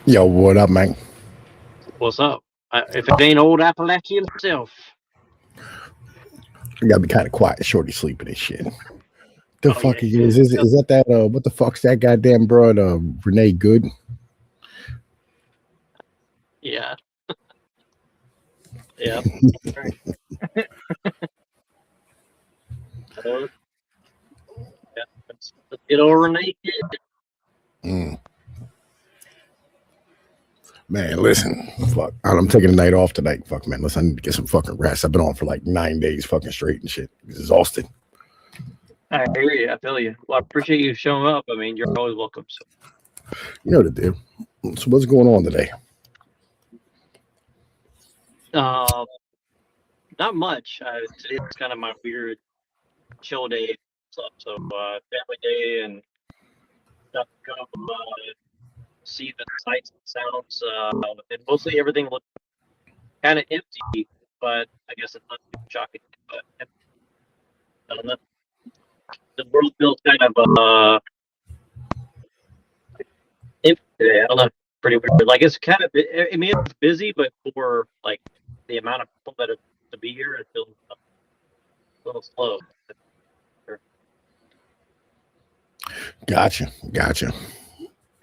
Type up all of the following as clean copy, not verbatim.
Yo, what up, man? What's up? If it ain't old Appalachia himself. You gotta be kind of quiet. Shorty sleeping and shit. The Oh yeah, fuck is yeah. is that what the fuck's that goddamn broad Renee Good? Yeah, yeah. Right. Uh, yeah. Let's get over naked. Mm, man, listen, fuck. I'm taking the night off tonight. Fuck, man. Listen, I need to get some fucking rest. I've been on for like 9 days, fucking straight and shit. Exhausted. I hear you. I feel you. Well, I appreciate you showing up. I mean, you're always welcome. So, You know the deal. So what's going on today? uh, not much. Today's kind of my weird chill day. So, family day and stuff to go see the sights and sounds. And mostly everything looked kind of empty, but I guess it's not too shocking. But uh, the world feels kind of empty today. I don't know, pretty weird. Like it's kind of, I mean, it's busy, but for like the amount of people that are to be here, it feels a little slow. Gotcha.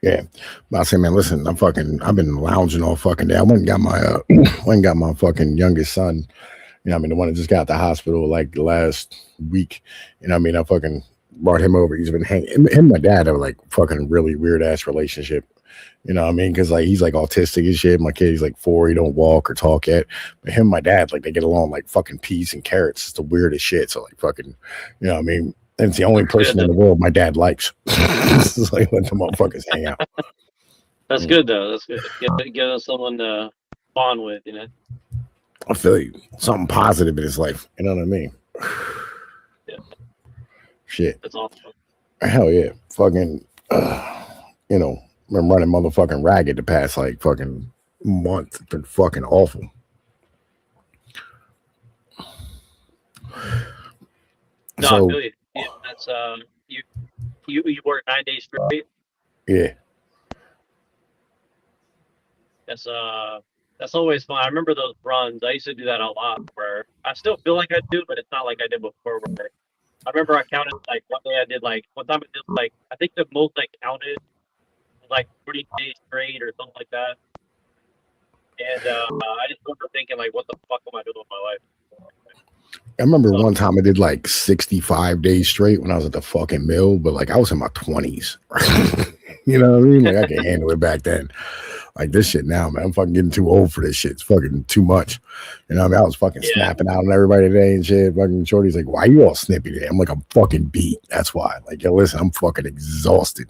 Yeah. But I say, man, listen, I've been lounging all fucking day. I went and got my went and got my fucking youngest son. You know, what I mean, the one that just got out the hospital like last week. You know, what I mean, I fucking brought him over. He's been hanging. Him and my dad have like fucking really weird ass relationship. You know what I mean? Because like he's like autistic and shit. My kid, he's like 4. He don't walk or talk yet. But him and my dad, like they get along like fucking peas and carrots. It's the weirdest shit. So like fucking, you know what I mean? And it's the only That's good person in though. the world my dad likes. It's like let the motherfuckers hang out. That's Mm. good though. That's good. Get us someone to bond with, you know. I feel you. Something positive in his life. You know what I mean? Yeah, Shit. that's awesome. Hell yeah. Fucking, you know, been running motherfucking ragged the past like fucking month. It's been fucking awful. No, I So, feel you. Yeah, that's you you work 9 days straight. yeah. That's uh that's always fun. I remember those runs. I used to do that a lot. Where I still feel like I do, but it's not like I did before. Where I remember I counted like one day I did like one time I did like I think the most I counted was like 30 days straight or something like that. And I just remember thinking like, what the fuck am I doing with my life? I remember So one time I did like 65 days straight when I was at the fucking mill, but like I was in my 20s. You know what I mean? Like I can handle it back then. Like this shit now, man. I'm fucking getting too old for this shit. It's fucking too much. You know what I mean? I was fucking yeah, snapping out on everybody today and shit. Fucking Shorty's like, why you all snippy today? I'm like, I'm fucking beat. That's why. Like, yo, listen, I'm fucking exhausted.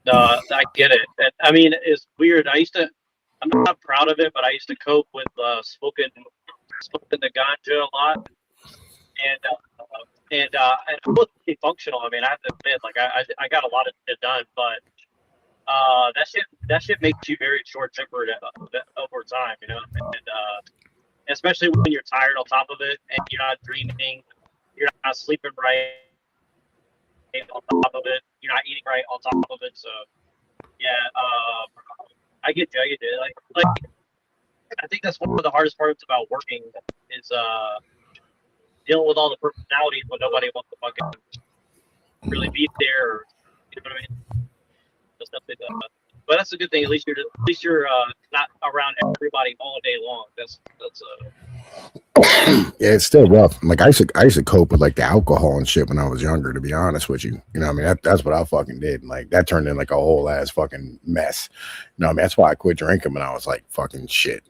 no, I get it. And, I mean, it's weird. I'm not proud of it, but I used to cope with smoking the ganja a lot, and I was pretty functional. I mean, I have to admit, like I got a lot of shit done, but that shit makes you very short tempered over time, you know, and especially when you're tired on top of it and you're not dreaming, you're not sleeping right on top of it, you're not eating right on top of it. So yeah, I get you. I get you. Like I think that's one of the hardest parts about working is dealing with all the personalities when nobody wants to fucking really be there. Or, you know what I mean? Just stuff like that. But that's a good thing. At least you're not around everybody all day long. That's Yeah, it's still rough. Like I used to cope with like the alcohol and shit when I was younger, to be honest with you. You know what I mean? That's what I fucking did. Like that turned in like a whole ass fucking mess. You know what I mean? That's why I quit drinking when I was like fucking shit.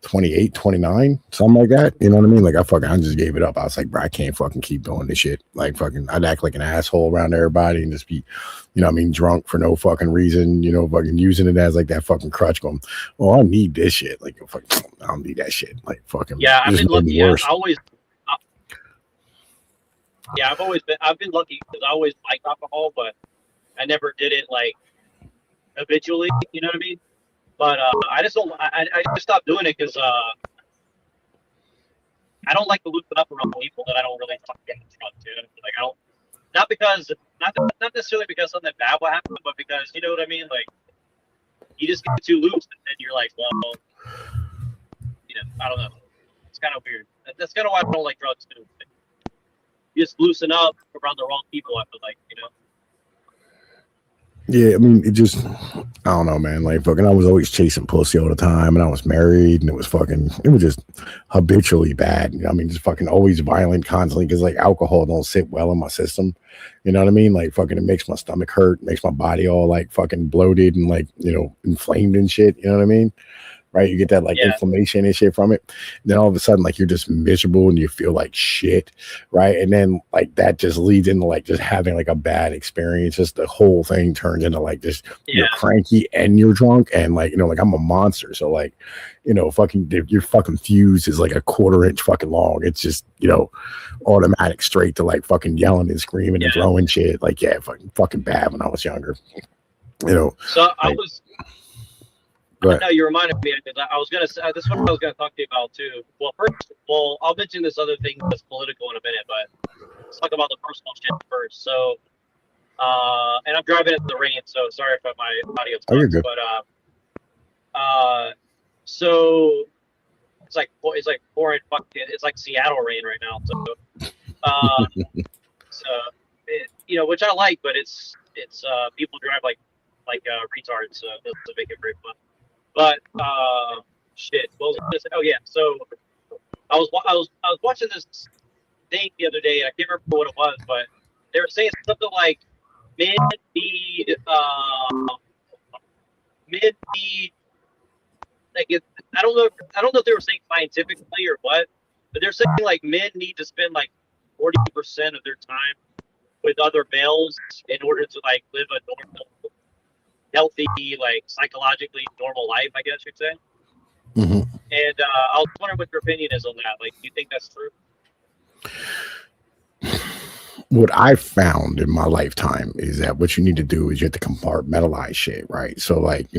28, 29, something like that. You know what I mean? Like I just gave it up. I was like, bro, I can't fucking keep doing this shit. Like fucking I'd act like an asshole around everybody and just be, you know what I mean, drunk for no fucking reason, you know, fucking using it as like that fucking crutch going, oh, I need this shit. Like fucking I don't need that shit. Like fucking yeah. it I've just been made me lucky. worse. Uh, yeah, I've been lucky because I always liked alcohol, but I never did it like habitually. You know what I mean? But I just don't. I just stopped doing it because I don't like to loosen up around people that I don't really fucking trust. Dude. Like I don't. Not because not necessarily because something bad will happen, but because you know what I mean. Like you just get too loose, and then you're like, well, I don't know. It's kind of weird. That's kind of why I don't like drugs too. You just loosen up around the wrong people. I feel like, Yeah, I mean, it just, I don't know, man. Like, fucking, I was always chasing pussy all the time, and I was married, and it was just habitually bad. I mean, just fucking always violent constantly because, like, alcohol don't sit well in my system. You know what I mean? Like, fucking, it makes my stomach hurt, makes my body all, like, fucking bloated and, like, inflamed and shit. You know what I mean? Right, you get that like inflammation and shit from it. And then all of a sudden, like, you're just miserable and you feel like shit, right? And then like that just leads into like just having like a bad experience. Just the whole thing turns into like just you're cranky and you're drunk and like like I'm a monster. So like fucking your fucking fuse is like a 1/4 inch fucking long. It's just automatic straight to like fucking yelling and screaming and throwing shit. Like fucking bad when I was younger. So I was. No, you reminded me. I was gonna say this is what I was gonna talk to you about too. Well, first, I'll mention this other thing that's political in a minute, but let's talk about the personal shit first. So, and I'm driving in the rain, so sorry if my audio sucks. But so it's like pouring fucking. It's like Seattle rain right now. So, which I like, but it's people drive like retards, so it doesn't make it very fun. But shit. What was I gonna say? Oh yeah. So I was watching this thing the other day. I can't remember what it was, but they were saying something like men need like I don't know if they were saying scientifically or what, but they're saying like men need to spend like 40% of their time with other males in order to like live a normal, healthy, like psychologically normal life, I guess you'd say. Mm-hmm. And I was wondering what your opinion is on that. Like, do you think that's true? What I found in my lifetime is that what you need to do is you have to compartmentalize shit, right? So like,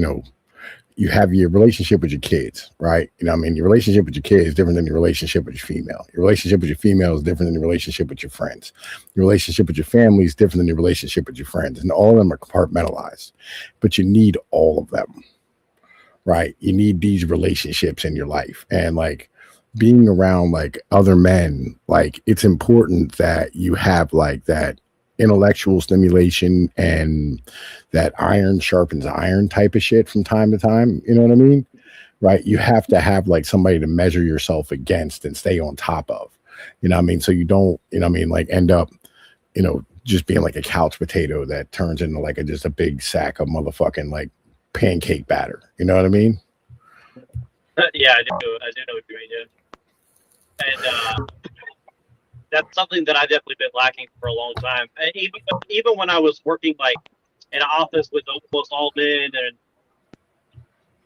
you have your relationship with your kids, right? Your relationship with your kids is different than your relationship with your female. Your relationship with your female is different than your relationship with your friends. Your relationship with your family is different than your relationship with your friends. And all of them are compartmentalized, but you need all of them, right? You need these relationships in your life. And like being around like other men, like it's important that you have like that intellectual stimulation and that iron sharpens iron type of shit from time to time. You know what I mean? Right. You have to have like somebody to measure yourself against and stay on top of, so you don't, like end up, just being like a couch potato that turns into like just a big sack of motherfucking like pancake batter. You know what I mean? Yeah, I do know what you mean. Yeah. And that's something that I've definitely been lacking for a long time. And even when I was working like in an office with almost all men and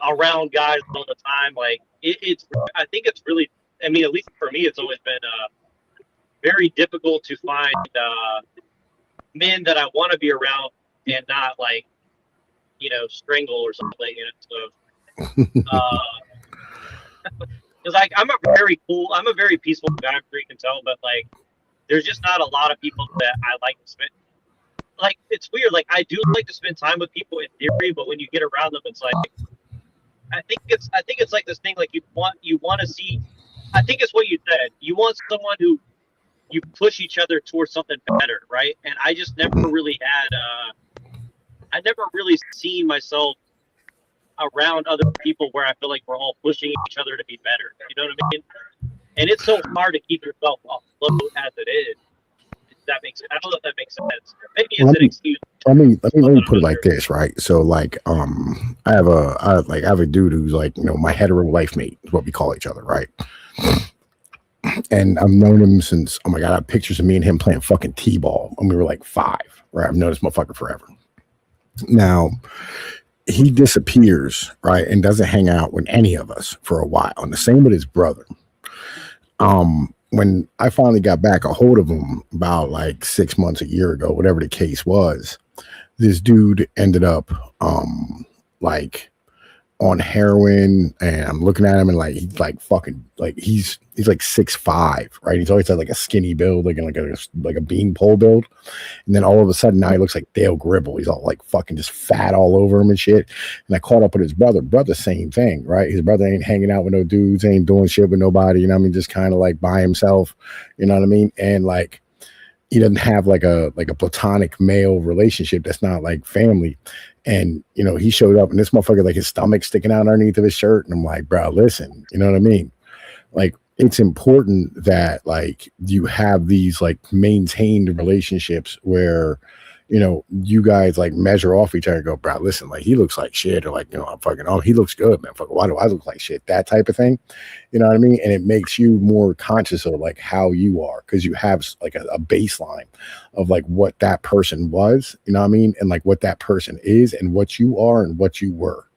around guys all the time, like I think it's really, at least for me, it's always been very difficult to find men that I want to be around and not like, strangle or something like that. So, because like I'm a very peaceful guy, I'm sure you can tell, but like there's just not a lot of people that I like to spend. Like it's weird. Like I do like to spend time with people in theory, but when you get around them, it's like I think it's like this thing. Like you want to see. I think it's what you said. You want someone who you push each other towards something better, right? And I just never really had. I never really seen myself around other people where I feel like we're all pushing each other to be better. You know what I mean? And it's so hard to keep yourself afloat as it is. That makes I don't know if that makes sense. Maybe it's an excuse. Let me put it like this, right? So like I have a dude who's like, my hetero life mate is what we call each other, right? And I've known him since, oh my God, I have pictures of me and him playing fucking T-ball when we were like 5, right? I've known this motherfucker forever. Now he disappears, right? And doesn't hang out with any of us for a while. And the same with his brother. When I finally got back a hold of him about like 6 months, a year ago, whatever the case was, this dude ended up like on heroin, and I'm looking at him and like he's like fucking like he's like 6'5", right? He's always had like a skinny build, like a beanpole build, and then all of a sudden now he looks like Dale Gribble. He's all like fucking just fat all over him and shit. And I caught up with his brother, same thing, right? His brother ain't hanging out with no dudes, ain't doing shit with nobody, you know what I mean? Just kind of like by himself, you know what I mean? And like he doesn't have like a platonic male relationship that's not like family. And you know, he showed up and this motherfucker, like his stomach sticking out underneath of his shirt. And I'm like, bro, listen, you know what I mean? Like, it's important that like you have these like maintained relationships where, you know, you guys like measure off each other and go, bro, listen, like he looks like shit, or like, you know, I'm fucking, oh, he looks good, man. Fuck, why do I look like shit? That type of thing. You know what I mean? And it makes you more conscious of like how you are, because you have like a baseline of like what that person was, you know what I mean? And like what that person is and what you are and what you were,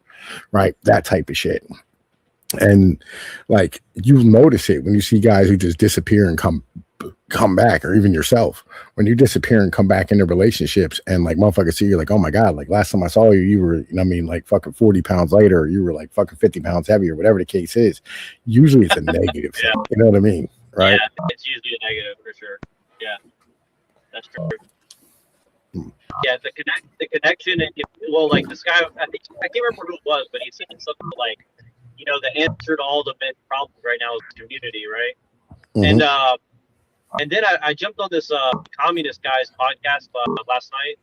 right? That type of shit. And like you notice it when you see guys who just disappear and come back, or even yourself when you disappear and come back into relationships, and like motherfuckers see you like, oh my god, like last time I saw you, you were, you know what I mean, like fucking 40 pounds lighter, or you were like fucking 50 pounds heavier, whatever the case is. Usually it's a negative thing, you know what I mean, right? Yeah, it's usually a negative for sure. Yeah, that's true. Yeah, the connection, and well, like this guy, I can't remember who it was, but he said something like, you know, the answer to all the men's problems right now is community, right? Mm-hmm. And then I jumped on this communist guy's podcast last night.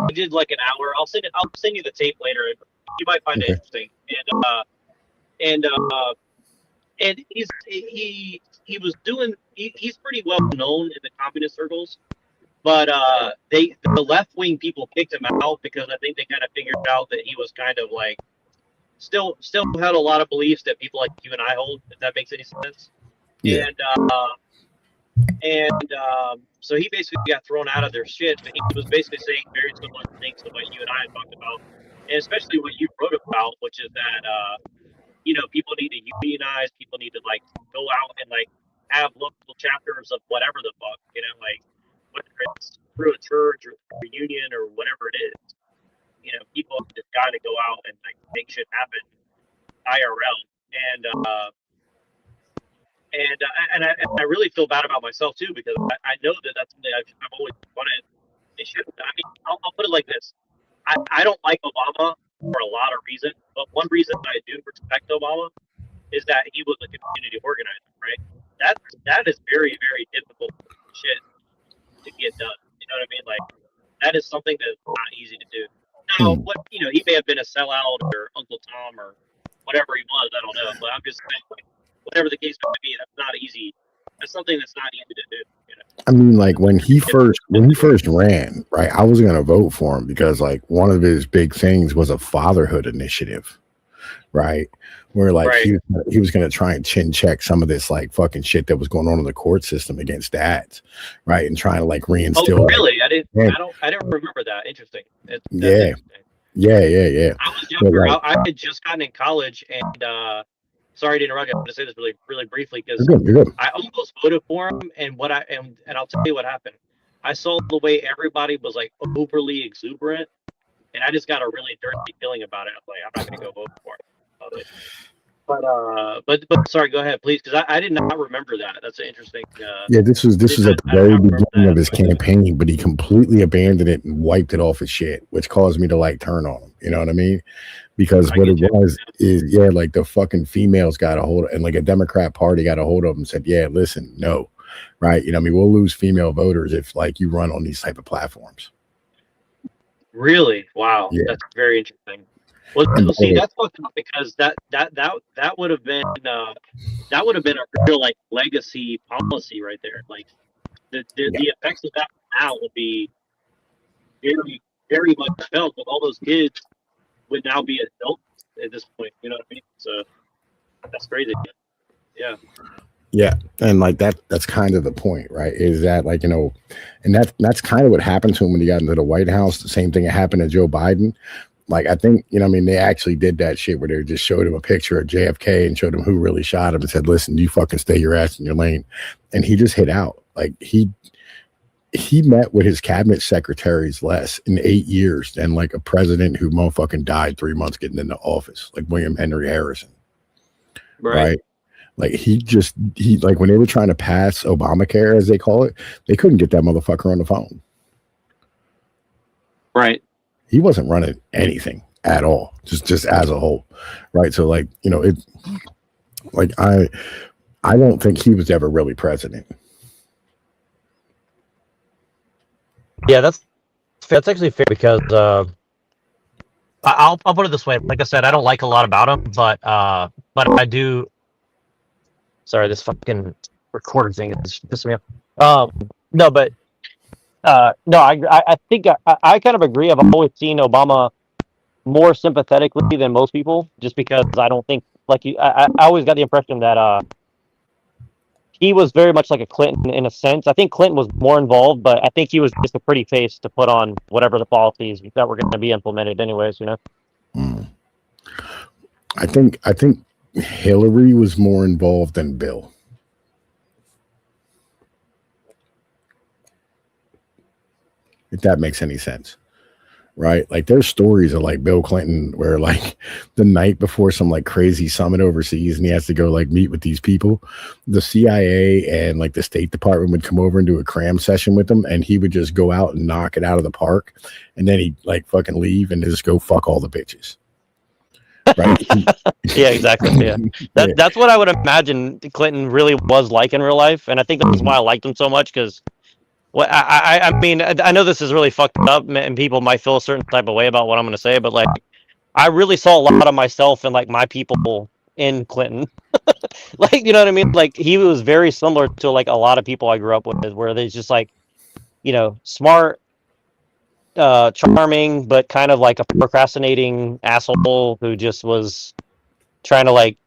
I did like an hour. I'll send you the tape later. You might find it interesting. And he was doing. He's pretty well known in the communist circles, but the left wing people kicked him out because I think they kind of figured out that he was kind of like still had a lot of beliefs that people like you and I hold, if that makes any sense. Yeah. And so he basically got thrown out of their shit, but he was basically saying very similar things to what you and I had talked about, and especially what you wrote about, which is that you know, people need to unionize, people need to like go out and like have local chapters of whatever the fuck, you know, like whether it's through a church or through a union or whatever it is. You know, people just got to go out and like make shit happen IRL. And I really feel bad about myself too, because I know that that's something I've always wanted. They should. I mean, I'll put it like this: I don't like Obama for a lot of reasons, but one reason I do respect Obama is that he was a community organizer, right? That is very, very difficult shit to get done. You know what I mean? Like that is something that's not easy to do. Now, what, you know, he may have been a sellout or Uncle Tom or whatever he was. I don't know, but I'm just saying, like, whatever the case might be, that's not easy. That's something that's not easy to do. You know? I mean, like when he first ran, right? I was gonna vote for him because like one of his big things was a fatherhood initiative, right? Where like he was gonna try and chin check some of this like fucking shit that was going on in the court system against dads, right? And trying to like reinstill. Oh, really? I didn't remember that. Interesting. Yeah. I was younger. I had just gotten in college, and sorry to interrupt you. I'm going to say this really, really briefly because I almost voted for him, and I'll tell you what happened. I saw the way everybody was like overly exuberant, and I just got a really dirty feeling about it. I was like, I'm not going to go vote for him. But sorry, go ahead, please, because I did not remember that. That's an interesting. Yeah, this was at the very beginning of his campaign, but he completely abandoned it and wiped it off his shit, which caused me to like turn on him. You know what I mean? Because what it was is, yeah, like the fucking females got a hold of, and like a Democrat party got a hold of him and said, yeah, listen, no, right? You know what I mean? We'll lose female voters if like you run on these type of platforms. Really? Wow. Yeah. That's very interesting. Well, see, that's fucked up because that would have been a real like legacy policy right there. Like the effects of that now would be very, very much felt, with all those kids would now be adults at this point. You know what I mean? So that's crazy. Yeah. Yeah, and like that's kind of the point, right? Is that like, you know, and that's kind of what happened to him when he got into the White House. The same thing that happened to Joe Biden. Like, I think, you know, I mean, they actually did that shit where they just showed him a picture of JFK and showed him who really shot him and said, listen, you fucking stay your ass in your lane. And he just hit out. Like, he he met with his cabinet secretaries less in 8 years than like a president who motherfucking died 3 months getting into office, like William Henry Harrison. Right. Like he like when they were trying to pass Obamacare, as they call it, they couldn't get that motherfucker on the phone. Right. He wasn't running anything at all, just as a whole. Right. So like, you know, it like I don't think he was ever really president. Yeah, that's actually fair because I'll put it this way. Like I said, I don't like a lot about him, but I do. Sorry, this fucking recorder thing is pissing me off. No, but no, I think I kind of agree. I've always seen Obama more sympathetically than most people, just because I don't think like you. I always got the impression that he was very much like a Clinton in a sense. I think Clinton was more involved, but I think he was just a pretty face to put on whatever the policies that were going to be implemented, anyways. You know. I think Hillary was more involved than Bill. If that makes any sense. Right? Like there's stories of like Bill Clinton where like the night before some like crazy summit overseas and he has to go like meet with these people, the CIA and like the State Department would come over and do a cram session with him, and he would just go out and knock it out of the park, and then he'd like fucking leave and just go fuck all the bitches. Right? Yeah, exactly. Yeah. That's what I would imagine Clinton really was like in real life, and I think that's why I liked him so much, because well, I mean, I know this is really fucked up, and people might feel a certain type of way about what I'm going to say, but like, I really saw a lot of myself and like my people in Clinton. Like, you know what I mean? Like, he was very similar to like a lot of people I grew up with, where they just like, you know, smart, charming, but kind of like a procrastinating asshole who just was trying to like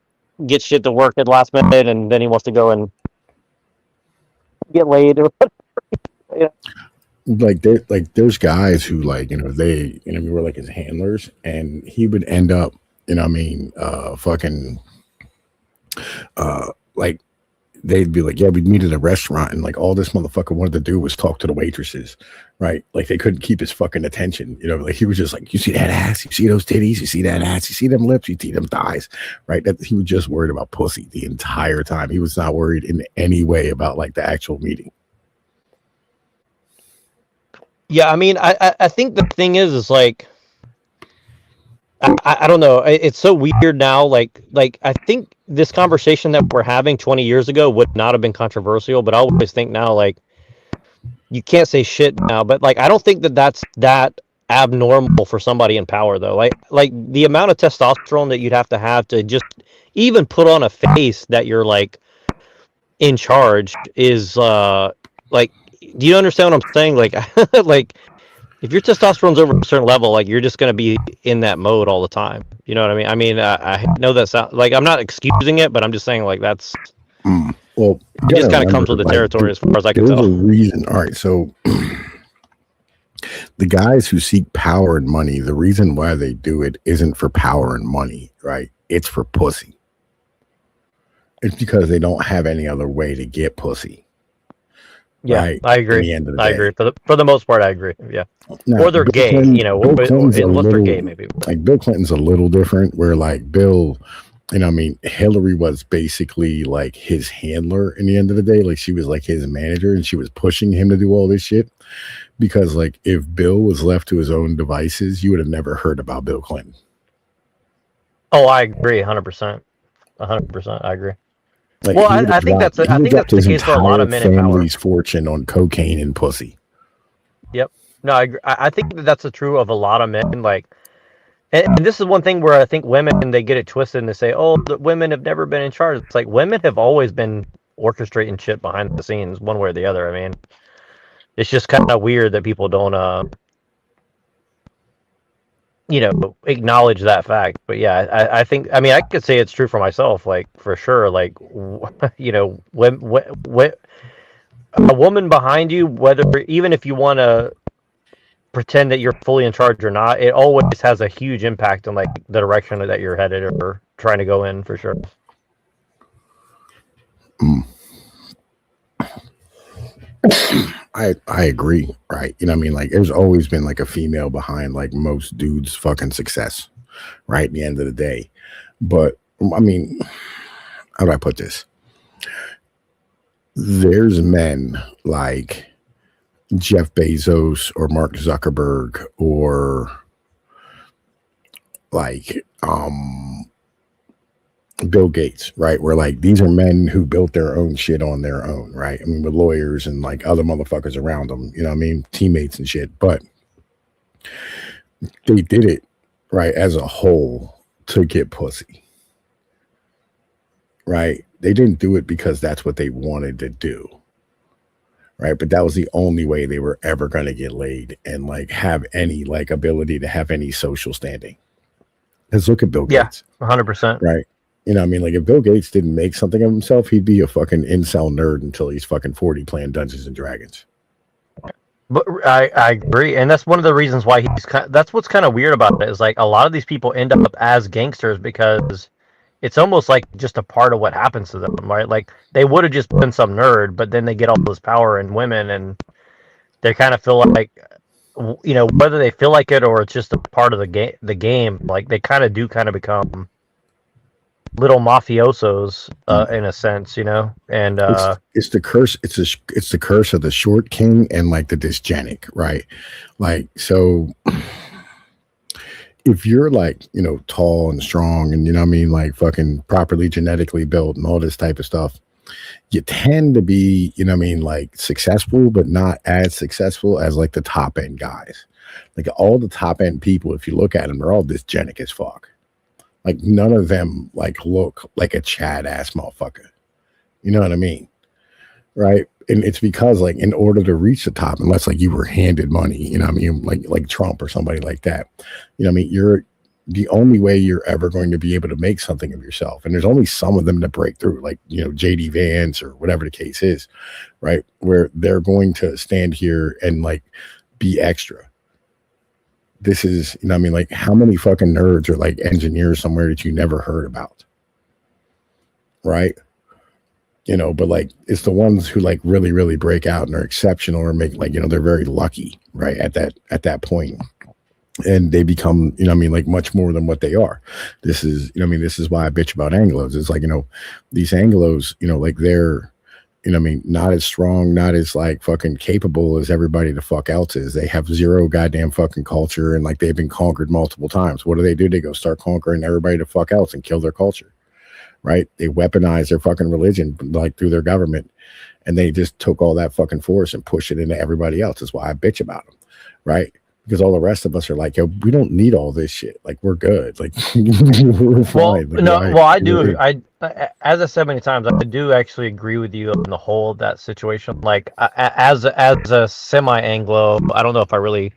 get shit to work at the last minute, and then he wants to go and get laid or whatever. Yeah. Like there's guys who like, you know, they, you know, we were like his handlers, and he would end up, you know what I mean, like they'd be like, yeah, we'd meet at a restaurant, and like all this motherfucker wanted to do was talk to the waitresses, right? Like they couldn't keep his fucking attention, you know, like he was just like, you see that ass, you see those titties, you see that ass, you see them lips, you see them thighs, right? That he was just worried about pussy the entire time. He was not worried in any way about like the actual meeting. Yeah, I mean, I think the thing is like, I don't know. It's so weird now. Like I think this conversation that we're having 20 years ago would not have been controversial, but I always think now, like, you can't say shit now. But like, I don't think that's that abnormal for somebody in power, though. Like the amount of testosterone that you'd have to just even put on a face that you're like in charge is like. Do you understand what I'm saying? Like, like if your testosterone's over a certain level, like you're just going to be in that mode all the time. You know what I mean? I mean, I know that sound like I'm not excusing it, but I'm just saying like that's well, it just kind of comes with the territory as far as I can tell. There's a reason. All right, so the guys who seek power and money, the reason why they do it isn't for power and money, right? It's for pussy. It's because they don't have any other way to get pussy. Yeah, right? I agree. I agree. For the most part, I agree. Yeah. Now, or they're Bill gay, Clinton, you know, unless they're gay, maybe. Like Bill Clinton's a little different, where like Bill, you know, I mean, Hillary was basically like his handler in the end of the day. Like she was like his manager, and she was pushing him to do all this shit. Because like if Bill was left to his own devices, you would have never heard about Bill Clinton. Oh, I agree, 100%. 100%, I agree. Like, well, I think that's the case for a lot of men in power. Family's fortune on cocaine and pussy. Yep. No, I agree. I think that's true of a lot of men. Like, and this is one thing where I think women, they get it twisted and they say, "Oh, the women have never been in charge." It's like women have always been orchestrating shit behind the scenes, one way or the other. I mean, it's just kind of weird that people don't, you know, acknowledge that fact. But yeah, I think, I mean, I could say it's true for myself, like for sure. Like, you know, when a woman behind you, whether even if you want to pretend that you're fully in charge or not, it always has a huge impact on like the direction that you're headed or trying to go in, for sure. I agree, right? You know what I mean? Like there's always been like a female behind like most dudes' fucking success, right? At the end of the day. But I mean, how do I put this? There's men like Jeff Bezos or Mark Zuckerberg or like Bill Gates, right? Where like these are men who built their own shit on their own, right? I mean, with lawyers and like other motherfuckers around them, you know what I mean? Teammates and shit. But they did it, right, as a whole to get pussy, right? They didn't do it because that's what they wanted to do, right? But that was the only way they were ever going to get laid and like have any like ability to have any social standing. Let's look at Bill Gates. 100%. Right. You know what I mean? Like if Bill Gates didn't make something of himself, he'd be a fucking incel nerd until he's fucking 40 playing Dungeons and Dragons. But I agree, and that's one of the reasons why that's what's kind of weird about it is like a lot of these people end up as gangsters because it's almost like just a part of what happens to them, right? Like they would have just been some nerd, but then they get all this power and women, and they kind of feel like, you know, whether they feel like it or it's just a part of the game, like they kind of become little mafiosos in a sense, you know. And it's the curse. It's the curse of the short king and like the dysgenic, right? Like so. If you're like, you know, tall and strong and, you know what I mean, like fucking properly genetically built and all this type of stuff, you tend to be, you know what I mean, like successful, but not as successful as like the top end guys. Like all the top end people, if you look at them, they're all dysgenic as fuck. Like none of them like look like a Chad ass motherfucker. You know what I mean? Right. And it's because like in order to reach the top, unless like you were handed money, you know what I mean, like Trump or somebody like that, you know what I mean, you're the only way you're ever going to be able to make something of yourself. And there's only some of them that break through, like, you know, JD Vance or whatever the case is, right? Where they're going to stand here and like be extra. This is, you know what I mean, like how many fucking nerds are like engineers somewhere that you never heard about, right? You know, but like it's the ones who like really, really break out and are exceptional or make like, you know, they're very lucky, right? At that point. And they become, you know what I mean, like much more than what they are. This is, you know what I mean, this is why I bitch about Anglos. It's like, you know, these Anglos, you know, like they're, you know what I mean, not as strong, not as like fucking capable as everybody the fuck else is. They have zero goddamn fucking culture and like they've been conquered multiple times. What do? They go start conquering everybody the fuck else and kill their culture. Right? They weaponize their fucking religion like through their government, and they just took all that fucking force and pushed it into everybody else. That's why I bitch about them, right? Because all the rest of us are like, yo, we don't need all this shit. Like we're good. Like we're fine. Well, like, I do. As I said many times, I do actually agree with you on the whole of that situation. Like as a semi-Anglo, I don't know if I really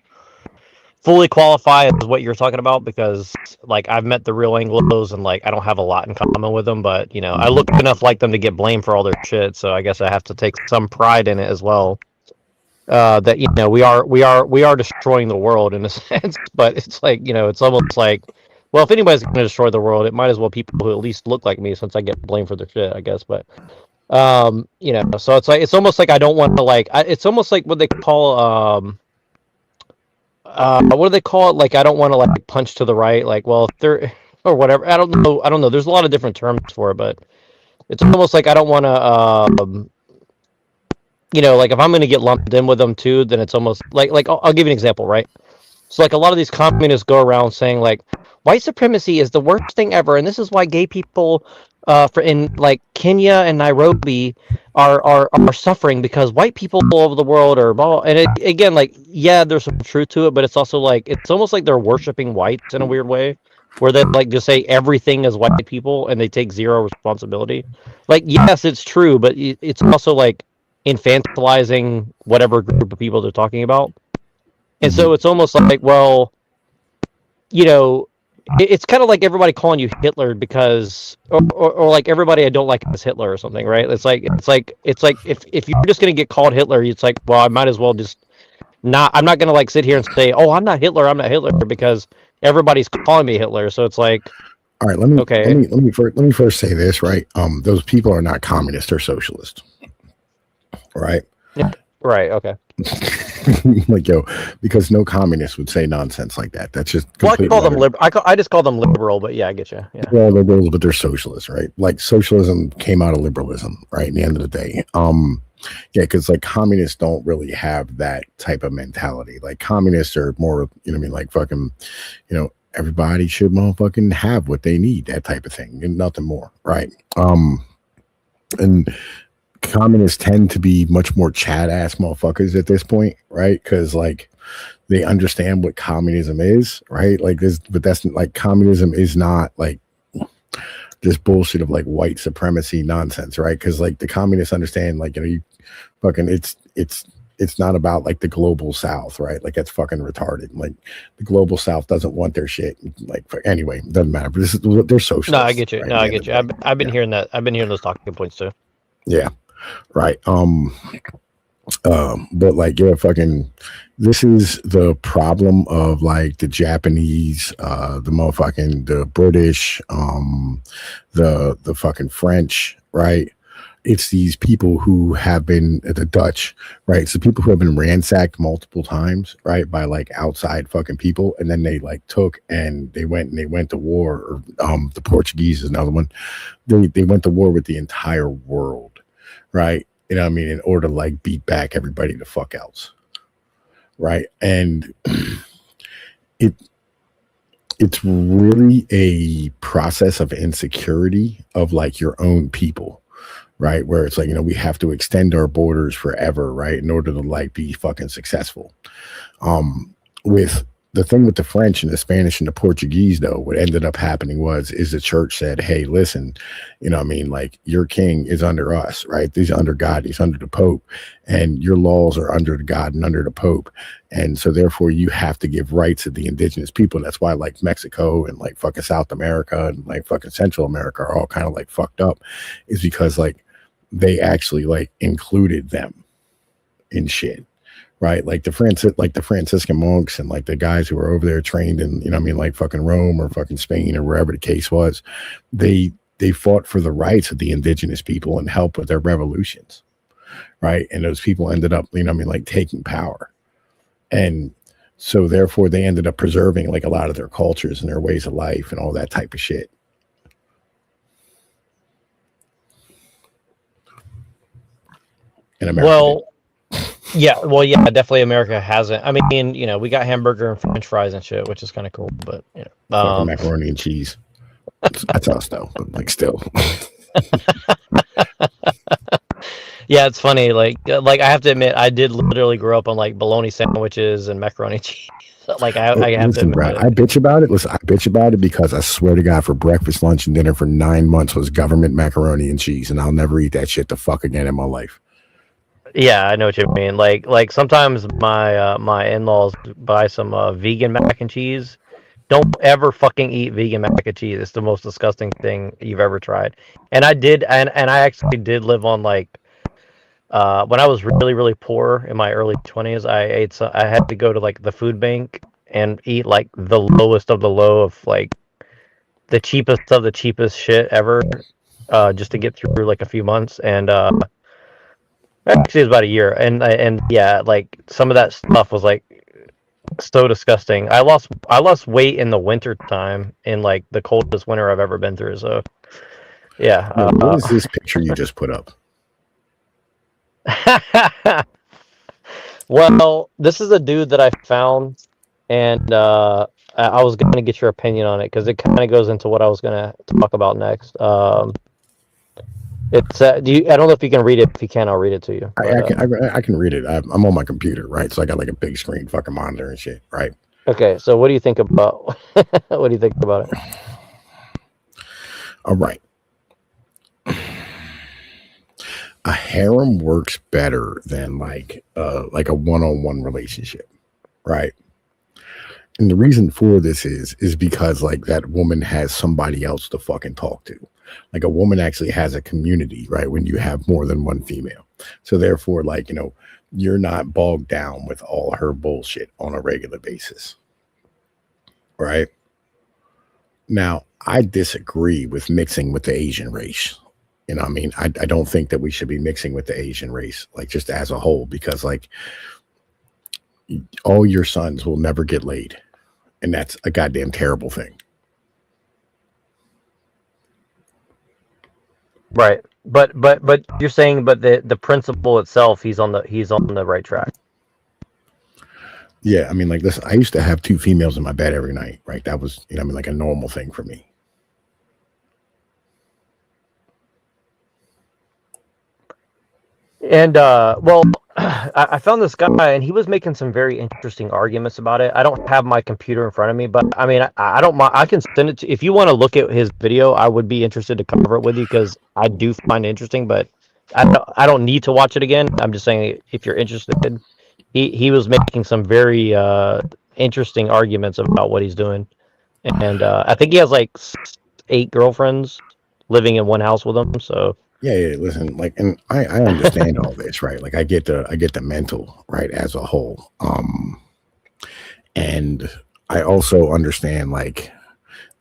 fully qualify as what you're talking about because like I've met the real Anglos and like I don't have a lot in common with them, but you know I look enough like them to get blamed for all their shit, so I guess I have to take some pride in it as well. That you know we are destroying the world in a sense, but it's like, you know, it's almost like, well, if anybody's going to destroy the world, it might as well people who at least look like me, since I get blamed for their shit, I guess. But you know, so it's like it's almost like I don't want to like it's almost like what they call what do they call it? Like I don't want to like punch to the right, like, well, if they're or whatever. I don't know. There's a lot of different terms for it, but it's almost like I don't want to you know, like if I'm going to get lumped in with them too, then it's almost like I'll give you an example, right? So like a lot of these communists go around saying like white supremacy is the worst thing ever, and this is why gay people for in like Kenya and Nairobi are suffering because white people all over the world are blah. And again, like, yeah, there's some truth to it, but it's also like it's almost like they're worshiping whites in a weird way, where they like just say everything is white people and they take zero responsibility. Like, yes, it's true, but it's also like infantilizing whatever group of people they're talking about. And so it's almost like, well, you know, it's kind of like everybody calling you Hitler because, or like everybody I don't like is Hitler or something, right? It's like if you're just gonna get called Hitler, it's like, well, I might as well just not. I'm not gonna like sit here and say, oh, I'm not Hitler, because everybody's calling me Hitler. So it's like, all right, let me first say this, right? Those people are not communist or socialist, right? Yeah, right. Okay. Like, yo, because no communist would say nonsense like that. That's just Well, I complete call them utter- liberal. I just call them liberal, but yeah, I get you. Yeah. Well, liberals, but they're socialists, right? Like socialism came out of liberalism, right? In the end of the day, yeah, because like communists don't really have that type of mentality. Like communists are more, you know, what I mean, like fucking, you know, everybody should motherfucking have what they need, that type of thing, and nothing more, right? And communists tend to be much more chat ass motherfuckers at this point, right? Because like they understand what communism is, right? Like this, but that's like communism is not like this bullshit of like white supremacy nonsense, right? Because like the communists understand, like, you know, you fucking it's not about like the global south, right? Like that's fucking retarded. Like the global south doesn't want their shit. Like anyway, doesn't matter. But this is they're socialists. No, I get you. Right? No, I get you. I've been hearing that. I've been hearing those talking points too. Yeah. Right. But like, yeah, fucking, this is the problem of like the Japanese, the motherfucking, the British, the fucking French, right? It's these people who have been the Dutch, right? So people who have been ransacked multiple times, right, by like outside fucking people, and then they like took and they went to war. Or the Portuguese is another one. They went to war with the entire world, right? You know what I mean? In order to like beat back everybody the fuck else, right? And it's really a process of insecurity of like your own people, right? Where it's like, you know, we have to extend our borders forever, right, in order to like be fucking successful. With the thing with the French and the Spanish and the Portuguese, though, what ended up happening is the church said, hey, listen, you know what I mean? Like your king is under us, right? He's under God, he's under the Pope, and your laws are under God and under the Pope. And so therefore you have to give rights to the indigenous people. And that's why like Mexico and like fucking South America and like fucking Central America are all kind of like fucked up, is because like they actually like included them in shit. Right, like the Franciscan monks and like the guys who were over there trained in, you know what I mean, like fucking Rome or fucking Spain or wherever the case was, they fought for the rights of the indigenous people and helped with their revolutions, right? And those people ended up, you know what I mean, like taking power, and so therefore they ended up preserving like a lot of their cultures and their ways of life and all that type of shit. In America. Well, yeah, definitely America hasn't. I mean, you know, we got hamburger and French fries and shit, which is kind of cool, but you know, fucking macaroni and cheese. That's us though, but like still. Yeah, it's funny. Like I have to admit, I did literally grow up on like bologna sandwiches and macaroni and cheese. Like I have to admit, Brad, I bitch about it. Listen, I bitch about it because I swear to God, for breakfast, lunch, and dinner for 9 months was government macaroni and cheese, and I'll never eat that shit the fuck again in my life. Yeah, I know what you mean. Like sometimes my my in-laws buy some vegan mac and cheese. Don't ever fucking eat vegan mac and cheese. It's the most disgusting thing you've ever tried. And I did, and I actually did live on like when I was really really poor in my early 20s. I had to go to like the food bank and eat like the lowest of the low of like the cheapest of the cheapest shit ever, just to get through like a few months. And actually, it was about a year, and yeah, like some of that stuff was like so disgusting. I lost weight in the winter time, in like the coldest winter I've ever been through. So, yeah. What is this picture you just put up? Well, this is a dude that I found, and I was going to get your opinion on it because it kind of goes into what I was going to talk about next. It's I don't know if you can read it. If you can, I'll read it to you. But, I can read it. I'm on my computer, right? So I got like a big screen fucking monitor and shit, right? Okay, so what do you think about what do you think about it? All right. A harem works better than like a one-on-one relationship, right? And the reason for this is because like that woman has somebody else to fucking talk to. Like a woman actually has a community, right? When you have more than one female. So therefore, like, you know, you're not bogged down with all her bullshit on a regular basis. Right? Now, I disagree with mixing with the Asian race. You know what I mean? I don't think that we should be mixing with the Asian race, like just as a whole, because like all your sons will never get laid, and that's a goddamn terrible thing. Right. But you're saying, but the principle itself, he's on the right track. Yeah, I mean, like this. I used to have two females in my bed every night, right? That was, I mean, like a normal thing for me. And well, I found this guy, and he was making some very interesting arguments about it. I don't have my computer in front of me, but I mean, I don't mind. I can send it to if you want to look at his video. I would be interested to cover it with you because I do find it interesting. But I don't need to watch it again. I'm just saying if you're interested, he was making some very interesting arguments about what he's doing, and I think he has like 8 girlfriends living in one house with him. So. Yeah, listen, like, and I understand all this, right? Like, I get the mental, right, as a whole, and I also understand like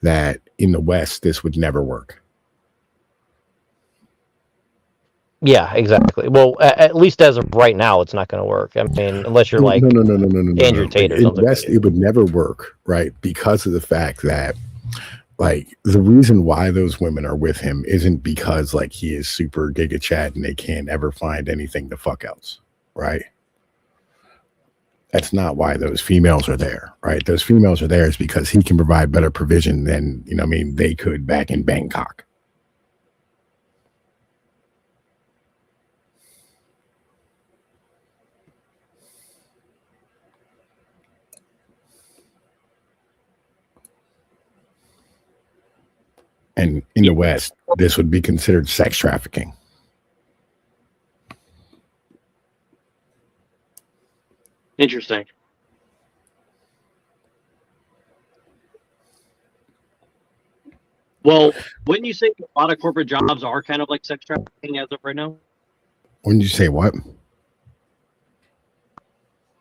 that in the West this would never work. Yeah, exactly. Well, at least as of right now, it's not going to work. I mean, unless you're like No. Andrew Tate or In something. West, it would never work, right? Because of the fact that, like, the reason why those women are with him isn't because like he is super giga chad and they can't ever find anything to fuck else, right? That's not why those females are there, right? Those females are there is because he can provide better provision than, I mean, they could back in Bangkok. And in the West, this would be considered sex trafficking. Interesting. Well, wouldn't you say a lot of corporate jobs are kind of like sex trafficking as of right now? When you say what?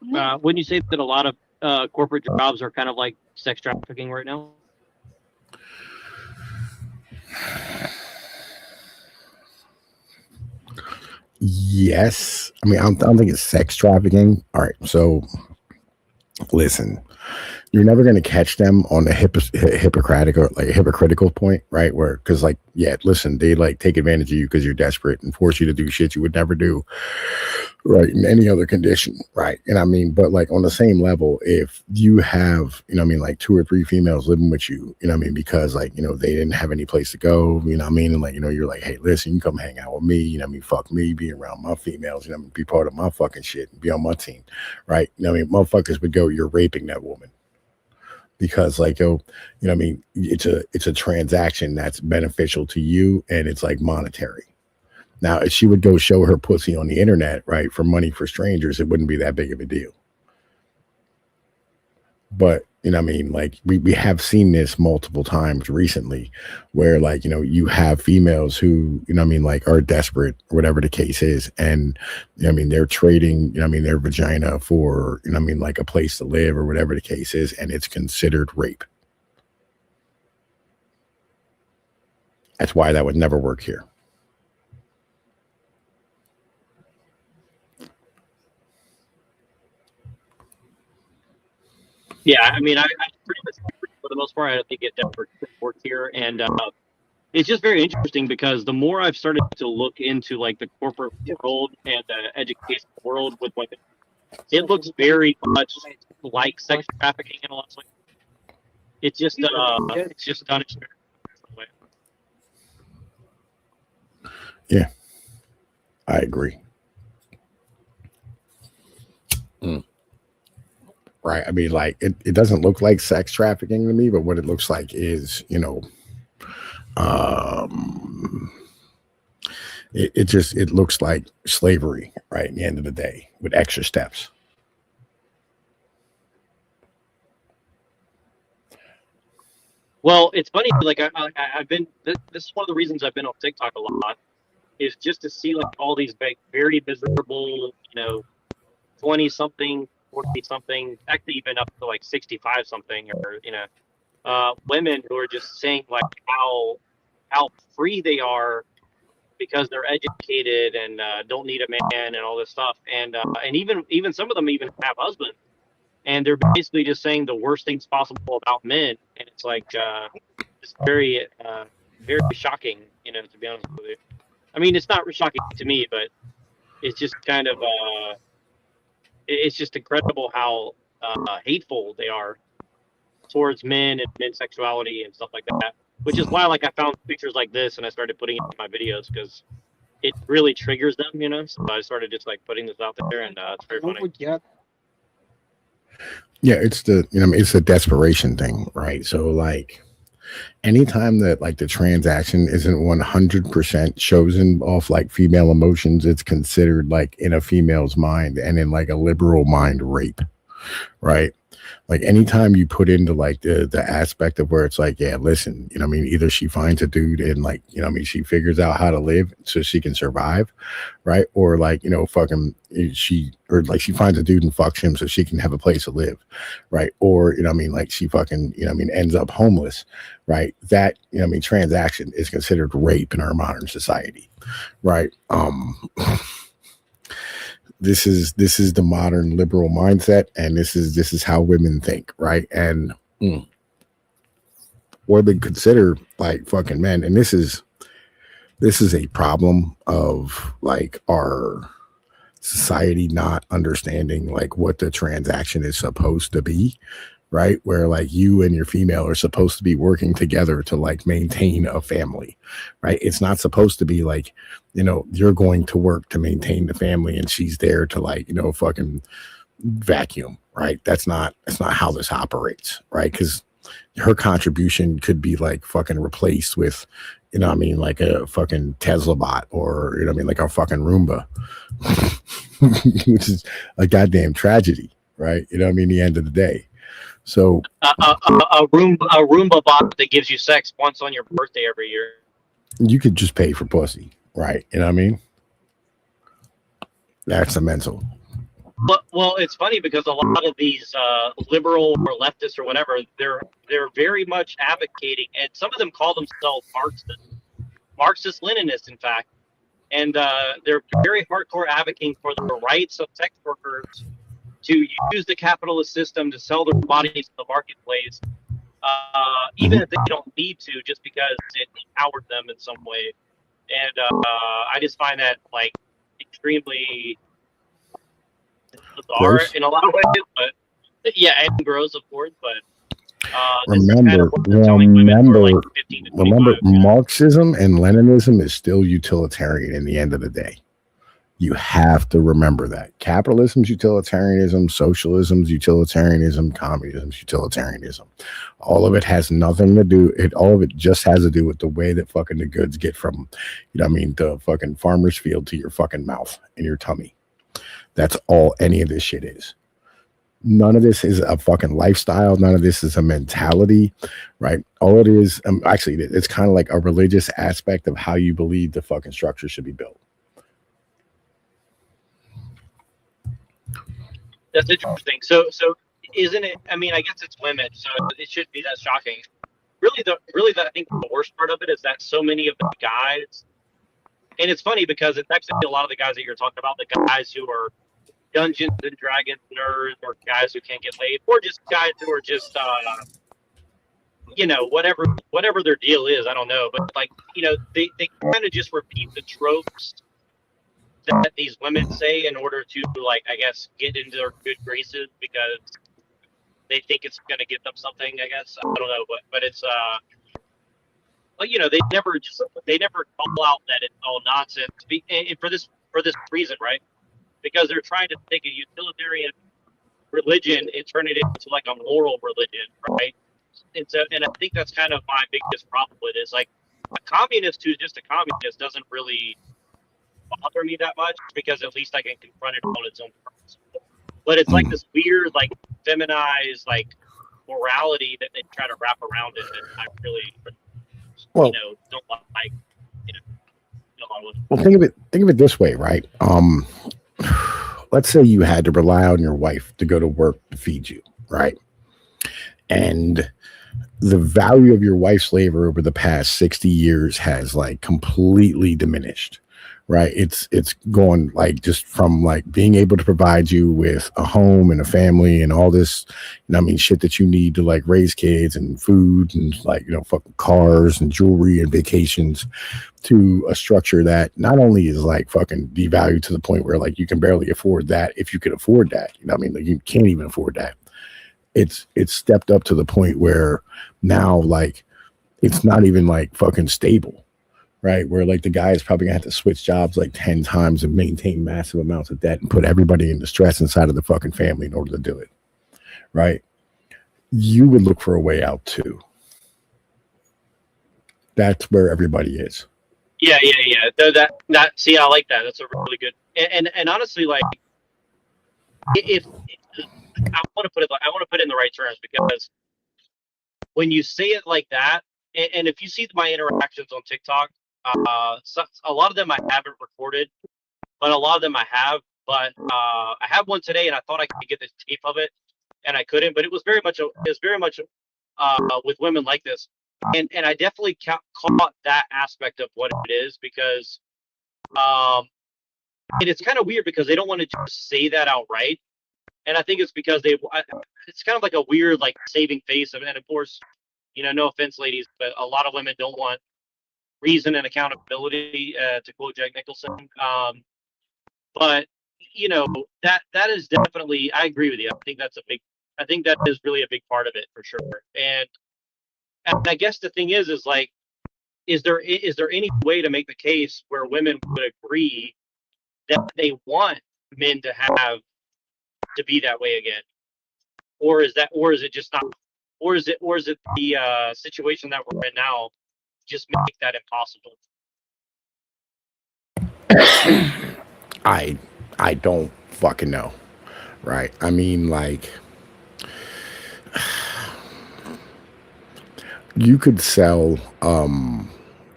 Wouldn't you say that a lot of corporate jobs are kind of like sex trafficking right now? Yes. I mean, I don't think it's sex trafficking. All right. So, listen, you're never going to catch them on the hypocritical point, right? Where, because, like, yeah, listen, they like take advantage of you because you're desperate and force you to do shit you would never do, right? In any other condition, right? And I mean, but like on the same level, if you have, I mean, like 2 or 3 females living with you, I mean, because like, they didn't have any place to go, I mean, and like, you're like, hey, listen, you can come hang out with me, I mean, fuck me, be around my females, I mean, be part of my fucking shit and be on my team, right? I mean, motherfuckers would go, you're raping that woman. Because like, I mean, it's a transaction that's beneficial to you and it's like monetary. Now, if she would go show her pussy on the internet, right, for money for strangers, it wouldn't be that big of a deal. But, I mean, like we have seen this multiple times recently where like, you have females who, I mean, like are desperate or whatever the case is. And, I mean, they're trading, I mean, their vagina for, I mean, like a place to live or whatever the case is. And it's considered rape. That's why that would never work here. Yeah, I mean, I pretty much for the most part, I think it definitely works here, and it's just very interesting because the more I've started to look into like the corporate world and the education world with women, it looks very much like sex trafficking in a lot of ways. It's just done. Yeah, I agree. Right. I mean, like it doesn't look like sex trafficking to me, but what it looks like is, it looks like slavery, right? At the end of the day, with extra steps. Well, it's funny. Like I've been. This is one of the reasons I've been on TikTok a lot. Is just to see like all these very miserable, 20-something, 40-something, actually even up to like 65-something, or women who are just saying like how free they are because they're educated and don't need a man and all this stuff, and even some of them even have husbands, and they're basically just saying the worst things possible about men, and it's like it's very very shocking, you know, to be honest with you. I mean, it's not shocking to me, but it's just kind of it's just incredible how hateful they are towards men and men's sexuality and stuff like that. Which is why, like, I found pictures like this and I started putting it in my videos because it really triggers them, you know. So I started just like putting this out there, and it's very funny. Yeah, it's the it's a desperation thing, right? So like anytime that like the transaction isn't 100% chosen off like female emotions, it's considered like in a female's mind and in like a liberal mind rape, right? Like anytime you put into like the aspect of where it's like, yeah, listen, either she finds a dude and like, she figures out how to live so she can survive, right? Or like, fucking she finds a dude and fucks him so she can have a place to live, right? Or, like she fucking, ends up homeless, right? That, transaction is considered rape in our modern society, right? This is the modern liberal mindset, and this is how women think, right? And or they consider like fucking men, and this is a problem of like our society not understanding like what the transaction is supposed to be, right? Where like you and your female are supposed to be working together to like maintain a family, right? It's not supposed to be like, you're going to work to maintain the family and she's there to like, fucking vacuum, right? That's not how this operates, right? Because her contribution could be like fucking replaced with, like a fucking Tesla bot or, like a fucking Roomba, which is a goddamn tragedy, right? The end of the day. So a Roomba bot that gives you sex once on your birthday every year. You could just pay for pussy, right? That's the mental. Well, it's funny because a lot of these liberal or leftists or whatever, they're very much advocating, and some of them call themselves Marxist-Leninists, in fact, and they're very hardcore advocating for the rights of sex workers to use the capitalist system to sell their bodies in the marketplace, even if they don't need to, just because it empowered them in some way. And I just find that like extremely bizarre gross in a lot of ways, but yeah, and gross, of course. But remember, Marxism and Leninism is still utilitarian in the end of the day. You have to remember that capitalism's utilitarianism, socialism's utilitarianism, communism's utilitarianism. All of it has nothing to do. All of it just has to do with the way that fucking the goods get from, the fucking farmer's field to your fucking mouth and your tummy. That's all any of this shit is. None of this is a fucking lifestyle. None of this is a mentality, right? All it is, actually, it's kind of like a religious aspect of how you believe the fucking structure should be built. That's interesting. So isn't it? I mean, I guess it's women, so it shouldn't be that shocking. Really, I think the worst part of it is that so many of the guys, and it's funny because it's actually a lot of the guys that you're talking about, the guys who are Dungeons and Dragons nerds, or guys who can't get laid, or just guys who are just, whatever their deal is. I don't know, but like, they kind of just repeat the tropes that these women say in order to, like, I guess, get into their good graces because they think it's going to give them something, I guess. I don't know, but it's they never call out that it's all nonsense, and for this reason, right? Because they're trying to take a utilitarian religion and turn it into like a moral religion, right? And I think that's kind of my biggest problem with it. Is like a communist who's just a communist doesn't really bother me that much because at least I can confront it on its own terms. But it's like this weird, like feminized, like morality that they try to wrap around it, and I really, don't like. Well, think of it this way, right? Let's say you had to rely on your wife to go to work to feed you, right? And the value of your wife's labor over the past 60 years has like completely diminished, right? It's going like just from like being able to provide you with a home and a family and all this, you know, I mean, shit that you need to like raise kids and food and like, you know, fucking cars and jewelry and vacations, to a structure that not only is like fucking devalued to the point where like you can barely afford that, if you could afford that, you know, I mean, like you can't even afford that. It's stepped up to the point where now like it's not even like fucking stable, right? Where like the guy is probably gonna have to switch jobs like 10 times and maintain massive amounts of debt and put everybody into stress inside of the fucking family in order to do it, right? You would look for a way out too. That's where everybody is. Yeah. That see, I like that. That's a really good. And honestly, like if I want to put it, I want to put it in the right terms, because when you say it like that, and if you see my interactions on TikTok, a lot of them I haven't recorded, but a lot of them I have. But I have one today, and I thought I could get the tape of it, and I couldn't. But it was very much with women like this, and I definitely caught that aspect of what it is, because and it's kind of weird because they don't want to just say that outright, and I think it's because it's kind of like a weird like saving face of, and of course, you know, no offense, ladies, but a lot of women don't want reason and accountability, to quote Jack Nicholson. But you know, that is definitely, I agree with you. I think that is really a big part of it for sure. And I guess the thing is like, is there any way to make the case where women would agree that they want men to be that way again, or is it just not, or is it the situation that we're in now just make that impossible? I don't fucking know, right? I mean, like, you could sell. All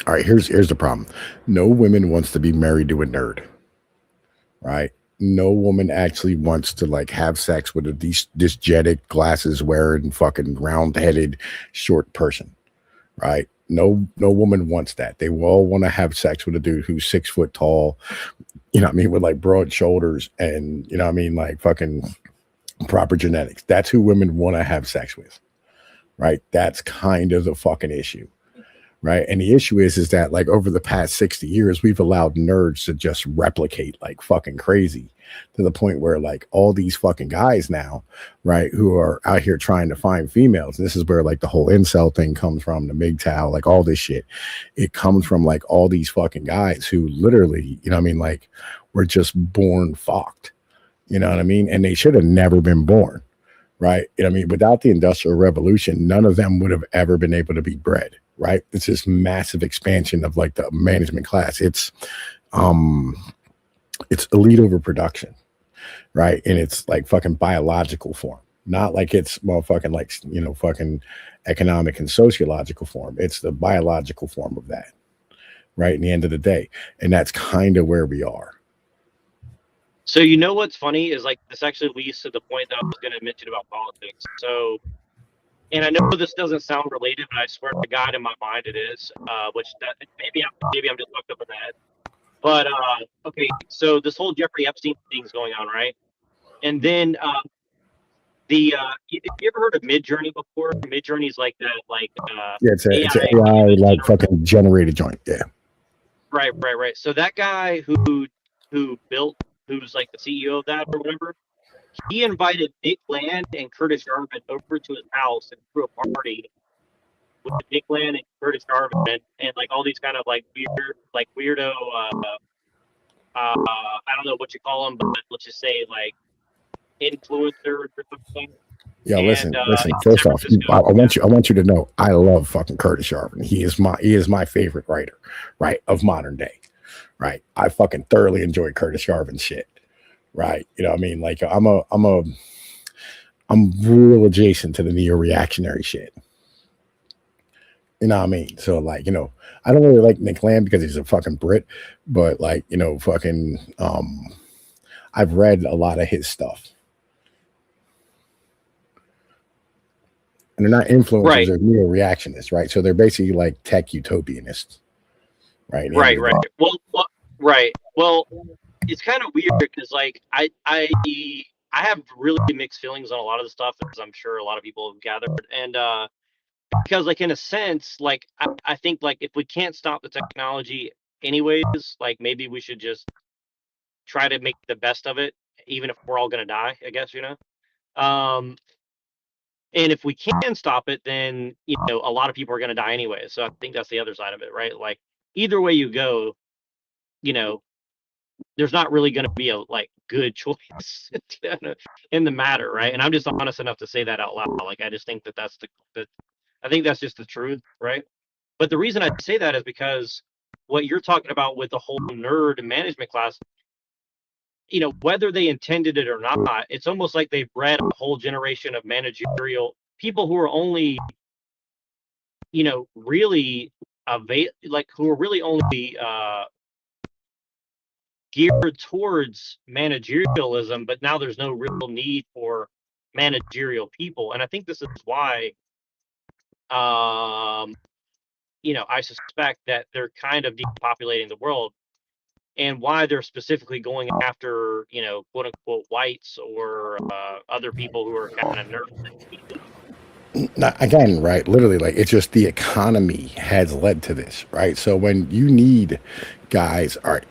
right, here's the problem. No woman wants to be married to a nerd, right? No woman actually wants to like have sex with a dysgenic, glasses wearing, fucking round headed, short person, right? No woman wants that. They will all want to have sex with a dude who's 6 foot tall, you know what I mean, with like broad shoulders and, you know what I mean, like fucking proper genetics. That's who women want to have sex with, right? That's kind of the fucking issue, right? And the issue is that like over the past 60 years, we've allowed nerds to just replicate like fucking crazy, to the point where like all these fucking guys now, right, who are out here trying to find females. This is where like the whole incel thing comes from, the MGTOW, like all this shit. It comes from like all these fucking guys who literally, you know what I mean, like were just born fucked, you know what I mean? And they should have never been born, right? You know what I mean? Without the Industrial Revolution, none of them would have ever been able to be bred, right? It's this massive expansion of like the management class. It's elite overproduction, right? And it's like fucking biological form, not like it's motherfucking like, you know, fucking economic and sociological form. It's the biological form of that, right? In the end of the day. And that's kind of where we are. So you know what's funny is like this actually leads to the point that I was going to mention about politics. So, and I know this doesn't sound related, but I swear to God, in my mind it is. Which that maybe I'm just fucked up in the head. But okay, so this whole Jeffrey Epstein thing's going on, right? And then you ever heard of Midjourney before? Midjourney's like that, like Yeah, it's an AI like fucking generated joint. Yeah. Right. So that guy who's like the CEO of that or whatever, he invited Nick Land and Curtis Yarvin over to his house and threw a party with Nick Land and Curtis Yarvin and like all these kind of like weirdo I don't know what you call them, but let's just say like influencers or something. Yeah, listen. First off, I want you to know I love fucking Curtis Yarvin. He is my favorite writer, right, of modern day. Right. I fucking thoroughly enjoy Curtis Yarvin's shit. Right. You know what I mean? Like I'm real adjacent to the neo-reactionary shit. You know what I mean? So like, you know, I don't really like Nick Land because he's a fucking Brit, but like, you know, fucking I've read a lot of his stuff. And they're not influencers, right. They're neo-reactionists, right? So they're basically like tech utopianists. Right. Right. Right. Well, it's kind of weird because like I have really mixed feelings on a lot of the stuff, as I'm sure a lot of people have gathered, and because like in a sense, like I think like if we can't stop the technology anyways, like maybe we should just try to make the best of it, even if we're all gonna die, I guess, you know. Um, and if we can stop it, then you know a lot of people are gonna die anyway. So I think that's the other side of it, right? Like either way you go, you know, there's not really going to be a like good choice in the matter, right? And I'm just honest enough to say that out loud. Like I just think that that's the I think that's just the truth, right? But the reason I say that is because what you're talking about with the whole nerd management class, you know, whether they intended it or not, it's almost like they've bred a whole generation of managerial people who are only, you know, really like who are really only geared towards managerialism, but now there's no real need for managerial people. And I think this is why, you know, I suspect that they're kind of depopulating the world and why they're specifically going after, you know, quote unquote whites or other people who are kind of nerds. Again, right? Literally, like it's just the economy has led to this, right? So when you need guys, all right.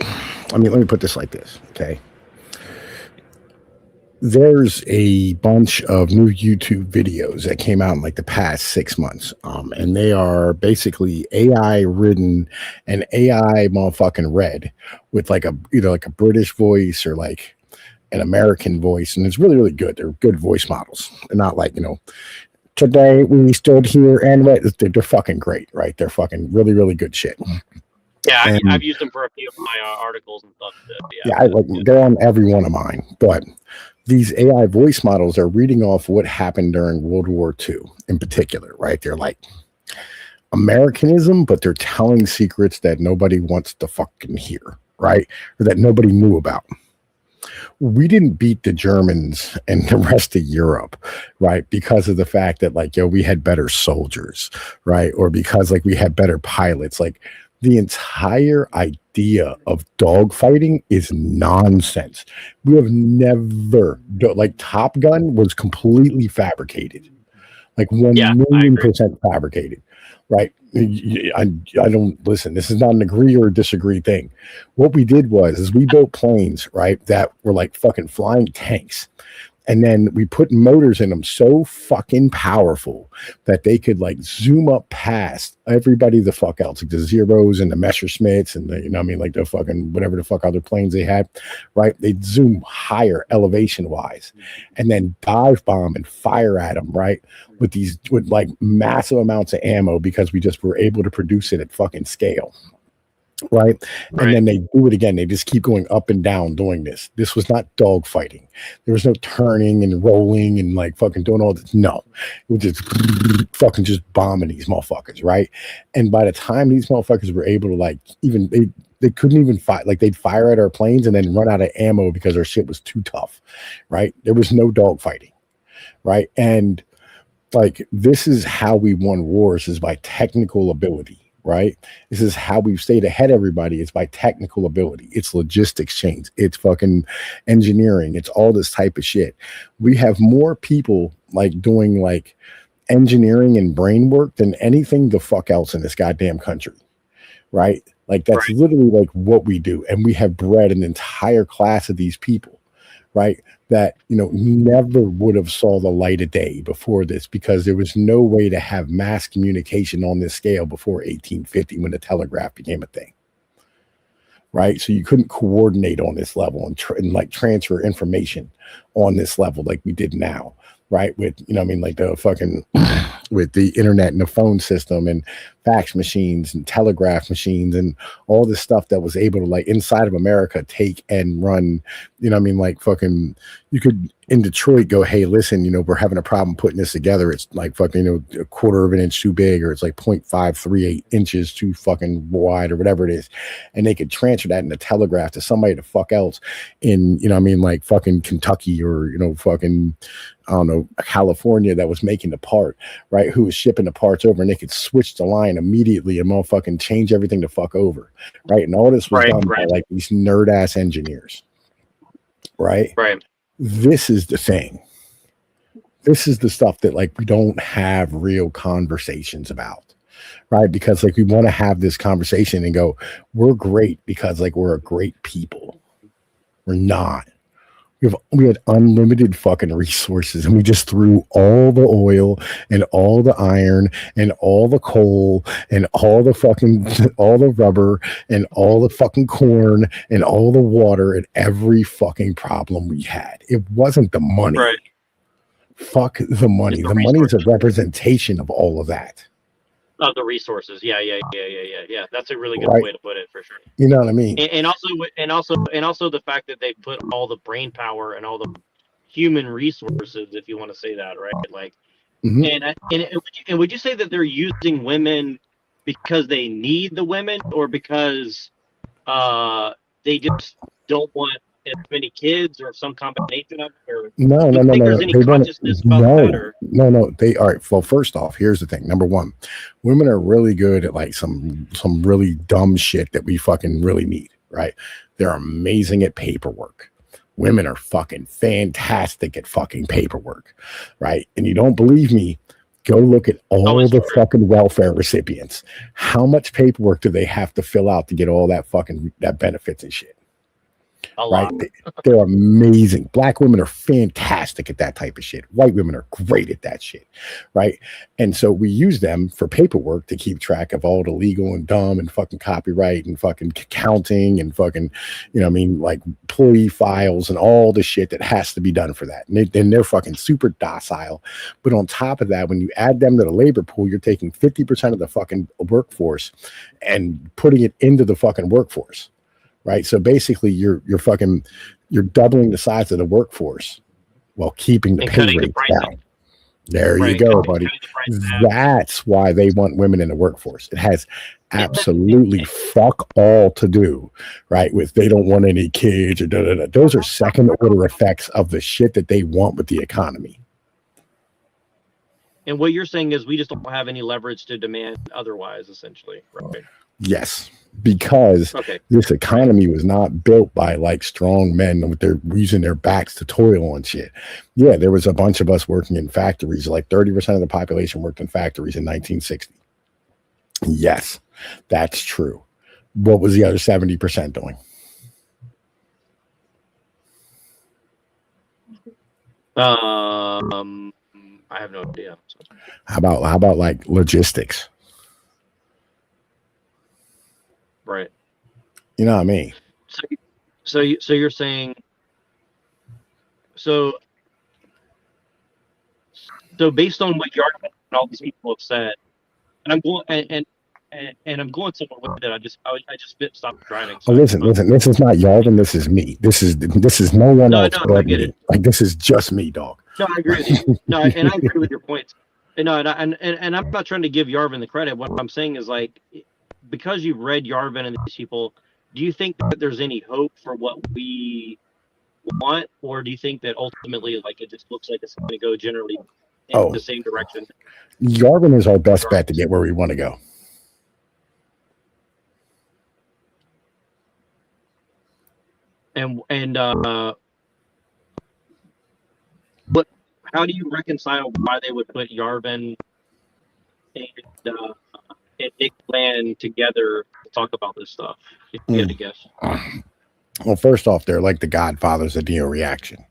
I mean, let me put this like this, okay? There's a bunch of new YouTube videos that came out in like the past 6 months, and they are basically AI written and AI motherfucking read with like a either like a British voice or like an American voice, and it's really really good. They're good voice models. They're not like today we stood here and they're fucking great, right? They're fucking really really good shit. Yeah, And I've used them for a few of my articles and stuff. yeah, I like they're on every one of mine, but these AI voice models are reading off what happened during World War II in particular, right? They're like Americanism, but they're telling secrets that nobody wants to fucking hear, right? Or that nobody knew about. We didn't beat the Germans and the rest of Europe, right? Because of the fact that like, we had better soldiers, right? Or because like we had better pilots. Like the entire idea of dogfighting is nonsense. We have never like Top Gun was completely fabricated, like 1,000,000% fabricated, right? I don't listen. This is not an agree or disagree thing. What we did is we built planes, right, that were like fucking flying tanks. And then we put motors in them so fucking powerful that they could like zoom up past everybody the fuck else, like the Zeros and the Messerschmitts and the, like the fucking whatever the fuck other planes they had, right? They'd zoom higher elevation wise and then dive bomb and fire at them, right? With like massive amounts of ammo because we just were able to produce it at fucking scale. Right. And then they do it again. They just keep going up and down doing this. This was not dog fighting. There was no turning and rolling and like fucking doing all this. No, it was just fucking just bombing these motherfuckers. Right. And by the time these motherfuckers were able to like even they couldn't even fight. Like they'd fire at our planes and then run out of ammo because our shit was too tough. Right. There was no dog fighting. Right. And like this is how we won wars, is by technical ability. Right. This is how we've stayed ahead of everybody. It's by technical ability. It's logistics chains. It's fucking engineering. It's all this type of shit. We have more people like doing like engineering and brain work than anything the fuck else in this goddamn country. Right. Like that's literally like what we do. And we have bred an entire class of these people. Right. That, never would have saw the light of day before this because there was no way to have mass communication on this scale before 1850 when the telegraph became a thing. Right. So you couldn't coordinate on this level and like transfer information on this level like we did now. Right. With, like the fucking with the internet and the phone system and fax machines and telegraph machines and all this stuff that was able to like inside of America take and run, like fucking you could in Detroit go, hey, listen, we're having a problem putting this together. It's like fucking, a quarter of an inch too big, or it's like 0.538 inches too fucking wide or whatever it is. And they could transfer that in the telegraph to somebody the fuck else in, like fucking Kentucky or, fucking I don't know, California that was making the part, right? Who was shipping the parts over, and they could switch the line immediately and motherfucking change everything the fuck over, right? And all this was done by like these nerd ass engineers, right? Right. This is the thing. This is the stuff that like we don't have real conversations about, right? Because like we want to have this conversation and go, we're great because like we're a great people. We're not. We had unlimited fucking resources, and we just threw all the oil and all the iron and all the coal and all the fucking all the rubber and all the fucking corn and all the water at every fucking problem we had. It wasn't the money. Right. Fuck the money. The money is a representation of all of that. Of the resources. Yeah. That's a really good way to put it, for sure. You know what I mean? And also the fact that they put all the brain power and all the human resources, if you want to say that, right? Like, and would you say that they're using women because they need the women, or because they just don't want as many kids, or some combination of it? Or no. There's any consciousness about that? No. They are. Well, first off, here's the thing. Number one, women are really good at like some really dumb shit that we fucking really need, right? They're amazing at paperwork. Women are fucking fantastic at fucking paperwork, right? And you don't believe me? Go look at all the fucking welfare recipients. How much paperwork do they have to fill out to get all that fucking that benefits and shit? A lot. Right? They're amazing. Black women are fantastic at that type of shit. White women are great at that shit, right? And so we use them for paperwork to keep track of all the legal and dumb and fucking copyright and fucking counting and fucking, you know what I mean, like employee files and all the shit that has to be done for that. And they're fucking super docile. But on top of that, when you add them to the labor pool, you're taking 50% of the fucking workforce and putting it into the fucking workforce. Right. So basically you're doubling the size of the workforce while keeping the pay rates down. There you go, buddy. That's why they want women in the workforce. It has absolutely fuck all to do, right, with they don't want any kids or da-da-da. Those are second order effects of the shit that they want with the economy. And what you're saying is we just don't have any leverage to demand otherwise, essentially, right? Yes, because this economy was not built by like strong men with their using their backs to toil and shit. Yeah, there was a bunch of us working in factories. Like 30% of the population worked in factories in 1960. Yes, that's true. What was the other 70% doing? I have no idea. How about like logistics? Right. You know what I mean? So you're saying, so based on what Yard and all these people have said, and I'm going and I'm going somewhere with it. I just stopped driving. So listen. This is not Yarvin. This is me. This is no one else. No, I get it. Like this is just me, dog. No, I agree with you. No, and I agree with your points. And I'm not trying to give Yarvin the credit. What I'm saying is, like, because you've read Yarvin and these people, do you think that there's any hope for what we want, or do you think that ultimately, like, it just looks like it's going to go generally in the same direction? Yarvin is our best bet to get where we want to go. But how do you reconcile why they would put Yarvin and Dick Land together to talk about this stuff? If you had to guess. Well, first off, they're like the godfathers of neo-reaction.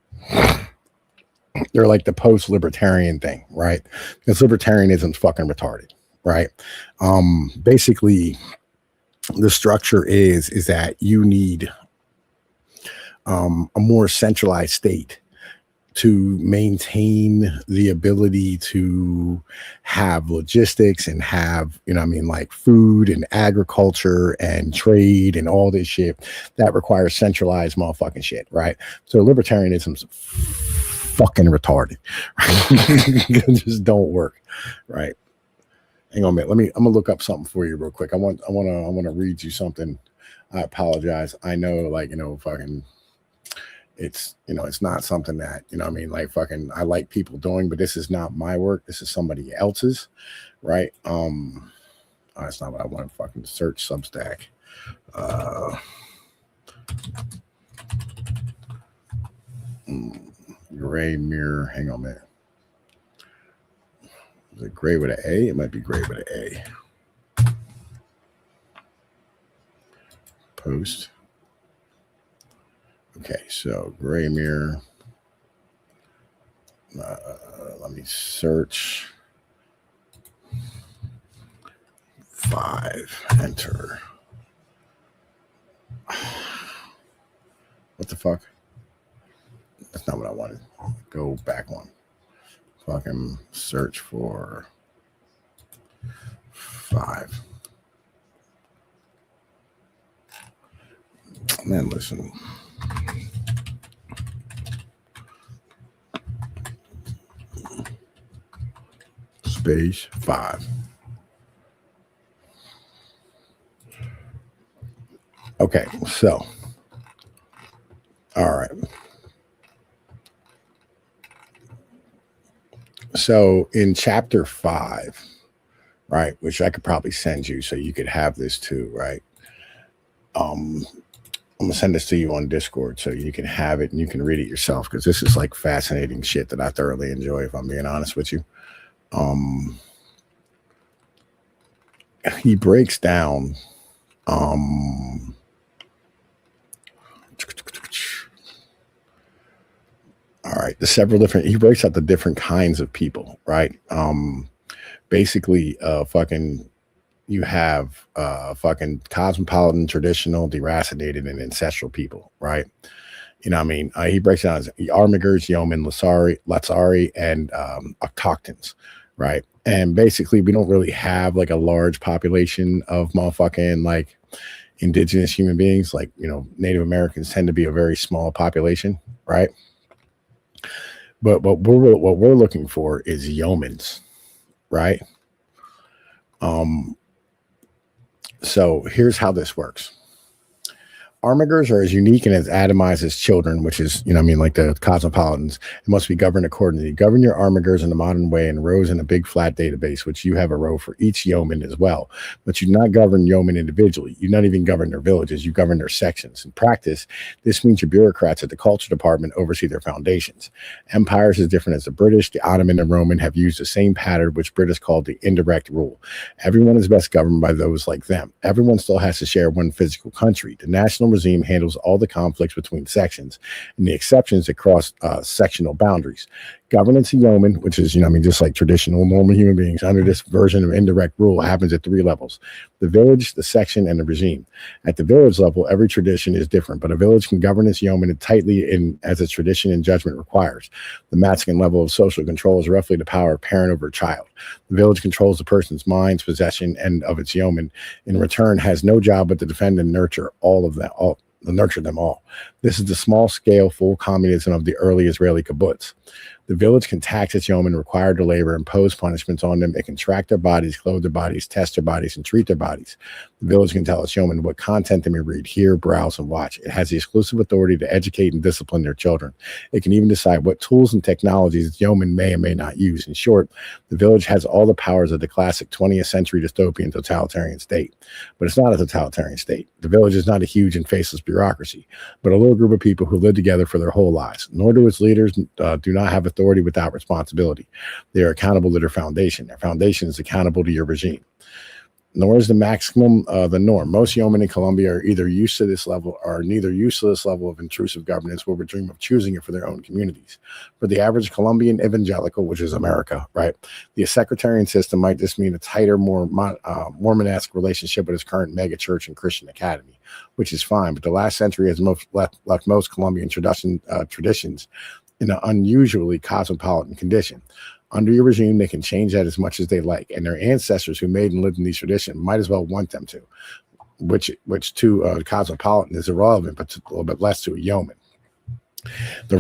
They're like the post-libertarian thing, right? Because libertarianism's fucking retarded, right? Basically, the structure is that you need a more centralized state to maintain the ability to have logistics and have, you know what I mean, like food and agriculture and trade and all this shit that requires centralized motherfucking shit, right? So libertarianism's fucking retarded. It just don't work, right? Hang on a minute. I'm gonna look up something for you real quick. I want to read you something. I apologize. I know, like, you know, fucking it's, you know, it's not something that, you know what I mean, like fucking I like people doing, but this is not my work. This is somebody else's, right? Oh, that's not what I want to fucking search Substack. Gray mirror. Hang on a minute. Is it gray with an A? It might be gray with an A. Post. Okay, so gray mirror. Let me search. 5. Enter. What the fuck? That's not what I wanted. Go back one. Fucking search for 5. Man, listen. Space 5. Okay, so all right. So in chapter 5, right, which I could probably send you so you could have this too, right? I'm gonna send this to you on Discord so you can have it and you can read it yourself, because this is like fascinating shit that I thoroughly enjoy, if I'm being honest with you. He breaks down all right, the several different, he breaks out the different kinds of people, right? Basically, fucking, you have fucking cosmopolitan, traditional, deracinated, and ancestral people, right? You know what I mean? He breaks down as armigers, yeomen, Latsari, and autochtons, right? And basically, we don't really have like a large population of motherfucking like indigenous human beings. Like, you know, Native Americans tend to be a very small population, right? But what we're looking for is yeomans, right? So here's how this works. Armigers are as unique and as atomized as children, which is, you know what I mean, like the cosmopolitans. It must be governed accordingly. Govern your armigers in the modern way in rows in a big flat database, which you have a row for each yeoman as well. But you do not govern yeomen individually. You not even govern their villages. You govern their sections. In practice, this means your bureaucrats at the culture department oversee their foundations. Empires as different as the British, the Ottoman, and Roman have used the same pattern, which British called the indirect rule. Everyone is best governed by those like them. Everyone still has to share one physical country. The national regime handles all the conflicts between sections and the exceptions that cross sectional boundaries. Governance of yeoman, which is, you know, I mean, just like traditional normal human beings under this version of indirect rule, happens at 3 levels: the village, the section, and the regime. At the village level, every tradition is different, but a village can govern its yeoman tightly as its tradition and judgment requires. The masculine level of social control is roughly the power of parent over child. The village controls the person's minds, possession, and of its yeoman. In return, has no job but to defend and nurture them all. This is the small-scale, full communism of the early Israeli kibbutz. The village can tax its yeomen, require to labor, impose punishments on them. It can track their bodies, clothe their bodies, test their bodies, and treat their bodies. The village can tell its yeomen what content they may read, hear, browse, and watch. It has the exclusive authority to educate and discipline their children. It can even decide what tools and technologies its yeomen may and may not use. In short, the village has all the powers of the classic 20th century dystopian totalitarian state. But it's not a totalitarian state. The village is not a huge and faceless bureaucracy, but a little group of people who live together for their whole lives. Nor do its leaders do not have authority without responsibility. They are accountable to their foundation. Their foundation is accountable to your regime. Nor is the maximum the norm. Most yeomen in Colombia are either used to this level or neither used to this level of intrusive governance or would dream of choosing it for their own communities. For the average Colombian evangelical, which is America, right, the sectarian system might just mean a tighter, more Mormon-esque relationship with its current mega church and Christian academy, which is fine. But the last century has left most Colombian traditions in an unusually cosmopolitan condition. Under your regime, they can change that as much as they like, and their ancestors who made and lived in these traditions might as well want them to, which to cosmopolitan is irrelevant, but a little bit less to a yeoman. The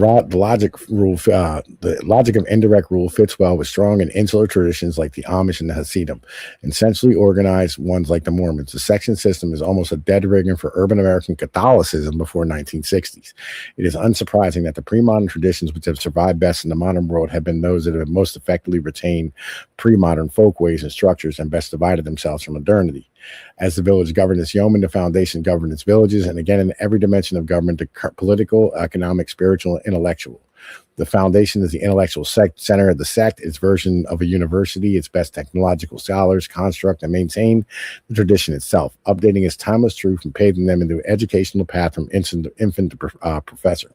logic of indirect rule fits well with strong and insular traditions like the Amish and the Hasidim, and centrally organized ones like the Mormons. The section system is almost a dead ringer for urban American Catholicism before 1960s. It is unsurprising that the pre-modern traditions which have survived best in the modern world have been those that have most effectively retained pre-modern folkways and structures and best divided themselves from modernity. As the village governed its yeoman, the foundation governed its villages, and again in every dimension of government, the political, economic, spiritual, and intellectual. The foundation is the intellectual center of the sect, its version of a university, its best technological scholars construct and maintain the tradition itself, updating its timeless truth and paving them into an educational path from infant to professor.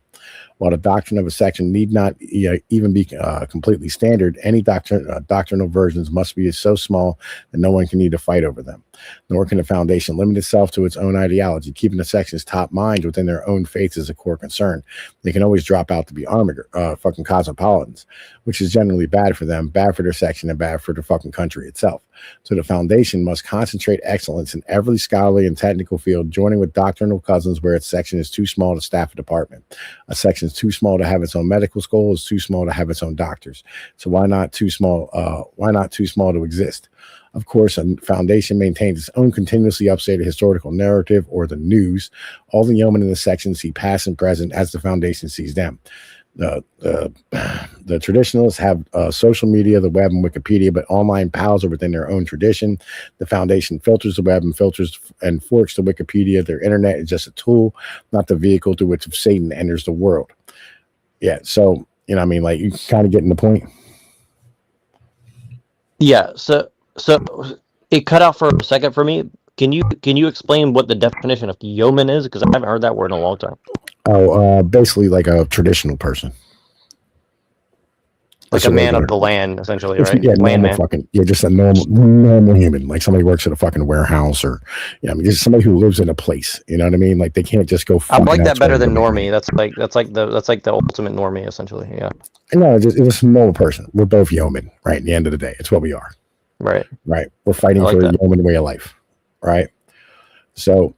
While the doctrine of a section need not even be completely standard, any doctrinal versions must be so small that no one can need to fight over them. Nor can the foundation limit itself to its own ideology. Keeping the section's top minds within their own faiths is a core concern. They can always drop out to be fucking cosmopolitans, which is generally bad for them, bad for their section, and bad for the fucking country itself. So the foundation must concentrate excellence in every scholarly and technical field, joining with doctrinal cousins where its section is too small to staff a department. A section is too small to have its own medical school, is too small to have its own doctors. So why not too small to exist? Of course, a foundation maintains its own continuously updated historical narrative or the news. All the yeomen in the section see past and present as the foundation sees them. The traditionalists have social media, the web, and Wikipedia, but online pals are within their own tradition. The foundation filters the web and filters and forks the Wikipedia. Their internet is just a tool, not the vehicle through which Satan enters the world. Yeah, so you know, what I mean, like you kind of getting the point. Yeah. So it cut out for a second for me. Can you explain what the definition of yeoman is? Because I haven't heard that word in a long time. Oh, basically like a traditional person. Like a man of the land, essentially, right? Yeah, Landman. Just a normal human. Like somebody works at a fucking warehouse, or I mean, just somebody who lives in a place. You know what I mean? Like they can't just go. I like that better than normie. That's like the ultimate normie, essentially. Yeah. No, it's just a normal person. We're both yeomen, right? At the end of the day, it's what we are. Right. We're fighting for a yeoman way of life, right? So,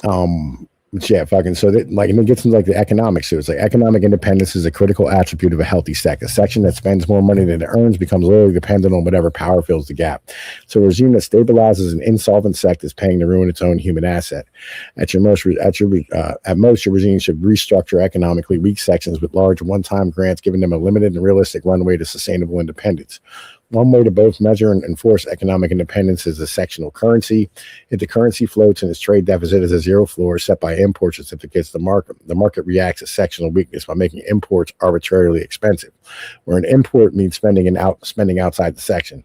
yeah, fucking. So that, like, and it gets into like the economics too. It's like economic independence is a critical attribute of a healthy sect. A section that spends more money than it earns becomes literally dependent on whatever power fills the gap. So a regime that stabilizes an insolvent sect is paying to ruin its own human asset. At most, your regime should restructure economically weak sections with large one-time grants, giving them a limited and realistic runway to sustainable independence. One way to both measure and enforce economic independence is the sectional currency. If the currency floats and its trade deficit is a zero floor set by import certificates, the market reacts to sectional weakness by making imports arbitrarily expensive, where an import means spending outside the section.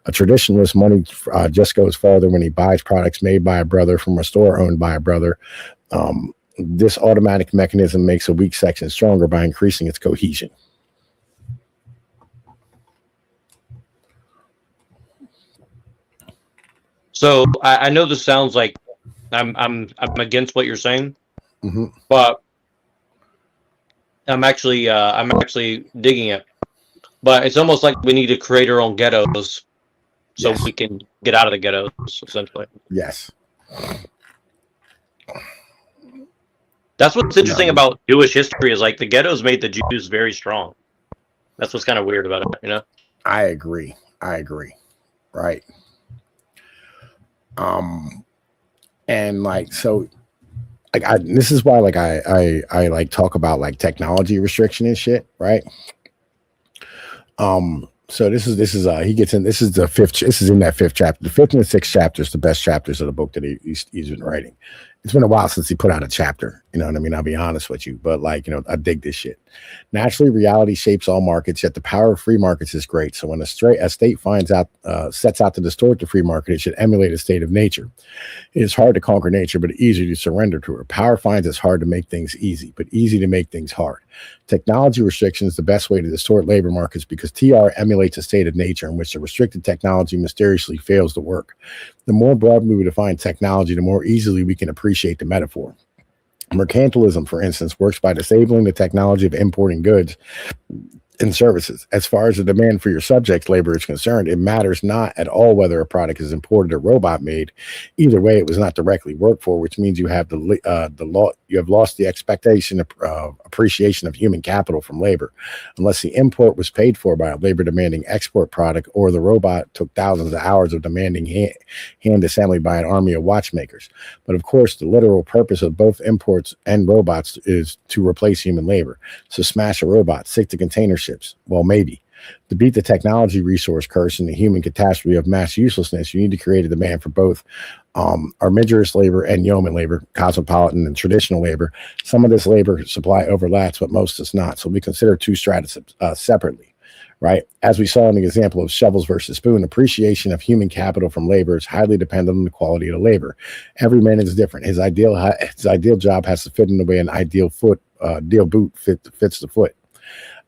A traditionalist money just goes farther when he buys products made by a brother from a store owned by a brother. This automatic mechanism makes a weak section stronger by increasing its cohesion. So I know this sounds like I'm against what you're saying, but I'm actually digging it. But it's almost like we need to create our own ghettos, so we can get out of the ghettos, essentially. Yes. That's what's interesting about Jewish history is like the ghettos made the Jews very strong. That's what's kind of weird about it, you know? I agree. Right. And like, so like, this is why, like, I like talk about like technology restriction and shit. Right. So this is he gets in, this is in that fifth chapter. The fifth and the sixth chapters, the best chapters of the book that he's been writing. It's been a while since he put out a chapter, you know what I mean? I'll be honest with you, but like, you know, I dig this shit. Naturally, reality shapes all markets, yet the power of free markets is great. So when a state sets out to distort the free market, it should emulate a state of nature. It is hard to conquer nature, but easy to surrender to her. Power finds it's hard to make things easy, but easy to make things hard. Technology restriction is the best way to distort labor markets because TR emulates a state of nature in which the restricted technology mysteriously fails to work. The more broadly we define technology, the more easily we can appreciate the metaphor. Mercantilism, for instance, works by disabling the technology of importing goods and services. As far as the demand for your subject's labor is concerned, it matters not at all whether a product is imported or robot made. Either way, it was not directly worked for, which means you have the You have lost the expectation of appreciation of human capital from labor, unless the import was paid for by a labor-demanding export product, or the robot took thousands of hours of demanding hand assembly by an army of watchmakers. But of course, the literal purpose of both imports and robots is to replace human labor. So smash a robot, stick to container ships. Well, maybe. To beat the technology resource curse and the human catastrophe of mass uselessness, you need to create a demand for both armigerous labor and yeoman labor, cosmopolitan and traditional labor. Some of this labor supply overlaps, but most does not. So we consider two stratas separately, right? As we saw in the example of shovels versus spoon, appreciation of human capital from labor is highly dependent on the quality of the labor. Every man is different. His ideal job has to fit in the way an ideal boot fits the foot.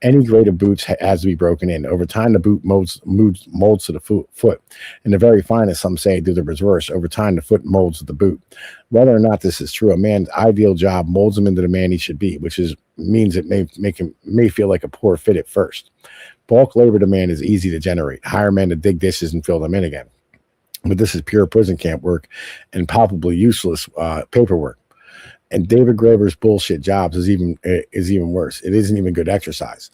Any grade of boots has to be broken in. Over time, the boot molds to the foot. And the very finest, some say, do the reverse. Over time, the foot molds to the boot. Whether or not this is true, a man's ideal job molds him into the man he should be, which means it may feel like a poor fit at first. Bulk labor demand is easy to generate. Hire men to dig dishes and fill them in again. But this is pure prison camp work and palpably useless paperwork. And David Graeber's bullshit jobs is even worse. It isn't even good exercise.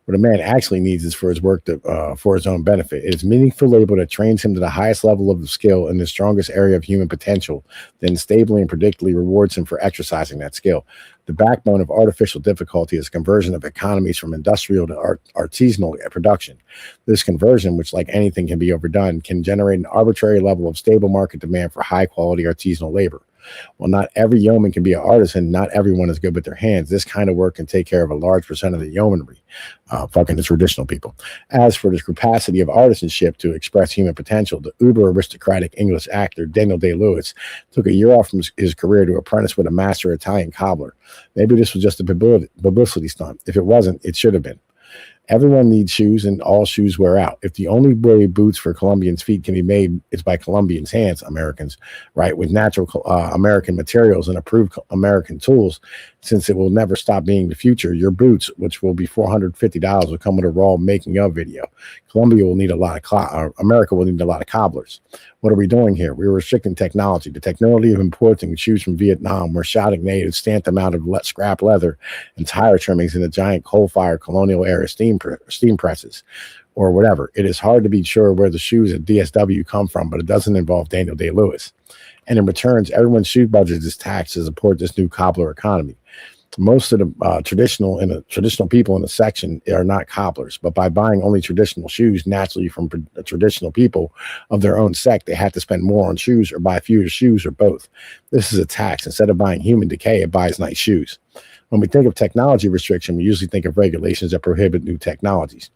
What a man actually needs is for his work for his own benefit. It is meaningful labor that trains him to the highest level of skill in the strongest area of human potential, then stably and predictably rewards him for exercising that skill. The backbone of artificial difficulty is conversion of economies from industrial to artisanal production. This conversion, which like anything can be overdone, can generate an arbitrary level of stable market demand for high quality artisanal labor. Well, not every yeoman can be an artisan. Not everyone is good with their hands. This kind of work can take care of a large percent of the yeomanry, fucking the traditional people. As for the capacity of artisanship to express human potential, the uber aristocratic English actor Daniel Day-Lewis took a year off from his career to apprentice with a master Italian cobbler. Maybe this was just a publicity stunt. If it wasn't, it should have been. Everyone needs shoes, and all shoes wear out. If the only way boots for Colombians' feet can be made is by Colombians' hands, Americans, right, with natural American materials and approved American tools, since it will never stop being the future, your boots, which will be $450, will come with a raw making of video. America will need a lot of cobblers. What are we doing here? We're restricting technology. The technology of importing shoes from Vietnam, where shouting natives stamped them out of scrap leather and tire trimmings in the giant coal-fired colonial era steam presses, or whatever. It is hard to be sure where the shoes at DSW come from, but it doesn't involve Daniel Day-Lewis. And in returns, everyone's shoe budget is taxed to support this new cobbler economy. Most of the traditional people in the section are not cobblers, but by buying only traditional shoes naturally from traditional people of their own sect, they have to spend more on shoes or buy fewer shoes or both. This is a tax. Instead of buying human decay, it buys nice shoes. When we think of technology restriction, we usually think of regulations that prohibit new technologies.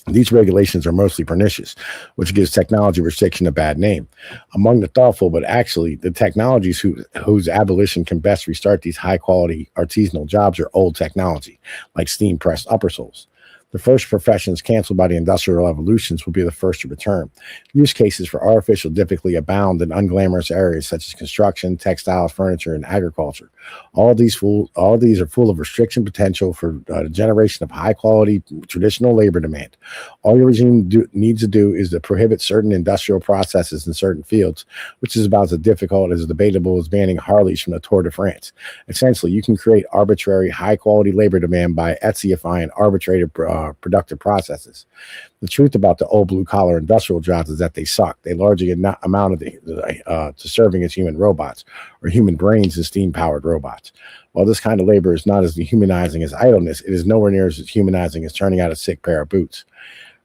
These regulations are mostly pernicious, which gives technology restriction a bad name. Among the thoughtful, but actually the technologies whose abolition can best restart these high-quality artisanal jobs are old technology, like steam-pressed upper soles. The first professions canceled by the industrial revolutions will be the first to return. Use cases for artificial difficulty abound in unglamorous areas such as construction, textiles, furniture, and agriculture. All these are full of restriction potential for the generation of high-quality traditional labor demand. All your regime needs to do is to prohibit certain industrial processes in certain fields, which is about as difficult as debatable as banning Harleys from the Tour de France. Essentially, you can create arbitrary, high-quality labor demand by Etsyifying arbitrary productive processes. The truth about the old blue-collar industrial jobs is that they suck. They largely amount to serving as human robots or human brains as steam-powered robots. While this kind of labor is not as dehumanizing as idleness, it is nowhere near as humanizing as turning out a sick pair of boots.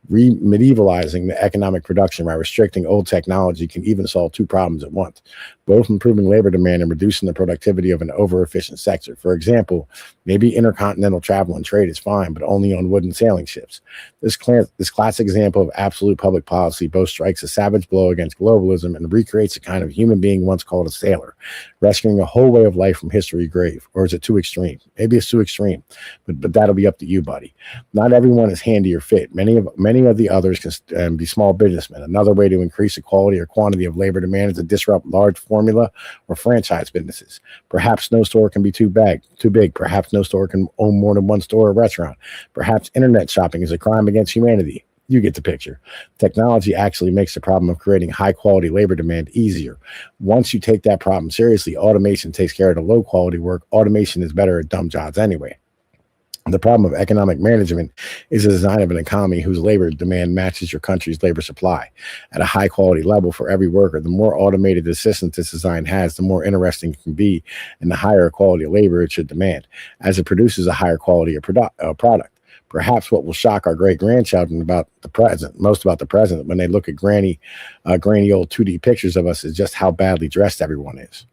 Medievalizing the economic production by restricting old technology can even solve two problems at once, both improving labor demand and reducing the productivity of an over-efficient sector. For example, maybe intercontinental travel and trade is fine, but only on wooden sailing ships. This classic example of absolute public policy both strikes a savage blow against globalism and recreates a kind of human being once called a sailor, rescuing a whole way of life from history's grave. Or is it too extreme? Maybe it's too extreme, but that'll be up to you, buddy. Not everyone is handy or fit. Many of the others can be small businessmen. Another way to increase the quality or quantity of labor demand is to disrupt large formula or franchise businesses. Perhaps no store can be too big. Perhaps no store can own more than one store or restaurant. Perhaps internet shopping is a crime against humanity. You get the picture. Technology actually makes the problem of creating high quality labor demand easier. Once you take that problem seriously, automation takes care of the low quality work. Automation is better at dumb jobs anyway. The problem of economic management is the design of an economy whose labor demand matches your country's labor supply at a high quality level for every worker. The more automated the system this design has, the more interesting it can be, and the higher quality of labor it should demand, as it produces a higher quality of product. Perhaps what will shock our great grandchildren about the present, most about the present, when they look at grainy old 2D pictures of us, is just how badly dressed everyone is.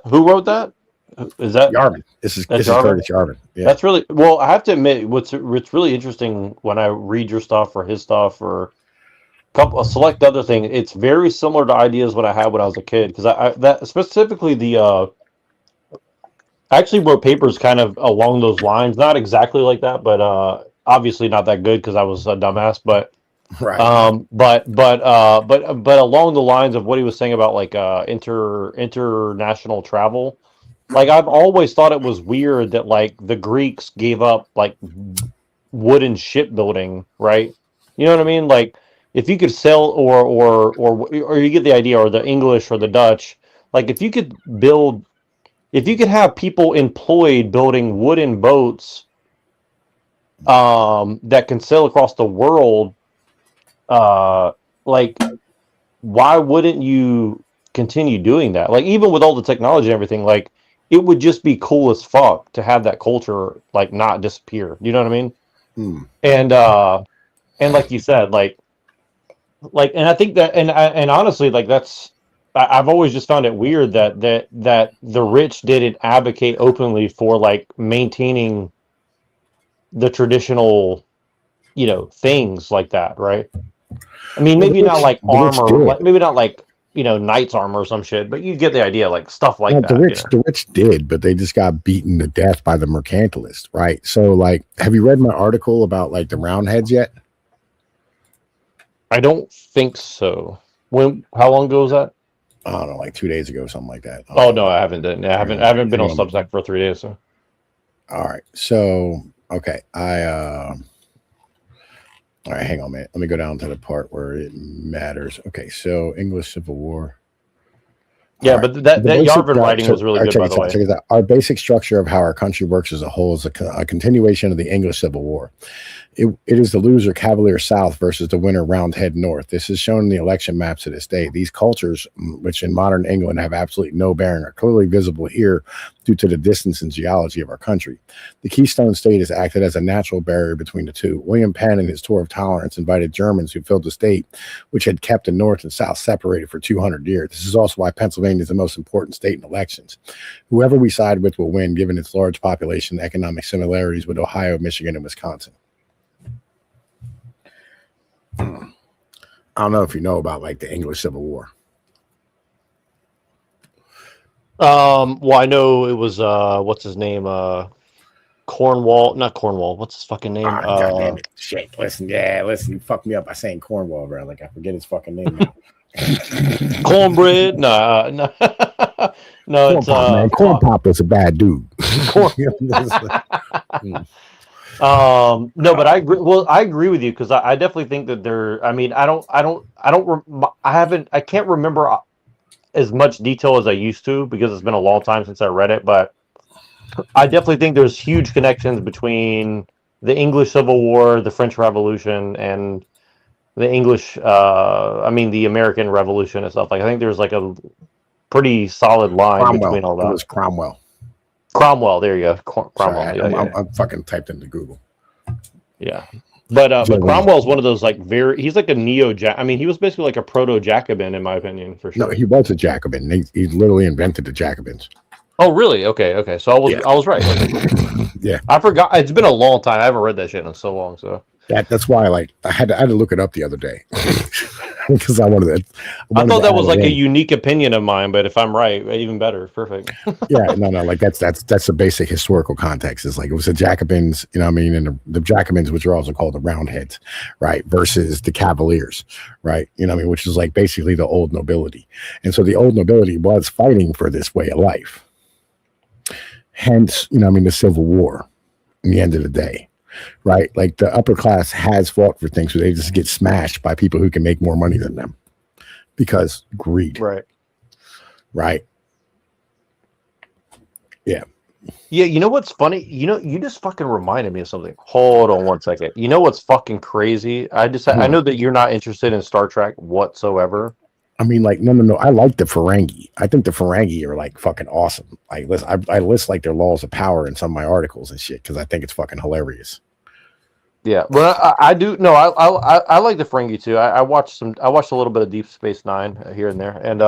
Who wrote that? Is that Yarvin? This is Curtis Yarvin. Yeah. That's really well. I have to admit, what's really interesting when I read your stuff or his stuff or a select other thing, it's very similar to ideas what I had when I was a kid. Because I that specifically I actually wrote papers kind of along those lines, not exactly like that, but obviously not that good because I was a dumbass. But right. But along the lines of what he was saying about like international travel. Like I've always thought it was weird that like the Greeks gave up like wooden shipbuilding, right? You know what I mean? Like if you could sell or you get the idea, or the English or the Dutch, like if you could have people employed building wooden boats that can sail across the world, like why wouldn't you continue doing that? Like even with all the technology and everything, like it would just be cool as fuck to have that culture like not disappear. You know what I mean? And like you said, like and I think that and honestly, like I've always just found it weird that the rich didn't advocate openly for like maintaining the traditional, things like that, right? I mean, maybe not like armor, like maybe not like knight's armor or some shit, but you get the idea, like stuff like that. The rich did, but they just got beaten to death by the mercantilists, right? So, like, have you read my article about like the Roundheads yet? I don't think so. How long ago was that? I don't know, like 2 days ago, something like that. Oh no, I haven't done. I haven't been on Substack for 3 days. So, all right. So, okay, all right, hang on, man. Let me go down to the part where it matters. Okay, so English Civil War. Yeah, right. But that Yarvin writing was really good, by the way. Check it out. Our basic structure of how our country works as a whole is a continuation of the English Civil War. It is the loser Cavalier South versus the winner Roundhead North. This is shown in the election maps to this day. These cultures, which in modern England have absolutely no bearing, are clearly visible here due to the distance and geology of our country. The Keystone State has acted as a natural barrier between the two. William Penn, in his tour of tolerance, invited Germans who filled the state, which had kept the North and South separated for 200 years. This is also why Pennsylvania is the most important state in elections. Whoever we side with will win, given its large population and economic similarities with Ohio, Michigan, and Wisconsin. I don't know if you know about like the English Civil War. Well, I know it was what's his name? Cornwall, not Cornwall. What's his fucking name? God damn it. Shit. Listen, you fucked me up by saying Cornwall, bro. Like I forget his fucking name now. Cornbread? No, no, it's man. Corn Pop is a bad dude. No, but I agree with you, because I definitely think that there. I mean, I can't remember as much detail as I used to, because it's been a long time since I read it. But I definitely think there's huge connections between the English Civil War, the French Revolution, and the the American Revolution and stuff. Like, I think there's like a pretty solid line between all that. It was Cromwell. Cromwell, there you go. Cromwell. Sorry, I'm fucking typed into Google. Yeah, but Cromwell's one of those like he's like a I mean, he was basically like a proto-Jacobin in my opinion, for sure. No, he was a Jacobin. He literally invented the Jacobins. Oh, really? Okay. So I was right. Yeah, I forgot. It's been a long time. I haven't read that shit in so long. So that's why I had to look it up the other day. Because I thought that was like a unique opinion of mine, but if I'm right, even better. Perfect. Yeah, no, like that's the basic historical context. Is like it was the Jacobins, you know what I mean, and the Jacobins, which are also called the Roundheads, right, versus the Cavaliers, right, you know what I mean, which is like basically the old nobility. And so the old nobility was fighting for this way of life. Hence, you know what I mean, the Civil War in the end of the day. right? Like the upper class has fought for things, so they just get smashed by people who can make more money than them because greed, Right. right? Yeah. Yeah, you know what's funny? You just fucking reminded me of something. Hold on one second. You know what's fucking crazy? I know that you're not interested in Star Trek whatsoever. I mean, like, no. I like the Ferengi. I think the Ferengi are like fucking awesome. Like, listen, I list like their laws of power in some of my articles and shit because I think it's fucking hilarious. Yeah, but I do no. I like the Ferengi too. I watched some. I watched a little bit of Deep Space Nine here and there, and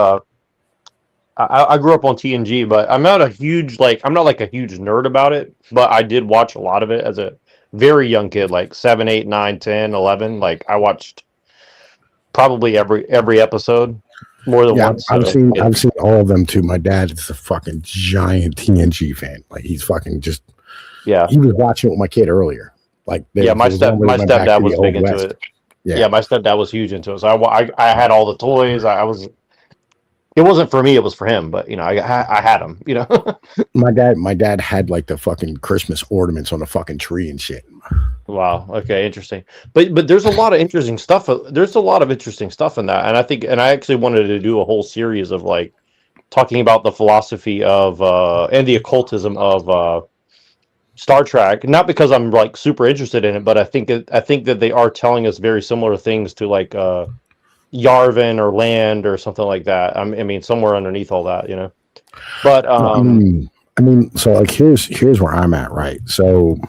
I grew up on TNG, but I'm not a huge I'm not like a huge nerd about it, but I did watch a lot of it as a very young kid, like 7, 8, 9, 10, 11. Like I watched probably every episode more than Yeah, once. So, yeah. I've seen all of them too. My dad is a fucking giant TNG fan. Like he's fucking just Yeah. He was watching it with my kid earlier. Like Yeah, my it was when we went back stepdad to was the big Old into West. it. Yeah. Yeah, my stepdad was huge into it. So I had all the toys. I was. It wasn't for me. It was for him. But I had them. My dad had like the fucking Christmas ornaments on the fucking tree and shit. Wow. Okay. Interesting. But there's a lot of interesting stuff. There's a lot of interesting stuff in that, and I actually wanted to do a whole series of like talking about the philosophy of and the occultism of Star Trek. Not because I'm like super interested in it, but I think that they are telling us very similar things to like Yarvin or Land or something like that. I mean, somewhere underneath all that, But I mean, so like here's where I'm at, right? So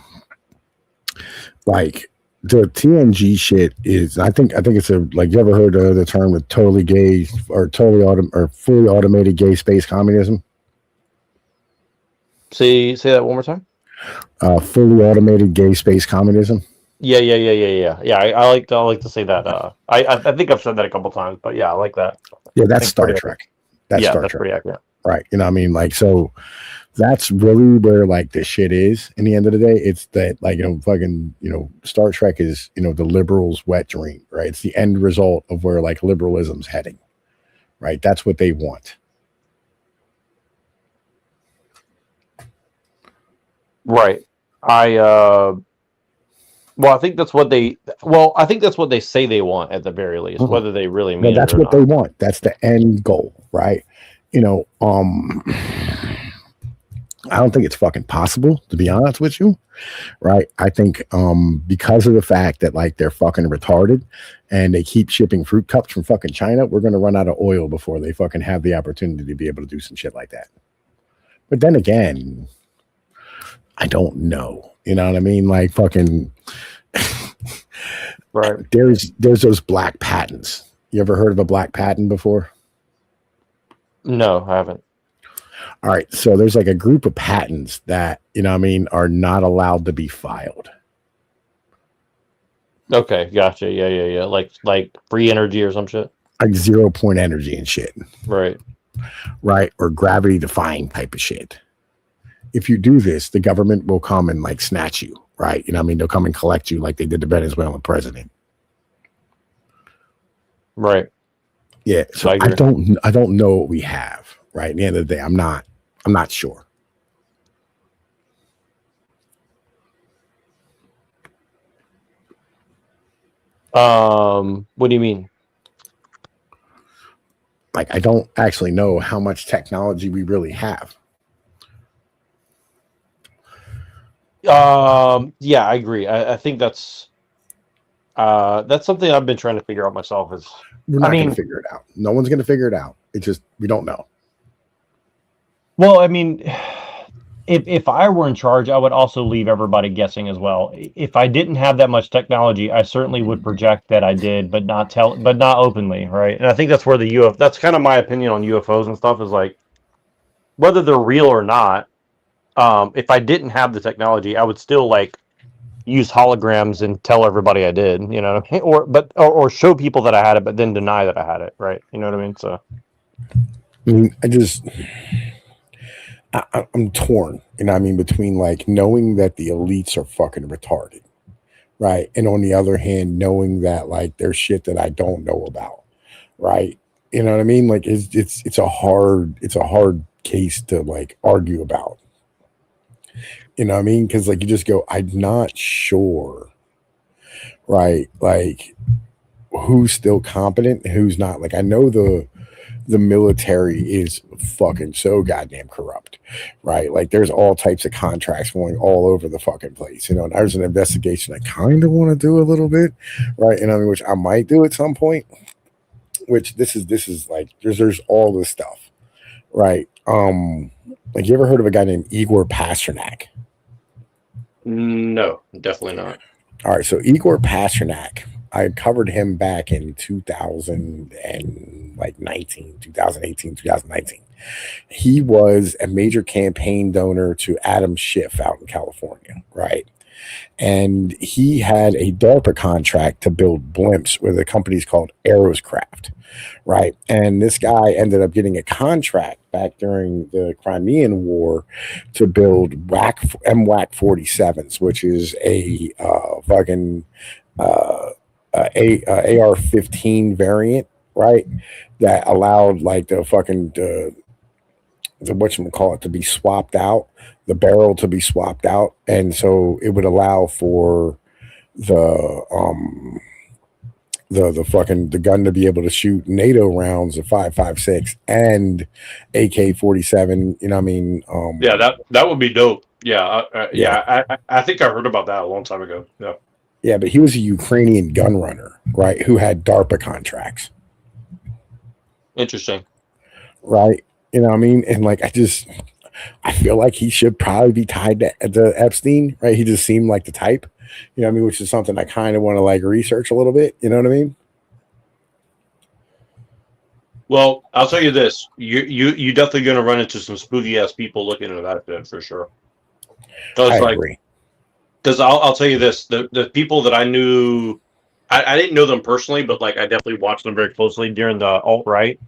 like the TNG shit is I think it's a like you ever heard of the term with totally gay or or fully automated gay space communism? say that one more time. Fully automated gay space communism. Yeah. I like to say that. I think I've said that a couple times, but yeah, I like that. Yeah, that's Star Trek. That's Star Trek. Pretty accurate. Right. You know what I mean? Like, so that's really where like the shit is in the end of the day. It's that like, fucking, Star Trek is, the liberals' wet dream, right? It's the end result of where like liberalism's heading, right? That's what they want. Right. I think that's what they say they want at the very least, whether they really mean that's it or what not. they want. That's the end goal, right? I don't think it's fucking possible, to be honest with you, right? I think because of the fact that like they're fucking retarded and they keep shipping fruit cups from fucking China, we're gonna run out of oil before they fucking have the opportunity to be able to do some shit like that. But then again, I don't know. You know what I mean? Like fucking right. There's those black patents. You ever heard of a black patent before? No, I haven't. All right. So there's like a group of patents that, are not allowed to be filed. Okay, gotcha. Yeah. Like free energy or some shit. Like 0 point energy and shit. Right. Right. Or gravity defying type of shit. If you do this, the government will come and like snatch you. Right. They'll come and collect you like they did the Venezuelan president. Right. Yeah. So I don't know what we have. Right. At the end of the day, I'm not sure. What do you mean? Like, I don't actually know how much technology we really have. Yeah, I agree. I think that's something I've been trying to figure out myself. We're not going to figure it out. No one's going to figure it out. It's just we don't know. Well, I mean, if I were in charge, I would also leave everybody guessing as well. If I didn't have that much technology, I certainly would project that I did, but not openly, right? And I think that's where that's kind of my opinion on UFOs and stuff is like whether they're real or not. If I didn't have the technology, I would still like use holograms and tell everybody I did, or show people that I had it, but then deny that I had it, right? You know what I mean? So, I'm torn, between like knowing that the elites are fucking retarded, right, and on the other hand, knowing that like there's shit that I don't know about, right? You know what I mean? Like it's a hard case to like argue about. You know what I mean? Because like you just go, I'm not sure, right? Like who's still competent, and who's not. Like I know the military is fucking so goddamn corrupt, right? Like there's all types of contracts going all over the fucking place. You know, and there's an investigation I kind of want to do a little bit, right? And I mean, which I might do at some point. Which this is like there's all this stuff, right? Like you ever heard of a guy named Igor Pasternak? No, definitely not. All right, so Igor Pasternak, I covered him back in 2019, 2018, 2019. He was a major campaign donor to Adam Schiff out in California, right? And he had a DARPA contract to build blimps with a company's called Aeroscraft, right? And this guy ended up getting a contract back during the Crimean War to build MWAC 47s, which is a fucking AR-15 variant, right? That allowed like the fucking the whatchamacallit to be swapped out, the barrel to be swapped out, and so it would allow for the the gun to be able to shoot NATO rounds of 5.56 and AK-47. You know what I mean? Yeah, that would be dope. I think I heard about that a long time ago. Yeah. Yeah, but he was a Ukrainian gun runner, right? Who had DARPA contracts. Interesting. Right? You know what I mean? And like I feel like he should probably be tied to Epstein, right? He just seemed like the type, you know what I mean? Which is something I kind of want to like research a little bit, you know what I mean? Well, I'll tell you this: you definitely going to run into some spooky ass people looking into that bit for sure. I agree. Because I'll tell you this: the people that I knew, I didn't know them personally, but like I definitely watched them very closely during the alt-right.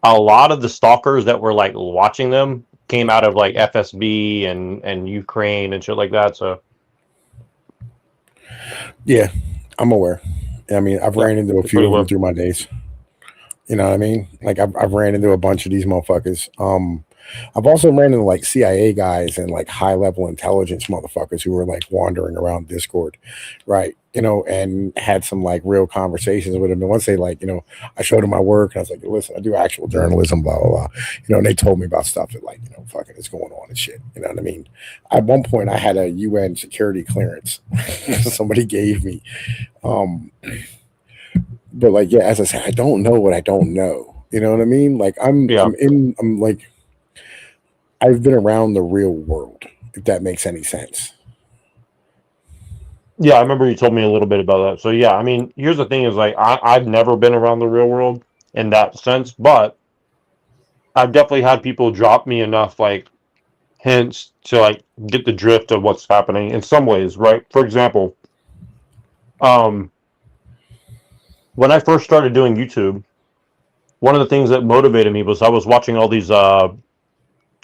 A lot of the stalkers that were like watching them came out of like FSB and Ukraine and shit like that. So yeah, I'm aware. I mean, I've ran into a few of them through my days. You know what I mean? Like I've ran into a bunch of these motherfuckers. I've also ran into like CIA guys and like high level intelligence motherfuckers who were like wandering around Discord, right? You know, and had some like real conversations with them. And once they like, you know, I showed them my work and I was like, listen, I do actual journalism, blah, blah, blah. You know, and they told me about stuff that like, you know, fucking is going on and shit. You know what I mean? At one point I had a UN security clearance. Somebody gave me. But like, yeah, as I said, I don't know what I don't know. You know what I mean? Like I'm like, I've been around the real world, if that makes any sense. Yeah, I remember you told me a little bit about that. So yeah, I mean, here's the thing: is like I've never been around the real world in that sense, but I've definitely had people drop me enough like hints to like get the drift of what's happening in some ways, right? For example, when I first started doing YouTube, one of the things that motivated me was I was watching all these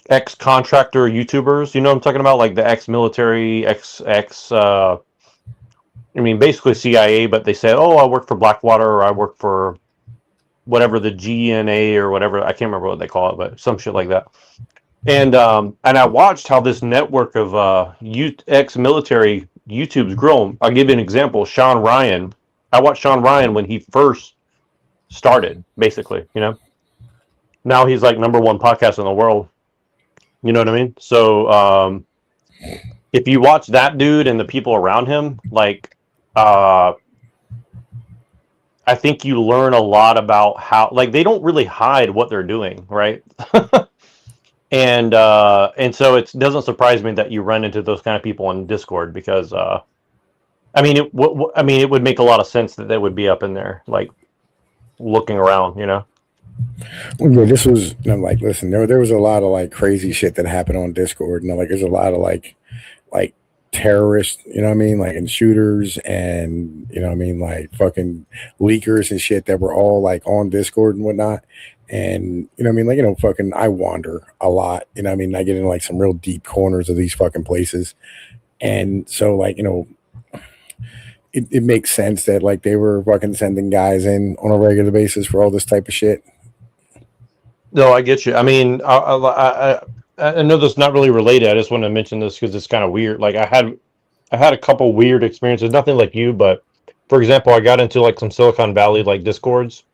ex-contractor YouTubers. You know what I'm talking about? Like the ex-military, I mean, basically CIA, but they said, oh, I work for Blackwater or I work for whatever the GNA or whatever. I can't remember what they call it, but some shit like that. And I watched how this network of ex-military YouTube's grown. I'll give you an example. Sean Ryan. I watched Sean Ryan when he first started, basically, you know. Now he's like #1 podcast in the world. You know what I mean? So if you watch that dude and the people around him, like I think you learn a lot about how, like, they don't really hide what they're doing, right? and so it doesn't surprise me that you run into those kind of people on Discord because I mean it would make a lot of sense that they would be up in there like looking around, you know. Yeah, this was, you know, like, listen, there was a lot of like crazy shit that happened on Discord. You know, like there's a lot of like terrorists, you know what I mean, like, and shooters, and you know what I mean, like fucking leakers and shit that were all like on Discord and whatnot. And you know what I mean, like, you know, fucking I wander a lot, you know what I mean, I get into like some real deep corners of these fucking places. And so like, you know, it makes sense that like they were fucking sending guys in on a regular basis for all this type of shit. No, I get you. I mean, I know that's not really related. I just want to mention this because it's kind of weird. Like I had a couple weird experiences. Nothing like you, but for example, I got into like some Silicon Valley like discords,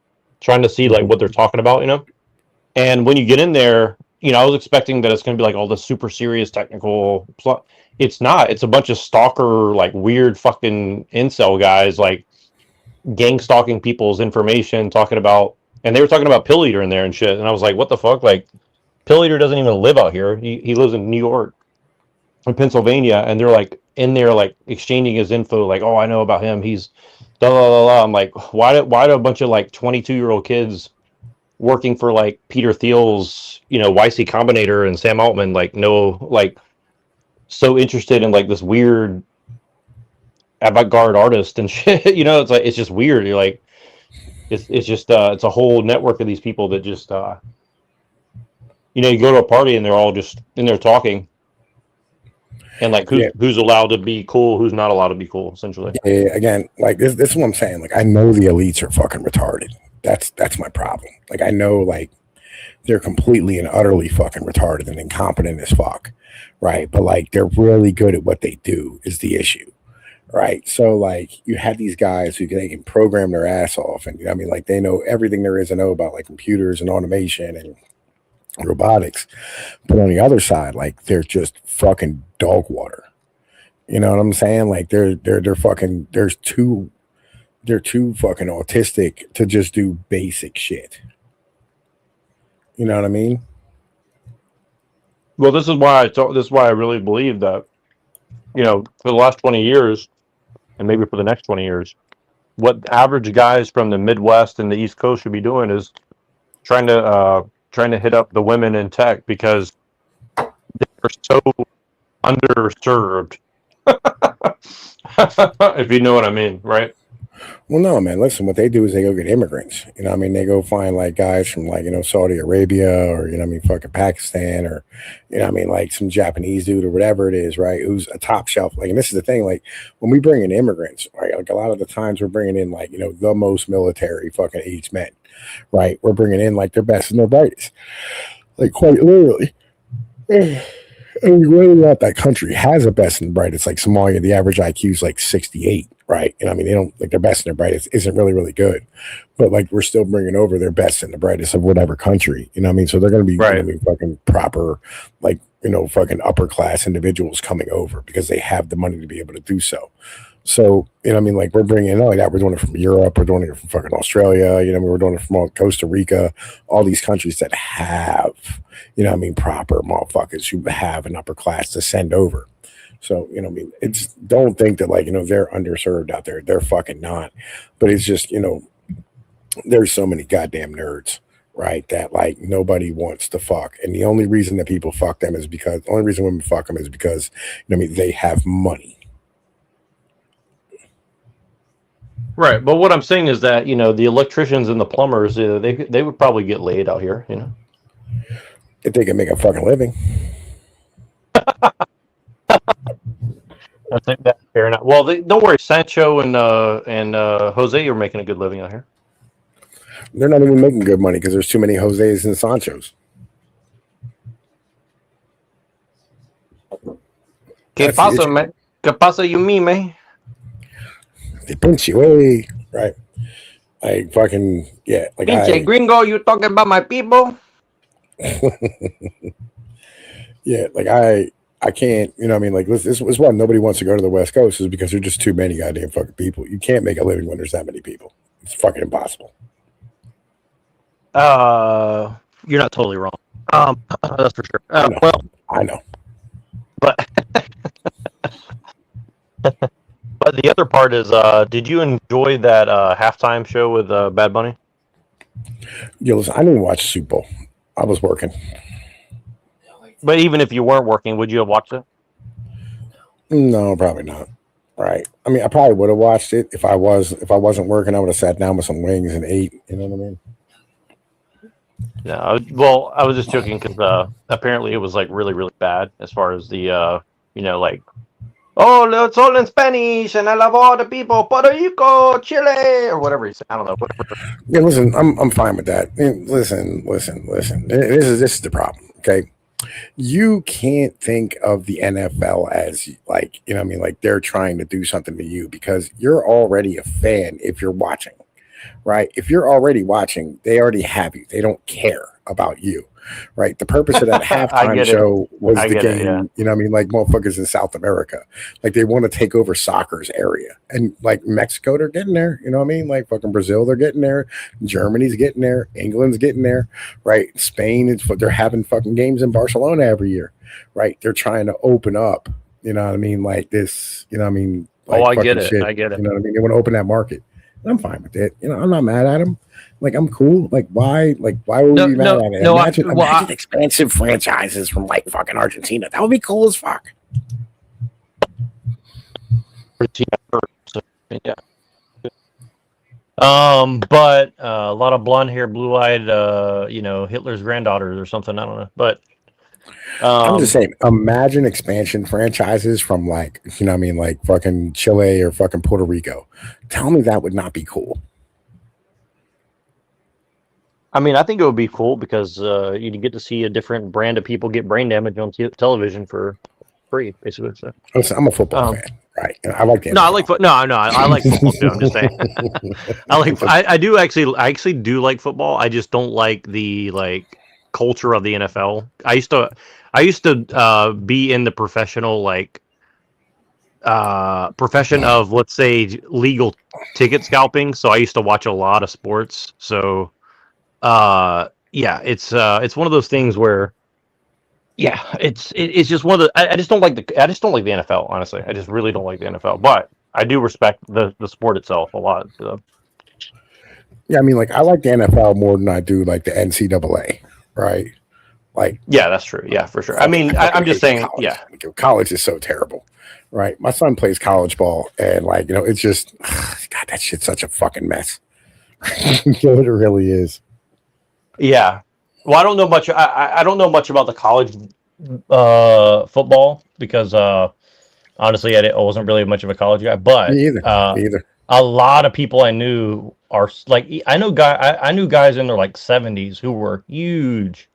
trying to see like what they're talking about, you know. And when you get in there, you know, I was expecting that it's going to be like all the super serious technical. It's not. It's a bunch of stalker, like weird fucking incel guys, like gang stalking people's information, talking about, and they were talking about Pill Eater in there and shit. And I was like, what the fuck? Like, Pill Eater doesn't even live out here. He lives in New York, in Pennsylvania, and they're like in there, like exchanging his info, like, oh, I know about him. He's blah blah blah. Blah. I'm like, why do a bunch of like 22-year-old kids working for like Peter Thiel's, you know, YC Combinator and Sam Altman, like know, like so interested in like this weird avant-garde artist and shit. You know, it's like it's just weird. You're like, it's just it's a whole network of these people that just you know, you go to a party and they're all just in there talking, and like who's allowed to be cool, who's not allowed to be cool, essentially. Yeah, again, like this is what I'm saying. Like I know the elites are fucking retarded. That's my problem. Like I know like they're completely and utterly fucking retarded and incompetent as fuck, right? But like they're really good at what they do is the issue, right? So like you have these guys who they can program their ass off, and you know, I mean, like they know everything there is to know about like computers and automation and robotics. But on the other side, like they're just fucking dog water. You know what I'm saying? Like they're fucking they're too fucking autistic to just do basic shit. You know what I mean? Well, this is why I really believe that, you know, for the last 20 years, and maybe for the next 20 years, what average guys from the Midwest and the East Coast should be doing is trying to hit up the women in tech because they're so underserved. If you know what I mean, right? Well, no, man. Listen, what they do is they go get immigrants. You know what I mean? They go find like guys from like, you know, Saudi Arabia or, you know what I mean, fucking Pakistan or, you know what I mean, like some Japanese dude or whatever it is, right? Who's a top shelf. Like, and this is the thing, like when we bring in immigrants, right? Like a lot of the times we're bringing in like, you know, the most military fucking aged men, right? We're bringing in like their best and their brightest, like quite literally. And really not that country has a best and brightest. Like Somalia, the average IQ is like 68, right? And I mean, they don't like their best and their brightest isn't really good, but like we're still bringing over their best and the brightest of whatever country, you know what I mean? So they're going to be, right. You know, I mean, fucking proper, like, you know, fucking upper class individuals coming over because they have the money to be able to do so. So, you know what I mean? Like we're bringing in like that. We're doing it from Europe. We're doing it from fucking Australia. You know, we're doing it from all Costa Rica, all these countries that have, you know what I mean, proper motherfuckers who have an upper class to send over. So, you know what I mean? It's don't think that like, you know, they're underserved out there. They're fucking not. But it's just, you know, there's so many goddamn nerds, right? That like nobody wants to fuck. And the only reason that people fuck them is because the only reason women fuck them is because, you know what I mean, they have money. Right, but what I'm saying is that, you know, the electricians and the plumbers, they would probably get laid out here, you know, if they can make a fucking living. I think that's fair enough. Well, don't worry, Sancho and Jose are making a good living out here. They're not even making good money because there's too many Jose's and Sanchos. ¿Qué pasa, man? ¿Qué pasa, you mean, man? They pinch you, hey, right? Like fucking yeah, like Pinche gringo, you talking about my people? Yeah, like I can't, you know what I mean? Like this is why nobody wants to go to the West Coast is because there's just too many goddamn fucking people. You can't make a living when there's that many people. It's fucking impossible. You're not totally wrong. That's for sure. Well, I know. But but the other part is, did you enjoy that halftime show with Bad Bunny? Yo, listen, I didn't watch Super Bowl. I was working. But even if you weren't working, would you have watched it? No, probably not. Right. I mean, I probably would have watched it if I wasn't working. I would have sat down with some wings and ate. You know what I mean? No. Well, I was just joking because apparently it was like really, really bad as far as the you know, like, oh, it's all in Spanish and I love all the people, Puerto Rico, Chile, or whatever he said. I don't know. Whatever. Yeah, listen, I'm fine with that. Listen. This is the problem. Okay. You can't think of the NFL as like, you know what I mean, like they're trying to do something to you because you're already a fan if you're watching, right? If you're already watching, they already have you. They don't care about you, right? The purpose of that I halftime get it. show was I the get it. Yeah. game, you know what I mean? Like motherfuckers in South America, like they want to take over soccer's area. And like Mexico, they're getting there, you know what I mean? Like fucking Brazil, they're getting there. Germany's getting there. England's getting there, right? Spain, they're having fucking games in Barcelona every year, right? They're trying to open up, you know what I mean? Like this, you know what I mean? Oh, Like I get fucking it. shit, I get it. you know what I mean? They want to open that market. And I'm fine with it. You know, I'm not mad at them. Like I'm cool. Like why? Like why would we be mad at it? Imagine expansive franchises from like fucking Argentina. That would be cool as fuck. Yeah. But a lot of blonde hair, blue eyed, Hitler's granddaughters or something. I don't know, but I'm just saying. Imagine expansion franchises from like you know what I mean, like fucking Chile or fucking Puerto Rico. Tell me that would not be cool. I mean, I think it would be cool because you get to see a different brand of people get brain damage on television for free, basically. So. Listen, I'm a football fan, right? And I like the NFL. No, I like I like football too. I'm just saying. I actually do like football. I just don't like the culture of the NFL. I used to be in the professional profession of, let's say, legal ticket scalping. So I used to watch a lot of sports. So yeah, it's one of those things where it's just one of the I just don't like the NFL, honestly. I just really don't like the NFL, but I do respect the sport itself a lot. So. Yeah, I mean, like I like the NFL more than I do like the NCAA, right? Like, yeah, that's true. Yeah, for sure. I mean, I'm just saying, college. Yeah, college is so terrible, right? My son plays college ball, and like it's just God, that shit's such a fucking mess. It really is. Yeah. Well, I don't know much. I don't know much about the college football because honestly, I wasn't really much of a college guy. But Me either. A lot of people I knew are like I knew guys in their like 70s who were huge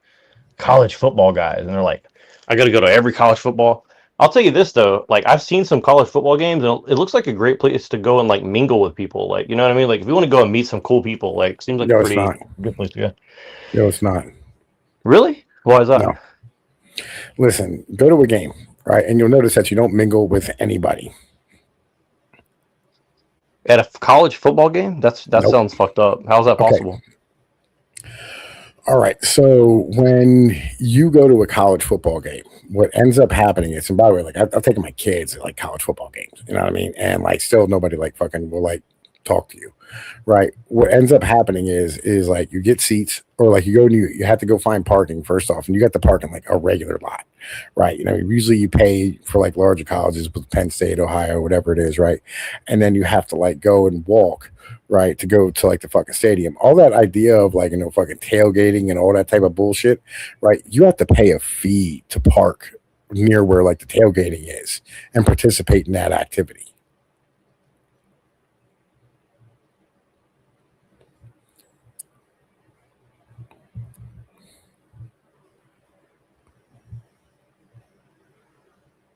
college football guys, and they're like, I got to go to every college football. I'll tell you this though, like I've seen some college football games, and it looks like a great place to go and like mingle with people. Like, you know what I mean? Like if you want to go and meet some cool people, like seems like a pretty good place to go. No, it's not. Really? Why is that? No. Listen, go to a game, right? And you'll notice that you don't mingle with anybody. At a college football game? That sounds fucked up. How's that possible? Okay. All right. So when you go to a college football game, what ends up happening is, and by the way, like I've taken my kids to like college football games, you know what I mean? And like still nobody like fucking will like talk to you. Right. What ends up happening is like you get seats, or like you go and you have to go find parking first off, and you got to park in like a regular lot, right? You know, usually you pay for like larger colleges with Penn State, Ohio, whatever it is, right? And then you have to like go and walk, right, to go to like the fucking stadium. All that idea of like, fucking tailgating and all that type of bullshit, right? You have to pay a fee to park near where like the tailgating is and participate in that activity.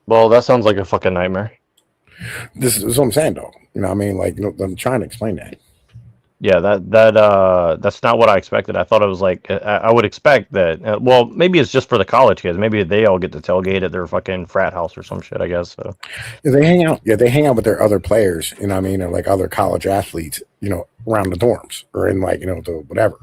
Well, that sounds like a fucking nightmare. This is what I'm saying, though. You know what I mean? Like, I'm trying to explain that. Yeah, that's not what I expected. I thought it was like I would expect that. Well, maybe it's just for the college kids. Maybe they all get to tailgate at their fucking frat house or some shit, I guess. So. Yeah, they hang out. Yeah, they hang out with their other players. You know what I mean? Or like other college athletes. Around the dorms or in like the whatever,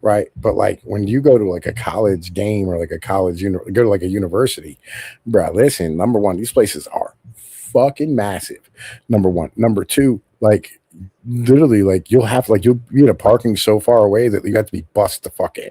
right? But like when you go to like a college game or like a college, go to like a university, bro. Listen, number one, these places are fucking massive. Number one, number two, like literally, like you'll be in a parking so far away that you have to be bussed the fuck in.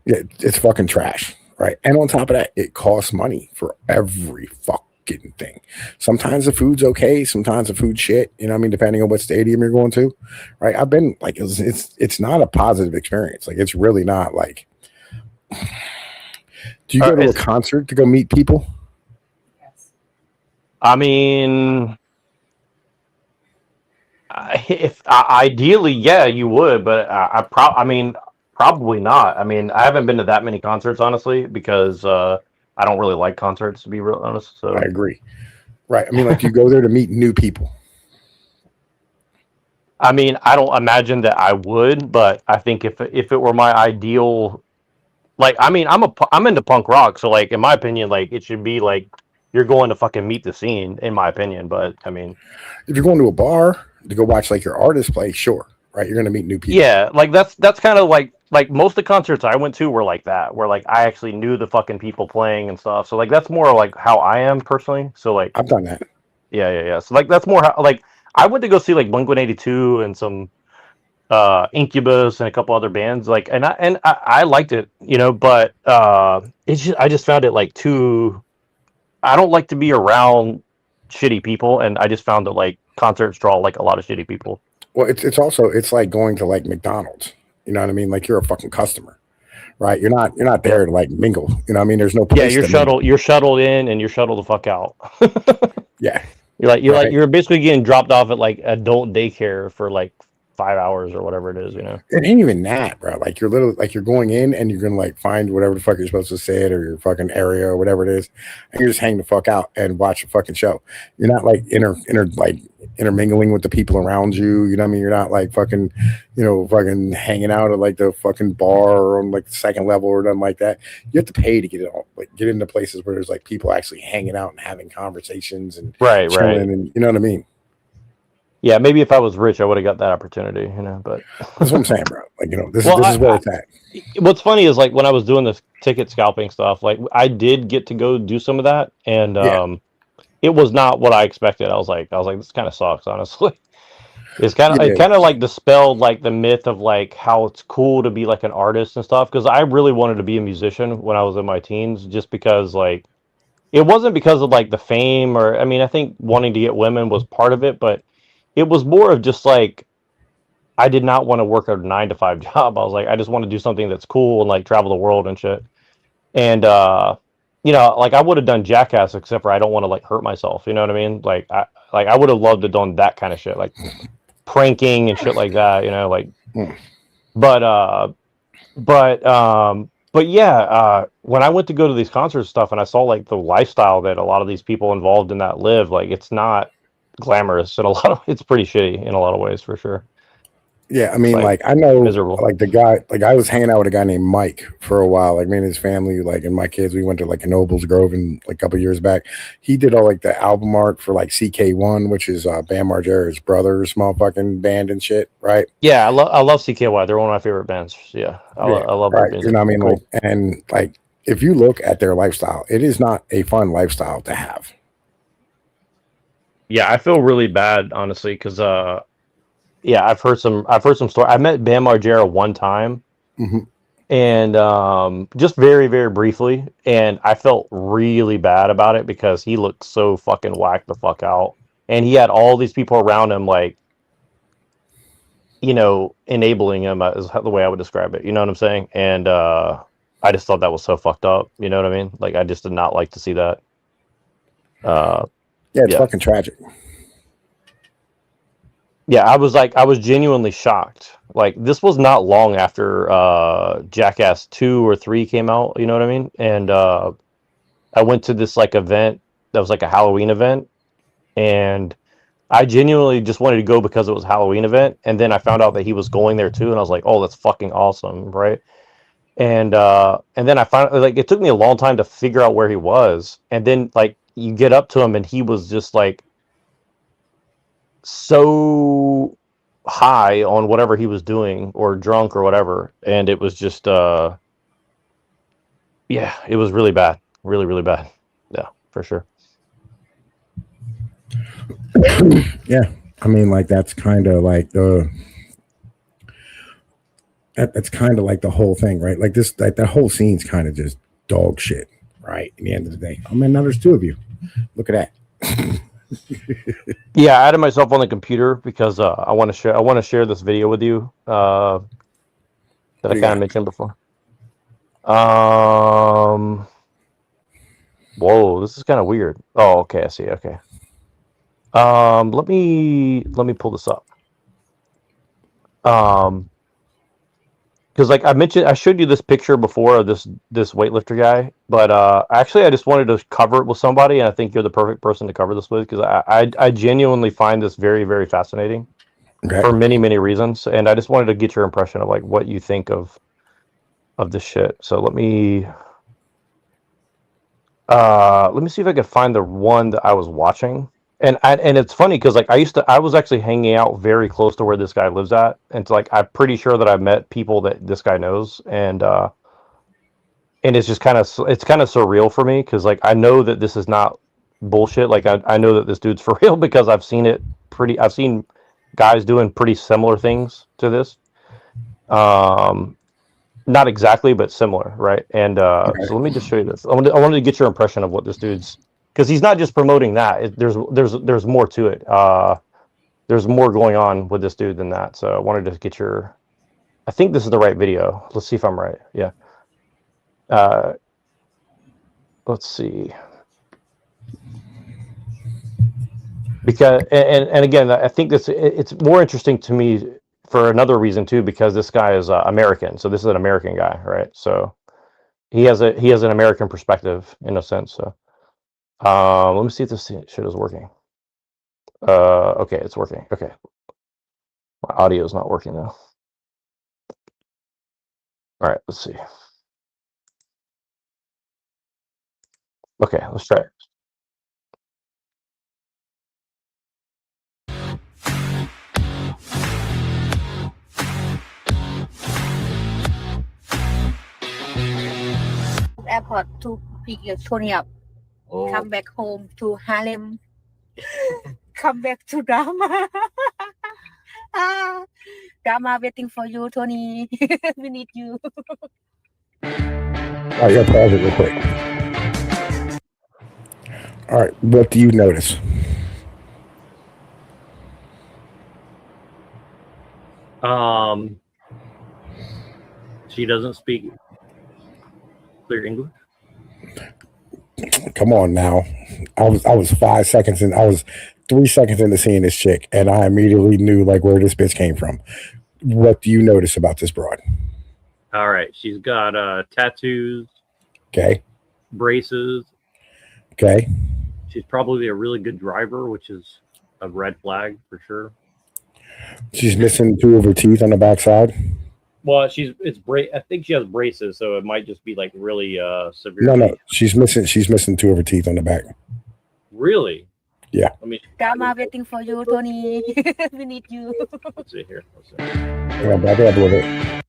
Yeah, it's fucking trash. Right. And on top of that, it costs money for every fucking thing. Sometimes the food's okay. Sometimes the food's shit. You know what I mean? Depending on what stadium you're going to. Right. I've been like, it's not a positive experience. Like, it's really not like, do you go to a concert to go meet people? I mean, Ideally, yeah, you would, but I mean, probably not. I mean, I haven't been to that many concerts, honestly, because I don't really like concerts, to be real honest. I So, agree. Right. I mean, like you go there to meet new people. I mean, I don't imagine that I would, but I think if it were my ideal, like, I mean, I'm into punk rock, so like, in my opinion, like, it should be like you're going to fucking meet the scene, in my opinion. But I mean, If you're going to a bar to go watch like your artist play, sure, right? You're going to meet new people. yeah, like that's kind of like most of the concerts I went to were like that, where like I actually knew the fucking people playing and stuff. So like that's more like how I am personally. So like I've done that. yeah. So like that's more how like I went to go see like Blink-182 and some Incubus and a couple other bands like and I liked it, you know, but it's just I just found it like too. I don't like to be around shitty people, and I just found that like concerts draw like a lot of shitty people. Well, it's also it's like going to like McDonald's. You know what I mean? Like you're a fucking customer, right? You're not there to like mingle. You know what I mean? There's no place. Yeah, to mingle. you're shuttled in and you're shuttled the fuck out. Yeah. You're Right. you're basically getting dropped off at like adult daycare for like 5 hours or whatever it is, you know. It ain't even that, bro. Like you're literally like you're going in and you're gonna like find whatever the fuck you're supposed to say it or your fucking area or whatever it is, and you just hang the fuck out and watch a fucking show. You're not like intermingling with the people around you. You know what I mean? You're not like fucking, fucking hanging out at like the fucking bar or on like the second level or nothing like that. You have to pay to get it all like get into places where there's like people actually hanging out and having conversations and Right. chilling and you know what I mean? Yeah, maybe if I was rich, I would have got that opportunity, you know. But That's what I'm saying, bro. Like this well, is where it's at. what's funny is like when I was doing this ticket scalping stuff, like I did get to go do some of that, and Yeah. it was not what I expected. I was like, this kind of sucks, honestly. It Yeah. kind of like dispelled like the myth of like how it's cool to be like an artist and stuff, because I really wanted to be a musician when I was in my teens, just because like it wasn't because of like the fame, or I mean, I think wanting to get women was part of it, but it was more of just like I did not want to work a 9 to 5 job. I was like, I just want to do something that's cool and like travel the world and shit. And you know, like I would have done Jackass, except for I don't want to like hurt myself. You know what I mean? I would have loved to done that kind of shit, like pranking and shit like that. You know, like, Mm. but yeah, when I went to go to these concerts and stuff, and I saw like the lifestyle that a lot of these people involved in that live, like it's not glamorous and it's pretty shitty in a lot of ways for sure. Yeah, I It's mean, like like I know, miserable. like the guy, like I was hanging out with a guy named Mike for a while. Like me and his family, like and my kids, we went to like a Nobles Grove and like a couple years back. He did all like the album art for like CK1, which is Bam Margera's brother's motherfucking band and shit, right? Yeah, I love CKY. They're one of my favorite bands. Yeah, Yeah, I love their right. You music. know what I They're mean? Like, cool. and like if you look at their lifestyle, it is not a fun lifestyle to have. Yeah, I feel really bad honestly because yeah, I've heard some story. I met Bam Margera one time Hmm. and just very very briefly, and I felt really bad about it because he looked so fucking whacked the fuck out, and he had all these people around him like, you know, enabling him is the way I would describe it. You know what I'm saying? And I just thought that was so fucked up. You know what I mean? Like I just did not like to see that. Uh, Yeah, it's yeah. fucking tragic. Yeah, I was genuinely shocked. Like this was not long after Jackass 2 or 3 came out, you know what I mean? And I went to this like event that was like a Halloween event, and I genuinely just wanted to go because it was a Halloween event, and then I found out that he was going there too, and I was like, "Oh, that's fucking awesome," right? And then I found like it took me a long time to figure out where he was, and then like you get up to him and he was just like so high on whatever he was doing or drunk or whatever, and it was just yeah, it was really bad, really bad. Yeah, for sure. Yeah, I mean, like that's kind of like that's kind of like the whole thing, right? Like this, like that whole scene's kind of just dog shit, right? In the end of the day, I mean, now there's two of you. Look at that. Yeah, I added myself on the computer because I want to share this video with you that What I do you kind of got? mentioned before. Um, whoa, this is kind of weird. Oh, okay, I see. Okay. Let me pull this up. Because like I mentioned, I showed you this picture before of this weightlifter guy, but actually I just wanted to cover it with somebody, and I think you're the perfect person to cover this with because I genuinely find this very, very fascinating for many reasons, and I just wanted to get your impression of like what you think of this shit. So let me see if I can find the one that I was watching. And it's funny because like I was actually hanging out very close to where this guy lives at, and it's like I'm pretty sure that I've met people that this guy knows, and it's just kind of surreal for me because like I know that this is not bullshit. Like I know that this dude's for real because I've seen guys doing pretty similar things to this. Not exactly, but similar, right? And so let me just show you this. I wanted to get your impression of what this dude's, because he's not just promoting that. There's more to it. There's more going on with this dude than that. So I wanted to get your. I think this is the right video. Let's see if I'm right. Yeah. Let's see. Because and again, I think it's more interesting to me for another reason too, because this guy is American. So this is an American guy, right? So he has an American perspective in a sense. So let me see if this shit is working. Okay, it's working. Okay, my audio is not working though. All right, let's see. Okay, let's try it. Airport to pick Tony up. Oh. Come back home to Harlem. Come back to drama. Drama waiting for you, Tony. We need you. I got to pause it real quick. All right, what do you notice? She doesn't speak clear English. Come on now. I was 5 seconds in. I was 3 seconds into seeing this chick, and I immediately knew like where this bitch came from. What do you notice about this broad? All right, she's got tattoos. Okay. Braces. Okay. She's probably a really good driver, which is a red flag for sure. She's missing 2 of her teeth on the backside. Well, I think she has braces, so it might just be like really severe. No, she's missing 2 of her teeth on the back. Really? Yeah. I mean, Drama waiting for you, Tony. We need you. Let's see here. Yeah, back up a little bit.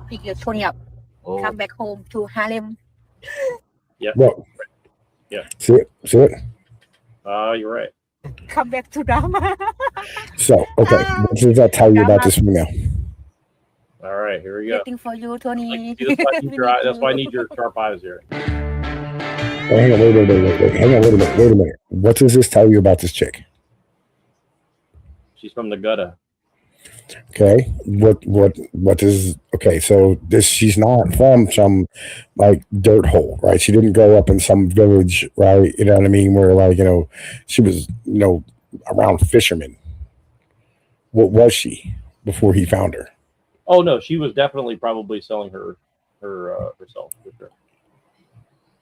Pick Tony up. Oh. Come back home to Harlem. Yeah. Look. Yeah. See it? You're right. Come back to drama. So, okay. What does that tell you about this female? All right, here we go. Waiting for you, Tony. That's why I need your sharp eyes here. Oh, hang on, wait. Hang on, wait a minute. What does this tell you about this chick? She's from the gutter. Okay. What does okay, so she's not from some like dirt hole, right? She didn't grow up in some village, right? You know what I mean? Where like, she was, around fishermen. What was she before he found her? Oh no, she was definitely probably selling herself for sure.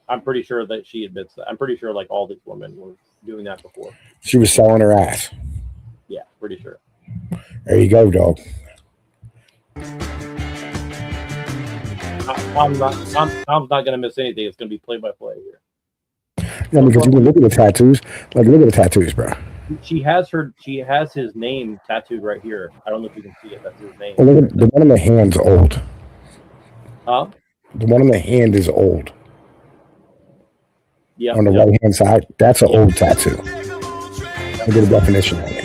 I'm pretty sure that she admits that. I'm pretty sure like all these women were doing that before. She was selling her ass. Yeah, pretty sure. There you go, dog. Tom's not going to miss anything. It's going to be play by play here. Yeah, because you can look at the tattoos. Like, look at the tattoos, bro. She has his name tattooed right here. I don't know if you can see it. That's his name. Well, look at the one in the hand's old. Huh? The one in the hand is old. Yeah. On the right hand side, that's an old tattoo. Look at the definition on it.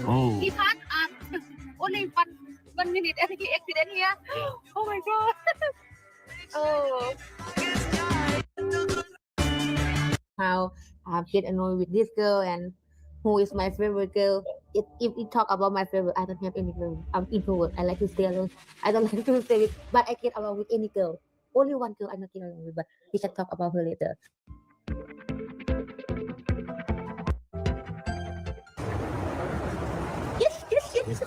Oh. He passed only one minute and he accident here. Oh my god. Oh. How I get annoyed with this girl and who is my favorite girl. If we talk about my favorite, I don't have any girl. I'm introvert. I like to stay alone. I don't like to stay with, but I get along with any girl. only one girl I'm not dealing with, but we can talk about her later. Yes.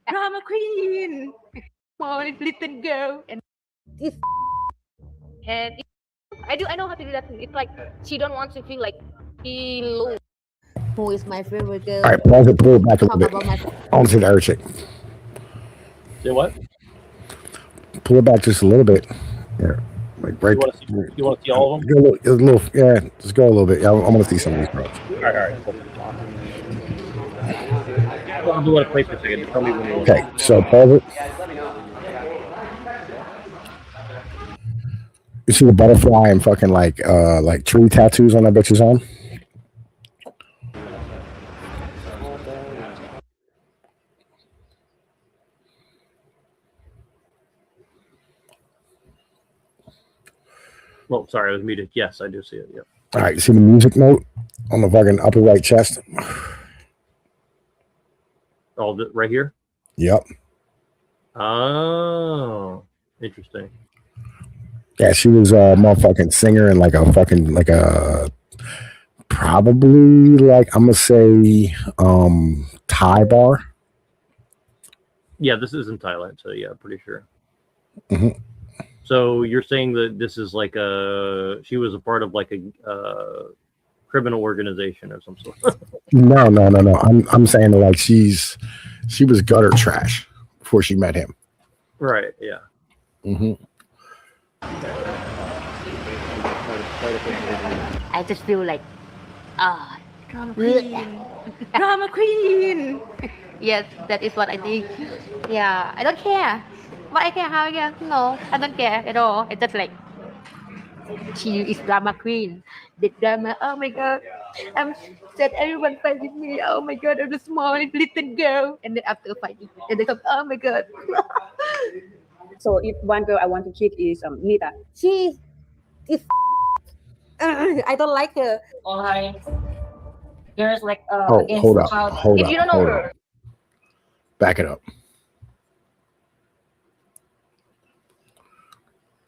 Drama queen. Small little girl. And If I know how to do that. It's like she don't want to feel like she lose. who is my favorite girl? All right, pause it, pull it back a little Talk bit. about my I want to see the other chick. Say what? Pull it back just a little bit. Yeah, like right. You want to see all of them? Go a little, yeah, just go a little bit. Yeah, I want to see some of these girls. All right. Cool. I'll do want to play for a second. Just tell me when you want. Okay, so pause it. You see the butterfly and fucking like tree tattoos on that bitch's arm? Oh, sorry, I was muted. Yes, I do see it. Yep. All right, you see the music note on the fucking upper right chest? All right here. Yep. Oh, interesting. Yeah, she was a motherfucking singer and like a probably like I'm gonna say Thai bar. Yeah, this is in Thailand, so yeah, pretty sure. Mm-hmm. So you're saying that this is like she was a part of like a criminal organization of some sort. No. I'm saying like she was gutter trash before she met him. Right. Yeah. Mm-hmm. I just feel like Drama queen. Drama queen. Yes, that is what I think. Yeah, I don't care. What I care, how I care. No, I don't care at all. It's just like she is drama queen. The drama. Oh my god. I'm sad everyone fight with me. Oh my god, I'm the small little girl. And then after fighting, and they come, oh my god. So if one girl I want to kick is Nita. she is. I don't like her. There's like Hold up. If you don't know her. Back it up.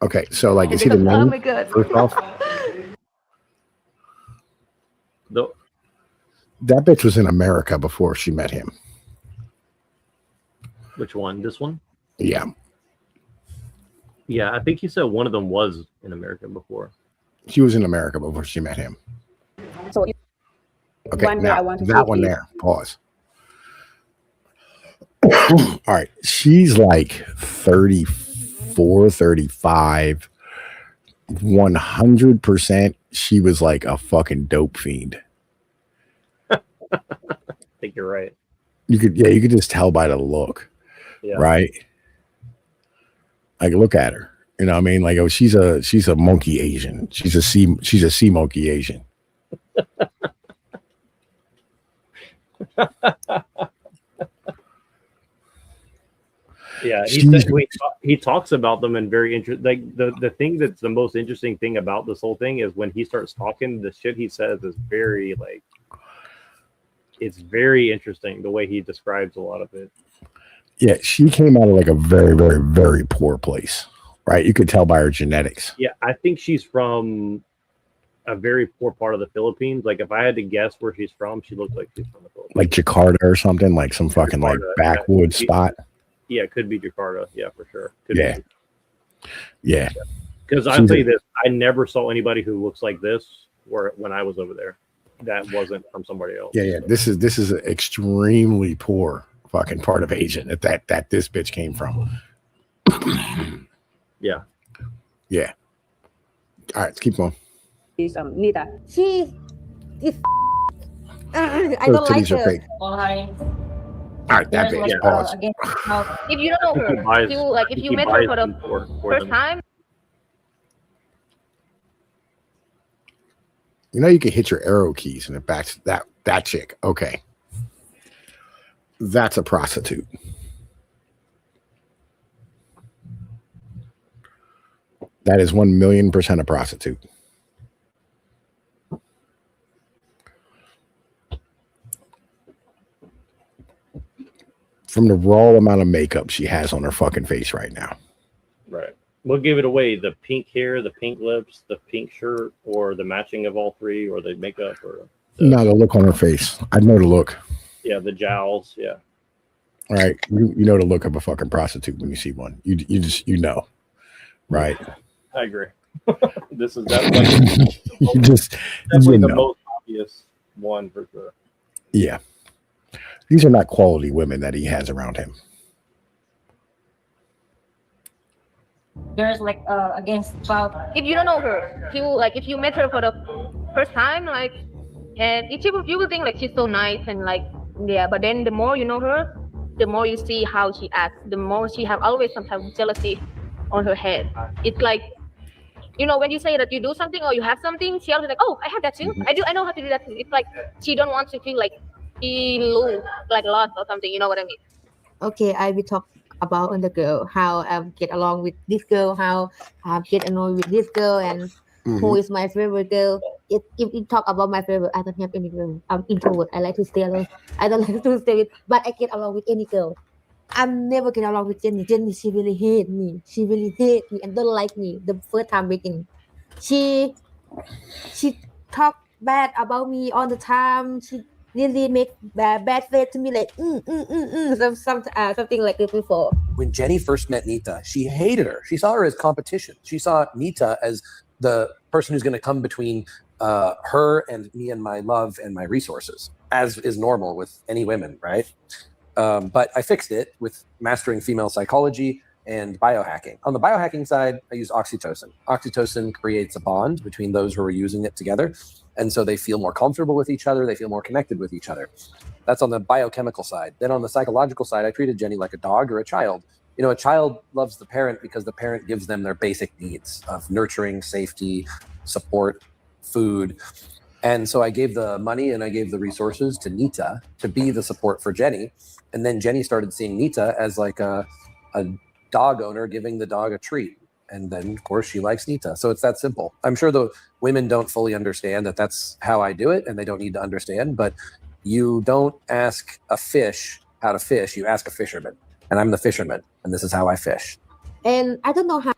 Okay, so like you see the Oh name my god. first off? Though. That bitch was in America before she met him. Which one? This one? Yeah. Yeah, I think you said one of them was in America before. She was in America before she met him. So if Okay, one girl I now want to that kick one is there. Pause. All right. She's like 34, 35. 100% she was like a fucking dope fiend. I think you're right. You could just tell by the look. Yeah. Right? Like look at her. You know what I mean? Like, oh, she's a monkey Asian. She's a sea monkey Asian. Yeah, he talks about them and very interesting. Like the thing that's the most interesting thing about this whole thing is when he starts talking, the shit he says is very like, it's very interesting the way he describes a lot of it. Yeah, she came out of like a very, very, very poor place, right? You could tell by her genetics. Yeah, I think she's from a very poor part of the Philippines. Like if I had to guess where she's from, she looks like she's from the Philippines. Like Jakarta or something, like some fucking like backwoods spot. Yeah, it could be Jakarta. Yeah, for sure. Yeah. Because I'll tell you this, I never saw anybody who looks like this when I was over there. That wasn't from somebody else. Yeah. This is an extremely poor fucking part of Asia that this bitch came from. Yeah. Yeah. All right, let's keep going. is Nita. She is. I don't like her. All right, that bitch. Pause. If you don't know her, if you met her for the first time. You know, you can hit your arrow keys and it backs that chick. Okay. That's a prostitute. That is 1,000,000% a prostitute. From the raw amount of makeup she has on her fucking face right now. Right. What gave it away? The pink hair, the pink lips, the pink shirt, or the matching of all three, or the makeup, or no, the look on her face. I know the look. Yeah, the jowls. Yeah. All right, you know the look of a fucking prostitute when you see one. You just know, right? I agree. This is definitely the most obvious one for sure. Yeah, these are not quality women that he has around him. There's like against about if you don't know her, if you met her for the first time, like, and you will think like she's so nice and like yeah, but then the more you know her, the more you see how she acts, the more she have always some type of jealousy on her head. It's like, when you say that you do something or you have something, she always like, oh, I have that too. I know how to do that too. It's like she don't want to feel like she lost or something. You know what I mean? Okay, I will talk about on the girl, how I get along with this girl, how I get annoyed with this girl, and who is my favorite girl. If you talk about my favorite, I don't have any girl. I'm introvert. I like to stay alone. I don't like to stay with, but I get along with any girl. I'm never get along with Jenny. Jenny, she really hate me. She really hate me and don't like me. The first time meeting, she talk bad about me all the time. She really make bad face to me, like something like this before. When Jenny first met Nita, she hated her. She saw her as competition. She saw Nita as the person who's going to come between her and me and my love and my resources, as is normal with any women, right? But I fixed it with mastering female psychology and biohacking. On the biohacking side, I use oxytocin. Oxytocin creates a bond between those who are using it together. And so they feel more comfortable with each other. They feel more connected with each other. That's on the biochemical side. Then on the psychological side, I treated Jenny like a dog or a child. A child loves the parent because the parent gives them their basic needs of nurturing, safety, support, food. And so I gave the money and I gave the resources to Nita to be the support for Jenny. And then Jenny started seeing Nita as like a dog owner giving the dog a treat. And then, of course, she likes Nita. So it's that simple. I'm sure the women don't fully understand that that's how I do it, and they don't need to understand. But you don't ask a fish how to fish. You ask a fisherman. And I'm the fisherman, and this is how I fish. And I don't know how.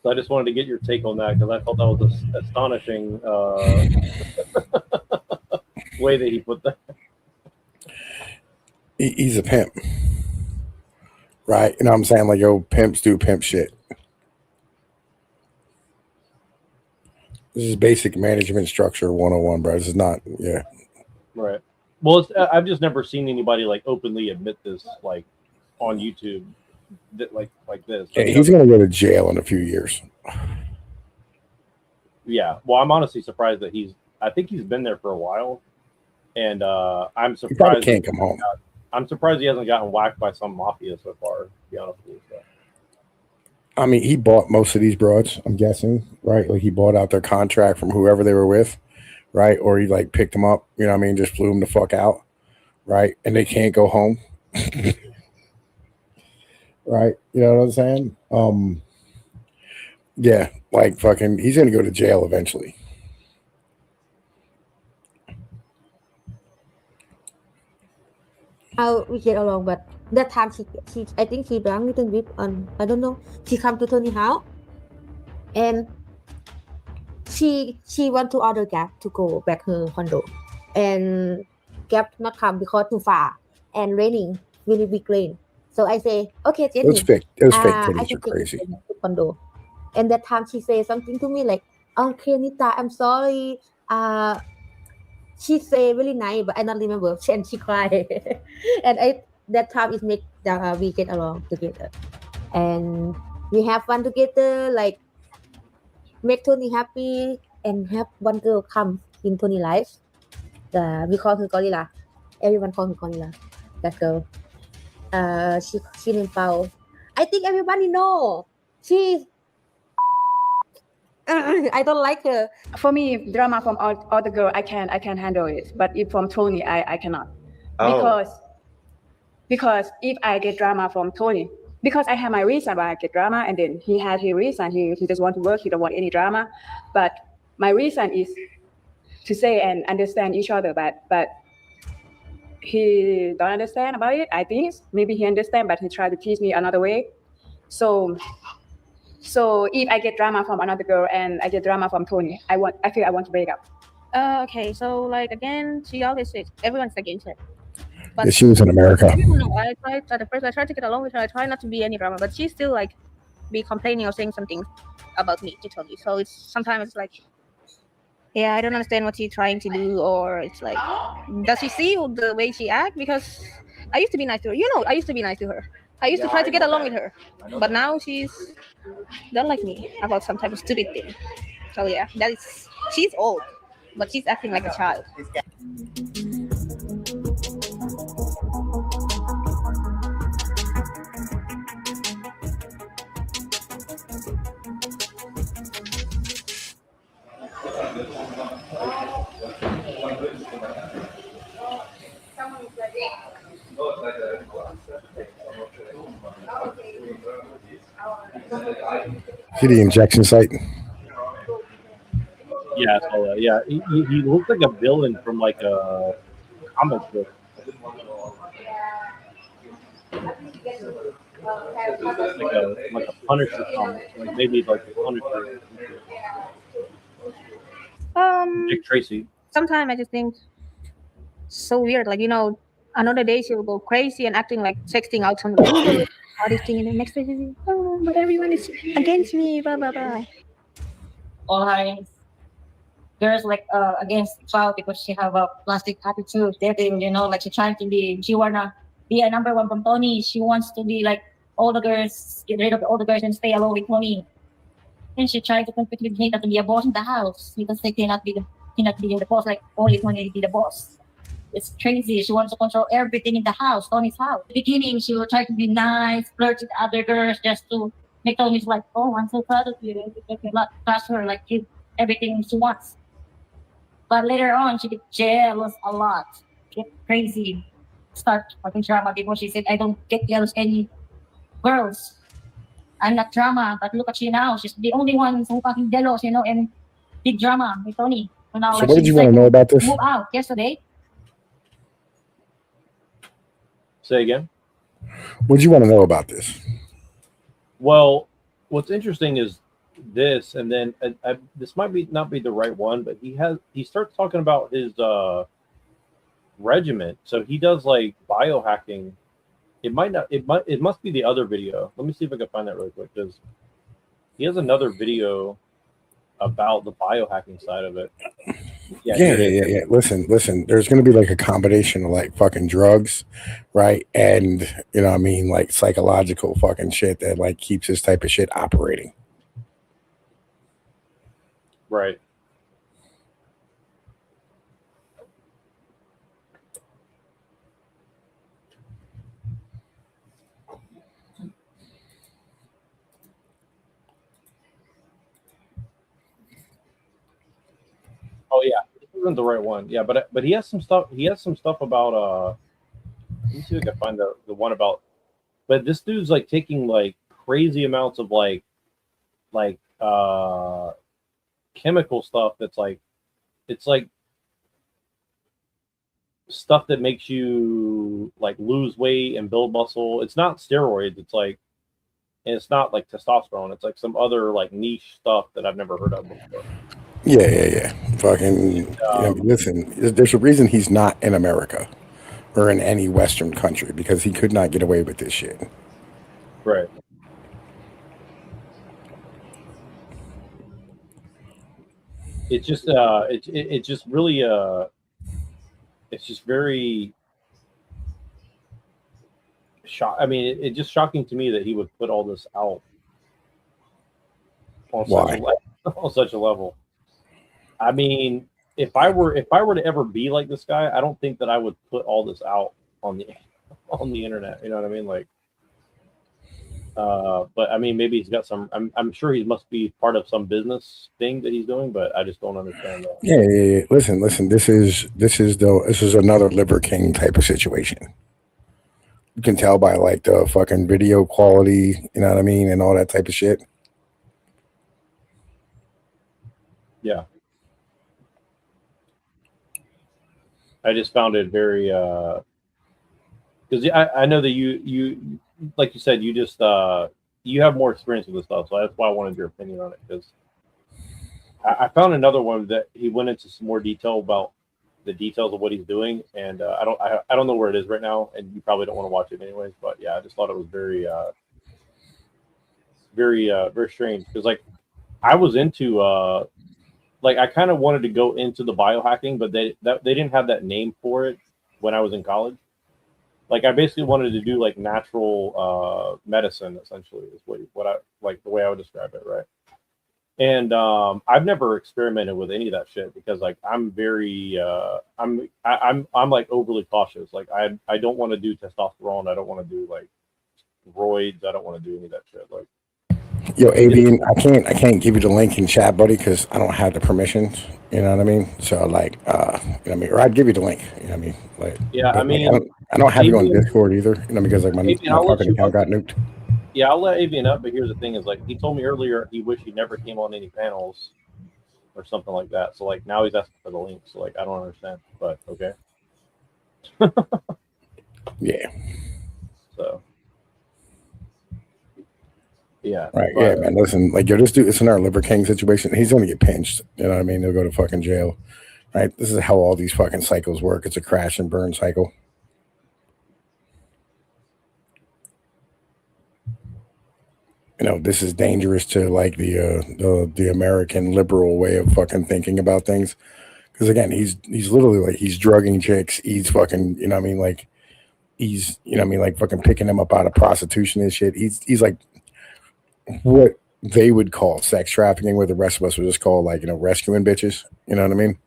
So I just wanted to get your take on that because I thought that was an astonishing way that he put that. He's a pimp, right? You know what I'm saying? Like, yo, pimps do pimp shit. This is basic management structure 101, bro. This is not, yeah. Right. Well, I've just never seen anybody like openly admit this, like on YouTube, like this. Yeah, he's gonna go to jail in a few years. Yeah. Well, I'm honestly surprised that I think he's been there for a while, and I'm surprised he probably can't come home. I'm surprised he hasn't gotten whacked by some mafia so far. To be honest with you. I mean, he bought most of these broads, I'm guessing, right? Like he bought out their contract from whoever they were with, right? Or he like picked them up, you know what I mean? Just flew them the fuck out, right? And they can't go home. Right? You know what I'm saying? Yeah, like fucking, he's going to go to jail eventually. How we get along, but that time she I think she drank little bit on, I don't know. She come to Tony's house, and she want to order cab to go back her condo, and cab not come because too far and raining, really big rain. So I say, okay, Jenny, Those fake I titties can are crazy. take you to condo. And that time she say something to me like, okay, Nita, I'm sorry. She say really nice, but I don't remember. And she cried. And that time it make we get along together, and we have fun together. Like make Tony happy, and have one girl come in Tony life. We call her Gorilla. Everyone call her Gorilla. That girl. She named Pao. I think everybody know. She's. I don't like her. For me, drama from all the girl, I can handle it. But if from Tony, I cannot. Oh. Because if I get drama from Tony, because I have my reason why I get drama, and then he had his reason. He just want to work. He don't want any drama. But my reason is to say and understand each other. But he don't understand about it. I think maybe he understand, but he try to teach me another way. So if I get drama from another girl and I get drama from Tony, I feel I want to break up. Okay, so like again, she always says everyone's against her. But Yeah, she was in America. No, I tried at the first. I tried to get along with her. I try not to be any drama, but she still like be complaining or saying something about me to Tony. So it's sometimes it's like, yeah, I don't understand what she's trying to do, or it's like, does she see the way she act? Because I used to be nice to her. You know, I used to be nice to her. I used to try to get along with her, but now she's don't like me about some type of stupid thing. So yeah, she's old, but she's acting like a child. See the injection site? Yeah, I saw that. Yeah, he looks like a villain from like a comic book. Like a Punisher comic, like maybe like a Punisher. Dick Tracy. Sometimes I just think so weird. Like, you know, another day she'll go crazy and acting like texting out some all these things, and the next day she'll be, oh, but everyone is against me, blah blah blah. All her girls like against child because she have a plastic attitude. Dating, you know, like she wanna be a number one from Tony. She wants to be like all the girls, get rid of all the girls and stay alone with Tony. And she tried to compete with Nita to be a boss in the house because they cannot be the boss, like only Tony be the boss. It's crazy. She wants to control everything in the house, Tony's house. At the beginning, she will try to be nice, flirt with other girls just to make Tony's like, oh, I'm so proud of you. You cannot trust her, like give everything she wants. But later on, she get jealous a lot, get crazy, start fucking drama because she said, I don't get jealous any girls. I'm not drama, but look at she now. She's the only one who fucking jealous, you know, and big drama with Tony. So now, So like, what did you want to know about this? Move out yesterday. Say again. What did you want to know about this? Well, what's interesting is this, and then this might not be the right one, but he starts talking about his regiment. So he does like biohacking. It must be the other video. Let me see if I can find that really quick, because he has another video about the biohacking side of it. Yeah. Listen. There's going to be like a combination of like fucking drugs, right? And you know what I mean, like psychological fucking shit that like keeps this type of shit operating. Right. Oh yeah, this isn't the right one. Yeah, but he has some stuff. He has some stuff about let me see if I can find the one about. But this dude's like taking like crazy amounts of like chemical stuff that's like, it's like stuff that makes you like lose weight and build muscle. It's not steroids. It's like, and it's not like testosterone. It's like some other like niche stuff that I've never heard of before. Yeah. Fucking, listen, there's a reason he's not in America or in any Western country, because he could not get away with this shit. Right. It's just, it's just really, it's just very I mean, it's just shocking to me that he would put all this out on such a level. I mean, if I were to ever be like this guy, I don't think that I would put all this out on the internet. You know what I mean? Like, but I mean, maybe he's got some. I'm sure he must be part of some business thing that he's doing, but I just don't understand that. Yeah. Listen. This is another Liver King type of situation. You can tell by like the fucking video quality, you know what I mean, and all that type of shit. Yeah. I just found it very because I know that you like you said, you just you have more experience with this stuff, so that's why I wanted your opinion on it, because I found another one that he went into some more detail about the details of what he's doing, and I don't know where it is right now, and you probably don't want to watch it anyways, but yeah, I just thought it was very very strange, because like I was into like I kind of wanted to go into the biohacking, but they didn't have that name for it when I was in college. Like I basically wanted to do like natural medicine, essentially, is what I like the way I would describe it, right? And I've never experimented with any of that shit, because like I'm very I'm like overly cautious. Like I don't want to do testosterone. I don't want to do like roids. I don't want to do any of that shit. Like, Yo, Avian, I can't give you the link in chat, buddy, because I don't have the permissions. You know what I mean? So like, you know what I mean? Or I'd give you the link. You know what I mean? Like, yeah, I mean, I don't have you on Avian, Discord either. You know, because like my I'll let fucking you account up. got nuked. Yeah, I'll let Avian up, but here's the thing: is like he told me earlier he wished he never came on any panels or something like that. So like now he's asking for the link. So like I don't understand, but okay. Yeah. So. Yeah. Right. But, Yeah, man. Listen, like, yo, this dude, it's another Liver King situation. He's going to get pinched. You know what I mean? He'll go to fucking jail. Right. This is how all these fucking cycles work. It's a crash and burn cycle. You know, this is dangerous to like the American liberal way of fucking thinking about things. Because again, he's literally like he's drugging chicks. He's fucking, you know what I mean? Like he's, you know what I mean? Like fucking picking them up out of prostitution and shit. He's like what they would call sex trafficking, where the rest of us would just call like, you know, rescuing bitches. You know what I mean?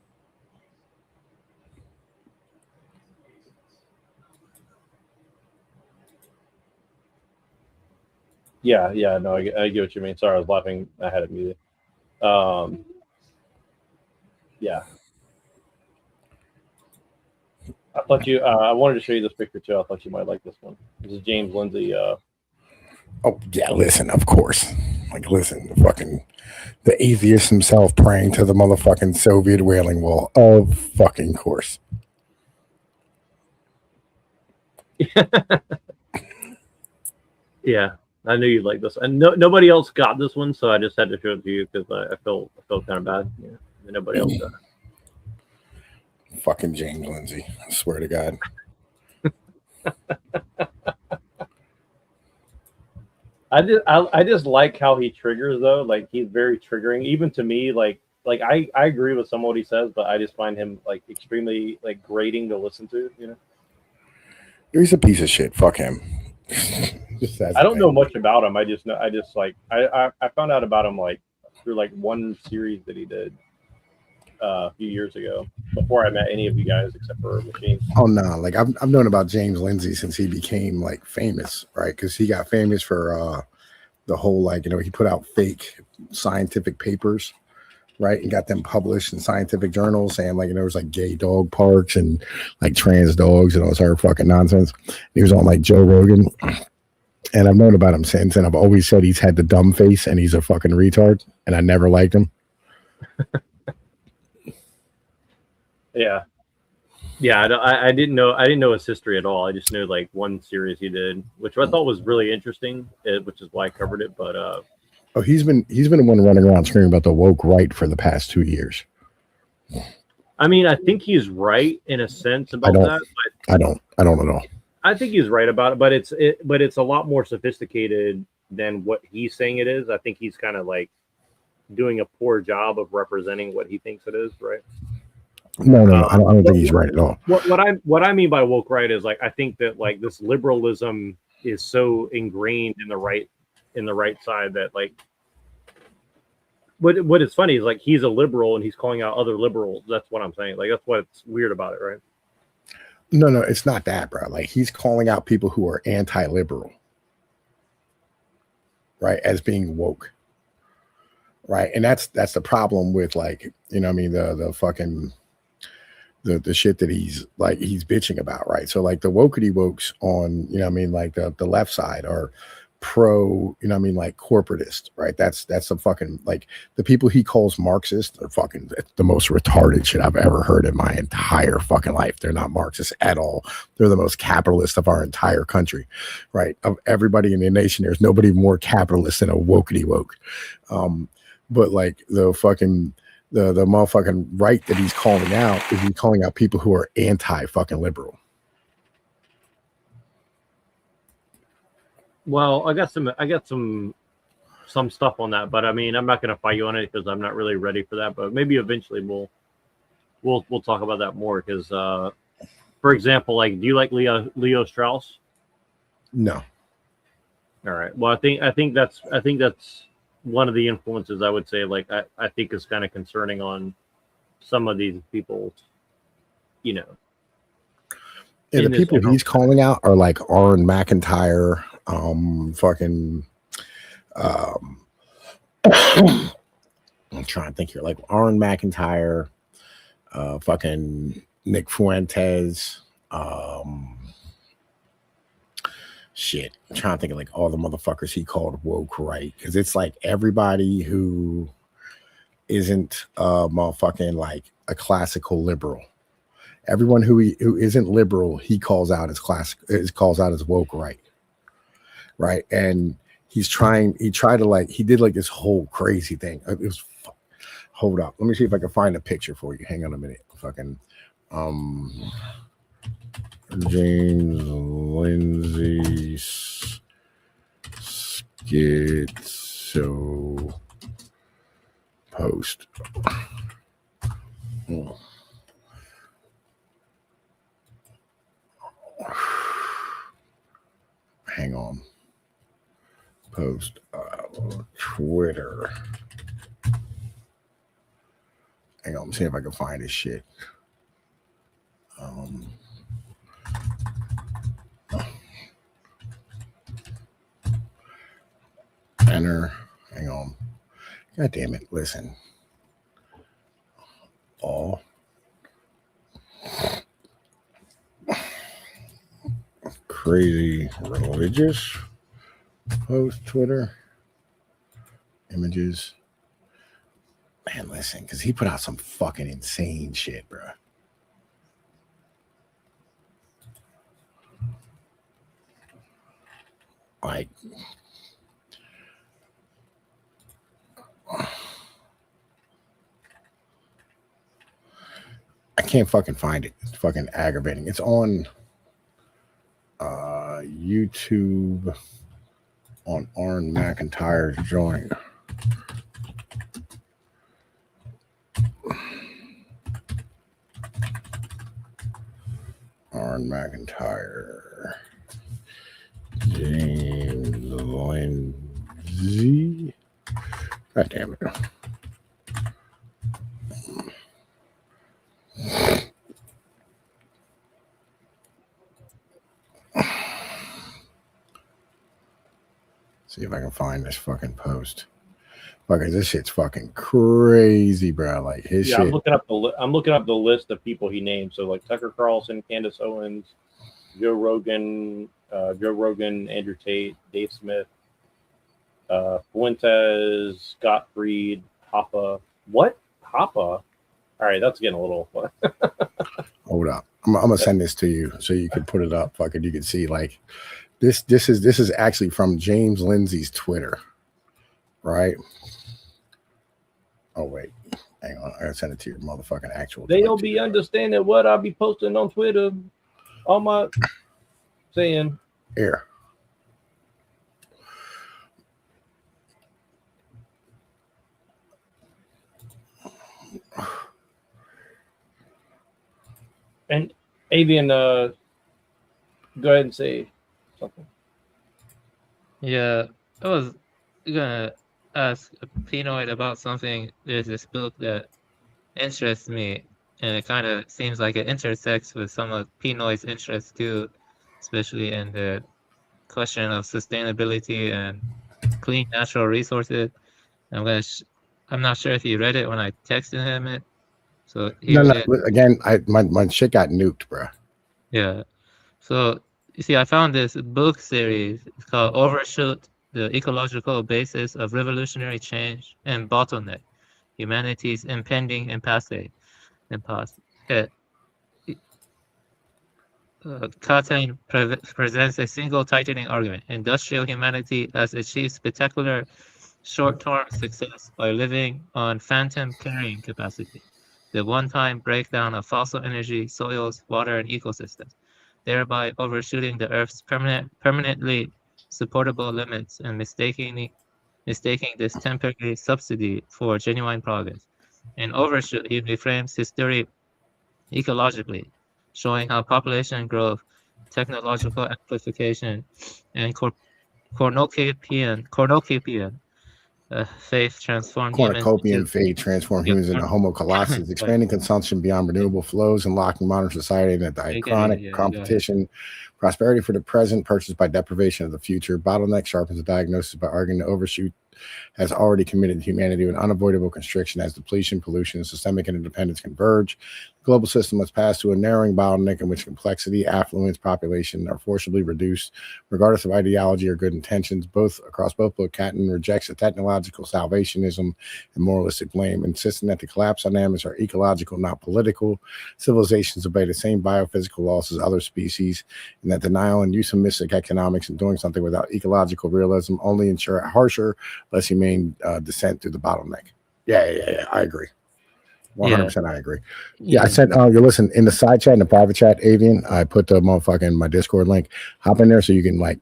yeah, no, I get what you mean. Sorry, I was laughing. I had it muted. Yeah. I thought you. I wanted to show you this picture too. I thought you might like this one. This is James Lindsay. Oh yeah, listen, of course. Like, listen, the atheist himself praying to the motherfucking Soviet whaling wall. Of fucking course. Yeah, I knew you'd like this, and nobody else got this one, so I just had to show it to you because I felt kind of bad. Yeah, nobody else got it. Fucking James Lindsay. I swear to God. I just like how he triggers though. Like he's very triggering, even to me. Like I agree with some of what he says, but I just find him like extremely like grating to listen to. You know, He's a piece of shit. Fuck him. I don't know much about him. I just like I found out about him like through like one series that he did a few years ago before I met any of you guys except for Machine. Oh no, like I've known about James Lindsay since he became like famous, right? Because he got famous for the whole like, you know, he put out fake scientific papers, right, and got them published in scientific journals saying like, you know, there was like gay dog parks and like trans dogs and all this other fucking nonsense. He was on like Joe Rogan, and I've known about him since, and I've always said he's had the dumb face and he's a fucking retard, and I never liked him. Yeah. I didn't know his history at all. I just knew like one series he did, which I thought was really interesting, which is why I covered it. But oh, he's been the one running around screaming about the woke right for the past 2 years. I mean, I think he's right in a sense about that. But I don't at all. I think he's right about it, but it's a lot more sophisticated than what he's saying it is. I think he's kind of like doing a poor job of representing what he thinks it is, right? No, I don't think he's right at all. What I mean by woke right is like I think that like this liberalism is so ingrained in the right side that like what is funny is like he's a liberal and he's calling out other liberals. That's what I'm saying. Like that's what's weird about it, right? No, it's not that, bro. Like he's calling out people who are anti-liberal, right, as being woke, right? And that's the problem with like, you know what I mean, the fucking the shit that he's bitching about, right? So like the wokety wokes on, you know what I mean, like the left side are pro, you know what I mean, like corporatist, right? That's the fucking, like, the people he calls Marxist are fucking the most retarded shit I've ever heard in my entire fucking life. They're not Marxists at all. They're the most capitalist of our entire country, right? Of everybody in the nation, there's nobody more capitalist than a wokety woke. But like the fucking the motherfucking right that he's calling out is he's calling out people who are anti fucking liberal. Well, I got some stuff on that, but I mean, I'm not going to fight you on it because I'm not really ready for that. But maybe eventually we'll talk about that more. Because, for example, like, do you like Leo Strauss? No. All right. Well, I think that's one of the influences I would say, like, I think is kind of concerning on some of these people, you know. Yeah, the people he's calling out are like Aaron McIntyre, fucking I'm trying to think here, like Aaron McIntyre, fucking Nick Fuentes, shit. I'm trying to think of like all the motherfuckers he called woke, right? Because it's like everybody who isn't motherfucking like a classical liberal. Everyone who isn't liberal, he calls out as woke, right? And he did like this whole crazy thing. It was, hold up, let me see if I can find a picture for you. Hang on a minute. Fucking James Lindsay schizo post. Hang on. Post Twitter. Hang on, see if I can find this shit. Enter. Hang on. God damn it. Listen. All crazy religious post Twitter images. Man, listen, because he put out some fucking insane shit, bro. Like, I can't fucking find it. It's fucking aggravating. It's on YouTube on Aaron McIntyre's joint. Aaron McIntyre. James Lindsay. God damn it. See if I can find this fucking post. Fucking, this shit's fucking crazy, bro. Like his shit. I'm looking up the list of people he named. So like Tucker Carlson, Candace Owens, Joe Rogan, Andrew Tate, Dave Smith, Fuentes, Gottfried, Hoppe. What? Hoppe? All right, that's getting a little. Hold up. I'm gonna send this to you so you can put it up. Fucking, you can see like this is actually from James Lindsay's Twitter, right? Oh wait, hang on. I gotta send it to your motherfucking actual. They don't be understanding what I be posting on Twitter. All my saying here. And Avian, go ahead and say something. Yeah, I was gonna ask Pinoid about something. There's this book that interests me, and it kind of seems like it intersects with some of Pinoid's interests too, especially in the question of sustainability and clean natural resources. I'm not sure if he read it when I texted him it. So Again, my shit got nuked, bro. Yeah. So you see, I found this book series. It's called Overshoot: The Ecological Basis of Revolutionary Change and Bottleneck: Humanity's Impending Impasse. Cotton presents a single tightening argument. Industrial humanity has achieved spectacular short-term success by living on phantom carrying capacity, the one-time breakdown of fossil energy, soils, water, and ecosystems, thereby overshooting the Earth's permanently supportable limits and mistaking this temporary subsidy for genuine progress. In Overshoot, he reframes his theory ecologically, showing how population growth, technological amplification, and cornucopian faith transform humans Cornucopian into fate transform humans into Homo colossus, right. expanding consumption beyond renewable flows and locking modern society into chronic competition. Prosperity for the present, purchased by deprivation of the future. Bottleneck sharpens the diagnosis by arguing the overshoot has already committed humanity to an unavoidable constriction as depletion, pollution, and systemic interdependence converge. The global system must pass to a narrowing bottleneck in which complexity, affluence, population are forcibly reduced, regardless of ideology or good intentions. Across both books, Catton rejects a technological salvationism and moralistic blame, insisting that the collapse dynamics are ecological, not political. Civilizations obey the same biophysical laws as other species, and that denial and euphemistic economics and doing something without ecological realism only ensure a harsher, less humane descent through the bottleneck. Yeah. I agree. 100%. I agree. I said, you listen, in the side chat, in the private chat, Avian, I put the motherfucking my Discord link. Hop in there so you can I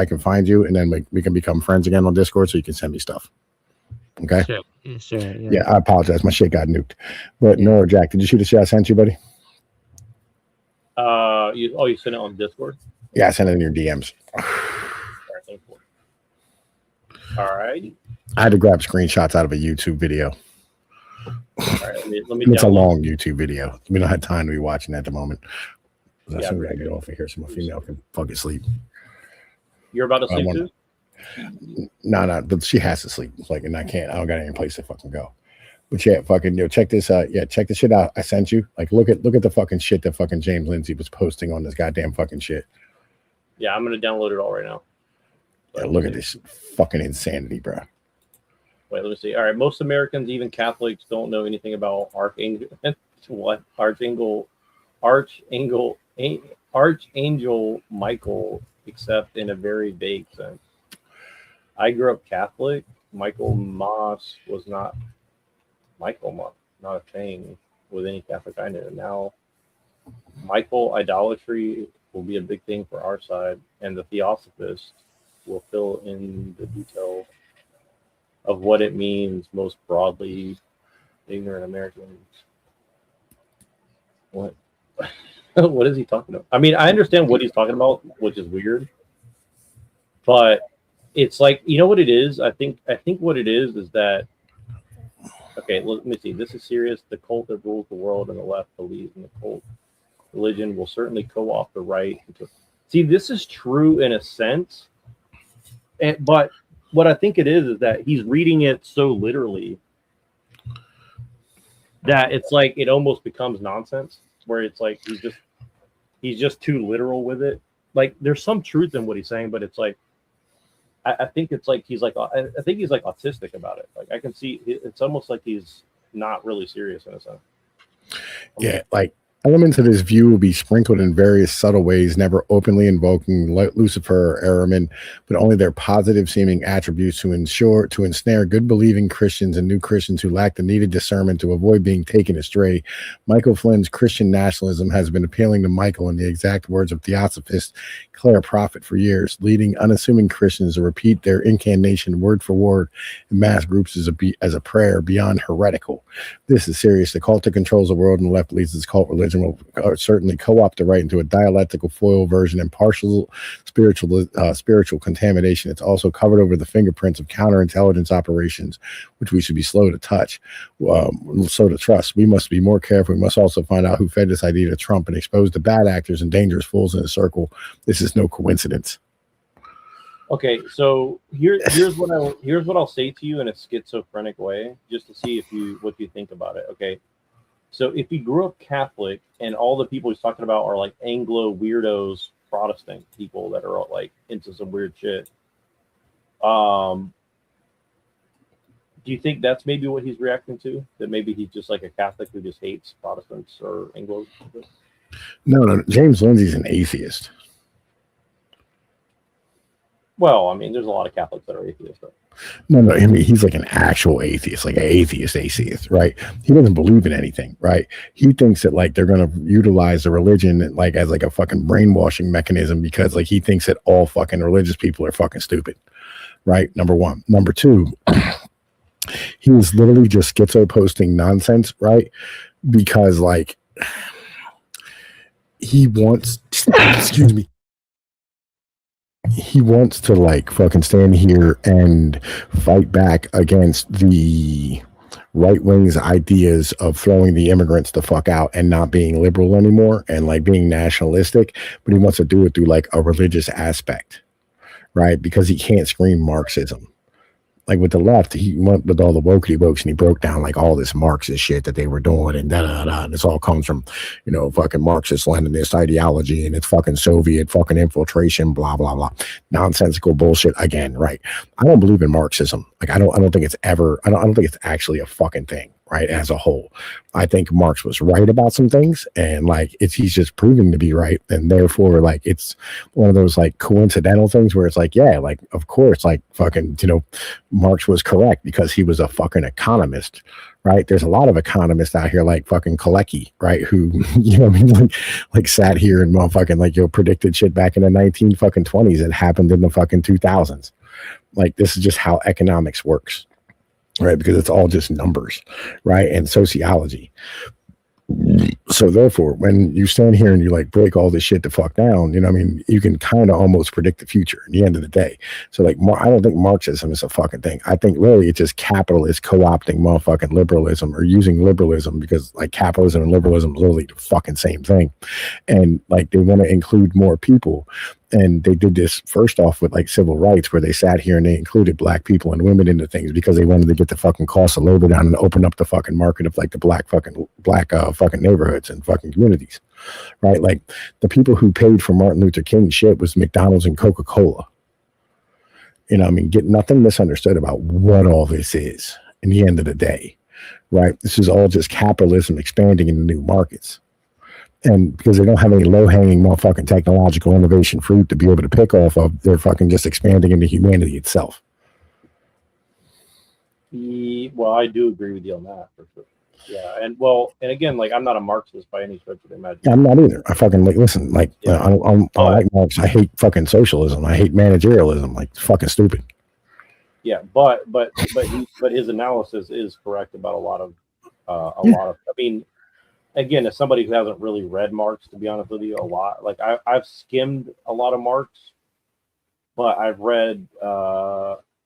can find you, and then we can become friends again on Discord so you can send me stuff. Okay. Sure. Yeah, I apologize. My shit got nuked. But Neuro Jack, did you see the shit I sent you, buddy? You sent it on Discord? Yeah, I sent it in your DMs. All right. I had to grab screenshots out of a YouTube video. All right, let me It's a long YouTube video. We don't have time to be watching at the moment. As soon as I get off of here, so my female can fucking sleep. You're about to sleep too? No, but she has to sleep. And I can't. I don't got any place to fucking go. But yeah, fucking check this out. Yeah, check the shit out I sent you. Look at the fucking shit that fucking James Lindsay was posting on this goddamn fucking shit. Yeah, I'm gonna download it all right now. Yeah, look at this fucking insanity, bro. Wait, let me see. All right, most Americans, even Catholics, don't know anything about Archangel Michael, except in a very vague sense. I grew up Catholic. Michael Moss was not a thing with any Catholic I knew. Now, Michael idolatry will be a big thing for our side, and the Theosophist will fill in the detail of what it means most broadly. Ignorant Americans. What? What is he talking about? I mean, I understand what he's talking about, which is weird, but it's you know what it is? I think what it is that, okay, let me see. This is serious. The cult that rules the world and the left believes in the cult religion will certainly co-opt the right. See, this is true in a sense, but what I think it is that he's reading it so literally that it's it almost becomes nonsense, where it's he's just too literal with it. There's some truth in what he's saying, but it's I think it's I think he's autistic about it. I can see it's almost like he's not really serious in a sense. Yeah, elements of this view will be sprinkled in various subtle ways, never openly invoking Lucifer or Ahriman, but only their positive seeming attributes to ensnare good believing Christians and new Christians who lack the needed discernment to avoid being taken astray. Michael Flynn's Christian nationalism has been appealing to Michael in the exact words of Theosophist Claire Prophet for years, leading unassuming Christians to repeat their incantation word for word in mass groups as a prayer beyond heretical. This is serious. The cult that controls the world and the left leads this cult religion will certainly co-opt the right into a dialectical foil version and partial spiritual contamination. It's also covered over the fingerprints of counterintelligence operations, which we should be slow to touch, slow to trust. We must be more careful. We must also find out who fed this idea to Trump and expose the bad actors and dangerous fools in a circle. This is no coincidence. Okay, so here's what I'll say to you in a schizophrenic way, just to see what you think about it. Okay, So if he grew up Catholic and all the people he's talking about are like Anglo weirdos, Protestant people that are like into some weird shit, do you think that's maybe what he's reacting to? That maybe he's just like a Catholic who just hates Protestants or Anglos? No, James Lindsay's an atheist. Well, I mean, there's a lot of Catholics that are atheists. Though. No, I mean, he's like an actual atheist, like an atheist, right? He doesn't believe in anything, right? He thinks that like they're going to utilize the religion like as like a fucking brainwashing mechanism because like he thinks that all fucking religious people are fucking stupid, right? Number one. Number two, he was literally just schizo posting nonsense, right? Because like he wants, excuse me, he wants to like fucking stand here and fight back against the right wing's ideas of throwing the immigrants the fuck out and not being liberal anymore and like being nationalistic, but he wants to do it through like a religious aspect, right? Because he can't scream Marxism. Like with the left, he went with all the wokey wokes and he broke down like all this Marxist shit that they were doing and and this all comes from, you know, fucking Marxist Leninist ideology and it's fucking Soviet fucking infiltration, blah blah blah, nonsensical bullshit again, right? I don't believe in Marxism. Like I don't think it's ever. I don't think it's actually a fucking thing, right? As a whole, I think Marx was right about some things, and like he's just proving to be right, and therefore like it's one of those like coincidental things where it's like, yeah, like of course, like fucking, you know, Marx was correct because he was a fucking economist, right? There's a lot of economists out here like fucking Kalecki, right? Who, you know what I mean? Like sat here and motherfucking like, predicted shit back in the 1920s that happened in the fucking 2000s. Like this is just how economics works, right? Because it's all just numbers, right? And sociology. So therefore, when you stand here and you like break all this shit the fuck down, you know what I mean? You can kind of almost predict the future at the end of the day. So like, I don't think Marxism is a fucking thing. I think really it's just capitalists co-opting motherfucking liberalism or using liberalism because like capitalism and liberalism is literally the fucking same thing. And like they want to include more people. And they did this first off with like civil rights where they sat here and they included black people and women into things because they wanted to get the fucking cost of labor down and open up the fucking market of like the black fucking neighborhoods and fucking communities, right? Like the people who paid for Martin Luther King shit was McDonald's and Coca-Cola. You know, I mean, get nothing misunderstood about what all this is in the end of the day, right? This is all just capitalism expanding into new markets. And because they don't have any low-hanging motherfucking technological innovation fruit to be able to pick off of, they're fucking just expanding into humanity itself. Well, I do agree with you on that for sure. Yeah, and well, and again, like I'm not a Marxist by any stretch of the imagination. I'm not either. I fucking like listen, like yeah. I like Marx. I hate fucking socialism. I hate managerialism. Like it's fucking stupid. Yeah, but his analysis is correct about a lot of. I mean, again, as somebody who hasn't really read Marx, to be honest with you, a lot. Like I've skimmed a lot of Marx, but I've read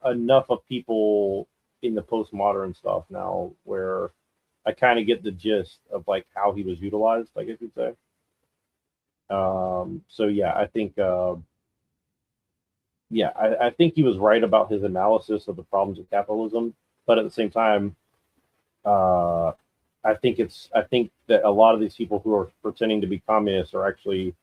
enough of people in the postmodern stuff now where I kind of get the gist of like how he was utilized, I guess you'd say. So yeah, I think I think he was right about his analysis of the problems of capitalism, but at the same time, I think that a lot of these people who are pretending to be communists are actually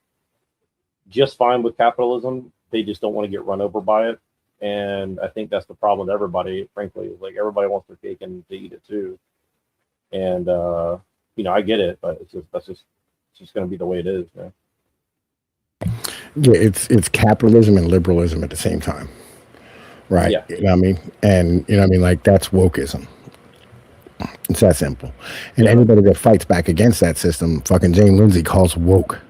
just fine with capitalism. They just don't want to get run over by it. And I think that's the problem with everybody, frankly, is like everybody wants their cake and they eat it too. And you know, I get it, but it's just going to be the way it is, man. Yeah, it's capitalism and liberalism at the same time, right? Yeah. You know what I mean? And you know what I mean, like that's wokeism. It's that simple. And anybody that fights back against that system, fucking James Lindsay calls woke,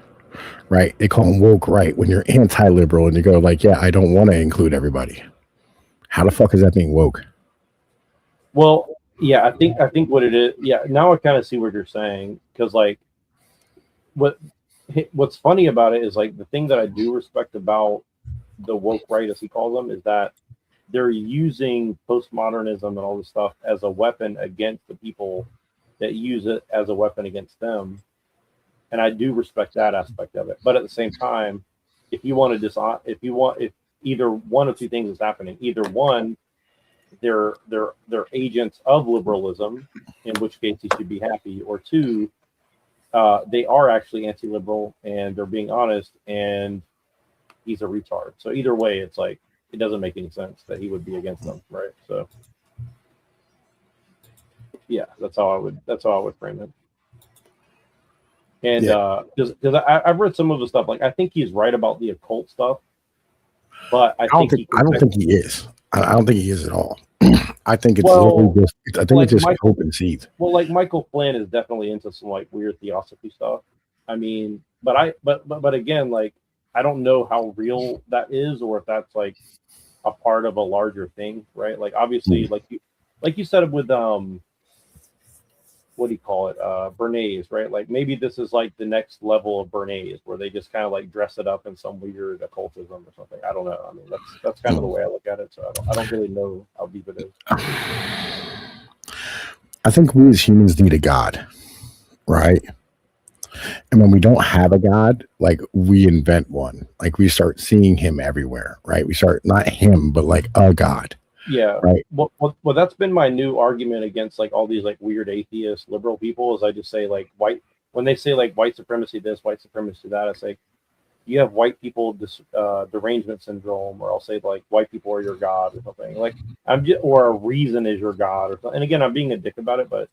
right? They call him woke, right? When you're anti-liberal and you go like, yeah, I don't want to include everybody. How the fuck is that being woke? Well, yeah, I think what it is. Yeah, now I kind of see what you're saying because like, what's funny about it is like the thing that I do respect about the woke right, as he calls them, is that they're using postmodernism and all this stuff as a weapon against the people that use it as a weapon against them. And I do respect that aspect of it. But at the same time, if either one of two things is happening, either one, they're agents of liberalism, in which case he should be happy, or two, they are actually anti-liberal and they're being honest, and he's a retard. So either way, it's like it doesn't make any sense that he would be against them, right? So yeah, that's how I would frame it. And because I've read some of the stuff, like I think he's right about the occult stuff, but I don't think he is. I don't think he is at all. I think it's literally just. I think it's just hope and seeds. Well, like Michael Flynn is definitely into some like weird theosophy stuff. I mean, but again, like I don't know how real that is, or if that's like a part of a larger thing, right? Like obviously, like you said with what do you call it, Bernays, right? Like maybe this is like the next level of Bernays, where they just kind of like dress it up in some weird occultism or something. I don't know. I mean, that's kind of the way I look at it. So I don't really know how deep it is. I think we as humans need a God, right? And when we don't have a God, like we invent one. Like we start seeing him everywhere, right? We start not him, but like a God. Yeah. Right. Well, that's been my new argument against like all these like weird atheist liberal people is I just say like when they say like white supremacy this, white supremacy that, I say you have white people derangement syndrome, or I'll say like white people are your God or something, like or a reason is your God or something. And again, I'm being a dick about it, but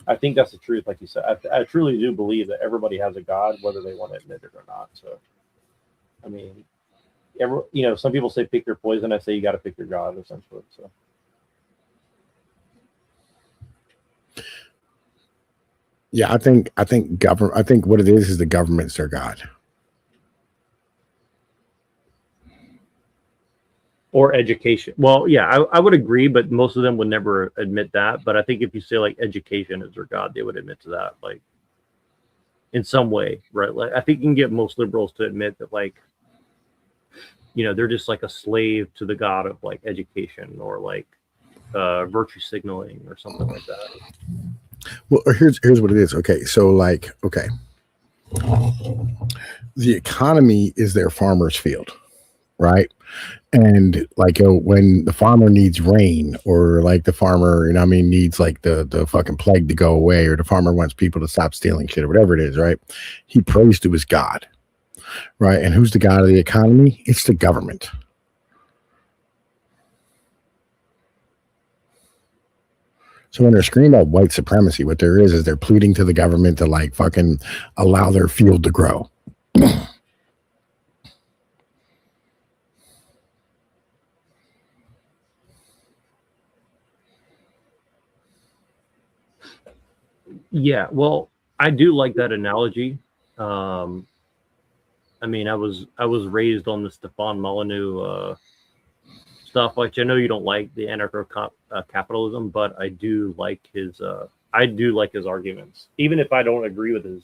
I think that's the truth. Like you said, I truly do believe that everybody has a God, whether they want to admit it or not. So, I mean, some people say pick your poison. I say you got to pick your God, essentially. So, yeah, I think what it is the government's their God. Or education. Well, yeah, I would agree, but most of them would never admit that. But I think if you say like education is their God, they would admit to that, like in some way, right? Like I think you can get most liberals to admit that, like, they're just like a slave to the God of like education or like virtue signaling or something like that. Well, here's what it is. Okay, so like, the economy is their farmer's field, right? And like when the farmer needs rain, or like the farmer, needs like the fucking plague to go away, or the farmer wants people to stop stealing shit or whatever it is, right? He prays to his God, right? And who's the God of the economy? It's the government. So when they're screaming about white supremacy, what there is they're pleading to the government to like fucking allow their field to grow. Yeah, well, I do like that analogy. I mean, I was raised on the Stefan Molyneux stuff. Like, I know you don't like the anarcho-capitalism, but I do like his arguments. Even if I don't agree with his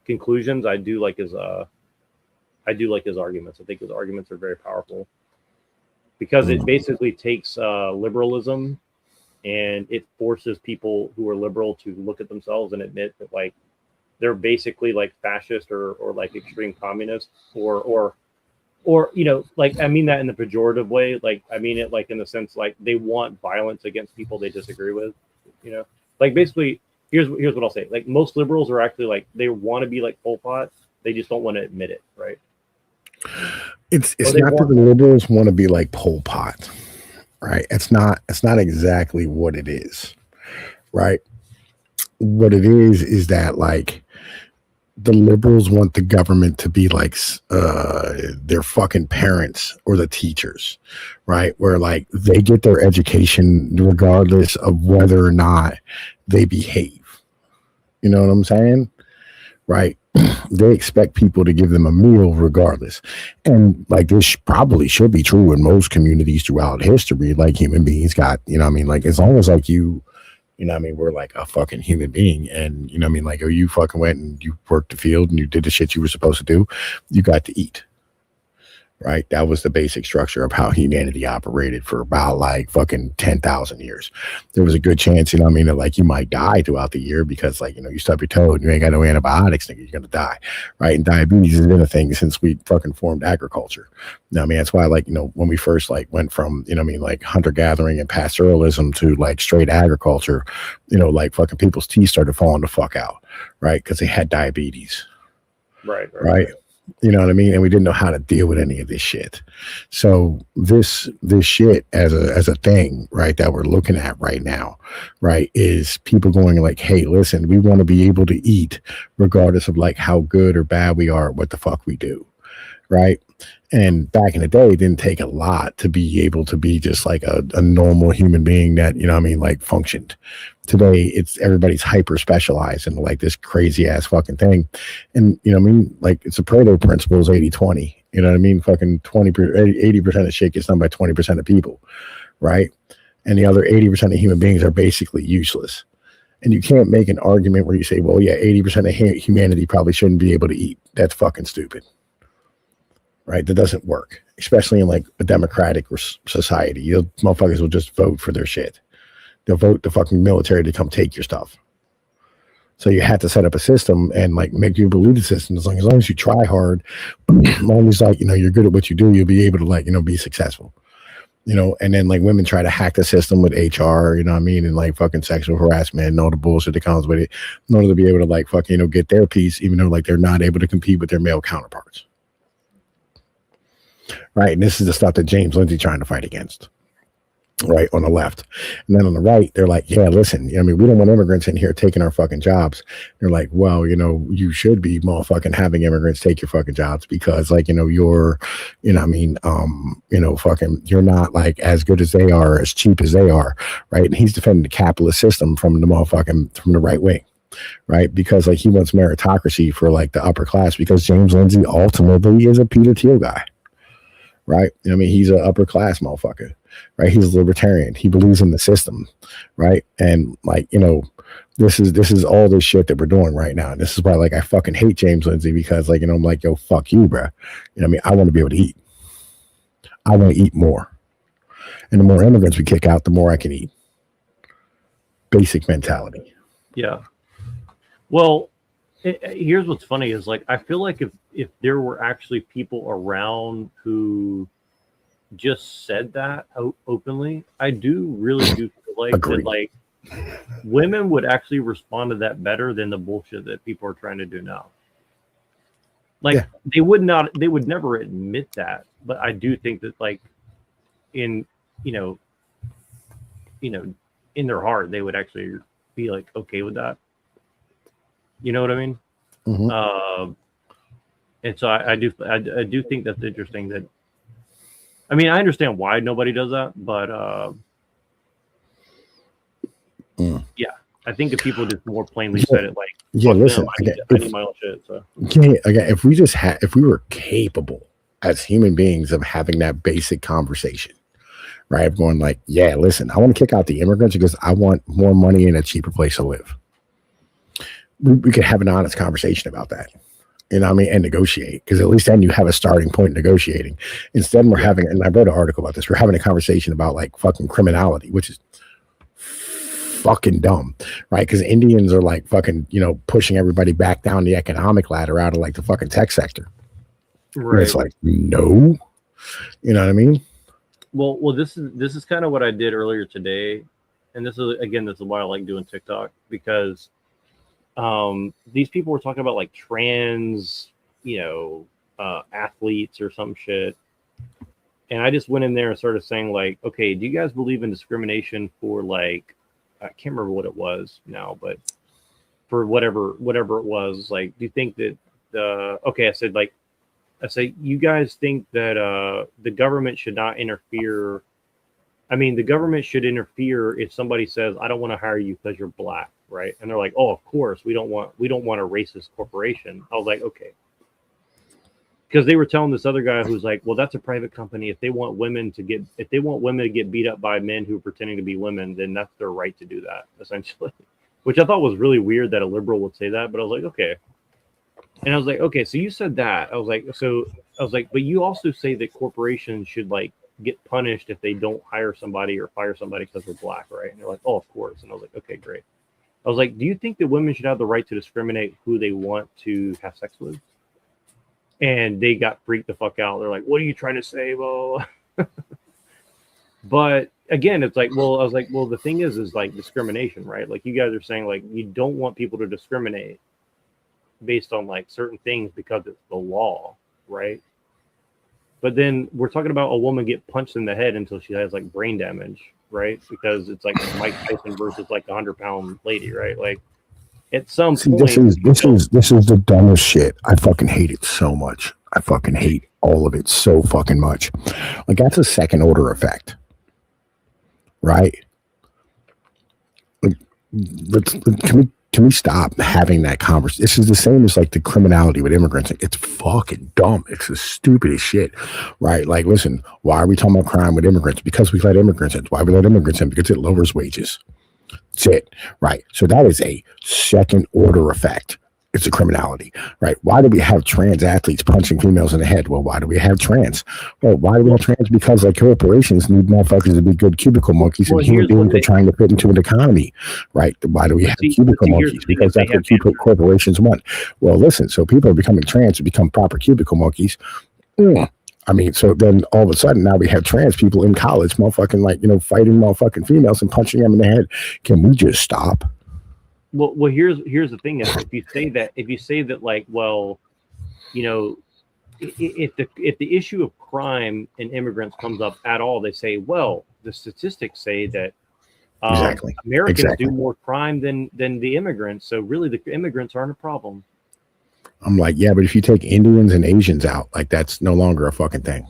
conclusions, I do like his arguments. I think his arguments are very powerful because it basically takes liberalism, and it forces people who are liberal to look at themselves and admit that like they're basically like fascist or like extreme communist or like I mean that in the pejorative way. Like I mean it like in the sense like they want violence against people they disagree with. Like basically here's what I'll say. Like most liberals are actually like they want to be like Pol Pot. They just don't want to admit it, right? It's not that the liberals want to be like Pol Pot. Right. It's not exactly what it is. Right. What it is that like the liberals want the government to be like their fucking parents or the teachers. Right. Where like they get their education regardless of whether or not they behave. You know what I'm saying? Right. They expect people to give them a meal regardless. And like this probably should be true in most communities throughout history. Like human beings got, like as long as like you we're like a fucking human being, and like you fucking went and you worked the field and you did the shit you were supposed to do, you got to eat. right? That was the basic structure of how humanity operated for about like fucking 10,000 years. There was a good chance, you know what I mean, that like you might die throughout the year because like, you know, you stub your toe and you ain't got no antibiotics, nigga, you're going to die, right? And diabetes has been a thing since we fucking formed agriculture. You know what I mean? That's why, like, you know, when we first like went from, you know what I mean, like hunter gathering and pastoralism to like straight agriculture, you know, like fucking people's teeth started falling the fuck out, right? Because they had diabetes. Right. You know what I mean? And we didn't know how to deal with any of this shit. So this shit as a thing, right, that we're looking at right now, right, is people going like, hey, listen, we want to be able to eat regardless of like how good or bad we are, what the fuck we do. Right. And back in the day, it didn't take a lot to be able to be just like a normal human being that, you know what I mean, like functioned. Today, it's everybody's hyper specialized into like this crazy ass fucking thing. And, you know what I mean? Like it's a Pareto principle is 80-20. You know what I mean? Fucking 80% of shit gets done by 20% of people. Right. And the other 80% of human beings are basically useless. And you can't make an argument where you say, well, yeah, 80% of humanity probably shouldn't be able to eat. That's fucking stupid. Right, that doesn't work, especially in like a democratic society. You motherfuckers will just vote for their shit. They'll vote the fucking military to come take your stuff. So you have to set up a system and like make you believe the system. As long as you try hard, as long as like, you know, you're good at what you do, you'll be able to like, you know, be successful. You know, and then like women try to hack the system with HR, you know what I mean, and like fucking sexual harassment and all the bullshit that comes with it, in order to be able to like fucking, you know, get their piece, even though like they're not able to compete with their male counterparts. Right. And this is the stuff that James Lindsay trying to fight against. Right. On the left. And then on the right, they're like, yeah, listen, I mean, we don't want immigrants in here taking our fucking jobs. They're like, well, you know, you should be motherfucking having immigrants take your fucking jobs because like, you know, you're, you know, I mean, you know, fucking, you're not like as good as they are, as cheap as they are. Right. And he's defending the capitalist system from the motherfucking, from the right wing. Right, because like he wants meritocracy for like the upper class because James Lindsay ultimately is a Peter Thiel guy. Right. I mean, he's an upper class motherfucker. Right. He's a libertarian. He believes in the system. Right. And like, you know, this is all this shit that we're doing right now. And this is why like I fucking hate James Lindsay because like, you know, I'm like, yo, fuck you, bro. You know what I mean? I want to be able to eat. I want to eat more. And the more immigrants we kick out, the more I can eat. Basic mentality. Yeah. Well, here's what's funny is like I feel like if there were actually people around who just said that openly, I really do feel like that like women would actually respond to that better than the bullshit that people are trying to do now. Like they would never admit that, but I do think that like in you know in their heart they would actually be like okay with that. You know what I mean? Mm-hmm. And so I do think that's interesting. That I mean, I understand why nobody does that, but yeah, I think if people just more plainly said it, like listen, I need my own shit. So again, if we were capable as human beings of having that basic conversation, right? Of going like, yeah, listen, I want to kick out the immigrants because I want more money and a cheaper place to live. We could have an honest conversation about that, you know what I mean, and negotiate, because at least then you have a starting point negotiating. Instead, we're having, and I wrote an article about this, we're having a conversation about like fucking criminality, which is fucking dumb, right? Because Indians are like fucking, you know, pushing everybody back down the economic ladder out of like the fucking tech sector. Right. And it's like, no, you know what I mean? Well, this is kind of what I did earlier today, and this is why I like doing TikTok, because these people were talking about like trans, you know, athletes or some shit. And I just went in there and started saying like, okay, do you guys believe in discrimination for like, I can't remember what it was now, but for whatever it was, like, do you think that okay, I said, you guys think that the government should not interfere. I mean, the government should interfere if somebody says, I don't want to hire you because you're black. Right. And they're like, oh, of course, we don't want a racist corporation. I was like, okay. Because they were telling this other guy who's like, well, that's a private company. If they want women to get beat up by men who are pretending to be women, then that's their right to do that, essentially. Which I thought was really weird that a liberal would say that. But I was like, okay. And I was like, okay, so you said that. I was like, so but you also say that corporations should like get punished if they don't hire somebody or fire somebody because they're black, right? And they're like, oh, of course. And I was like, okay, great. I was like, do you think that women should have the right to discriminate who they want to have sex with? And they got freaked the fuck out. They're like, what are you trying to say? Well, but again, it's like, well, I was like, well, the thing is like discrimination, right? Like you guys are saying like, you don't want people to discriminate based on like certain things because it's the law, right? But then we're talking about a woman get punched in the head until she has like brain damage, right? Because it's like Mike Tyson versus like a 100-pound lady, right? Like at some point, this is the dumbest shit. I fucking hate it so much. I fucking hate all of it so fucking much. Like that's a second order effect, right? Like, can we stop having that conversation? This is the same as like the criminality with immigrants. It's fucking dumb. It's the stupidest shit, right? Like, listen, why are we talking about crime with immigrants? Because we let immigrants in. Why we let immigrants in? Because it lowers wages. That's it, right? So that is a second order effect. It's a criminality, right? Why do we have trans athletes punching females in the head? Well, why do we have trans? Well, why do we have trans? Because like corporations need motherfuckers to be good cubicle monkeys, and human beings are trying to fit into an economy, right? Why do we have cubicle monkeys? Because that's what corporations want. Well, listen, so people are becoming trans to become proper cubicle monkeys. I mean, so then all of a sudden now we have trans people in college, motherfucking like, you know, fighting motherfucking females and punching them in the head. Can we just stop? Well, here's the thing is if you say that like, well, you know, if the issue of crime and immigrants comes up at all, they say, well, the statistics say that Americans do more crime than the immigrants, so really the immigrants aren't a problem. I'm like, yeah, but if you take Indians and Asians out, like that's no longer a fucking thing.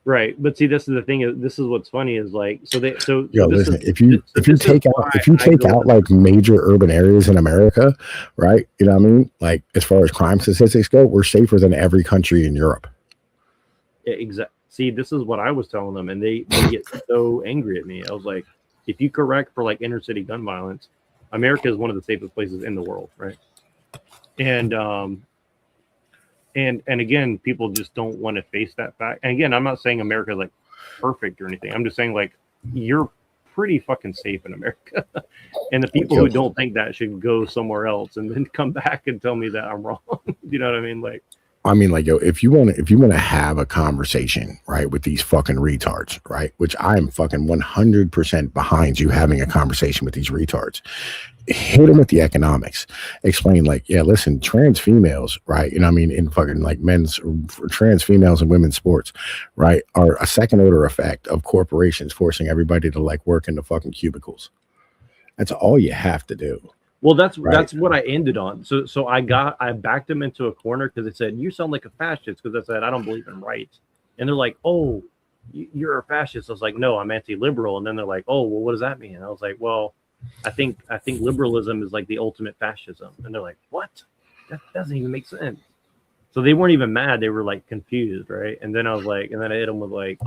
Right, but see, this is the thing. This is what's funny is like, listen, if you take out like major urban areas in America, right? You know what I mean? Like as far as crime statistics go, we're safer than every country in Europe. Yeah, exactly. See, this is what I was telling them, and they get so angry at me. I was like, if you correct for like inner city gun violence, America is one of the safest places in the world, right? And again, people just don't want to face that fact. And again, I'm not saying America is like perfect or anything. I'm just saying like you're pretty fucking safe in America. And the people who don't think that should go somewhere else and then come back and tell me that I'm wrong. You know what I mean? Like, yo, if you want to have a conversation, right, with these fucking retards, right, which I'm fucking 100% behind you having a conversation with these retards, hit them with the economics. Explain like, yeah, listen, trans females, right, you know what I mean, in fucking like trans females and women's sports, right, are a second order effect of corporations forcing everybody to like work in the fucking cubicles. That's all you have to do. Well, that's what I ended on. So I backed them into a corner because they said, you sound like a fascist, because I said I don't believe in rights. And they're like, oh, you're a fascist. I was like, no, I'm anti-liberal. And then they're like, oh, well, what does that mean? And I was like, well, I think liberalism is like the ultimate fascism. And they're like, what? That doesn't even make sense. So they weren't even mad. They were like confused, right? And then I was like, and then I hit them with like,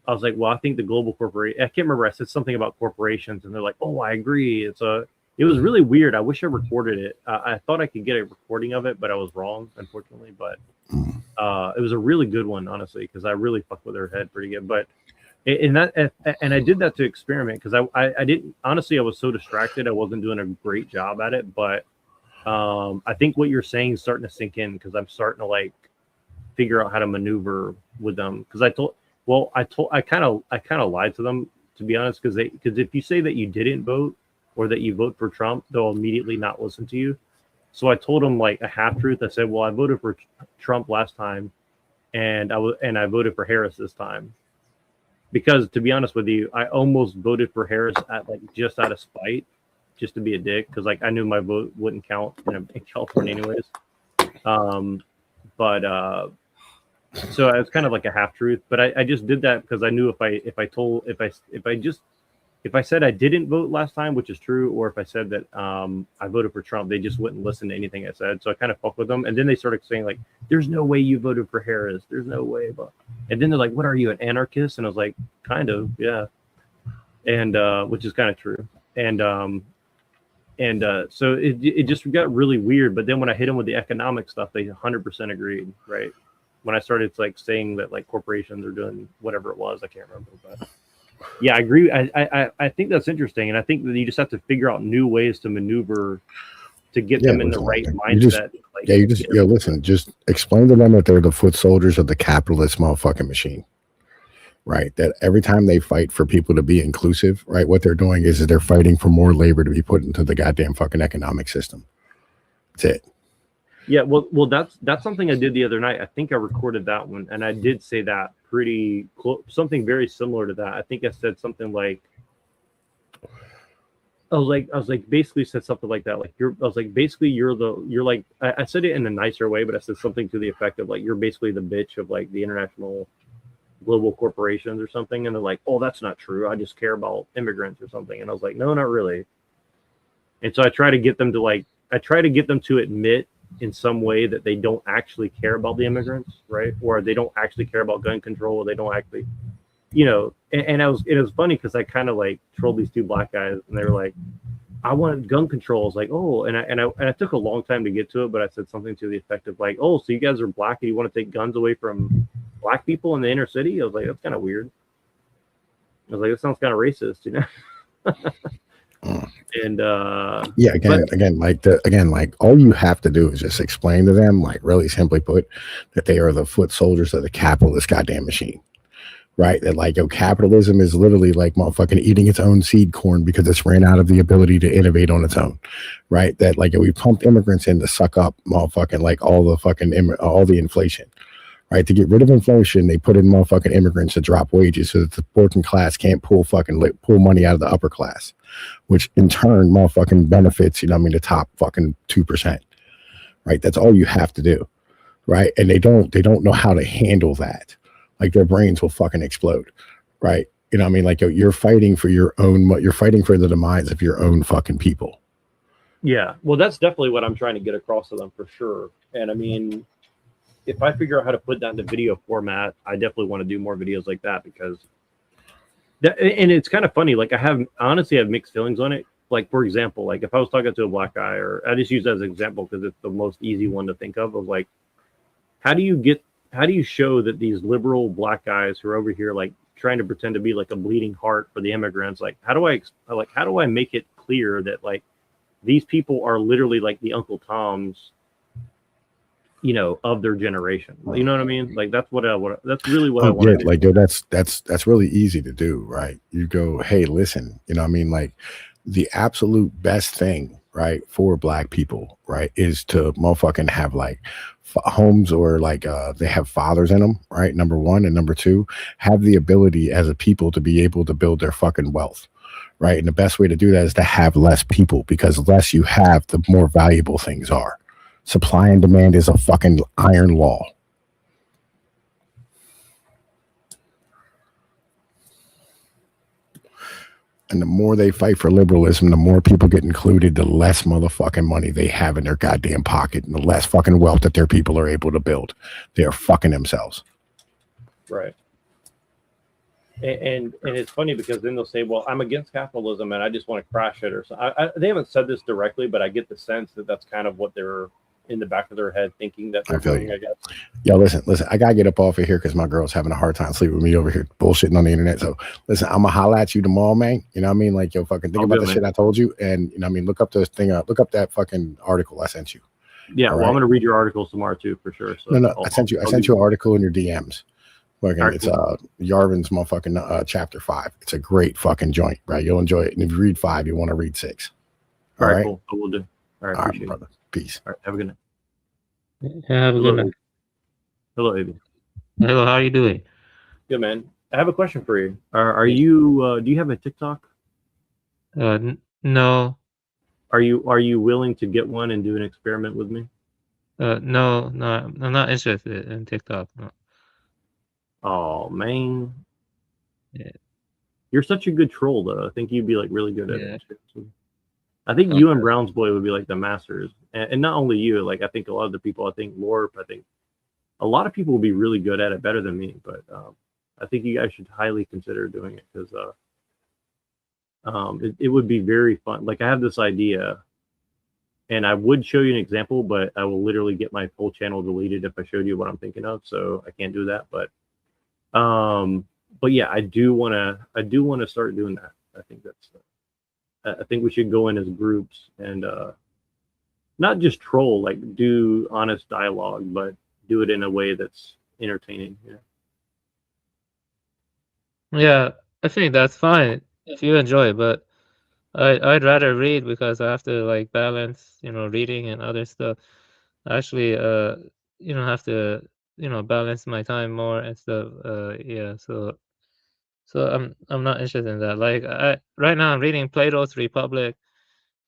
I was like, well, I think the global corporation, I can't remember, I said something about corporations, and they're like, oh, I agree. It was really weird. I wish I recorded it. I thought I could get a recording of it, but I was wrong, unfortunately. But it was a really good one, honestly, because I really fucked with her head pretty good. But and I did that to experiment, because I didn't, honestly, I was so distracted, I wasn't doing a great job at it. But I think what you're saying is starting to sink in, because I'm starting to like figure out how to maneuver with them. Because I kind of lied to them, to be honest, because if you say that you didn't vote or that you vote for Trump, they'll immediately not listen to you. So I told them like a half truth. I said, well, I voted for Trump last time, and I voted for Harris this time, because to be honest with you, I almost voted for Harris just out of spite, just to be a dick, because like I knew my vote wouldn't count in California anyways. So it's kind of like a half truth, but I just did that because I knew if I said I didn't vote last time, which is true, or if I said that I voted for Trump, they just wouldn't listen to anything I said. So I kind of fucked with them, and then they started saying like, "There's no way you voted for Harris. There's no way." And then they're like, "What are you, an anarchist?" And I was like, "Kind of, yeah," and which is kind of true. And And so it just got really weird. But then when I hit them with the economic stuff, they 100% agreed, right? When I started like saying that like corporations are doing whatever it was, I can't remember, but yeah, I agree. I think that's interesting, and I think that you just have to figure out new ways to maneuver to get them in the right mindset. Listen, just explain to them that they're the foot soldiers of the capitalist motherfucking machine. Right, that every time they fight for people to be inclusive, right, what they're doing is they're fighting for more labor to be put into the goddamn fucking economic system. That's it. Yeah, well, that's something I did the other night. I think I recorded that one, and I did say that pretty close, something very similar to that. I think I said something like, I was like, basically said something like that. Like I was like, basically you're like, I said it in a nicer way, but I said something to the effect of like, you're basically the bitch of like the international global corporations or something. And they're like, oh, that's not true. I just care about immigrants or something. And I was like, no, not really. And so I try to get them to admit in some way that they don't actually care about the immigrants, right? Or they don't actually care about gun control. Or they don't actually, you know, and it was funny because I kind of like trolled these two black guys and they were like, I wanted gun control. I was like, oh, and I took a long time to get to it, but I said something to the effect of like, oh, so you guys are black and you want to take guns away from black people in the inner city? I was like, that's kind of weird. I was like, that sounds kind of racist, you know? And yeah, again, all you have to do is just explain to them, like really simply put, that they are the foot soldiers of the capitalist goddamn machine. Right, that like capitalism is literally like motherfucking eating its own seed corn because it's ran out of the ability to innovate on its own. Right, that like we pumped immigrants in to suck up motherfucking like all the inflation. Right, to get rid of inflation, they put in motherfucking immigrants to drop wages so that the working class can't pull money out of the upper class, which in turn motherfucking benefits the top fucking 2%. Right, that's all you have to do. Right, and they don't know how to handle that. Like their brains will fucking explode, right? You know what I mean? Like you're fighting for you're fighting for the demise of your own fucking people. Yeah, well, that's definitely what I'm trying to get across to them for sure. And I mean, if I figure out how to put that into video format, I definitely want to do more videos like that because and it's kind of funny. Like I honestly have mixed feelings on it. Like, for example, like if I was talking to a black guy, or I just use that as an example because it's the most easy one to think of like, how do you show that these liberal black guys who are over here like trying to pretend to be like a bleeding heart for the immigrants, like how do I make it clear that like these people are literally like the Uncle Toms, you know, of their generation? You know what I mean? Like that's really what I want to do. Like that's really easy to do, right? You go, hey, listen, you know what I mean? Like the absolute best thing, right, for black people, right, is to motherfucking have like homes or like they have fathers in them, right? Number one, and number two, have the ability as a people to be able to build their fucking wealth, right? And the best way to do that is to have less people, because the less you have, the more valuable things are. Supply and demand is a fucking iron law. And the more they fight for liberalism, the more people get included, the less motherfucking money they have in their goddamn pocket, and the less fucking wealth that their people are able to build. They are fucking themselves. Right. And it's funny because then they'll say, well, I'm against capitalism and I just want to crash it or something. They haven't said this directly, but I get the sense that that's kind of what they're in the back of their head thinking that they're doing, I guess. Yo, listen, I gotta get up off of here because my girl's having a hard time sleeping with me over here bullshitting on the internet. So listen, I'm gonna holla at you tomorrow, man. You know what I mean? Like, yo, fucking think about the shit I told you, and you know what I mean, look up this thing look up that fucking article I sent you. Yeah, well, I'm gonna read your articles tomorrow too, for sure. So no, I sent you an article in your DMs. It's Yarvin's motherfucking chapter 5. It's a great fucking joint, right? You'll enjoy it. And if you read 5, you want to read 6. All right, cool. I will do. All right, appreciate brother. Peace. All right, have a good night. Have a good night. Hello, Avi. Hello, how are you doing? Good, man. I have a question for you. Are you do you have a TikTok? No. Are you willing to get one and do an experiment with me? No, I'm not interested in TikTok. No. Oh man. Yeah. You're such a good troll, though. I think you'd be like really good at it. I think you and Brown's Boy would be like the masters, and not only you. Like I think a lot of the people. I think Lorp. I think a lot of people will be really good at it, better than me. But I think you guys should highly consider doing it because it would be very fun. Like I have this idea, and I would show you an example, but I will literally get my full channel deleted if I showed you what I'm thinking of. So I can't do that. But yeah, I do want to start doing that. I think we should go in as groups and not just troll, like do honest dialogue, but do it in a way that's entertaining. Yeah, I think that's fine if you enjoy it, but I'd rather read because I have to like balance, reading and other stuff. I actually, have to, balance my time more and stuff. Yeah, so I'm not interested in that. Like right now I'm reading Plato's Republic.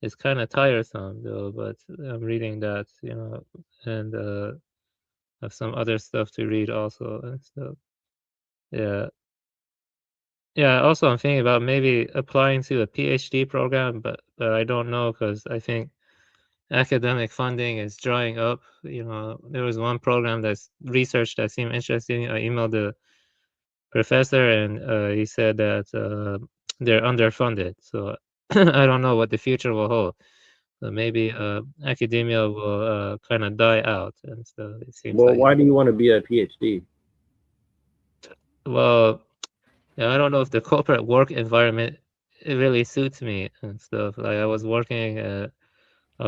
It's kind of tiresome though, but I'm reading that, and have some other stuff to read also and stuff. Yeah. Yeah, also I'm thinking about maybe applying to a PhD program, but I don't know because I think academic funding is drying up. There was one program that's research that seemed interesting. I emailed the professor and he said that they're underfunded. So I don't know what the future will hold. So maybe academia will kind of die out, and so it seems Well, like. why do you want to be a PhD? Well, yeah, I don't know if the corporate work environment it really suits me and stuff. Like I was working, I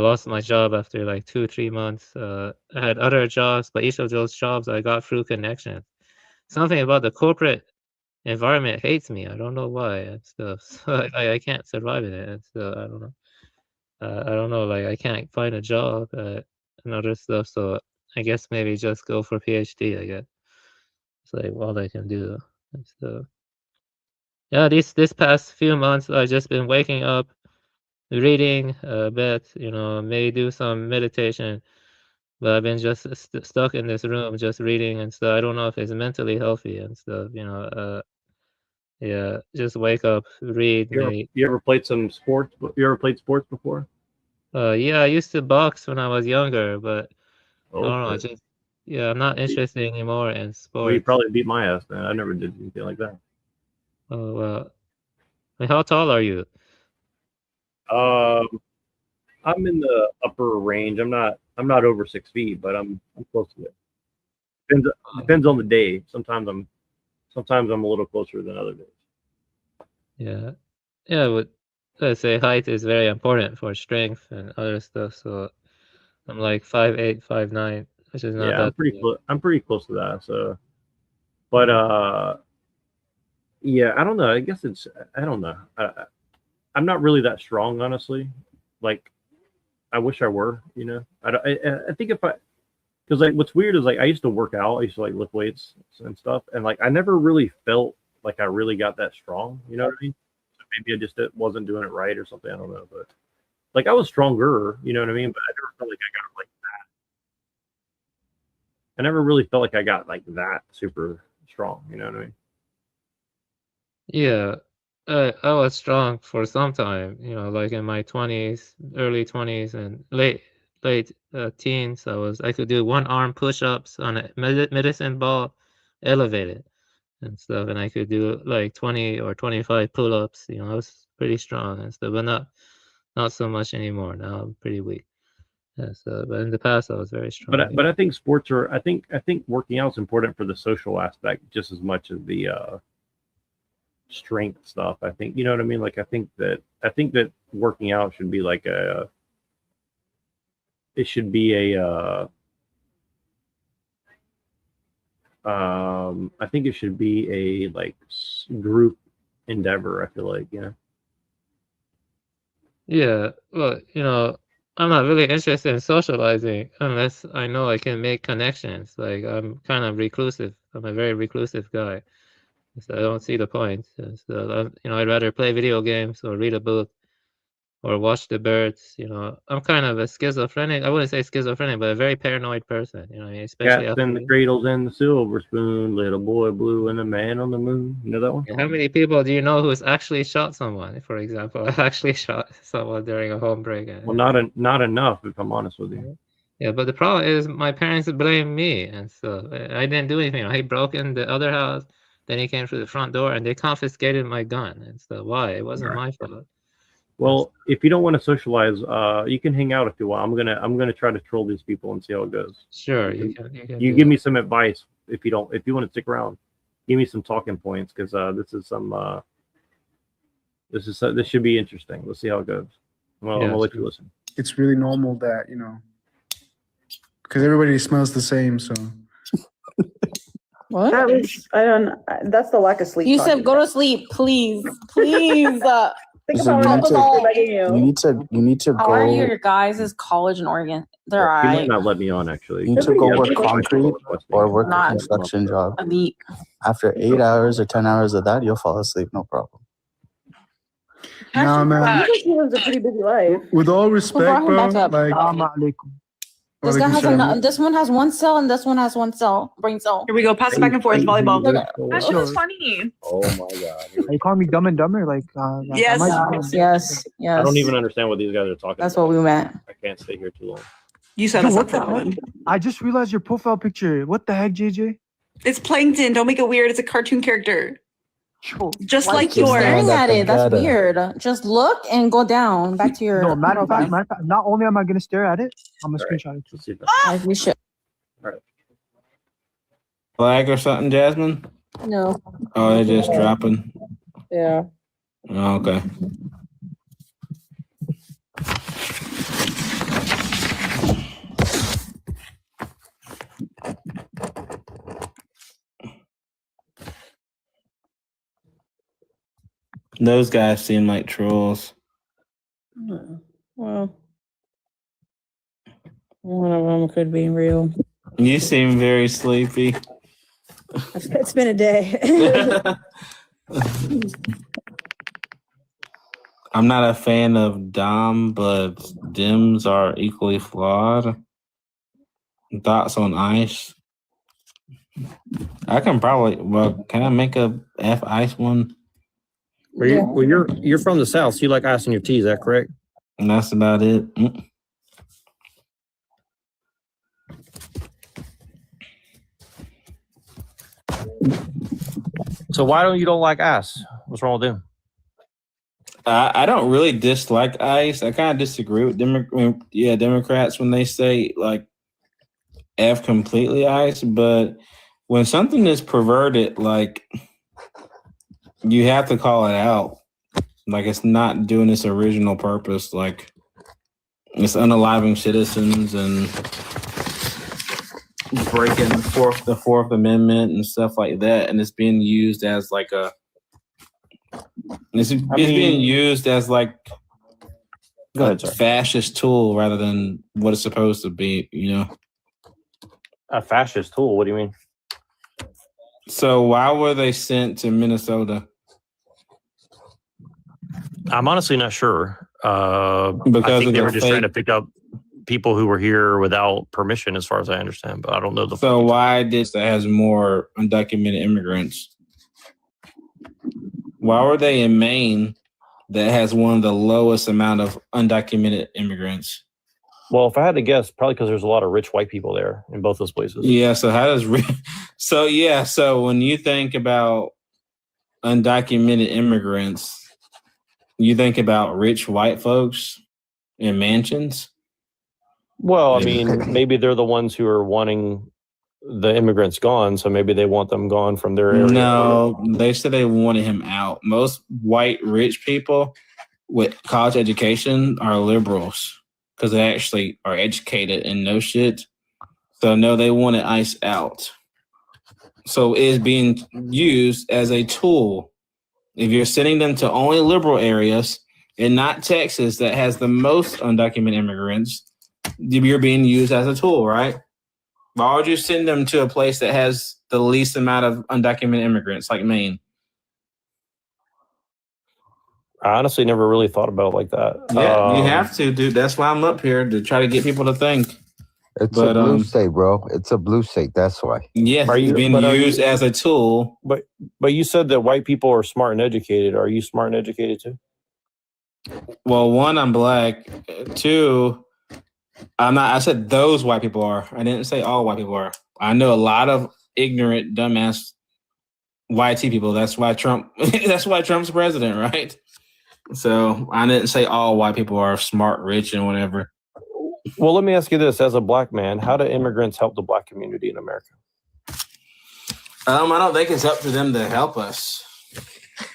lost my job after like 2-3 months. I had other jobs, but each of those jobs I got through connections. Something about the corporate environment hates me. I don't know why and stuff. So I can't survive in it. And so I don't know. I don't know. Like I can't find a job and other stuff. So I guess maybe just go for PhD. I guess it's like all I can do and stuff. Yeah, this past few months I've just been waking up, reading a bit, maybe do some meditation, but I've been just stuck in this room just reading and stuff. I don't know if it's mentally healthy and stuff, yeah, just wake up, read, maybe. You ever played some sports? You ever played sports before? Yeah, I used to box when I was younger, but I don't know, Okay. yeah, I'm not interested anymore in Well, you sports. probably beat my ass, man. I never did anything like that. Oh, well, how tall are you? I'm in the upper range. I'm not over 6 feet, but I'm close to it. Depends on the day. Sometimes I'm a little closer than other days. Yeah. Yeah, but let's say height is very important for strength and other stuff. So I'm like 5'8", 5'9", which is not Yeah, that. I'm pretty close to that. So, but yeah, I don't know. I guess I don't know. I'm not really that strong, honestly. Like, I wish I were. I think because like what's weird is like I used to work out. I used to like lift weights and stuff, and like I never really felt like I really got that strong. You know what I mean? So maybe I just wasn't doing it right or something. I don't know, but like I was stronger. You know what I mean? But I never felt like I got like that. I never really felt like I got like that super strong. You know what I mean? Yeah, I was strong for some time. Like in my 20s, early 20s, and late teens. I could do one arm push-ups on a medicine ball, elevated and stuff, and I could do like 20 or 25 pull-ups. I was pretty strong and stuff, but not so much anymore. Now I'm pretty weak. Yeah, but in the past I was very strong. But I think sports are. I think working out is important for the social aspect just as much as the strength stuff. I think you know what I mean. Like I think that working out should be like it should be a I think it should be a like group endeavor. I feel like Yeah, well, I'm not really interested in socializing unless I know I can make connections. Like I'm kind of reclusive. I'm a very reclusive guy, so I don't see the point. So I'd rather play video games or read a book or watch the birds. I'm kind of a schizophrenic. I wouldn't say schizophrenic, but a very paranoid person. What I mean, especially Cats after. in the cradles and the silver spoon, little boy blue and the man on the moon. You know that one? How many people do you know who's actually shot someone? For example, I actually shot someone during a home break. Well, not enough, if I'm honest with you. Yeah, but the problem is my parents blame me, and so I didn't do anything. He broke in the other house. Then he came through the front door and they confiscated my gun. And so why? It wasn't my fault. Well, if you don't want to socialize, you can hang out if you want. I'm gonna try to troll these people and see how it goes. Sure, you can give me some advice if you want to stick around. Give me some talking points because this should be interesting. Let's see how it goes. I'm gonna let you listen. It's really normal that because everybody smells the same. So What? That's the lack of sleep. You said go to sleep, please, please. Think So about you need to How are go. your guys' college in Oregon? They're He alright. might not let me on actually. You need to go work Yeah. concrete or work a Not construction job. elite. After 8 hours or 10 hours of that, you'll fall asleep, no problem. nah, man. He lives a pretty busy life. With all respect, bro. back up. Like, This guy has this one has one cell and this one has one cell, brain cell. Here we go. Pass it back and forth. Volleyball. Oh That shit was funny. my god. Are you calling me dumb and dumber? Like, Yes. Yes. I don't even understand what these guys are talking That's about. what we meant. I can't stay here too long. You set Yo, us what up for the that one. I just realized your profile picture. What the heck, JJ? It's Plankton. Don't make it weird. It's a cartoon character. Just like Keep yours. staring at it. That's weird. Just look and go down. Back to your. No, matter of fact, not only am I gonna stare at it, I'm gonna screenshot it. Like we should. Flag or something, Jasmine? No. Oh, they're just dropping. Yeah. Oh, okay. Those guys seem like trolls. Well, one of them could be real. You seem very sleepy. It's been a day. I'm not a fan of Dom, but Dims are equally flawed. Thoughts on Ice? I can probably. Well, can I make a F Ice one? Well, you're from the South, so you like ice in your tea, is that correct? And that's about it. So why don't you like ice? What's wrong with them? I don't really dislike Ice. I kind of disagree with Democrats when they say like F completely Ice, but when something is perverted, like you have to call it out. Like it's not doing its original purpose. Like it's unaliving citizens and breaking the Fourth Amendment and stuff like that, and it's being used as like a. It's being used as like a fascist tool rather than what it's supposed to be. You know, a fascist tool. What do you mean? So why were they sent to Minnesota? I'm honestly not sure. Because I think of they the were just trying to pick up people who were here without permission, as far as I understand. But I don't know the. So why this that has more undocumented immigrants? Why were they in Maine that has one of the lowest amount of undocumented immigrants? Well, if I had to guess, probably because there's a lot of rich white people there in both those places. Yeah. So how does so when you think about undocumented immigrants, you think about rich white folks in mansions? Well, I mean, maybe they're the ones who are wanting the immigrants gone, so maybe they want them gone from their area. No, they said they wanted him out. Most white rich people with college education are liberals because they actually are educated and know shit. So no, they wanted ICE out. So it's being used as a tool. If you're sending them to only liberal areas and not Texas that has the most undocumented immigrants, you're being used as a tool, right? Why would you send them to a place that has the least amount of undocumented immigrants, like Maine? I honestly never really thought about it like that. Yeah, you have to, dude. That's why I'm up here, to try to get people to think. It's a blue state, bro. It's a blue state. That's why. Yes, it's being used as a tool. But you said that white people are smart and educated. Are you smart and educated too? Well, one, I'm black. Two, I'm not. I said those white people are. I didn't say all white people are. I know a lot of ignorant, dumbass YT people. That's why Trump. That's why Trump's president, right? So I didn't say all white people are smart, rich, and whatever. Well, let me ask you this: as a black man, how do immigrants help the black community in America? I don't think it's up to them to help us.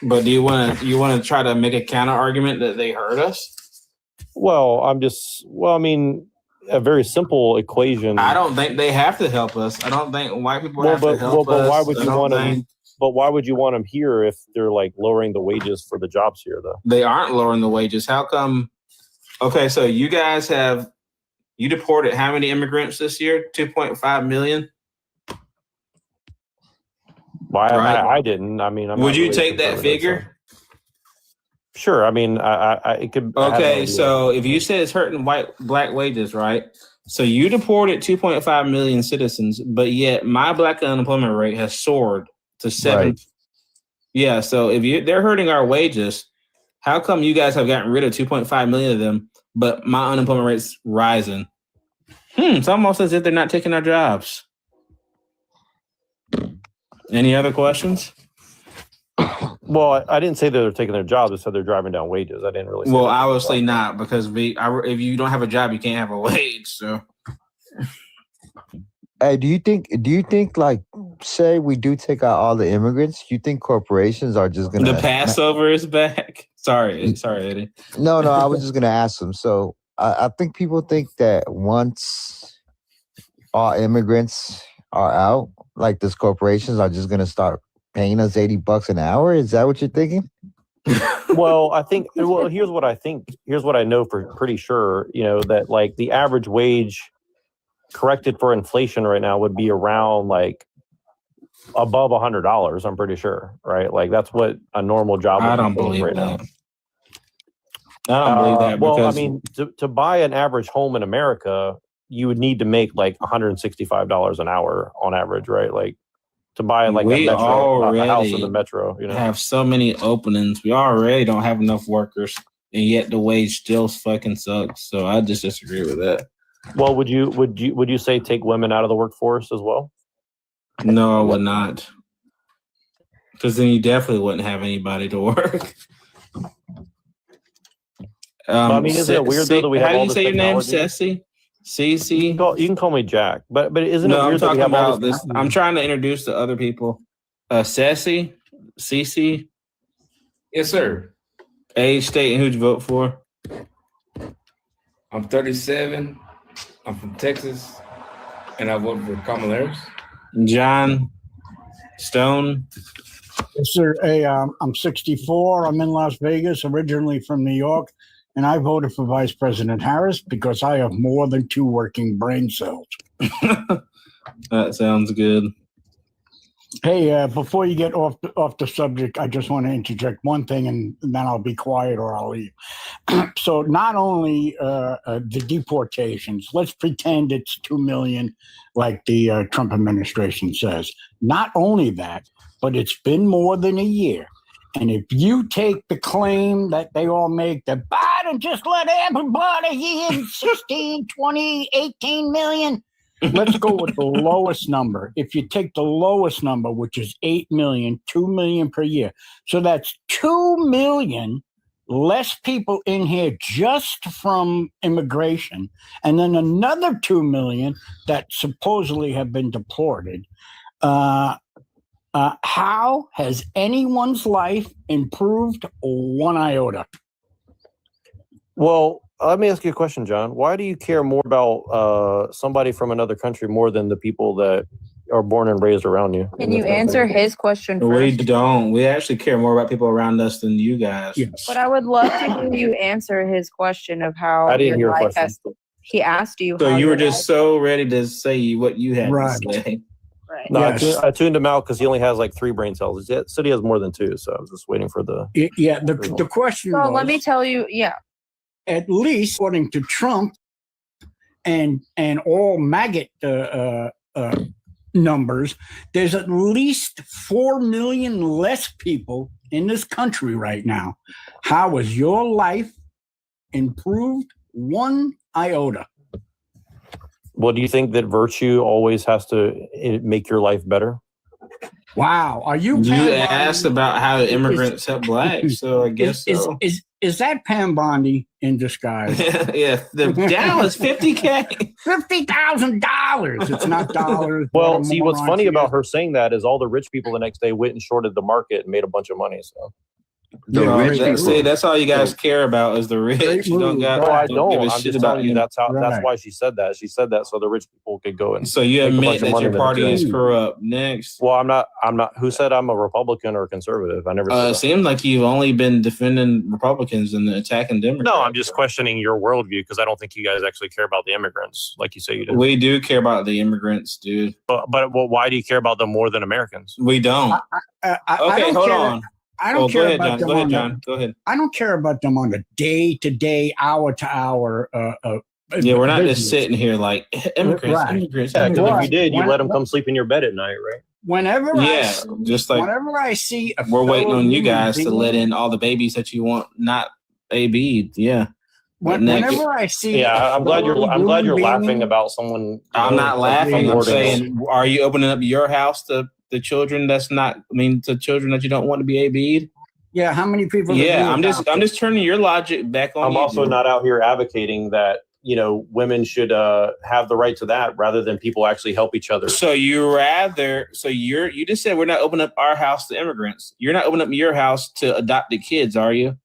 But do you want to try to make a counter argument that they hurt us? Well, I mean, a very simple equation. I don't think they have to help us. I don't think white people have to help us. Why would you want them? But why would you want them here if they're like lowering the wages for the jobs here, though? They aren't lowering the wages. How come? Okay, so you guys you deported how many immigrants this year? 2.5 million. Why? Right. I didn't. I mean, would you take that figure? Sure. I mean, it could. Okay, so if you said it's hurting black wages, right? So you deported 2.5 million citizens, but yet my black unemployment rate has soared to 7. Right. Yeah. So if they're hurting our wages, how come you guys have gotten rid of 2.5 million of them, but my unemployment rate's rising? It's almost as if they're not taking our jobs. Any other questions? Well, I didn't say that they're taking their jobs. I said they're driving down wages. I didn't really say well, obviously not, because if you don't have a job, you can't have a wage. So, hey, do you think like, say we do take out all the immigrants, you think corporations are just gonna the Passover is back? Sorry, Eddie. No, I was just gonna ask them. So I think people think that once all immigrants are out, like these corporations are just gonna start paying us $80 an hour. Is that what you're thinking? Well, here's what I think. Here's what I know for pretty sure. You know that like the average wage corrected for inflation right now would be around like above $100. I'm pretty sure, right? Like that's what a normal job. I don't believe right now. I don't believe that. Well, I mean, to buy an average home in America, you would need to make like $165 an hour on average, right? Like to buy like a house in the metro, you know, have so many openings. We already don't have enough workers, and yet the wage still fucking sucks. So I just disagree with that. Well, would you say take women out of the workforce as well? No, I would not, because then you definitely wouldn't have anybody to work. I mean, isn't it weird though that we have all this technology? How do you say your name, Ceci? CC? You can call me Jack, but isn't it no, weird I'm talking that we have all about this? I'm trying to introduce the other people. Ceci, CC. Yes, sir. Age, state, and who'd you vote for? I'm 37. I'm from Texas, and I voted for Kamala Harris. John Stone. Yes, sir. Hey, I'm 64. I'm in Las Vegas, originally from New York. And I voted for Vice President Harris because I have more than 2 working brain cells. That sounds good. Hey, before you get off the subject, I just want to interject one thing, and then I'll be quiet or I'll leave. So not only the deportations, let's pretend it's 2 million, like the Trump administration says. Not only that, but it's been more than a year. And if you take the claim that they all make that Biden just let everybody in 16, 20, 18 million, let's go with the lowest number. If you take the lowest number, which is 8 million, 2 million per year. So that's 2 million less people in here just from immigration. And then another 2 million that supposedly have been deported. How has anyone's life improved 1 iota? Well, let me ask you a question, John. Why do you care more about somebody from another country more than the people that are born and raised around you? Can you answer his question first? We don't. We actually care more about people around us than you guys. Yes. But I would love to hear you answer his question of how I didn't hear your a life question. he asked you. So how you were your just life- so ready to say what you had to say. Right. No, Yes. I tuned him out because he only has like 3 brain cells. He said he has more than 2, so I was just waiting for the. Yeah, the question So was, let me tell you, at least according to Trump and all maggot numbers, there's at least 4 million less people in this country right now. How has your life improved 1 iota? Well, do you think that virtue always has to make your life better? Wow, are you? You Pam asked Bondi? about how immigrants help blacks, so I guess so. Is that Pam Bondi in disguise? Yeah, the down is $50K. $50,000. It's not dollars. Well, see, what's funny about her saying that is all the rich people the next day went and shorted the market and made a bunch of money. So, that's all you guys care about is the rich. You don't got. No, I give don't. a I'm shit just about telling you them. that's why she said that. She said that so the rich people could go and. So you make a admit bunch of that money your the party next is day. corrupt. Next. Well, I'm not. Who said I'm a Republican or a conservative? I never said It that. seems like you've only been defending Republicans and attacking Democrats. No, I'm just questioning your worldview because I don't think you guys actually care about the immigrants like you say you do. We do care about the immigrants, dude. But well, why do you care about them more than Americans? We don't. I Okay, don't hold care. on. I don't care go ahead, about John. them Go ahead, on John. Go ahead. I don't care about them on a day-to-day, hour-to-hour. Yeah, we're not just business. sitting here like immigrants, Right. immigrants. Yeah, because if you Right. did, you When- let them come sleep in your bed at night, right? Whenever just like whenever I see a we're waiting fellow on you human guys to being- let in all the babies that you want not AB'd. Yeah. Whenever I see, Yeah, I'm glad you're human laughing being- about someone. I'm not laughing. I'm awarding- saying, are you opening up your house to the children to children that you don't want to be AB'd? Yeah, how many people? Yeah, I'm just turning your logic back on. I'm you, also dude. not out here advocating that women should have the right to that rather than people actually help each other. So you just said we're not opening up our house to immigrants. You're not opening up your house to adopted kids, are you?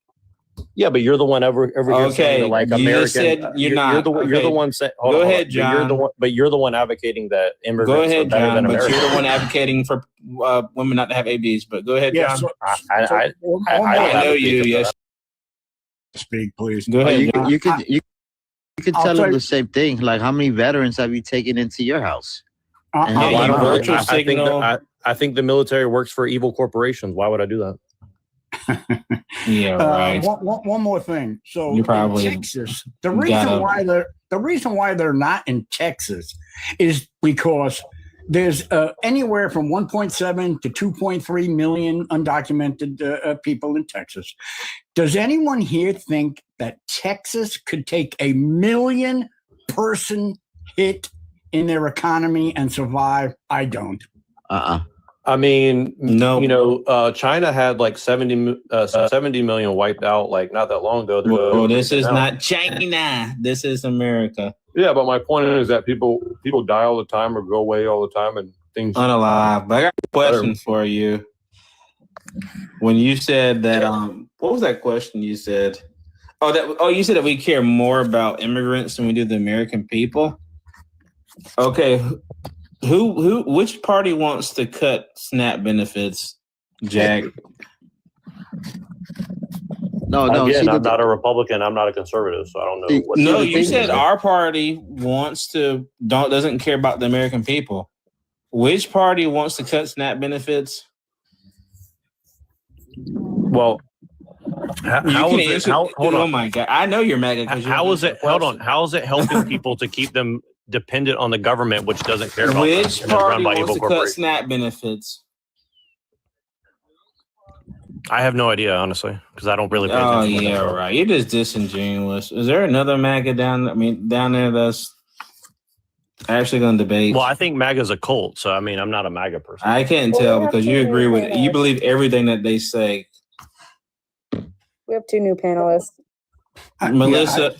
Yeah, but you're the one over here saying that, like, you American. just said you're not. You're the one saying. Go ahead, John. You're the one advocating that immigrants Go are ahead, better John. than But Americans. you're the one advocating for women not to have ABs. But go ahead, Yeah, John. I know you. Yes. Speak, please. Go ahead. John. You could I'll tell tell them you- the same thing. Like, how many veterans have you taken into your house? And Uh-uh. why don't- virtual I think signal. I think the military works for evil corporations. Why would I do that? Yeah, right. One more thing. So You probably in Texas, the gotta- reason why they're not in Texas is because there's anywhere from 1.7 to 2.3 million undocumented people in Texas. Does anyone here think that Texas could take a 1 million person hit in their economy and survive? I don't. I mean, no. China had like 70 million wiped out like not that long ago. Well, this is not China. This is America. Yeah, but my point is that people die all the time or go away all the time and things. Unalive. But I got a question for you. When you said that, what was that question you said? You said that we care more about immigrants than we do the American people. Okay, which party wants to cut SNAP benefits, Jack? No. Again, see, I'm not a Republican. I'm not a conservative, so I don't know. No, you said our party doesn't care about the American people. Which party wants to cut SNAP benefits? Well, how is it? Hold on. Oh my God! I know you're mad because how is it? Hold on. How is it helping people to keep them dependent on the government, which doesn't care about which them, and is party run by wants evil to cut corporations? SNAP benefits? I have no idea, honestly, because I don't really pay Oh attention. yeah, right. You're just disingenuous. Is there another MAGA down there that's actually going to debate? Well, I think MAGA's a cult, so I mean, I'm not a MAGA person. I can't tell because you agree with you believe everything that they say. We have 2 new panelists. Melissa.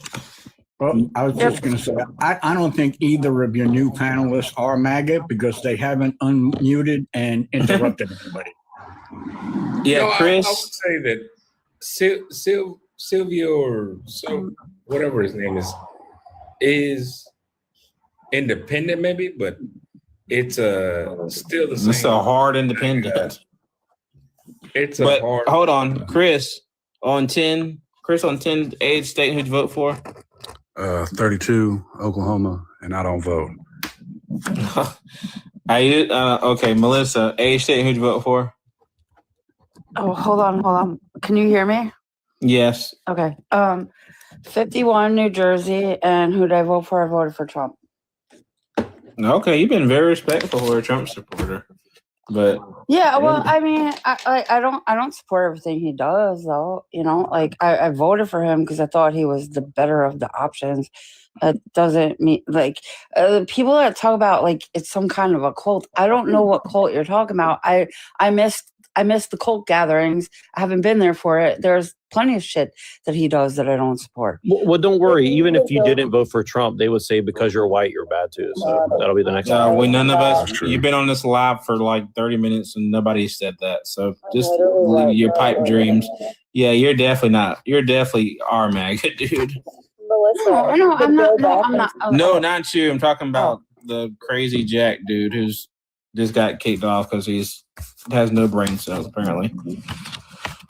I was just going to say, I don't think either of your new panelists are MAGA because they haven't unmuted and interrupted anybody. Yeah, No, Chris. I would say that Silvio or whatever his name is independent maybe, but it's still the same. It's a hard independent. It's but hard. Hold on, Chris on 10 age state who'd you vote for? 32 Oklahoma, and I don't vote. Okay, Melissa, age state who'd you vote for? Oh, hold on. Can you hear me? Yes. Okay. 51 New Jersey, and who did I vote for? I voted for Trump. Okay, you've been very respectful for a Trump supporter. But Yeah, well, I mean, I don't support everything he does, though. You know, like I voted for him because I thought he was the better of the options. That doesn't mean like people that talk about like it's some kind of a cult. I don't know what cult you're talking about. I missed the cult gatherings. I haven't been there for it. There's plenty of shit that he does that I don't support. Well, don't worry. Even if you didn't vote for Trump, they would say because you're white, you're bad too. So that'll be the next one. we none of us. You've been on this live for like 30 minutes and nobody said that. So just leave your pipe dreams. Yeah, you're definitely not. You're definitely our MAGA, dude. No, I'm not. No, I'm not. No, not you. I'm talking about the crazy Jack dude who's just got kicked off because has no brain cells apparently.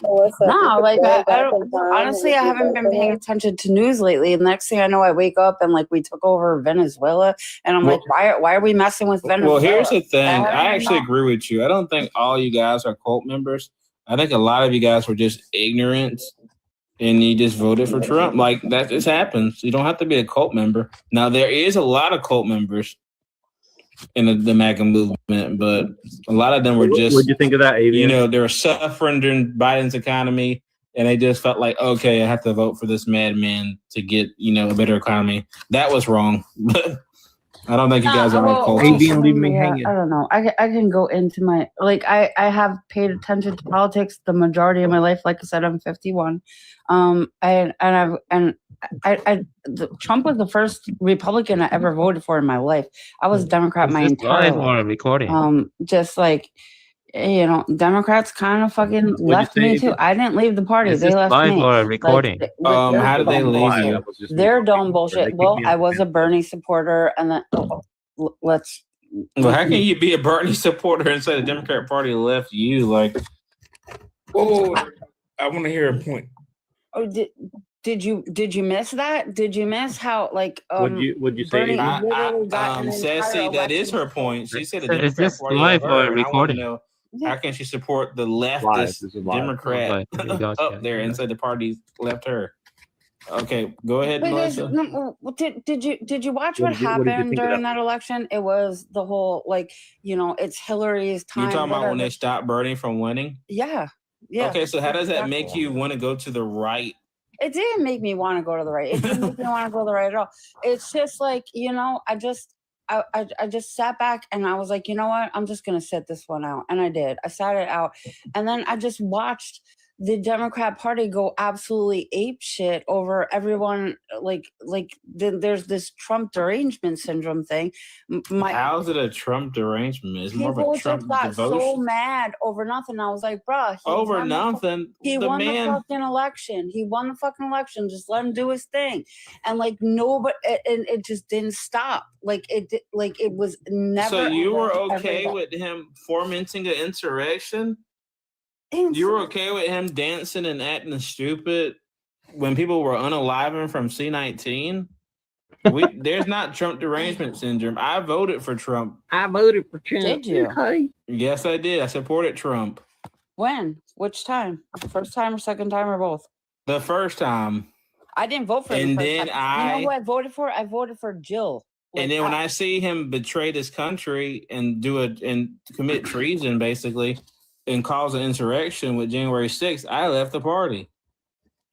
No, like I don't. Honestly, I haven't been paying attention to news lately. And the next thing I know, I wake up and like we took over Venezuela, and I'm like, why are we messing with Venezuela? Well, here's the thing. I actually agree with you. I don't think all you guys are cult members. I think a lot of you guys were just ignorant, and you just voted for Trump. Like that just happens. You don't have to be a cult member. Now there is a lot of cult members in the MAGA movement, but a lot of them were just. What'd you think of that, Avian? You know, they were suffering during Biden's economy, and they just felt like, okay, I have to vote for this madman to get, a better economy. That was wrong. I don't think you guys are all cults. Avian, leave me hanging. I don't know. I can go into my I have paid attention to politics the majority of my life. Like I said, I'm 51. Trump was the first Republican I ever voted for in my life. I was a Democrat my entire life. Recording. Just like Democrats kind of fucking left me too. I didn't leave the party. They left me. Recording. How did they leave you? They're dumb bullshit. Well, I was a Bernie supporter, and then let's. Well, how can you be a Bernie supporter and say the Democrat Party left you? Like, whoa, I want to hear a point. Oh, did you miss that? Did you miss how like would you say? Sassy, that is her point. She said the Is Democrat this Party live left her, or and I wanna recording? know, how can she support the leftist Democrat up there and say the party left her? Okay, go ahead, Melissa. Did you watch what happened during that election? It was the whole it's Hillary's time. You're talking about when they stopped Bernie from winning? Yeah. Okay, so how does that make you want to go to the right? It didn't make me want to go to the right. It didn't make me want to go to the right at all. It's just like, I just sat back and I was like, you know what? I'm just going to sit this one out. And I did. I sat it out. And then I just watched the Democrat Party go absolutely ape shit over everyone. There's this Trump derangement syndrome thing. How is it a Trump derangement? It's more of a Trump got devotion. so mad over nothing. I was like, bruh. Over nothing? He won the fucking election. He won the fucking election. Just let him do his thing. And nobody, and it just didn't stop. It was never. So you were okay with him fomenting an insurrection? You were okay with him dancing and acting stupid when people were unaliving from C-19? There's not Trump derangement syndrome. I voted for Trump. I voted for Trump. Did you? Okay. Yes, I did. I supported Trump. When? Which time? First time or second time or both? The first time. I didn't vote for him. And then you know who I voted for? I voted for Jill. And then when I see him betray this country and commit treason, basically, and cause an insurrection with January 6th, I left the party.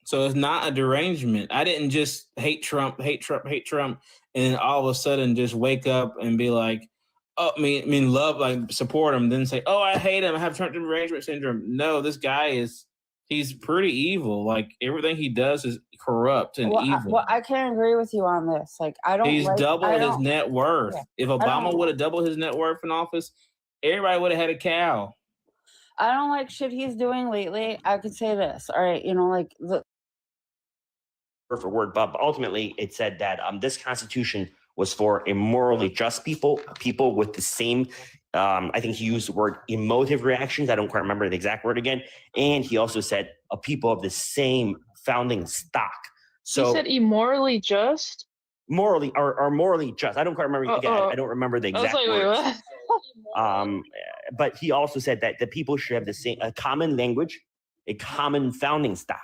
So it's not a derangement. I didn't just hate Trump, and then all of a sudden just wake up and be like, support him, then say, oh, I hate him, I have Trump derangement syndrome. No, this guy he's pretty evil. Like everything he does is corrupt and evil. I can't agree with you on this. He's doubled his net worth. Yeah. If Obama would have doubled his net worth in office, everybody would have had a cow. I don't like shit he's doing lately. I could say this. All right, word for word, but ultimately it said that this Constitution was for a morally just people with the same, I think he used the word emotive reactions. I don't quite remember the exact word again. And he also said a people of the same founding stock. So he said immorally just? Morally or morally just. I don't quite remember again. I don't remember the exact words. But he also said that the people should have a common language, a common founding stock.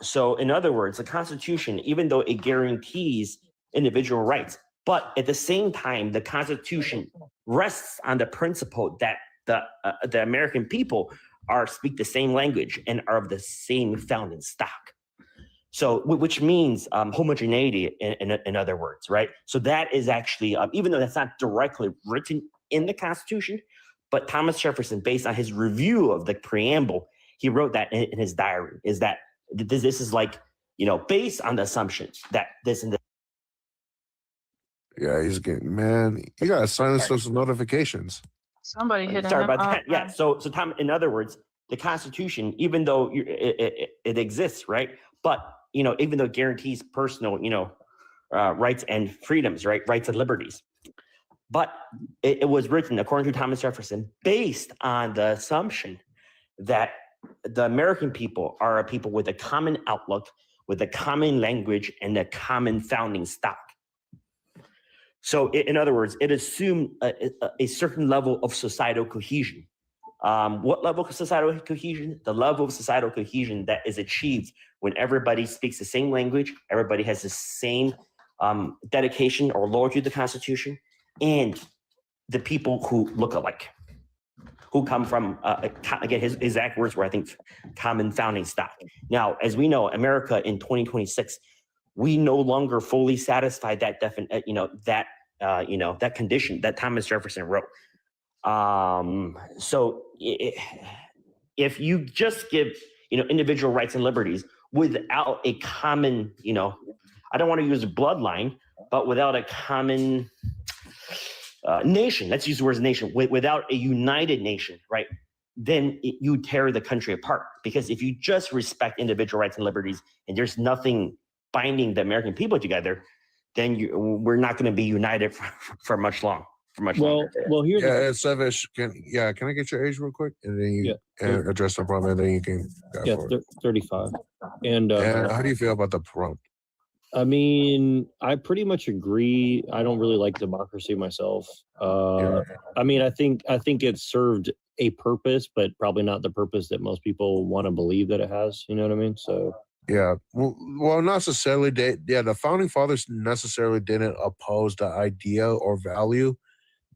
So in other words, the Constitution, even though it guarantees individual rights, But at the same time, the Constitution rests on the principle that the American people speak the same language and are of the same founding stock. So, which means homogeneity, in other words, right? So that is actually, even though that's not directly written in the Constitution, but Thomas Jefferson, based on his review of the preamble, he wrote that in his diary, is that this is like, based on the assumption that this and this. Yeah, he's getting, man, you gotta silence those notifications. Somebody hitting Sorry him about that. up, Yeah. man. So Tom, in other words, the Constitution, even though it exists, right? But even though it guarantees personal, rights and freedoms, right, rights and liberties, but it was written, according to Thomas Jefferson, based on the assumption that the American people are a people with a common outlook, with a common language, and a common founding stock. So, in other words, it assumed a certain level of societal cohesion. What level of societal cohesion? The level of societal cohesion that is achieved when everybody speaks the same language, everybody has the same dedication or loyalty to the Constitution, and the people who look alike, who come from, again, his exact words were, I think, common founding stock. Now, as we know, America in 2026, we no longer fully satisfy that that condition that Thomas Jefferson wrote. So if you just give, individual rights and liberties without a common, I don't want to use a bloodline, but without a common nation, let's use the word nation, without a united nation, right? Then you tear the country apart. Because if you just respect individual rights and liberties and there's nothing binding the American people together, then we're not going to be united for much longer. Well, here's Savage. Can I get your age real quick, and then you address the problem, and then you can. 35. And how do you feel about the prompt? I mean, I pretty much agree. I don't really like democracy myself. I mean, I think it served a purpose, but probably not the purpose that most people want to believe that it has. You know what I mean? So. Yeah, well, not necessarily. The founding fathers necessarily didn't oppose the idea or value.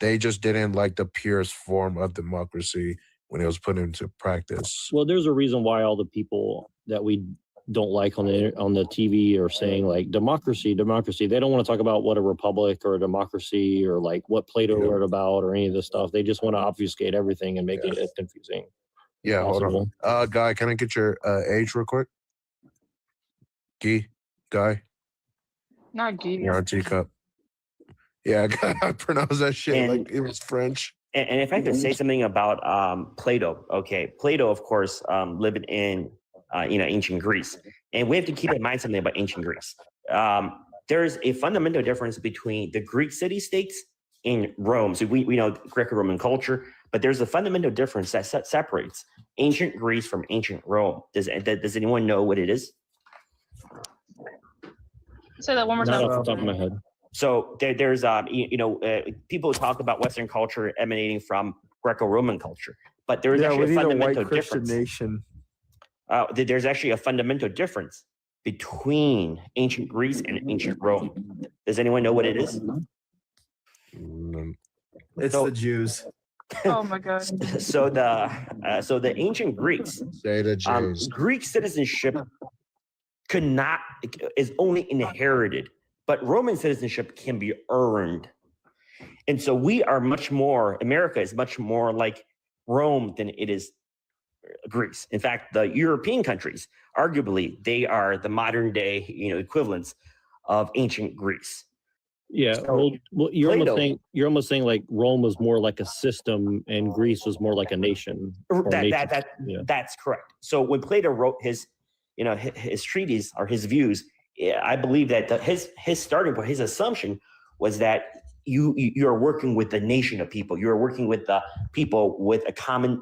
They just didn't like the purest form of democracy when it was put into practice. Well, there's a reason why all the people that we don't like on the TV are saying like democracy. They don't want to talk about what a republic or a democracy or like what Plato wrote about or any of this stuff. They just want to obfuscate everything and make it as confusing. Yeah, hold on. Guy, can I get your age real quick? Guy. Not Guy. You're on teacup. Yeah, I pronounced that shit like it was French. And if I could say something about Plato, okay, Plato, of course, lived in ancient Greece, and we have to keep in mind something about ancient Greece. There's a fundamental difference between the Greek city-states and Rome. So we know Greco-Roman culture, but there's a fundamental difference that separates ancient Greece from ancient Rome. Does anyone know what it is? Say that one more Not time. off the top of my head. So there's people talk about Western culture emanating from Greco-Roman culture, but there's actually a fundamental difference. Nation. There's actually a fundamental difference between ancient Greece and ancient Rome. Does anyone know what it is? It's the Jews. Oh my god. So the ancient Greeks, say the Jews. Greek citizenship is only inherited, but Roman citizenship can be earned. And so America is much more like Rome than it is Greece. In fact, the European countries, arguably, they are the modern day, equivalents of ancient Greece. Yeah, So, well, you're Plato- almost saying like Rome was more like a system and Greece was more like a nation. or nation. That's correct. So when Plato wrote his treatise or his views, I believe that his starting point, his assumption was that you're working with the nation of people. You're working with the people with a common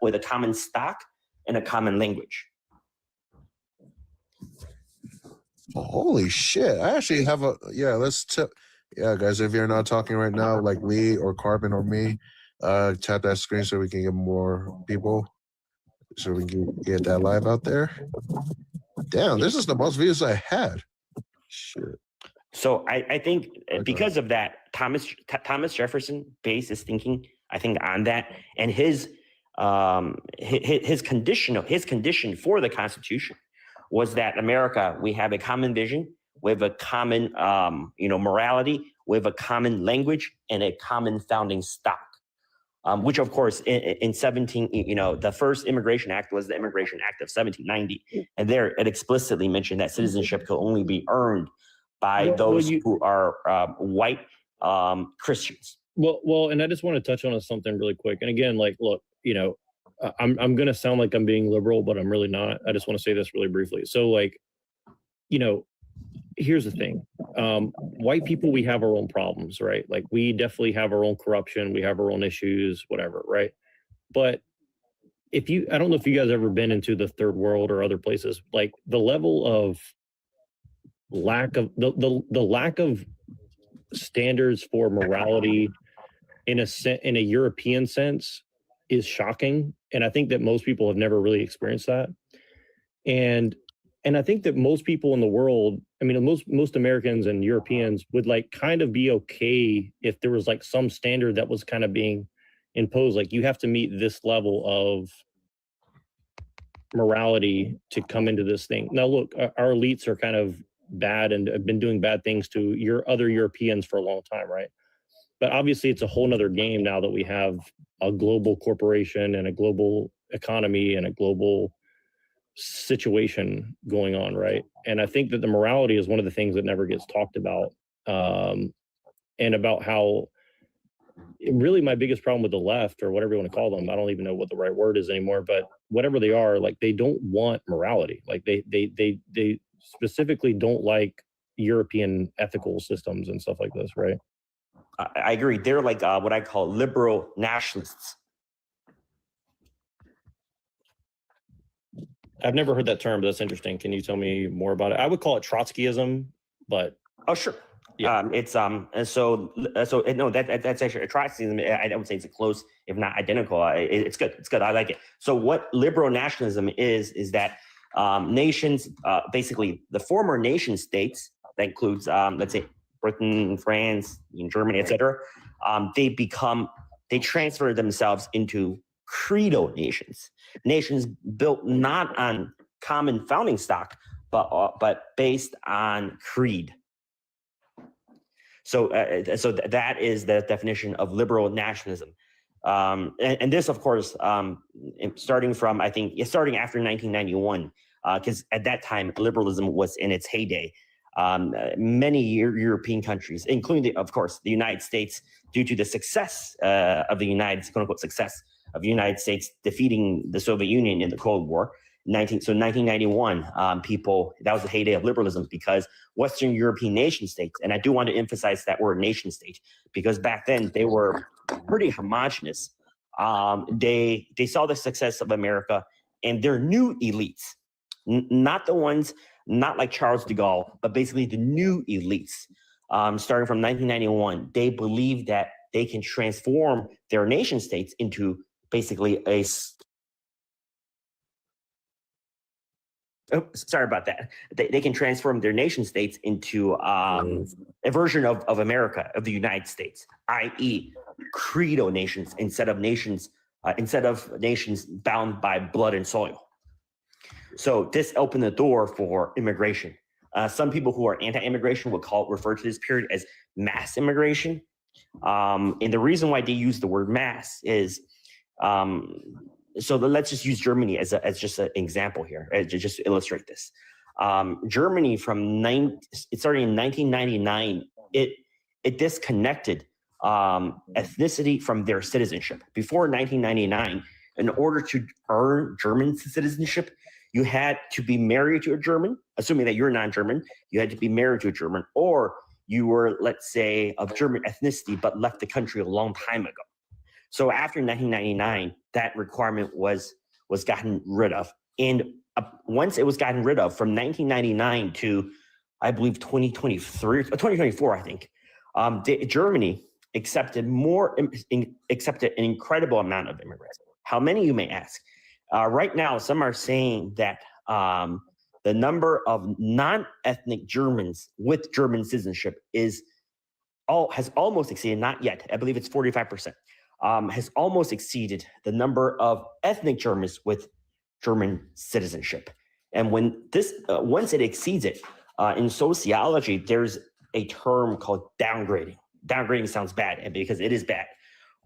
with a common stock and a common language. Holy shit! I actually have guys. If you're not talking right now, like Lee or Carbon or me, tap that screen so we can get more people, so we can get that live out there. Damn, this is the most views I had. Shit. So I think because of that, Thomas Jefferson based his thinking, I think, on that, and his condition for the Constitution was that America, we have a common vision, we have a common morality, we have a common language, and a common founding stock. Which, of course, in the first Immigration Act was the Immigration Act of 1790, and there it explicitly mentioned that citizenship could only be earned by those who are white Christians. Well, and I just want to touch on something really quick. And again, like, look, I'm going to sound like I'm being liberal, but I'm really not. I just want to say this really briefly. So, like, here's the thing. White people, we have our own problems, right? Like, we definitely have our own corruption. We have our own issues, whatever, right? But I don't know if you guys ever been into the third world or other places, like the level of lack of the lack of standards for morality in a European sense is shocking. And I think that most people have never really experienced that. And I think that most people in the world, I mean, most Americans and Europeans would like kind of be okay if there was like some standard that was kind of being imposed. Like, you have to meet this level of morality to come into this thing. Now, look, our elites are kind of bad and have been doing bad things to other Europeans for a long time, right? But obviously it's a whole nother game now that we have a global corporation and a global economy and a global situation going on, right? And I think that the morality is one of the things that never gets talked about, and about how really my biggest problem with the left, or whatever you want to call them, I don't even know what the right word is anymore, but whatever they are, like, they don't want morality. Like, they specifically don't like European ethical systems and stuff like this, right? I agree. They're like what I call liberal nationalists. I've never heard that term, but that's interesting. Can you tell me more about it? I would call it Trotskyism, but oh, sure. Yeah. It's and so no, that's actually a Trotskyism. I would say it's a close, if not identical. It's good. It's good. I like it. So what liberal nationalism is that nations, basically the former nation states, that includes let's say Britain, France, Germany, etc. They transfer themselves into credo nations built not on common founding stock, but based on creed. So that is the definition of liberal nationalism. And this, of course, starting after 1991, because at that time liberalism was in its heyday. Many European countries, including, of course, the United States, due to the success of the quote-unquote success of the United States defeating the Soviet Union in the Cold War. 1991, that was the heyday of liberalism, because Western European nation states, and I do want to emphasize that word nation state, because back then they were pretty homogenous. They saw the success of America, and their new elites, not like Charles de Gaulle, but basically the new elites, starting from 1991, they believe that they can transform their nation states into basically sorry about that. They can transform their nation states into a version of America, of the United States, i.e., credo nations instead of nations bound by blood and soil. So this opened the door for immigration. Some people who are anti-immigration would refer to this period as mass immigration. And the reason why they use the word mass is, so let's just use Germany as just an example here, just to illustrate this. Germany it started in 1999. It disconnected ethnicity from their citizenship. Before 1999, in order to earn German citizenship, you had to be married to a German, assuming that you're non-German. You had to be married to a German, or you were, let's say, of German ethnicity but left the country a long time ago. So after 1999, that requirement was gotten rid of. And once it was gotten rid of, from 1999 to, I believe, 2024, I think, Germany accepted an incredible amount of immigrants. How many, you may ask? Right now, some are saying that the number of non-ethnic Germans with German citizenship has almost exceeded, not yet, I believe it's 45%, has almost exceeded the number of ethnic Germans with German citizenship. And when this, once it exceeds it, in sociology, there's a term called downgrading. Downgrading sounds bad because it is bad.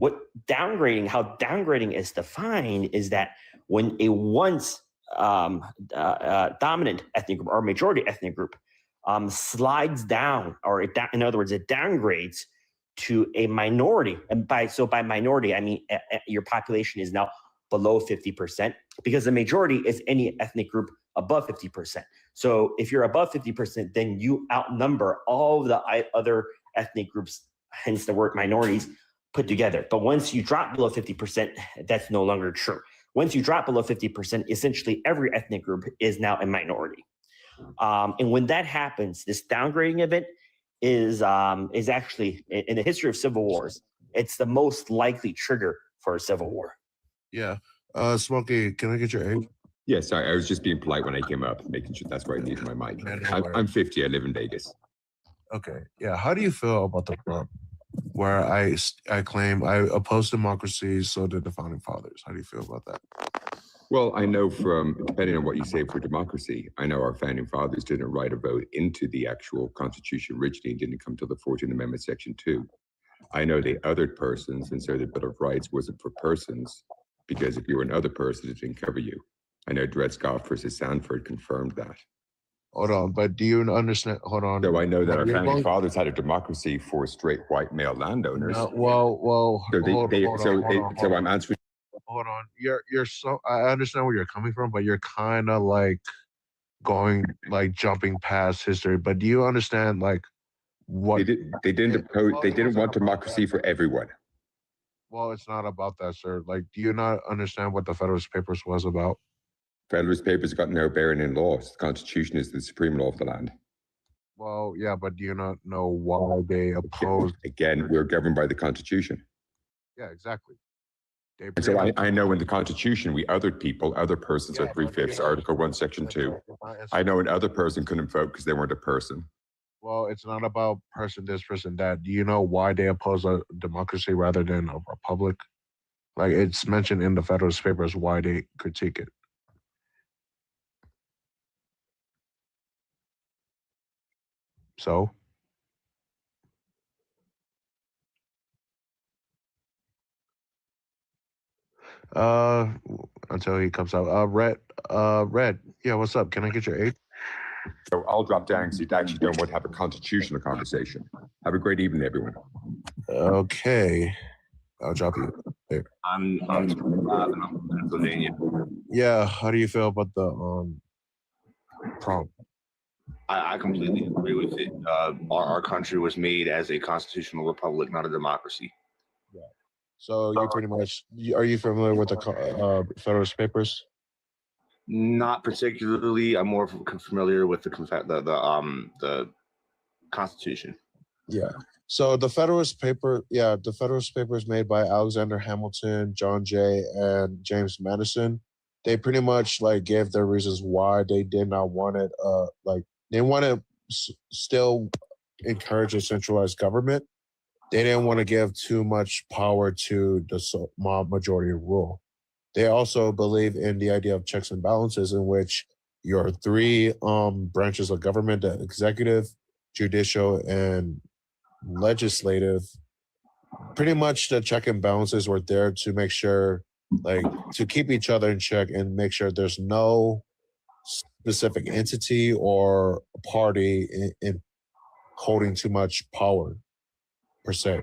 How downgrading is defined is that when a once dominant ethnic group or majority ethnic group slides down, or in other words, it downgrades to a minority. And by minority, I mean your population is now below 50%, because the majority is any ethnic group above 50%. So if you're above 50%, then you outnumber all of the other ethnic groups, hence the word minorities, put together. But once you drop below 50%, that's no longer true. Once you drop below 50%, essentially every ethnic group is now a minority. And when that happens, this downgrading event is actually, in the history of civil wars, it's the most likely trigger for a civil war. Yeah. Smokey, can I get your age? Yeah, sorry, I was just being polite when I came up, making sure that's where I needed my mic. I'm 50, I live in Vegas. Okay. Yeah. How do you feel about the prompt where I claim I oppose democracy, so did the founding fathers? How do you feel about that? Well, I know depending on what you say for democracy, I know our founding fathers didn't write a vote into the actual Constitution originally and didn't come till the 14th Amendment, Section 2. I know they othered persons, and so the Bill of Rights wasn't for persons, because if you were an other person, it didn't cover you. I know Dred Scott versus Sanford confirmed that. Hold on, but do you understand? Hold on. So I know that our founding fathers had a democracy for straight white male landowners. Well, so I'm answering. Hold on. You're so, I understand where you're coming from, but you're kind of like jumping past history. But do you understand what they didn't want democracy for everyone. Well, it's not about that, sir. Do you not understand what the Federalist Papers was about? Federalist Papers got no bearing in laws. The Constitution is the supreme law of the land. Well, yeah, but do you not know why they opposed? Again, we're governed by the Constitution. Yeah, exactly. And so I know in the Constitution, we othered people, other persons are 3/5, Article 1, Section 2. I know an other person couldn't vote because they weren't a person. Well, it's not about person this, person that. Do you know why they oppose a democracy rather than a republic? It's mentioned in the Federalist Papers why they critique it. So? Until he comes out. Red, yeah, what's up? Can I get your age? So I'll drop down because you actually don't want to have a constitutional conversation. Have a great evening, everyone. Okay. I'll drop you there. I'm 25 and I'm from Pennsylvania. Yeah, how do you feel about the prompt? I completely agree with it. Our country was made as a constitutional republic, not a democracy. Yeah. So you pretty much, are you familiar with the Federalist Papers? Not particularly. I'm more familiar with the Constitution. Yeah. So the Federalist Papers made by Alexander Hamilton, John Jay, and James Madison. They pretty much gave their reasons why they did not want it. They want to still encourage a centralized government. They didn't want to give too much power to the mob majority rule. They also believe in the idea of checks and balances, in which your three branches of government, the executive, judicial, and legislative, pretty much the check and balances were there to make sure, to keep each other in check and make sure there's no specific entity or party in holding too much power, per se.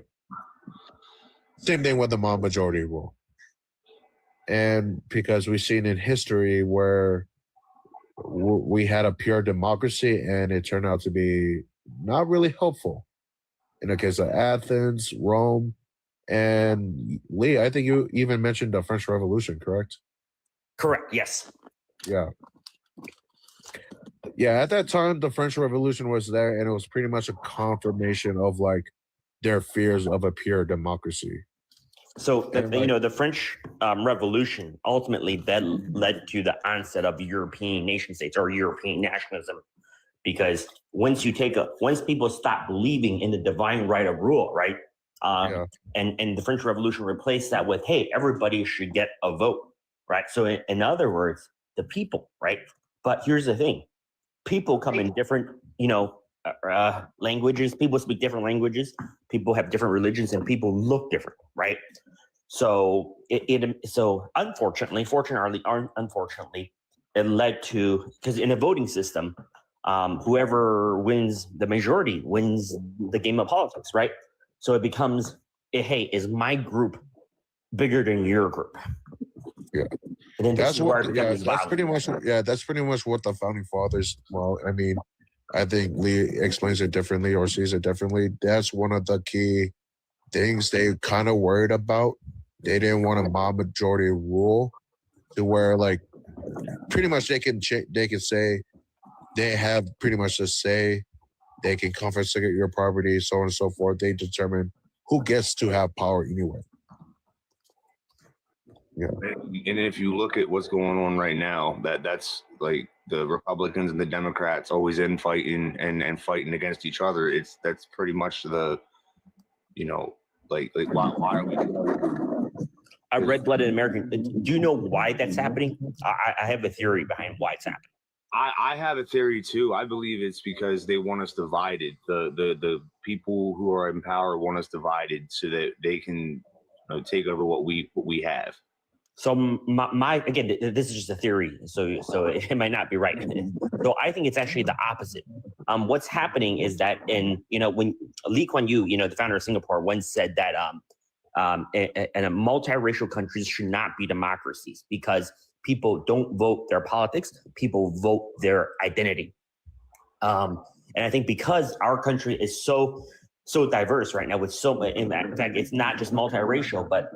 Same thing with the mob majority rule. And because we've seen in history where we had a pure democracy and it turned out to be not really helpful. In the case of Athens, Rome, and Lee, I think you even mentioned the French Revolution, correct? Correct, yes. Yeah. Yeah, at that time, the French Revolution was there, and it was pretty much a confirmation of their fears of a pure democracy. So the French Revolution ultimately then led to the onset of European nation states or European nationalism, because once people stop believing in the divine right of rule, right? And the French Revolution replaced that with, hey, everybody should get a vote, right? So in other words, the people, right? But here's the thing: people come in different, languages. People speak different languages. People have different religions, and people look different, right? So unfortunately, fortunately or unfortunately, it led to, because in a voting system, whoever wins the majority wins the game of politics, right? So it becomes, hey, is my group bigger than your group? Yeah. And then That's pretty much what the founding fathers. Well, I mean, I think Lee explains it differently or sees it differently. That's one of the key things they kind of worried about. They didn't want a mob majority rule to where, like, pretty much they can say they have pretty much the say. They can confiscate your property, so on and so forth. They determine who gets to have power anyway. Yeah. And if you look at what's going on right now, that's like the Republicans and the Democrats always infighting and fighting against each other. That's pretty much the, why are we? A red-blooded American. Do you know why that's happening? I have a theory behind why it's happening. I have a theory too. I believe it's because they want us divided. The people who are in power want us divided so that they can take over what we have. So again, this is just a theory, so it might not be right. So I think it's actually the opposite. What's happening is that when Lee Kuan Yew, the founder of Singapore, once said that and multiracial countries should not be democracies because people don't vote their politics, people vote their identity. And I think because our country is so diverse right now, with in fact, it's not just multiracial, but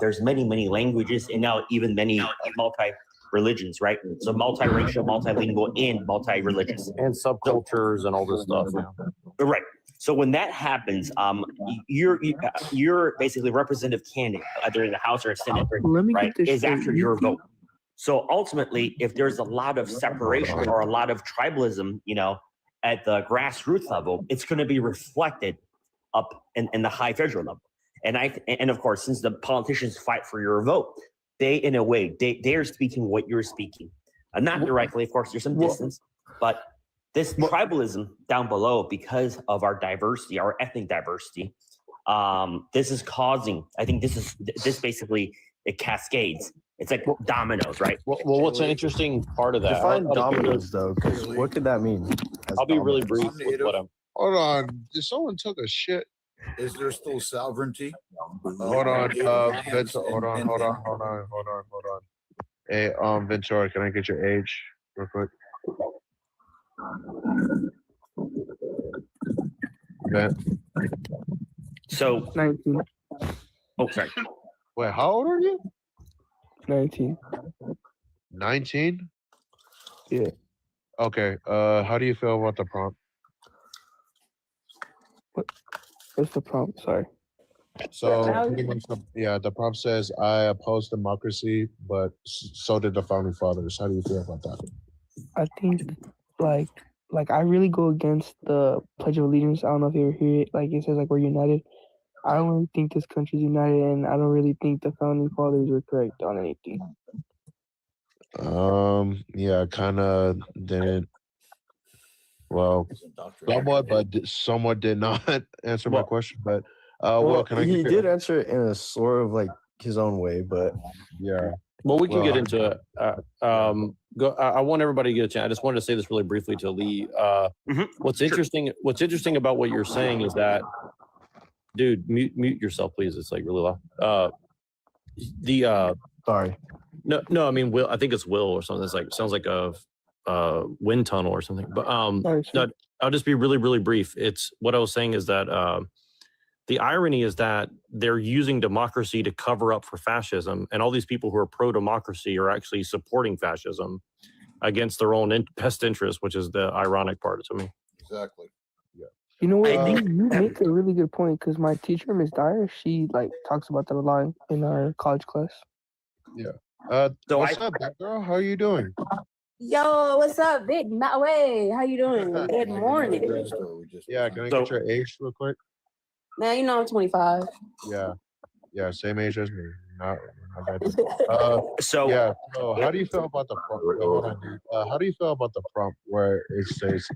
there's many languages, and now even many multi-religions, right? So multiracial, multilingual, and multi-religious. And subcultures and all this stuff. Yeah. Right. So when that happens, you're basically representative candidate, either in the House or Senate, right, is after your vote. So ultimately, if there's a lot of separation or a lot of tribalism, at the grassroots level, it's going to be reflected up in the high federal level. And of course, since the politicians fight for your vote, they, in a way, they are speaking what you're speaking. Not directly, of course, there's some distance, but this tribalism down below, because of our diversity, our ethnic diversity, this is causing, I think this basically, it cascades. It's like dominoes, right? Well, what's an interesting part of that? Define dominoes, though, because what could that mean? I'll be really brief with what I'm. Hold on. Did someone took a shit? Is there still sovereignty? Hold on, Ventura. Hold on. Hey, Ventura, can I get your age real quick? Okay. So 19. Oh, sorry. Wait, how old are you? 19. 19? Yeah. Okay. How do you feel about the prompt? What's the prompt? Sorry. So pretty much the prompt says, I oppose democracy, but so did the founding fathers. How do you feel about that? I think like I really go against the Pledge of Allegiance. I don't know if you ever hear it. Like it says like we're united. I don't really think this country's united, and I don't really think the founding fathers were correct on anything. Yeah, kind of didn't. Well, somewhat did not answer my question, but can I? He did answer it in a sort of like his own way, but yeah. Well, we can get into it. I want everybody to get a chance. I just wanted to say this really briefly to Lee. What's interesting about what you're saying is that, dude, mute yourself, please. It's like really loud. Sorry. No, I mean Will. I think it's Will or something. It's like sounds like a wind tunnel or something. But no, I'll just be really brief. It's what I was saying is that the irony is that they're using democracy to cover up for fascism, and all these people who are pro-democracy are actually supporting fascism against their own best interest, which is the ironic part to me. Exactly. Yeah. You know what? I think You make a really good point because my teacher, Miss Dyer, she like talks about that a lot in our college class. Yeah. So What's up, big girl? How are you doing? Yo, what's up, Big Way? How you doing? Good morning. Yeah, can I So- get your age real quick? Man, you know I'm 25. Yeah. Yeah, same age as me. Not bad. So yeah. So how do you feel about the prompt? Wait, hold on, dude. How do you feel about the prompt where it says,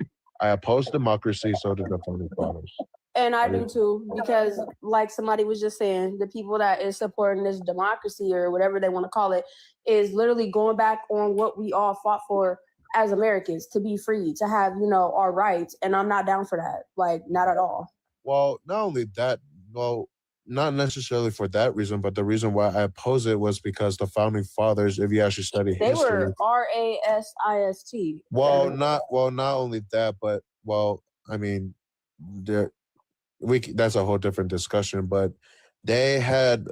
"I oppose democracy, so do the founding fathers"? And I do too, because like somebody was just saying, the people that is supporting this democracy or whatever they want to call it is literally going back on what we all fought for as Americans, to be free, to have, you know, our rights. And I'm not down for that. Like, not at all. Well, not only that, well, not necessarily for that reason, but the reason why I oppose it was because the founding fathers, if you actually study They history, were RASIST. not only that, but I mean, that's a whole different discussion, but they had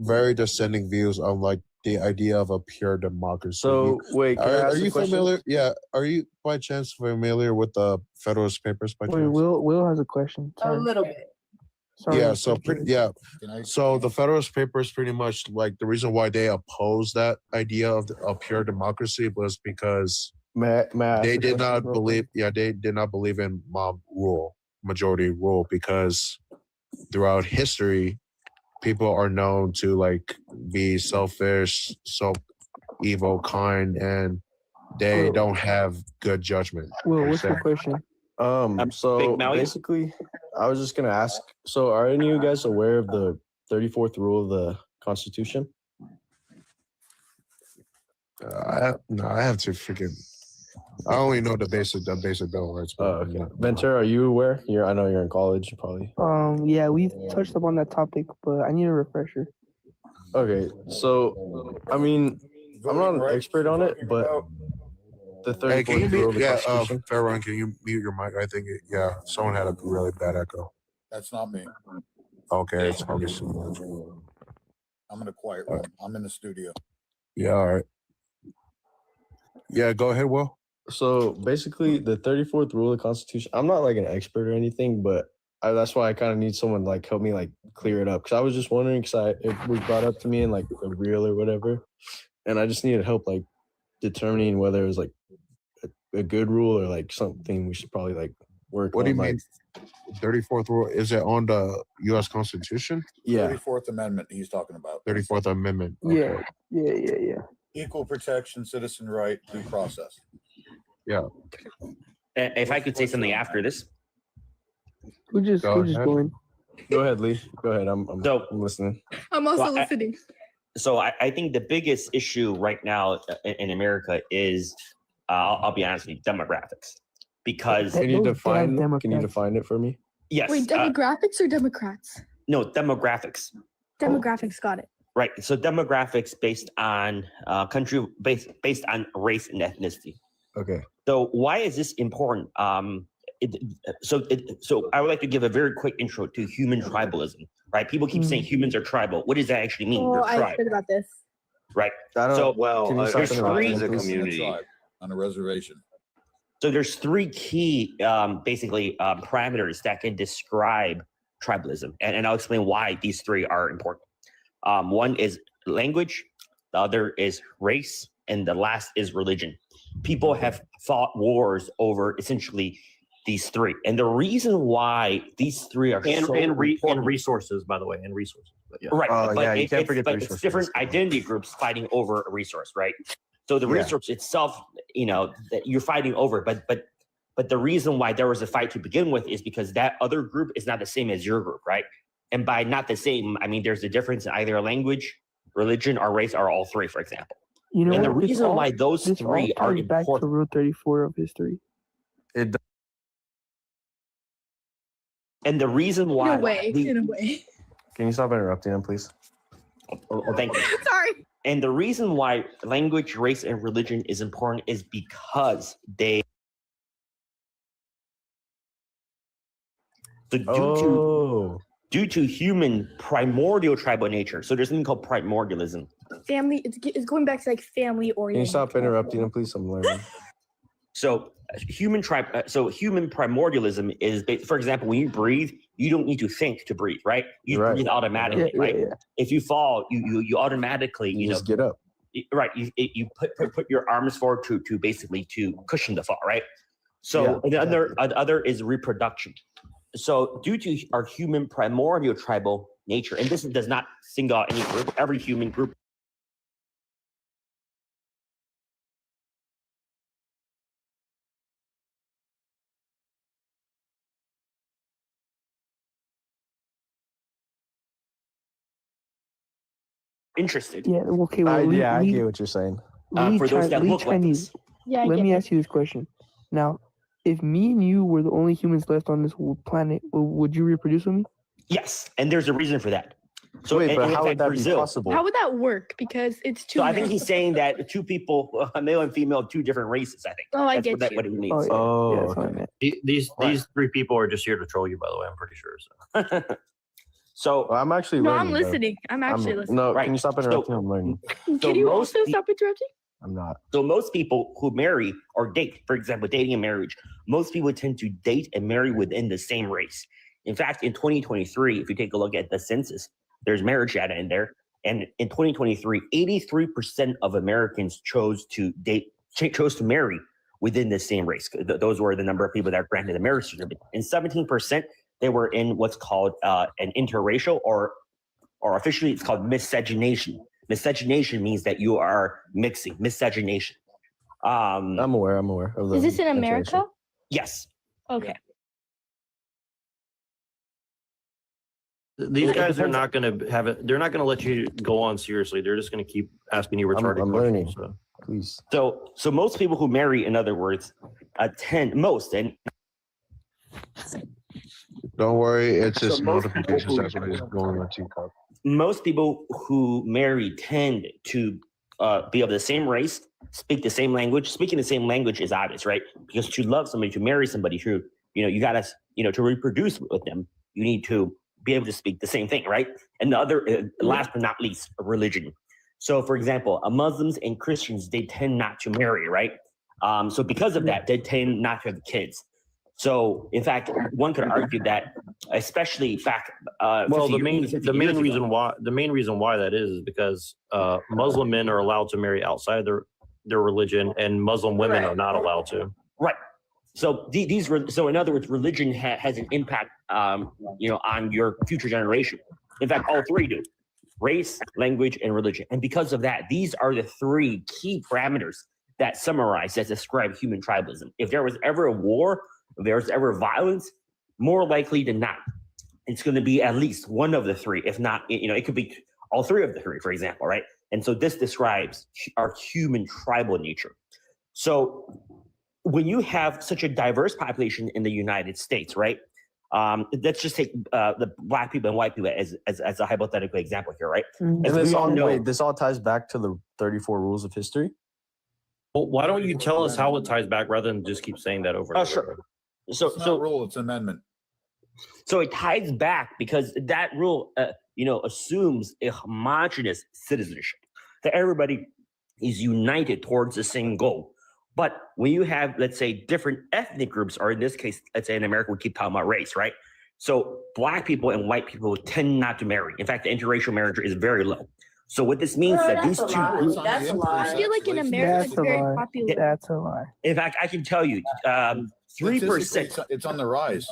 very dissenting views on like the idea of a pure democracy. So wait, can I are ask you a question? familiar? Yeah, are you by chance familiar with the Federalist Papers by Wait, chance? Will has a question. A Sorry. little bit. Sorry. Yeah, so so the Federalist Papers pretty much like the reason why they opposed that idea of a pure democracy was because May I ask they a did question not real believe. Yeah, they did not believe in majority rule, because throughout history, people are known to like be selfish, so evil, kind, and they Will. don't have good judgment. Will, per what's se. your question? So Big Maui? basically, I was just gonna ask. So, are any of you guys aware of the 34th rule of the Constitution? I have to freaking. I only know the basic bill of rights. Oh, okay. Ventura, are you aware? I know you're in college, probably. Yeah, we've touched upon that topic, but I need a refresher. Okay, so I mean, I'm not an expert on it, but the 34th Hey, can you rule of mute? the Yeah, Constitution. Farron, can you mute your mic? I think someone had a really bad echo. That's not me. Okay, it's probably someone. I'm in a quiet room. I'm in the studio. Yeah, all right. Yeah, go ahead, Will. So basically, the 34th rule of the Constitution. I'm not like an expert or anything, but that's why I kind of need someone to like help me like clear it up. Because I was just wondering, because it was brought up to me in like the reel or whatever, and I just needed help like determining whether it was like a good rule or like something we should probably like work on. What do you like, mean? 34th rule, is it on the U.S. Constitution? Yeah. 34th Amendment he's talking about. 34th Amendment. Yeah, yeah. Equal protection, citizen right, due process. Yeah. If I could say something after this. Who just going? Go ahead, Lee. Go ahead. I'm listening. I'm also Well, listening. So I think the biggest issue right now in America is, I'll be honest with you, demographics. Because Can you define it for me? yes, Wait, demographics or Democrats? no, demographics. Demographics, got it. Right. So demographics based on based on race and ethnicity. Okay. So why is this important? So I would like to give a very quick intro to human tribalism. Right. People keep saying humans are tribal. What does that actually mean? Oh, You're I tribe. heard about this. Right. Can you there's stop three. interrupting, please? community. On a reservation. So there's three key, parameters that can describe tribalism, and I'll explain why these three are important. One is language, the other is race, and the last is religion. People have fought wars over essentially these three, and the reason why these three are and important, resources, by the way, and resources. But yeah. right? Oh, but yeah, you can't forget the it's resources. different identity groups fighting over a resource, right? So the Yeah. resource itself, that you're fighting over, but the reason why there was a fight to begin with is because that other group is not the same as your group, right? And by not the same, I mean there's a difference in either language, religion, or race, or all three, for example. You know and the what? This reason all- why those this three all are ties back to important. Rule 34 of history. It And the reason why In a way. Can you stop interrupting him, please? Well, thank you. Sorry. And the reason why language, race, and religion is important is because they. So due to human primordial tribal nature, so there's something called primordialism. Family, it's going back to like family Can you oriented. stop interrupting him, please? I'm learning. So human primordialism is, for example, when you breathe, you don't need to think to breathe, right? You breathe automatically, right? If you fall, you automatically, you just get up. Right. You put your arms forward to basically to cushion the fall, right? So the other is reproduction. So due to our human primordial tribal nature, and this does not single out any group, every human group. Interested. Yeah. Okay. Well, I get what you're saying. For those that look like Chinese. Yeah, Let me ask you this question. Now, if me and you were the only humans left on this planet, would you reproduce with me? Yes, and there's a reason for that. So, wait, but how would that Brazil, be possible? How would that work? Because it's two. So I think he's saying that two people, male and female, two different races. I think. Oh, I get what you. What he means. These three people are just here to troll you, by the way. I'm pretty sure. So well, I'm actually No, learning. I'm listening. I'm actually listening. No, Right. can you stop interrupting? I'm learning. Can you also stop interrupting? I'm not. So most people who marry or date, for example, dating and marriage, most people tend to date and marry within the same race. In fact, in 2023, if you take a look at the census, there's marriage data in there. And in 2023, 83% of Americans chose to marry within the same race. Those were the number of people that were granted a marriage certificate. And 17%, they were in what's called an interracial, or officially it's called miscegenation. Miscegenation means that you are mixing. Miscegenation. I'm aware of the. Is this in America? Yes. Okay. These guys are not going to have it. They're not going to let you go on seriously. They're just going to keep asking you retarded I'm questions. learning. So. Please. So most people who marry, in other words, and Don't worry, it's So just most notifications. people- That's why it's going on teacup. most people who marry tend to be of the same race, speak the same language. Speaking the same language is obvious, right? Because to love somebody, to marry somebody who, you gotta, to reproduce with them, you need to be able to speak the same thing, right? And the other, last but not least, religion. So, for example, Muslims and Christians, they tend not to marry, right? So because of that, they tend not to have kids. So, in fact, one could argue that, especially back. Well, the main 50 years ago- reason why that is because Muslim men are allowed to marry outside their religion, and Muslim women are not allowed to. Right. So so in other words, religion has an impact, on your future generation. In fact, all three do: race, language, and religion. And because of that, these are the three key parameters that summarize, that describe human tribalism. If there was ever a war, if there was ever violence, more likely than not, it's going to be at least one of the three. If not, it could be all three of the three, for example, right? And so this describes our human tribal nature. So when you have such a diverse population in the United States, right? Let's just take the black people and white people as a hypothetical example here, right? And As this we all know, this all ties back to the 34 rules of history. Well, why don't you tell us how it ties back rather than just keep saying that over? Oh, and sure. over? So, It's not a rule, it's an amendment. So it ties back because that rule, assumes a homogenous citizenship, that everybody is united towards the same goal. But when you have, let's say, different ethnic groups, or in this case, let's say in America, we keep talking about race, right? So black people and white people tend not to marry. In fact, the interracial marriage is very low. So what this means is that these two groups. That's a lie. I feel like in America it's very popular. That's a lie. In fact, I can tell you, 3%. It's on the rise.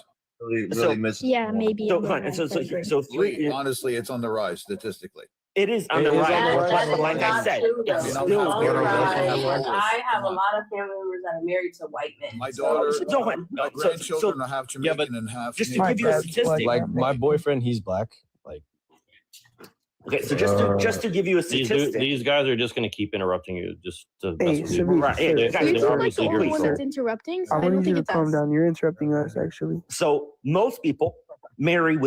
Yeah, maybe. So in fine. the So three. Honestly, it's on the rise statistically. It is on the rise, but like I said, it's still I have a lot of family members that are married to white men. My daughter, my grandchildren are half Jamaican and half. just to give you a statistic. Like my boyfriend, he's black. Like. Okay, so just to give you a statistic, These guys are just going to keep interrupting you, just to Hey, mess with you. Sabi, right? sir, Yeah, Are you sir, like the sir, only one sir. that's interrupting? So I I don't wanted you think to it's calm us. down. You're interrupting us, actually. So most people marry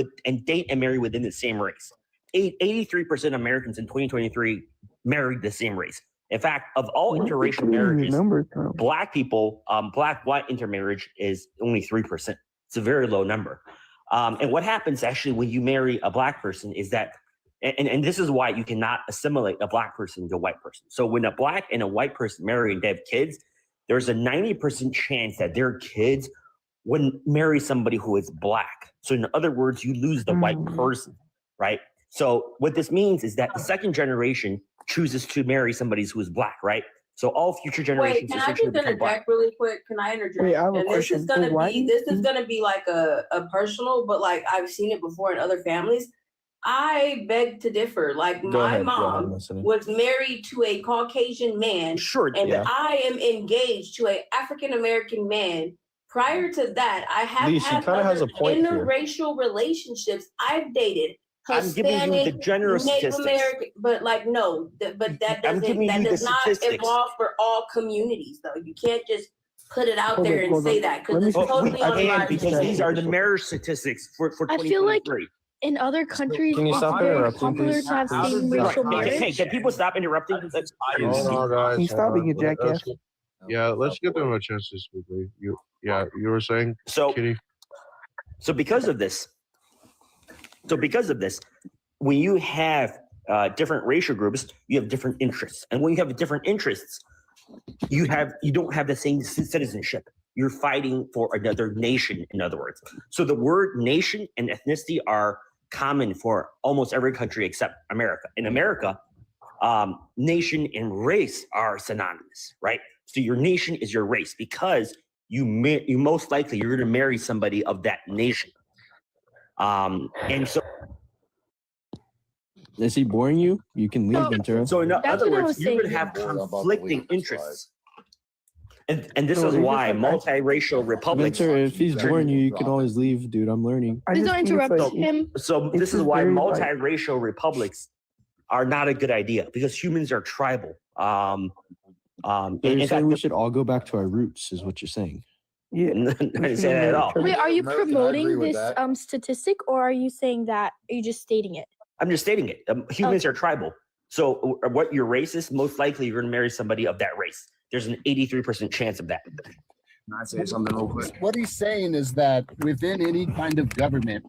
date and marry within the same race. 83% of Americans in 2023 married the same race. In fact, of all interracial marriages, black people, black-white intermarriage is only 3%. It's a very low number. And what happens actually when you marry a black person is that, and this is why you cannot assimilate a black person to a white person. So when a black and a white person marry and they have kids, there's a 90% chance that their kids wouldn't marry somebody who is black. So in other words, you lose the white person, right? So what this means is that the second generation chooses to marry somebody who is black, right? So all future generations. Wait, can I just interject really quick? Can I interject? Wait, I have a and question. This is gonna Why be like a personal, but like I've seen it before in other families. I beg to differ. Like my mom was married to a Caucasian man, and I am engaged to an African American man. Prior to that, I have had other interracial relationships. I've dated Hispanic, I'm giving you the general Native statistics. American, but like no, but that I'm doesn't giving that you the does not statistics. involve for all communities though. You can't just put it out there and say that because it's Well, totally we can, because unbiased. these are the marriage statistics for I feel like 2023. in other countries, Can you it's stop very interrupting, popular please? to have same-racial marriage. Hey, can people stop interrupting? Hold on, guys. Can you stop being a jackass? Let's give them a chance to speak. You were saying, so, Kitty? So because of this, when you have different racial groups, you have different interests, and when you have different interests, you don't have the same citizenship. You're fighting for another nation, in other words. So the word nation and ethnicity are common for almost every country except America. In America, nation and race are synonymous, right? So your nation is your race because you most likely you're going to marry somebody of that nation. And so. Is he boring you? You can leave, Ventura. So in other words, you're going to have conflicting interests. And this is why multiracial republics. Ventura, if he's boring you, you can always leave, dude. I'm learning. Please don't interrupt him. So this is why multiracial republics are not a good idea because humans are tribal. So you're saying we should all go back to our roots, is what you're saying. Yeah, I didn't say that at all. Wait, are you promoting this statistic, or are you saying that? Are you just stating it? I'm just stating it. Humans are tribal. So what your race is, most likely you're going to marry somebody of that race. There's an 83% chance of that. Can I say something real quick? What he's saying is that within any kind of government,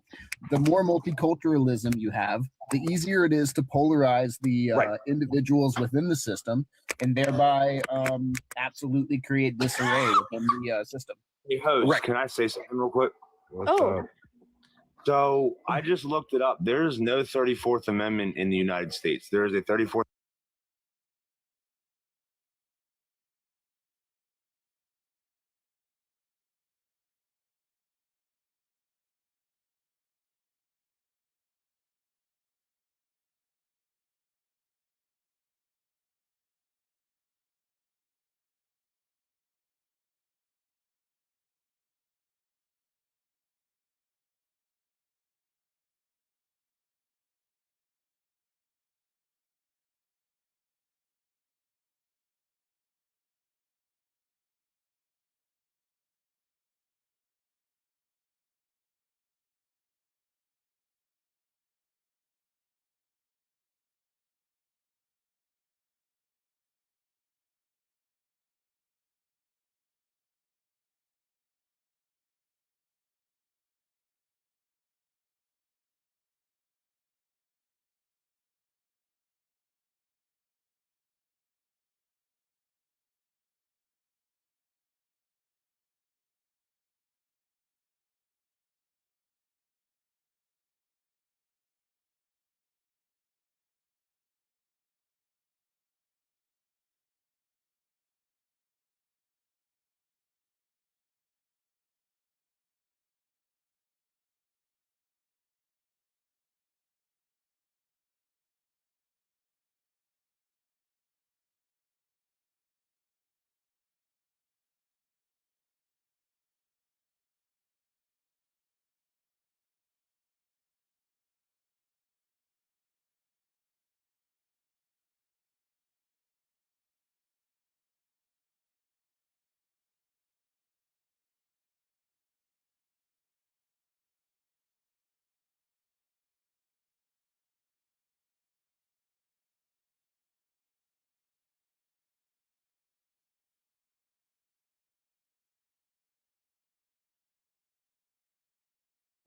the more multiculturalism you have, the easier it is to polarize the individuals within the system and thereby absolutely create disarray within the system. Hey, host, can I say something real quick? So I just looked it up. There's no 34th Amendment in the United States. There is a 34th.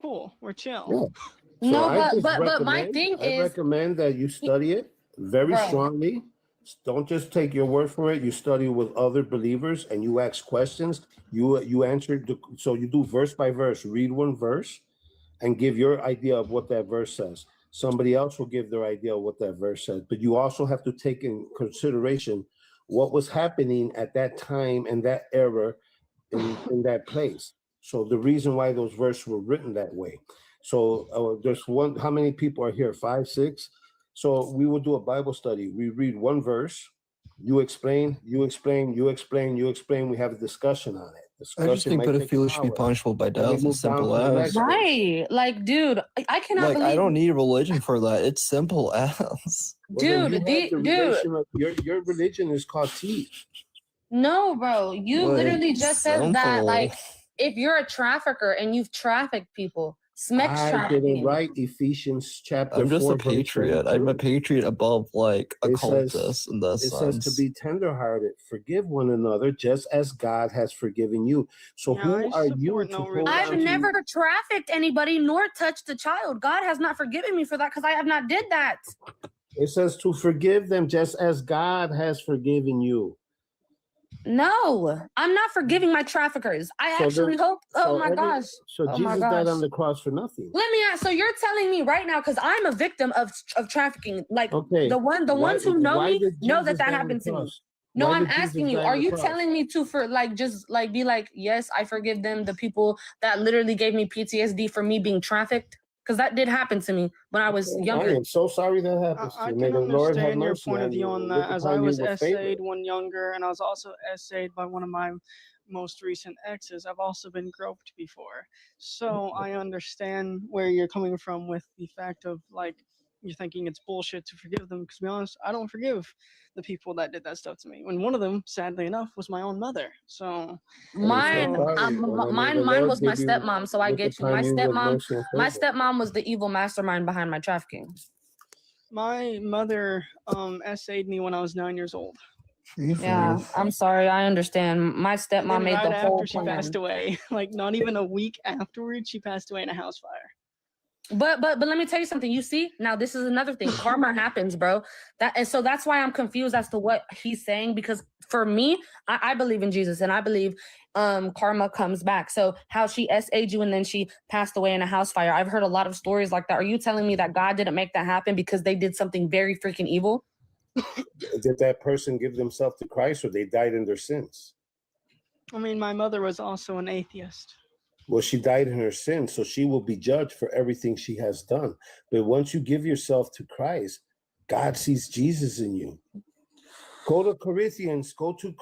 Cool. We're chill. Yeah. No, I but just my recommend- thing I is- recommend that you study it very Bro. strongly Don't just take your word for it. You study with other believers and you ask questions. You answer. So you do verse by verse. Read one verse and give your idea of what that verse says. Somebody else will give their idea of what that verse says. But you also have to take in consideration what was happening at that time and that era in that place. So the reason why those verses were written that way. So there's one, how many people are here? 5, 6? So we will do a Bible study. We read one verse, you explain, you explain, you explain, you explain. We have a discussion on it. I just think pedophilia should be punishable by death. As simple as. Right. Like, dude, I cannot Like, believe I don't need religion for that. It's simple as. Dude, your religion is called tea. No, bro. You Like, literally just said that, simple. like, if you're a trafficker and you've trafficked people, sex I trafficking. didn't write Ephesians chapter 4. I'm just a patriot. I'm a patriot above like a cultist in this It sense. says to be tenderhearted, forgive one another, just as God has forgiven you. So who are you to hold I've on to- never trafficked anybody nor touched a child. God has not forgiven me for that because I have not did that. It says to forgive them just as God has forgiven you. No, I'm not forgiving my traffickers. I actually hope. Oh my gosh. So Oh Jesus my died gosh. on the cross for nothing. Let me ask. So you're telling me right now, because I'm a victim of trafficking. Like Okay. the ones who know me know that happened to me. No, Why I'm did Jesus asking you. die on Are the you cross? telling me to for like just like be like, yes, I forgive them, the people that literally gave me PTSD for me being trafficked? Because that did happen to me when I was I younger. am so sorry that happened to I you. May can the Lord have understand your mercy point of on view you. on Look that, as upon I you was with essayed favor. when younger, and I was also essayed by one of my most recent exes. I've also been groped before, so I understand where you're coming from with the fact of like you're thinking it's bullshit to forgive them. Because to be honest, I don't forgive the people that did that stuff to me. When one of them, sadly enough, was my own mother. So Mine was my stepmom, so I get you. My stepmom was the evil mastermind behind my trafficking. My mother essayed me when I was 9 years old. Yeah, I'm sorry. I understand. My stepmom And made right the whole after she plan. passed away, like not even a week afterwards, she passed away in a house fire. But let me tell you something. You see, now this is another thing. Karma happens, bro. And so that's why I'm confused as to what he's saying. Because for me, I believe in Jesus, and I believe karma comes back. So how she SA'd you and then she passed away in a house fire. I've heard a lot of stories like that. Are you telling me that God didn't make that happen because they did something very freaking evil? Did that person give themselves to Christ, or they died in their sins? I mean, my mother was also an atheist. Well, she died in her sins, so she will be judged for everything she has done. But once you give yourself to Christ, God sees Jesus in you. Go to Corinthians, go to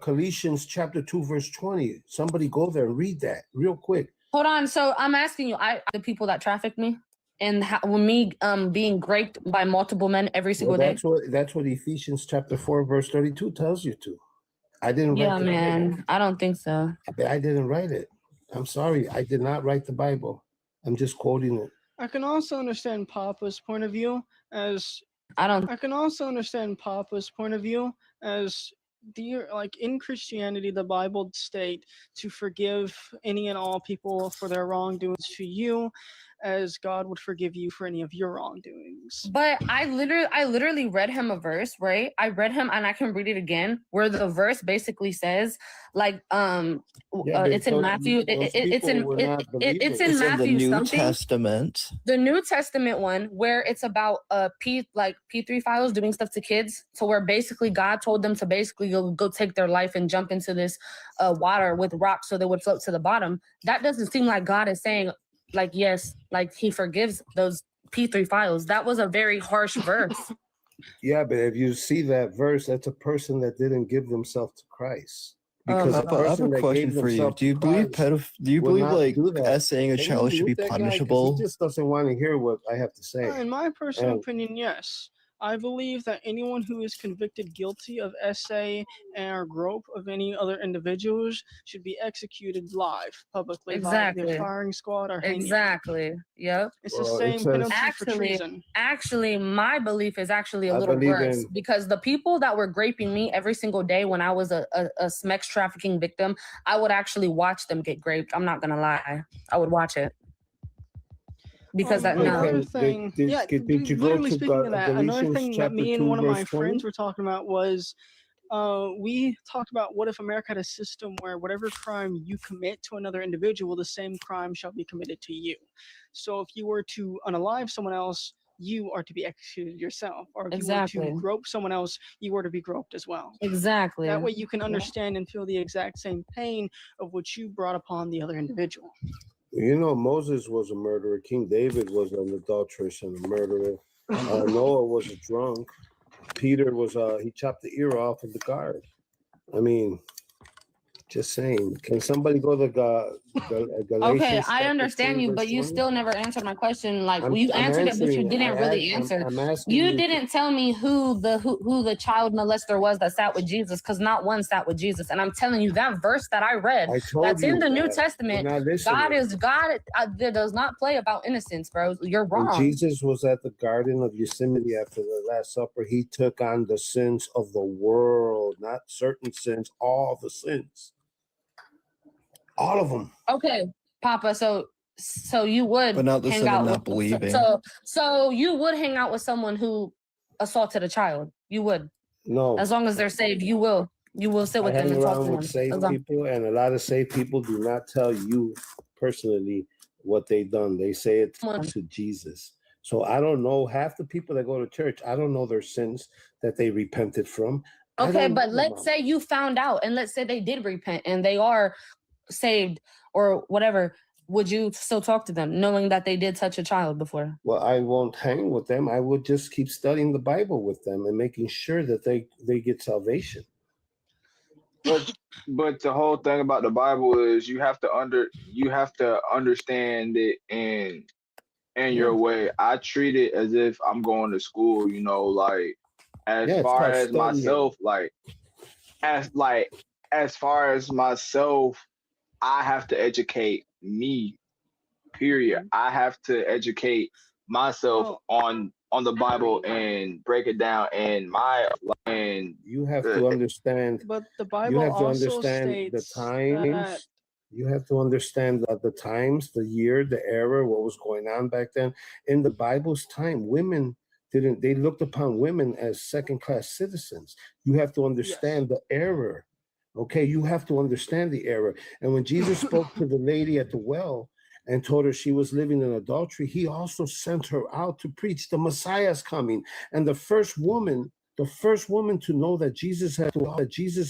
Colossians chapter 2, verse 20. Somebody go there and read that real quick. Hold on. So I'm asking you, the people that trafficked me and when me being raped by multiple men every single day. That's what Ephesians chapter 4, verse 32 tells you to. I didn't write the man. Bible. I don't think so. I didn't write it. I'm sorry. I did not write the Bible. I'm just quoting it. I can also understand Papa's point of view as like in Christianity, the Bible state to forgive any and all people for their wrongdoings to you, as God would forgive you for any of your wrongdoings. But I literally read him a verse, right? I read him, and I can read it again, where the verse basically says, like, it's in Matthew. It's in Matthew the New something. Testament. The New Testament one, where it's about P3 files doing stuff to kids. So where basically God told them to basically go take their life and jump into this water with rocks so they would float to the bottom. That doesn't seem like God is saying, like, yes, like he forgives those P3 files. That was a very harsh verse. Yeah, but if you see that verse, that's a person that didn't give themselves to Christ. Because I have a question for you. Do you believe like essaying a child should be punishable? He just doesn't want to hear what I have to say. In my personal opinion, yes. I believe that anyone who is convicted guilty of essay or grope of any other individuals should be executed live, publicly, by the firing squad or hanging. Exactly. Yep. It's the same penalty for treason. Actually, my belief is actually a little worse because the people that were graping me every single day when I was a sex trafficking victim, I would actually watch them get graped. I'm not gonna lie. I would watch it. because that no. Another thing, Did you go literally to speaking of that, another Galatians thing that chapter me 2, and one of my verse 20? friends were talking about was we talked about what if America had a system where whatever crime you commit to another individual, the same crime shall be committed to you. So if you were to unalive someone else, you are to be executed yourself. Or if you were to grope someone else, you are to be groped as well. Exactly. That way you can understand and feel the exact same pain of what you brought upon the other individual. You know, Moses was a murderer. King David was an adulteress and a murderer. Noah was a drunk. Peter was he chopped the ear off of the guard. I mean, just saying. Can somebody go to Galatians? Okay, I understand 2, you, verse but you 20? still never answered my question. Like I'm you answered it, but you answering it. didn't really answer. I'm asking You you. didn't tell me who the child molester was that sat with Jesus, because not one sat with Jesus. And I'm telling you, that verse that I read, that's in the New Testament. God does not play about innocence, bro. You're wrong. When Jesus was at the Garden of Gethsemane after the Last Supper, he took on the sins of the world, not certain sins, all the sins. All of them. Okay, Papa. So you would hang out with so you would hang out with someone who assaulted a child. You would. No. As long as they're saved, you will sit with them and talk to them. With saved people, and a lot of saved people do not tell you personally what they've done. They say it to Jesus. So I don't know, half the people that go to church, I don't know their sins that they repented from. Okay, but let's say you found out, and let's say they did repent and they are saved or whatever. Would you still talk to them knowing that they did touch a child before? Well, I won't hang with them. I would just keep studying the Bible with them and making sure that they get salvation. But the whole thing about the Bible is you have to understand it in your way. I treat it as if I'm going to school, you know, like as far as myself, as far as myself, I have to educate me, period. I have to educate myself on the Bible and break it down in you have to understand. But the Bible you have to also understand the states times. that You have to understand the times, the year, the era, what was going on back then. In the Bible's time, women they looked upon women as second-class citizens. You have to understand the error. Okay, you have to understand the error. And when Jesus spoke to the lady at the well and told her she was living in adultery, he also sent her out to preach the Messiah's coming. And the first woman to know that Jesus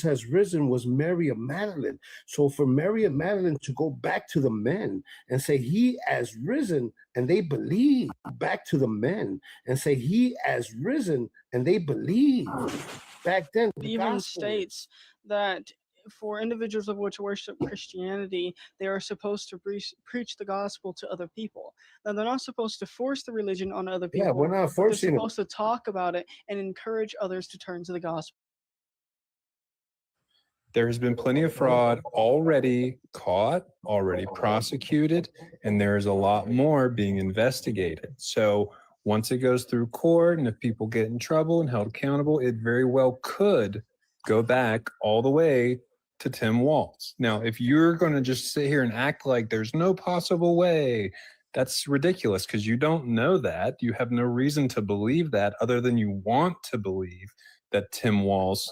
has risen was Mary of Magdalene. So for Mary of Magdalene to go back to the men and say he has risen, and they believe, back to the men and say he has risen, and they believe. Back then, it even states that for individuals of which worship Christianity, they are supposed to preach the gospel to other people. Now, they're not supposed to force the religion on other people. Yeah, we're not forcing They're supposed to talk about it and encourage others to turn to the gospel. There has been plenty of fraud already caught, already prosecuted, and there is a lot more being investigated. So once it goes through court and if people get in trouble and held accountable, it very well could go back all the way to Tim Walz. Now, if you're going to just sit here and act like there's no possible way, that's ridiculous because you don't know that. You have no reason to believe that other than you want to believe that Tim Walz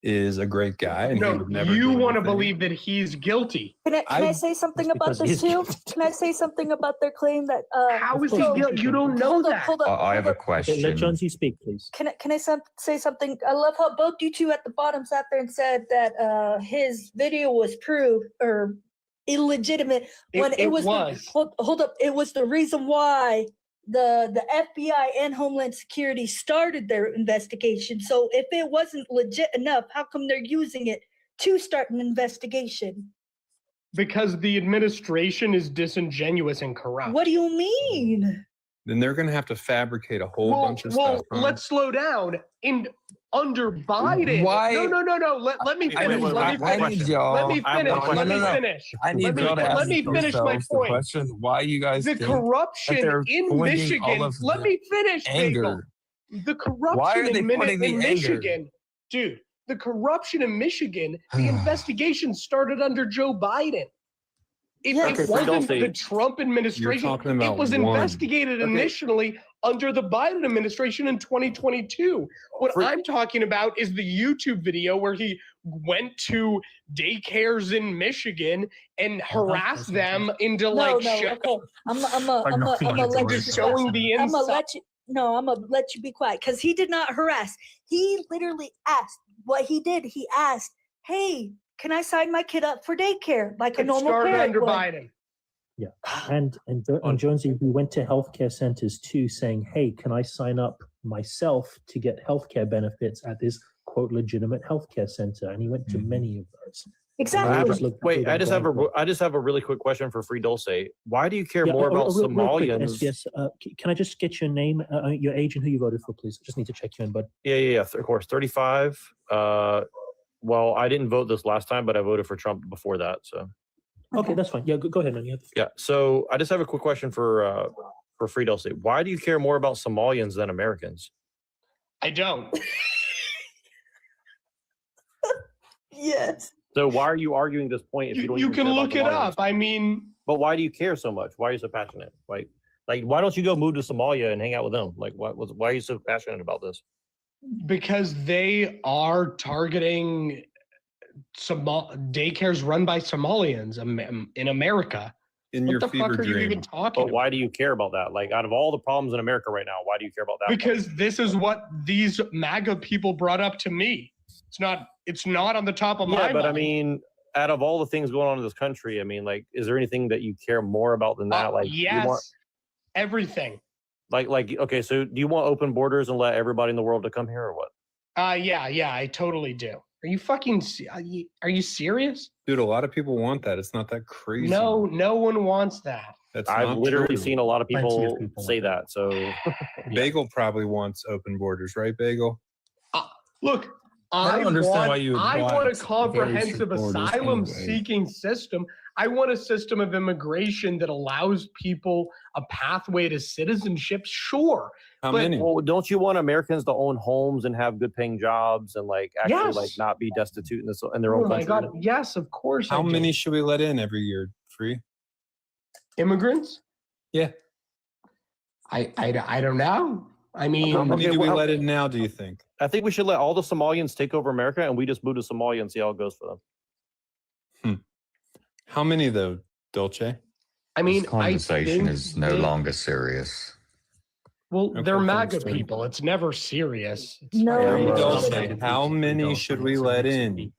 is a great guy and he would never you do want to anything. believe that he's guilty. Can I say something about this too? Can I say something about their claim that how is he guilty? You don't know that. Hold up. I have a question. Let Jonesy speak, please. Can I say something? I love how both you two at the bottom sat there and said that his video was proved or illegitimate when it was. Hold up. It was the reason why the FBI and Homeland Security started their investigation. So if it wasn't legit enough, how come they're using it to start an investigation? Because the administration is disingenuous and corrupt. What do you mean? Then they're going to have to fabricate a whole bunch of stuff. Let's slow down. Under Biden. Why? No. Let me finish. Let me finish my point. Question: why you guys the corruption in Michigan? Let me finish. Anger. The corruption in Michigan, dude. The corruption in Michigan. The investigation started under Joe Biden. It wasn't the Trump administration. It was investigated initially under the Biden administration in 2022. What I'm talking about is the YouTube video where he went to daycares in Michigan and harassed them into Okay. I'm gonna let you showing the I'm gonna inside. let you. No, I'm gonna let you be quiet because he did not harass. He literally asked. What he did, he asked, "Hey, can I sign my kid up for daycare like a normal started parent under would?" Biden. Yeah, and Jonesy, we went to healthcare centers too, saying, "Hey, can I sign up myself to get healthcare benefits at this quote legitimate healthcare center?" And he went to many of those. Exactly. Wait, I just have a really quick question for Free Dulce. Why do you care more about real quick, Somalians? SBS, can I just get your name, your age, and who you voted for, please? I just need to check you in, bud. Yeah, of course. 35. Well, I didn't vote this last time, but I voted for Trump before that. So. Okay, that's fine. Yeah, go ahead, man. Yeah. So I just have a quick question for Free Dulce. Why do you care more about Somalians than Americans? I don't. Yes. So why are you arguing this point if you don't? You even can care about look it Somalians? up. I mean, but why do you care so much? Why are you so passionate? Like why don't you go move to Somalia and hang out with them? Like, why are you so passionate about this? because they are targeting daycares run by Somalians in America. What the fuck are you even talking about? Why do you care about that? Like, out of all the problems in America right now, why do you care about that? Because this is what these MAGA people brought up to me. It's not on the top of my mind. Yeah, but I mean, out of all the things going on in this country, I mean, like, is there anything that you care more about than that? Like, yes, everything. Like, okay, so do you want open borders and let everybody in the world to come here, or what? Yeah, I totally do. Are you fucking? Are you serious? Dude, a lot of people want that. It's not that crazy. No one wants that. I've literally seen a lot of people say that. So Bagel probably wants open borders, right, Bagel? Look, I don't understand why you would I want want a very strict comprehensive borders asylum-seeking system. I want a system of immigration that allows people a pathway to citizenship. Sure. Well, don't you want Americans to own homes and have good-paying jobs and like actually Yes. like not be destitute in their own Oh my country? God! Yes, of course. How I do. many should we let in every year? Free? Immigrants? Yeah. I don't know. I mean, How many do we let in now, do you think? I think we should let all the Somalians take over America and we just move to Somalia and see how it goes for them. How many though, Dolce? I mean, This conversation is no longer serious. Well, they're Okay, MAGA thanks, people. It's never serious. How many should we let in?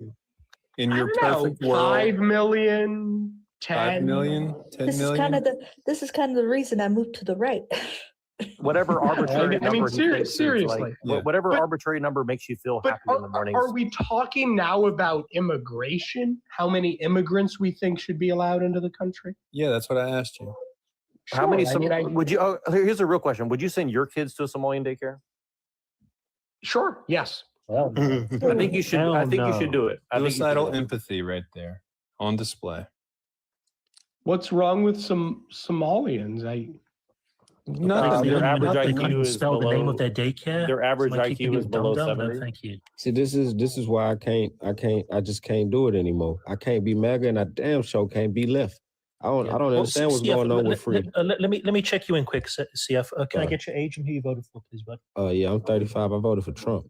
In your I don't know, perfect world? 5 million, 10 5 million, 10 This is million? this is kind of the reason I moved to the right. Whatever arbitrary I mean, number he thinks is, seriously. like, whatever arbitrary number makes you feel happy in the morning. Are we talking now about immigration? How many immigrants we think should be allowed into the country? Yeah, that's what I asked you. How many? Sure, I mean, Would you? Oh, here's a real question. Would you send your kids to a Somalian daycare? Sure. Yes. Well, I think you should. I think you should do it. I think you should Suicidal do it. empathy right there on display. What's wrong with some Somalians? Their average IQ is spell the name below. of their daycare. Their average So I keep IQ is getting below dumb-dumb? No, 70. thank you. See, this is why I just can't do it anymore. I can't be MAGA, and I damn sure can't be left. I don't understand what's going on with free. Let me check you in quick, CF. Can I get your age and who you voted for, please, bud? Yeah, I'm 35. I voted for Trump.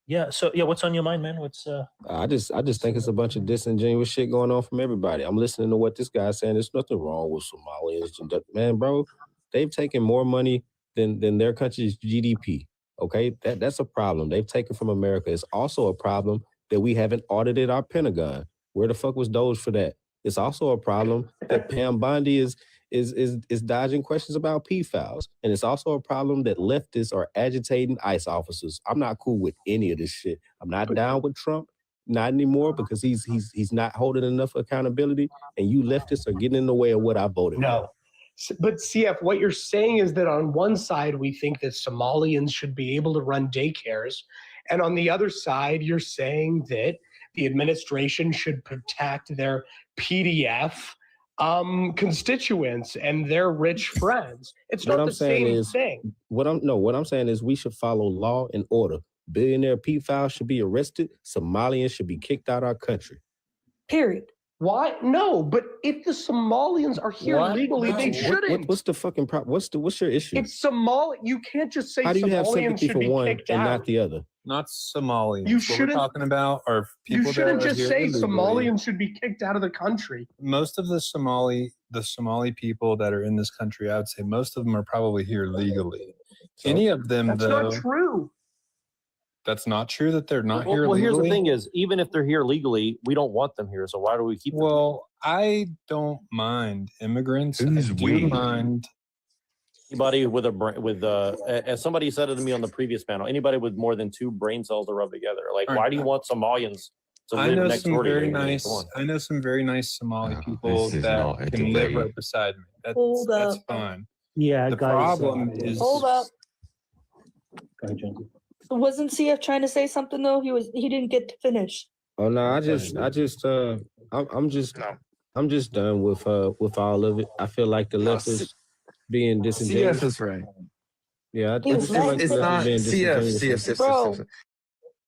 Yeah. So yeah, what's on your mind, man? What's I just think it's a bunch of disingenuous shit going on from everybody. I'm listening to what this guy's saying. There's nothing wrong with Somalians. Man, bro, they've taken more money than their country's GDP. Okay, that's a problem. They've taken from America. It's also a problem that we haven't audited our Pentagon. Where the fuck was Doge for that? It's also a problem that Pam Bondi is dodging questions about PFAS. And it's also a problem that leftists are agitating ICE officers. I'm not cool with any of this shit. I'm not down with Trump, not anymore, because he's not holding enough accountability. And you leftists are getting in the way of what I voted for. No. But CF, what you're saying is that on one side, we think that Somalians should be able to run daycares. And on the other side, you're saying that the administration should protect their PDF constituents and their rich friends. It's not the same thing. What I'm saying is we should follow law and order. Billionaire pedophiles should be arrested. Somalians should be kicked out of our country. Period. Why? No, but if the Somalians are here What? legally, they shouldn't. What's the fucking problem? What's your issue? If Somali, you can't just say How do you have Somalians sympathy should for be one kicked and out. not the other? Not Somalians. You What we're shouldn't- talking about are people You shouldn't that are just here say illegally. Somalians should be kicked out of the country. Most of the Somali people that are in this country, I would say most of them are probably here legally. Any of them, That's though, not true. that's not true that they're not here Well, here's the legally. thing: is even if they're here legally, we don't want them here. So why do we keep them? Well, I don't mind immigrants. Who's I do we? mind Anybody with as somebody said it to me on the previous panel, anybody with more than 2 brain cells to rub together. Like, All right. why do you want Somalians to I live know next some door to very you? nice. Come on. I know some very nice Somali people this is that not a can live debate. right beside me. Hold That's up. fine. Yeah, The guys. problem is Hold up. Go ahead, Jonesy. Wasn't CF trying to say something though? He didn't get to finish. Oh no, I'm just done with all of it. I feel like the left is being disingenuous. CF is right. Yeah, I He was just feel like the right. It's left not is being CF. disingenuous. Bro,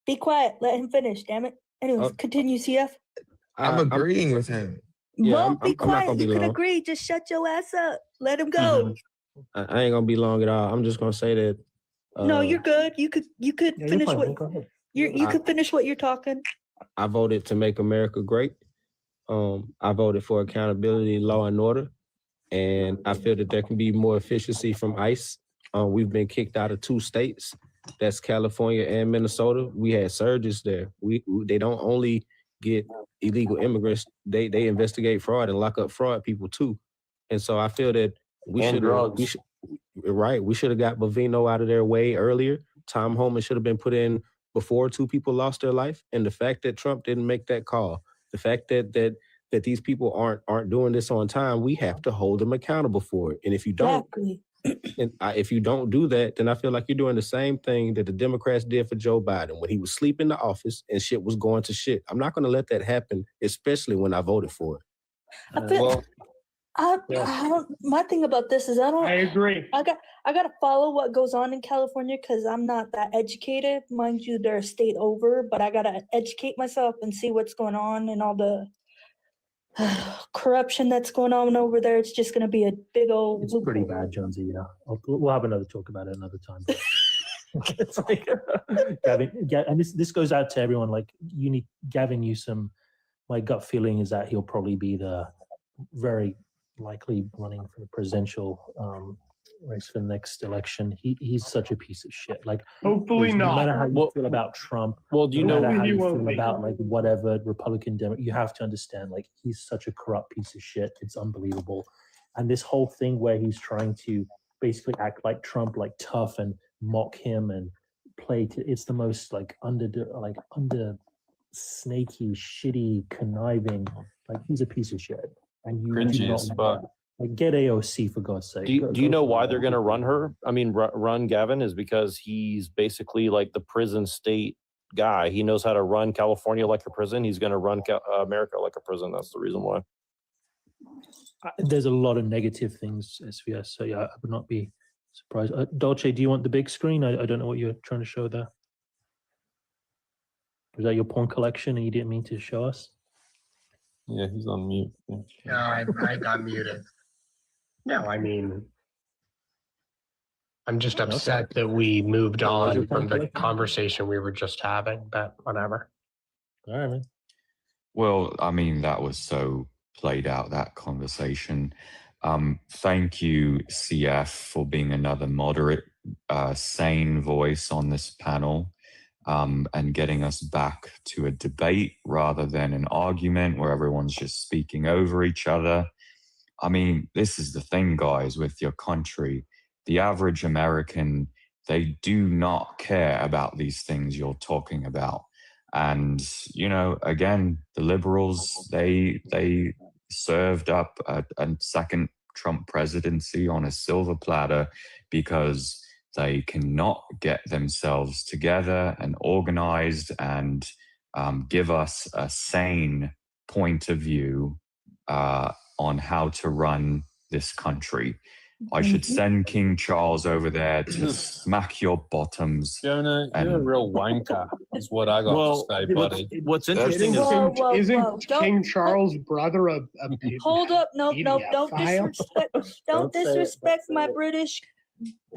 be quiet. Let him finish. Damn it. Anyways, Oh. continue, CF. I'm agreeing with him. Yeah, Well, I'm be not quiet. gonna be You can long. agree. Just shut your ass up. Let him go. I ain't gonna be long at all. I'm just gonna say that. No, you're good. You could Yeah, you're finish fine, what man. Go ahead. you could finish what you're talking. I voted to make America great. I voted for accountability, law and order, and I feel that there can be more efficiency from ICE. We've been kicked out of 2 states. That's California and Minnesota. We had surges there. They don't only get illegal immigrants. They investigate fraud and lock up fraud people too. And so I feel that we And should drugs. we should have got Bovino out of there way earlier. Tom Homan should have been put in before 2 people lost their life. And the fact that Trump didn't make that call, the fact that these people aren't doing this on time, we have to hold them accountable for it. And if you don't, Exactly. if you don't do that, then I feel like you're doing the same thing that the Democrats did for Joe Biden when he was sleeping in the office and shit was going to shit. I'm not going to let that happen, especially when I voted for it. I feel I don't, my thing about this is I agree. I got to follow what goes on in California because I'm not that educated. Mind you, they're a state over, but I got to educate myself and see what's going on and all the corruption that's going on over there. It's just going to be a big old. It's pretty bad, Jonesy. Yeah, we'll have another talk about it another time. It's like Gavin, and this goes out to everyone. Like, you need Gavin Newsom. My gut feeling is that he'll probably be the very likely running for the presidential race for the next election. He's such a piece of shit. Like, Hopefully no not. matter how you feel about Trump, well, do you no know matter how he you won't feel be. about like whatever Republican Democrat, you have to understand like he's such a corrupt piece of shit. It's unbelievable. And this whole thing where he's trying to basically act like Trump, like tough and mock him and play to, it's the most like under snaky, shitty, conniving. Like, he's a piece of shit. And you do Cringy not as fuck. like get AOC for God's sake. Do you know why they're going to run her? I mean, run Gavin is because he's basically like the prison state guy. He knows how to run California like a prison. He's going to run America like a prison. That's the reason why. There's a lot of negative things, SVS. So yeah, I would not be surprised. Dolce, do you want the big screen? I don't know what you're trying to show there. Was that your porn collection and you didn't mean to show us? Yeah, he's on mute. No, I got muted. No, I mean, I'm just upset that we moved on from the conversation we were just having, but whatever. All right, man. Well, I mean, that was so played out, that conversation. Thank you, CF, for being another moderate, sane voice on this panel, and getting us back to a debate rather than an argument where everyone's just speaking over each other. I mean, this is the thing, guys, with your country. The average American, they do not care about these things you're talking about. And, you know, again, the liberals, they served up a second Trump presidency on a silver platter because they cannot get themselves together and organized and give us a sane point of view on how to run this country. I should send King Charles over there to smack your bottoms. Jonah, you're a real wanker. Is what I got to say, buddy. What's interesting Isn't King Charles' brother a Hold up, no, don't pedophile? don't disrespect my British.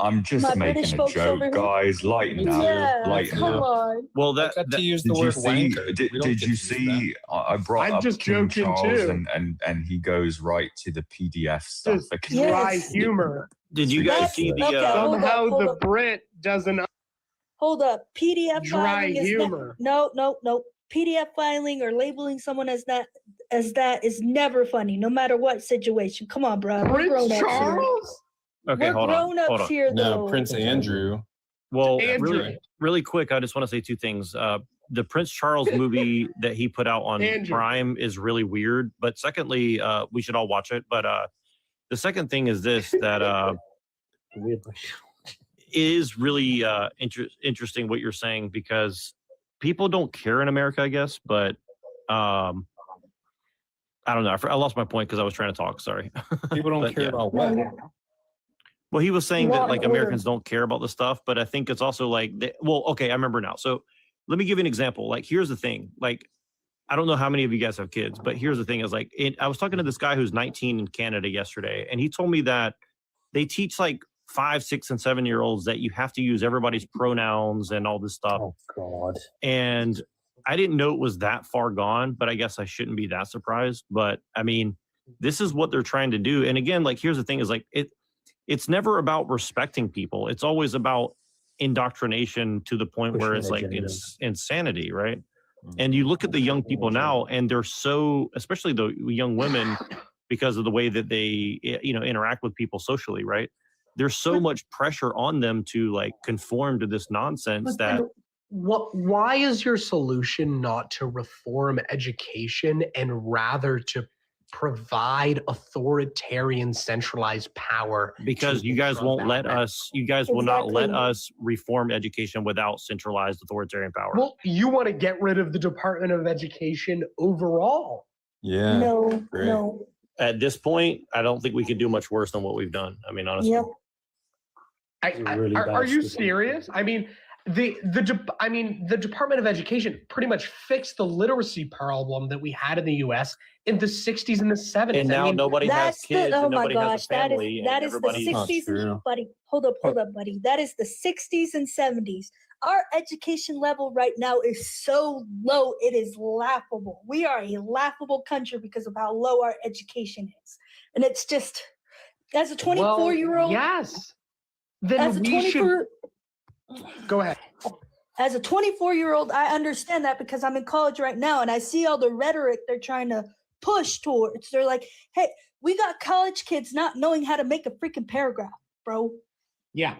I'm just My making British a folks over joke, here. guys. Lighten up. Yeah, Lighten come up. on. Well, to use the Did you word see? wanker. Did you see? I brought I'm up just King joking, Charles, too. and he goes right to the PDF stuff. Just dry humor. Did you guys see the? Okay, hold up, Somehow hold the up. Brit doesn't. Hold up. PDF Dry filing is humor. no. PDF filing or labeling someone as that is never funny, no matter what situation. Come on, bro. We're Prince grown-ups here. Charles? Okay, We're hold on. grown-ups Hold on. here, No, though. Prince Andrew. Well, Andrew. really quick, I just want to say two things. The Prince Charles movie that he put out on Andrew. Prime is really weird. But secondly, we should all watch it. But the second thing is this, that it is really interesting what you're saying, because people don't care in America, I guess. But I don't know. I lost my point because I was trying to talk. Sorry. People don't But, care yeah. about what? Well, he was saying Law that like and order. Americans don't care about the stuff, but I think it's also like, well, okay, I remember now. So let me give you an example. Like, here's the thing. Like, I don't know how many of you guys have kids, but here's the thing is like, I was talking to this guy who's 19 in Canada yesterday, and he told me that they teach like 5, 6, and 7-year-olds that you have to use everybody's pronouns and all this stuff. Oh God. And I didn't know it was that far gone, but I guess I shouldn't be that surprised. But I mean, this is what they're trying to do. And again, like, here's the thing is like, it's never about respecting people. It's always about indoctrination to the point where Pushing it's like agenda. it's insanity, right? And you look at the young people now, and they're so, especially the young women, because of the way that they interact with people socially, right? There's so much pressure on them to like conform to this nonsense But that then why is your solution not to reform education and rather to provide authoritarian centralized power? because to you guys won't that let man? us, you guys will not let Exactly. us reform education without centralized authoritarian power. Well, you want to get rid of the Department of Education overall. Yeah. No, great. no. At this point, I don't think we can do much worse than what we've done. I mean, honestly. Yep. Really Are bad you stuff. serious? I mean, the Department of Education pretty much fixed the literacy problem that we had in the U.S. in the 60s and the 70s. And now nobody has That's kids oh and my nobody has gosh, a family. that and is the everybody's- Not 60s, true. buddy. Hold up, buddy. That is the 60s and 70s. Our education level right now is so low, it is laughable. We are a laughable country because of how low our education is. And it's just, as a 24-year-old, yes. as Then a we should 24 go ahead. as a 24-year-old, I understand that because I'm in college right now and I see all the rhetoric they're trying to push towards. They're like, hey, we got college kids not knowing how to make a freaking paragraph, bro. Yeah.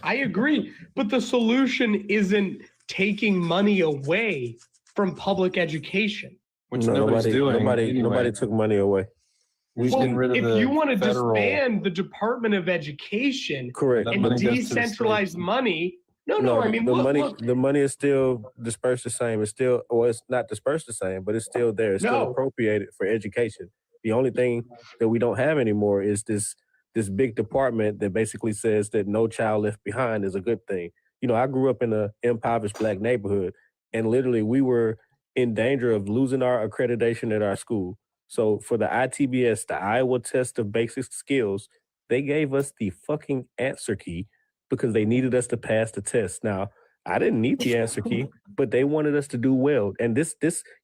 I agree. But the solution isn't taking money away from public education. Which nobody's doing. Nobody took money away. We're getting rid of If the you want to federal. disband the Department of Education Correct. and But decentralize money, I mean, the look, money look, the money is still dispersed the same. It's still, well, it's not dispersed the same, but it's still there. It's still No. appropriated for education. The only thing that we don't have anymore is this big department that basically says that no child left behind is a good thing. You know, I grew up in an impoverished Black neighborhood, and literally we were in danger of losing our accreditation at our school. So for the ITBS, the Iowa Test of Basic Skills, they gave us the fucking answer key because they needed us to pass the test. Now, I didn't need the answer key, but they wanted us to do well. And this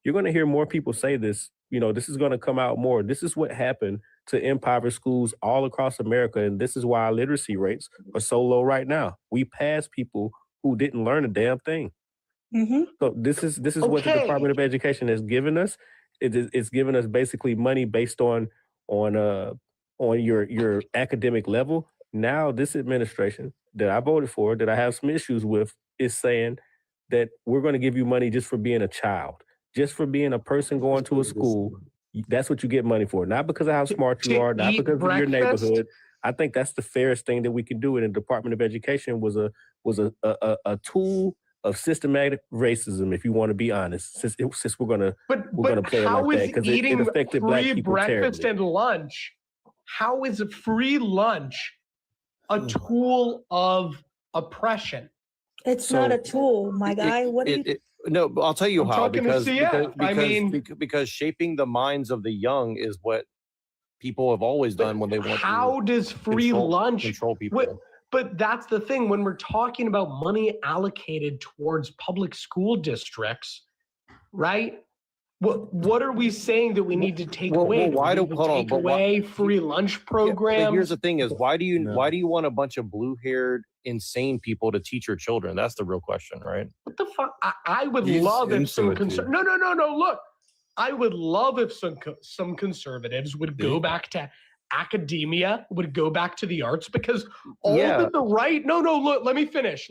you're going to hear more people say this. You know, this is going to come out more. This is what happened to impoverished schools all across America, and this is why our literacy rates are so low right now. We pass people who didn't learn a damn thing. Mm-hmm. So this is what the Department of Education has given us. It's given us basically money based on your academic level. Now this administration that I voted for, that I have some issues with, is saying that we're going to give you money just for being a child, just for being a person going to a school. That's what you get money for, not because of how smart you are, not because of your neighborhood. I think that's the fairest thing that we can do. And the Department of Education was a tool of systematic racism, if you want to be honest. Since we're gonna play it like that, because it affected Black free people breakfast terribly. and lunch How is free lunch a tool of oppression? It's not a tool, my guy. What do you? No, but I'll tell you I'm how. talking to CF. I mean- Because shaping the minds of the young is what people have always done when they want How to does free lunch control people. But that's the thing. When we're talking about money allocated towards public school districts, right? What are we saying that we need to take away? Why do do we hold on? take But why, away free lunch programs? but here's the thing: is why do you want a bunch of blue-haired, insane people to teach your children? That's the real question, right? What the fuck? I would He's love if some into it, dude. no. Look, I would love if some conservatives would go back to academia, would go back to the arts, because all that the right look, let me finish.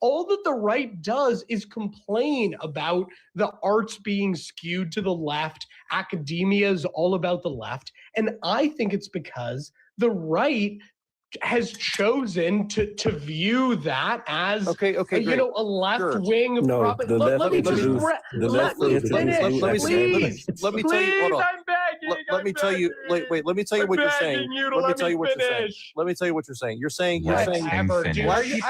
All that the right does is complain about the arts being skewed to the left. Academia is all about the left, and I think it's because the right has chosen to view that as a left wing. No, the left let me introduced- just the left let me introduced finish, you as please. Let me tell you. Hold on. I'm begging. Let me tell you. Wait. Let me tell you what you're saying. begging you to Let me let tell me you what you're saying. finish. Let me tell you what you're saying. You're saying. Whatever, dude. Why are you?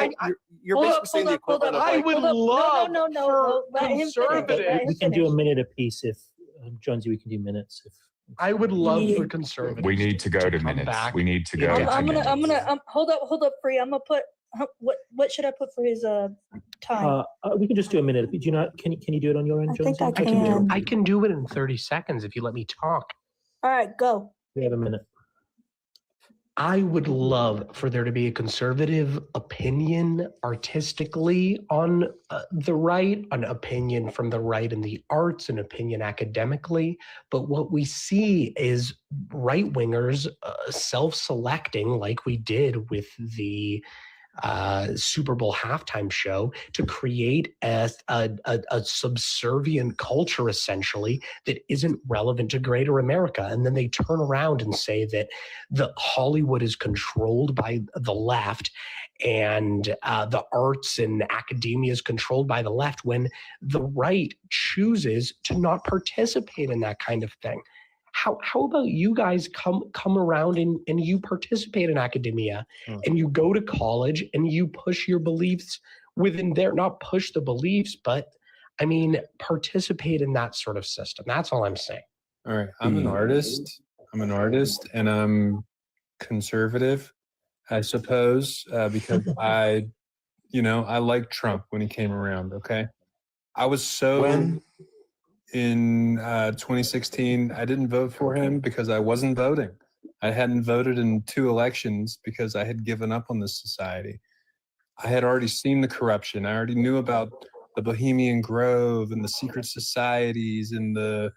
You're basically saying the equivalent of I like. would love No. Let him finish. Let him We can do a finish. minute apiece if Jonesy. We can do minutes if. I would love for conservatives. We need to go to minutes. back. We need to go to I'm minutes. gonna hold up, Free. I'm gonna put what should I put for his time? We can just do a minute. Do you not? Can you do it on your end, I think Jonesy? I can. I can do it in 30 seconds if you let me talk. All right, go. We have a minute. I would love for there to be a conservative opinion artistically on the right, an opinion from the right in the arts, an opinion academically. But what we see is right wingers self-selecting, like we did with the Super Bowl halftime show, to create a subservient culture essentially that isn't relevant to greater America. And then they turn around and say that the Hollywood is controlled by the left and the arts and academia is controlled by the left, when the right chooses to not participate in that kind of thing. How about you guys come around and you participate in academia and you go to college and you push your beliefs within there, not push the beliefs, but I mean, participate in that sort of system. That's all I'm saying. All right. I'm an artist and I'm conservative, I suppose, because I liked Trump when he came around. Okay. I was so in 2016, I didn't vote for him because I wasn't voting. I hadn't voted in 2 elections because I had given up on this society. I had already seen the corruption. I already knew about the Bohemian Grove and the secret societies and the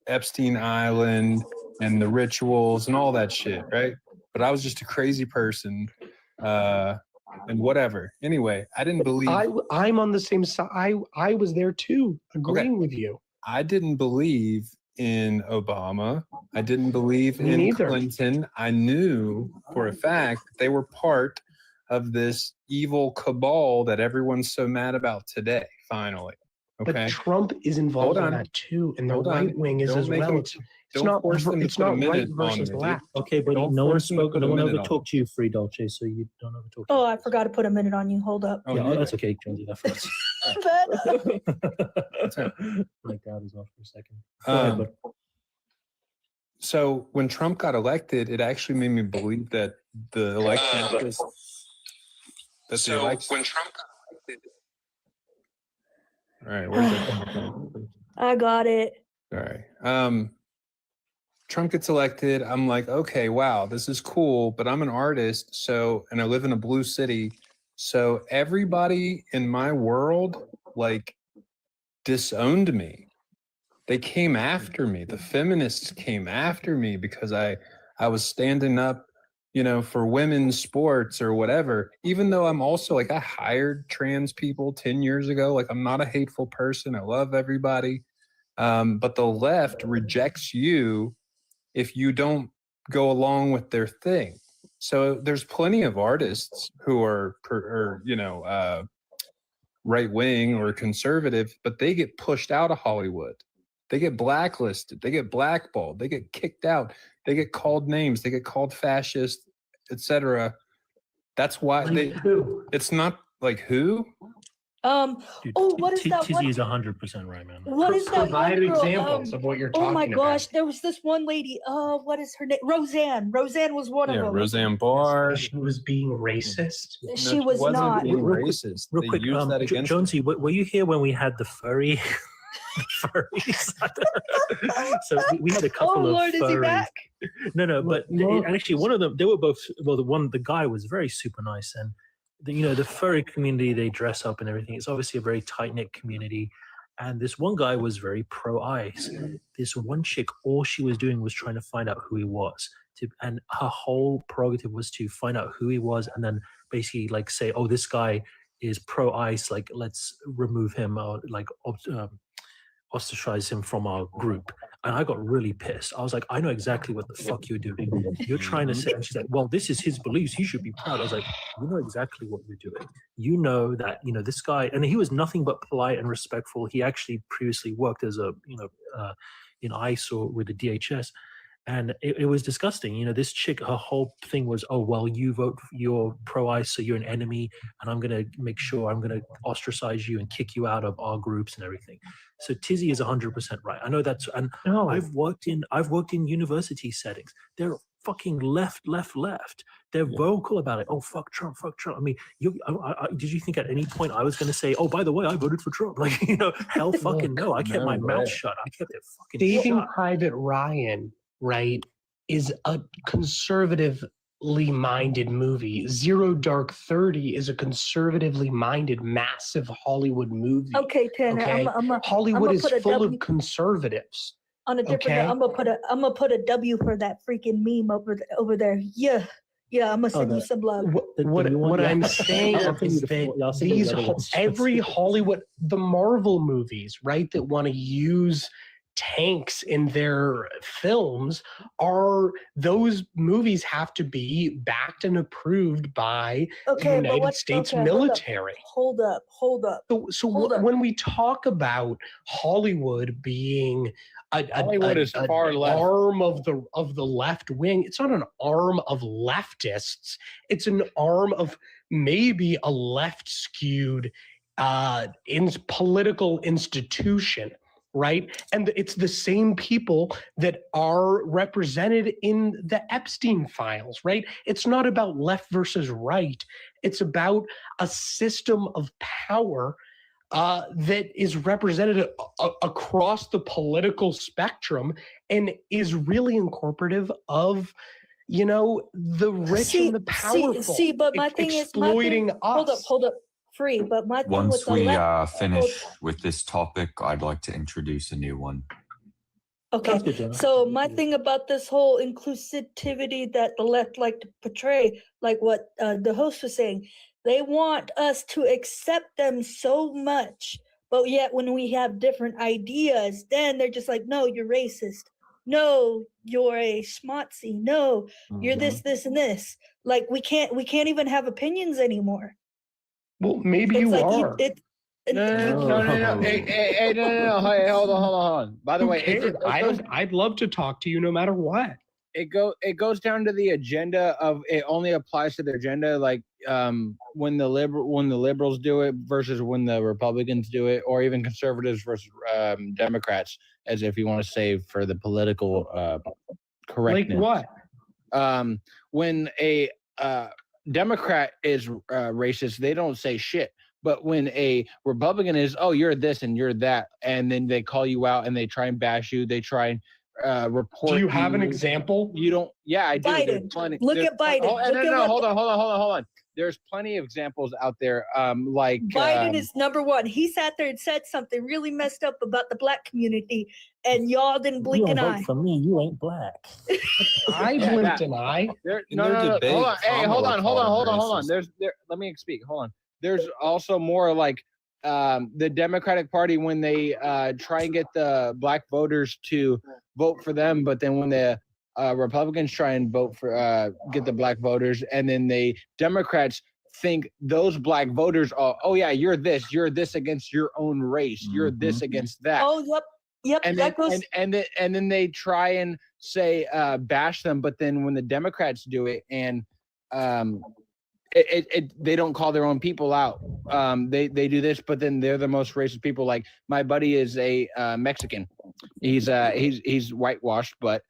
Epstein Island and the rituals and all that shit, right? But I was just a crazy person. And whatever. Anyway, I didn't believe. I'm on the same side. I was there too, agreeing with you. I didn't believe in Obama. I didn't believe in Clinton. I knew for a fact that they were part of this evil cabal that everyone's so mad about today, finally. Okay. But Trump is involved in that too, and the right wing is as well. It's not right versus left. Okay, but no one overtalked you, Free Dolce, so you don't overtalk. Oh, I forgot to put a minute on you. Hold up. Yeah, that's okay. Can do that for us. My God is off for a second. Go ahead, bud. So when Trump got elected, it actually made me believe that the election was. When Trump got elected. All right, where's that coming from? I got it. All right. Trump gets elected. I'm like, okay, wow, this is cool, but I'm an artist, and I live in a blue city. So everybody in my world, like, disowned me. They came after me. The feminists came after me because I was standing up, for women's sports or whatever, even though I'm also I hired trans people 10 years ago. Like, I'm not a hateful person. I love everybody. But the left rejects you if you don't go along with their thing. So there's plenty of artists who are right wing or conservative, but they get pushed out of Hollywood. They get blacklisted. They get blackballed. They get kicked out. They get called names. They get called fascist, etc. That's why it's not like who? Dude, what is that Tizzy one? is 100% right, man. What is that Provide one girl? examples of what you're Oh my talking about. gosh, there was this one lady. What is her name? Roseanne. Roseanne was one of them. Roseanne Barr. She was being racist. She was not. Being Real quick, racist. Real They quick, used that against Jonesy, were you here when we had the furry? Furries. So we had a couple of Lord, furries. is he back? No, but actually one of them, they were both, well, the guy was very super nice, and the furry community, they dress up and everything. It's obviously a very tight-knit community, and this one guy was very pro-ice. This one chick, all she was doing was trying to find out who he was, and her whole prerogative was to find out who he was, and then basically like say, oh, this guy is pro-ice, like let's remove him, or like ostracize him from our group. And I got really pissed. I was like, I know exactly what the fuck you're doing. You're trying to say, and she's like, well, this is his beliefs. He should be proud. I was like, you know exactly what you're doing. You know that, this guy, and he was nothing but polite and respectful. He actually previously worked as in ICE or with the DHS. And it was disgusting. This chick, her whole thing was, oh, well, you're pro-ICE, so you're an enemy, and I'm going to make sure I'm going to ostracize you and kick you out of our groups and everything. So Tizzy is 100% right. I know that's, and I've worked in university settings. They're fucking left. They're vocal about it. Oh, fuck Trump. I mean, did you think at any point I was going to say, oh, by the way, I voted for Trump? Like, hell fucking no. I kept my mouth shut. I kept it fucking Saving shut. Private Ryan, right, is a conservatively minded movie. Zero Dark 30 is a conservatively minded, massive Hollywood movie. Okay, Tanner. Okay? Hollywood is full of conservatives. On a different okay? note, I'm gonna put a W for that freaking meme over there. Yeah, I'm gonna send you some love. What I'm saying is that every Hollywood, the Marvel movies, right, that want to use tanks in their films, those movies have to be backed and approved by the United States military. Hold up. When we talk about Hollywood being Hollywood is far left. arm of the left wing, it's not an arm of leftists. It's an arm of maybe a left skewed political institution. Right. And it's the same people that are represented in the Epstein files. Right. It's not about left versus right. It's about a system of power that is represented across the political spectrum and is really incorporative of, the rich and the powerful. But my thing is exploiting us. Hold up. Free, but my thing Once with we the finish with this topic, I'd like to introduce a new one. Okay, so my thing about this whole inclusivity that the left like to portray, like what the host was saying, they want us to accept them so much, but yet when we have different ideas, then they're just like, no, you're racist. No, you're a schmatzy. No, you're this, and this. Like we can't even have opinions anymore. Well, maybe you are. No. Hey, no. Hey, hold on. By the way, I'd love to talk to you no matter what. It goes down to the agenda of it only applies to their agenda, like when the liberals do it versus when the Republicans do it, or even conservatives versus Democrats, as if you want to say for the political correctness. Like what? When a Democrat is racist, they don't say shit. But when a Republican is, oh, you're this and you're that, and then they call you out and they try and bash you, they try and report. Do you have an example? You don't. Yeah, I do. Biden. Look at Biden. No, hold on. There's plenty of examples out there. Like Biden is number one. He sat there and said something really messed up about the black community, and y'all didn't blink an eye. For me, you ain't black. I blinked an eye. No. Hold on. Hey, hold on. Let me speak. Hold on. There's also more like the Democratic Party when they try and get the black voters to vote for them, but then when the Republicans try and vote for get the black voters, and then the Democrats think those black voters are, oh yeah, you're this against your own race, you're this against that. Oh, Yep, and that then, goes. and then they try and say bash them, but then when the Democrats do it and they don't call their own people out. They do this, but then they're the most racist people. Like my buddy is a Mexican. He's whitewashed, but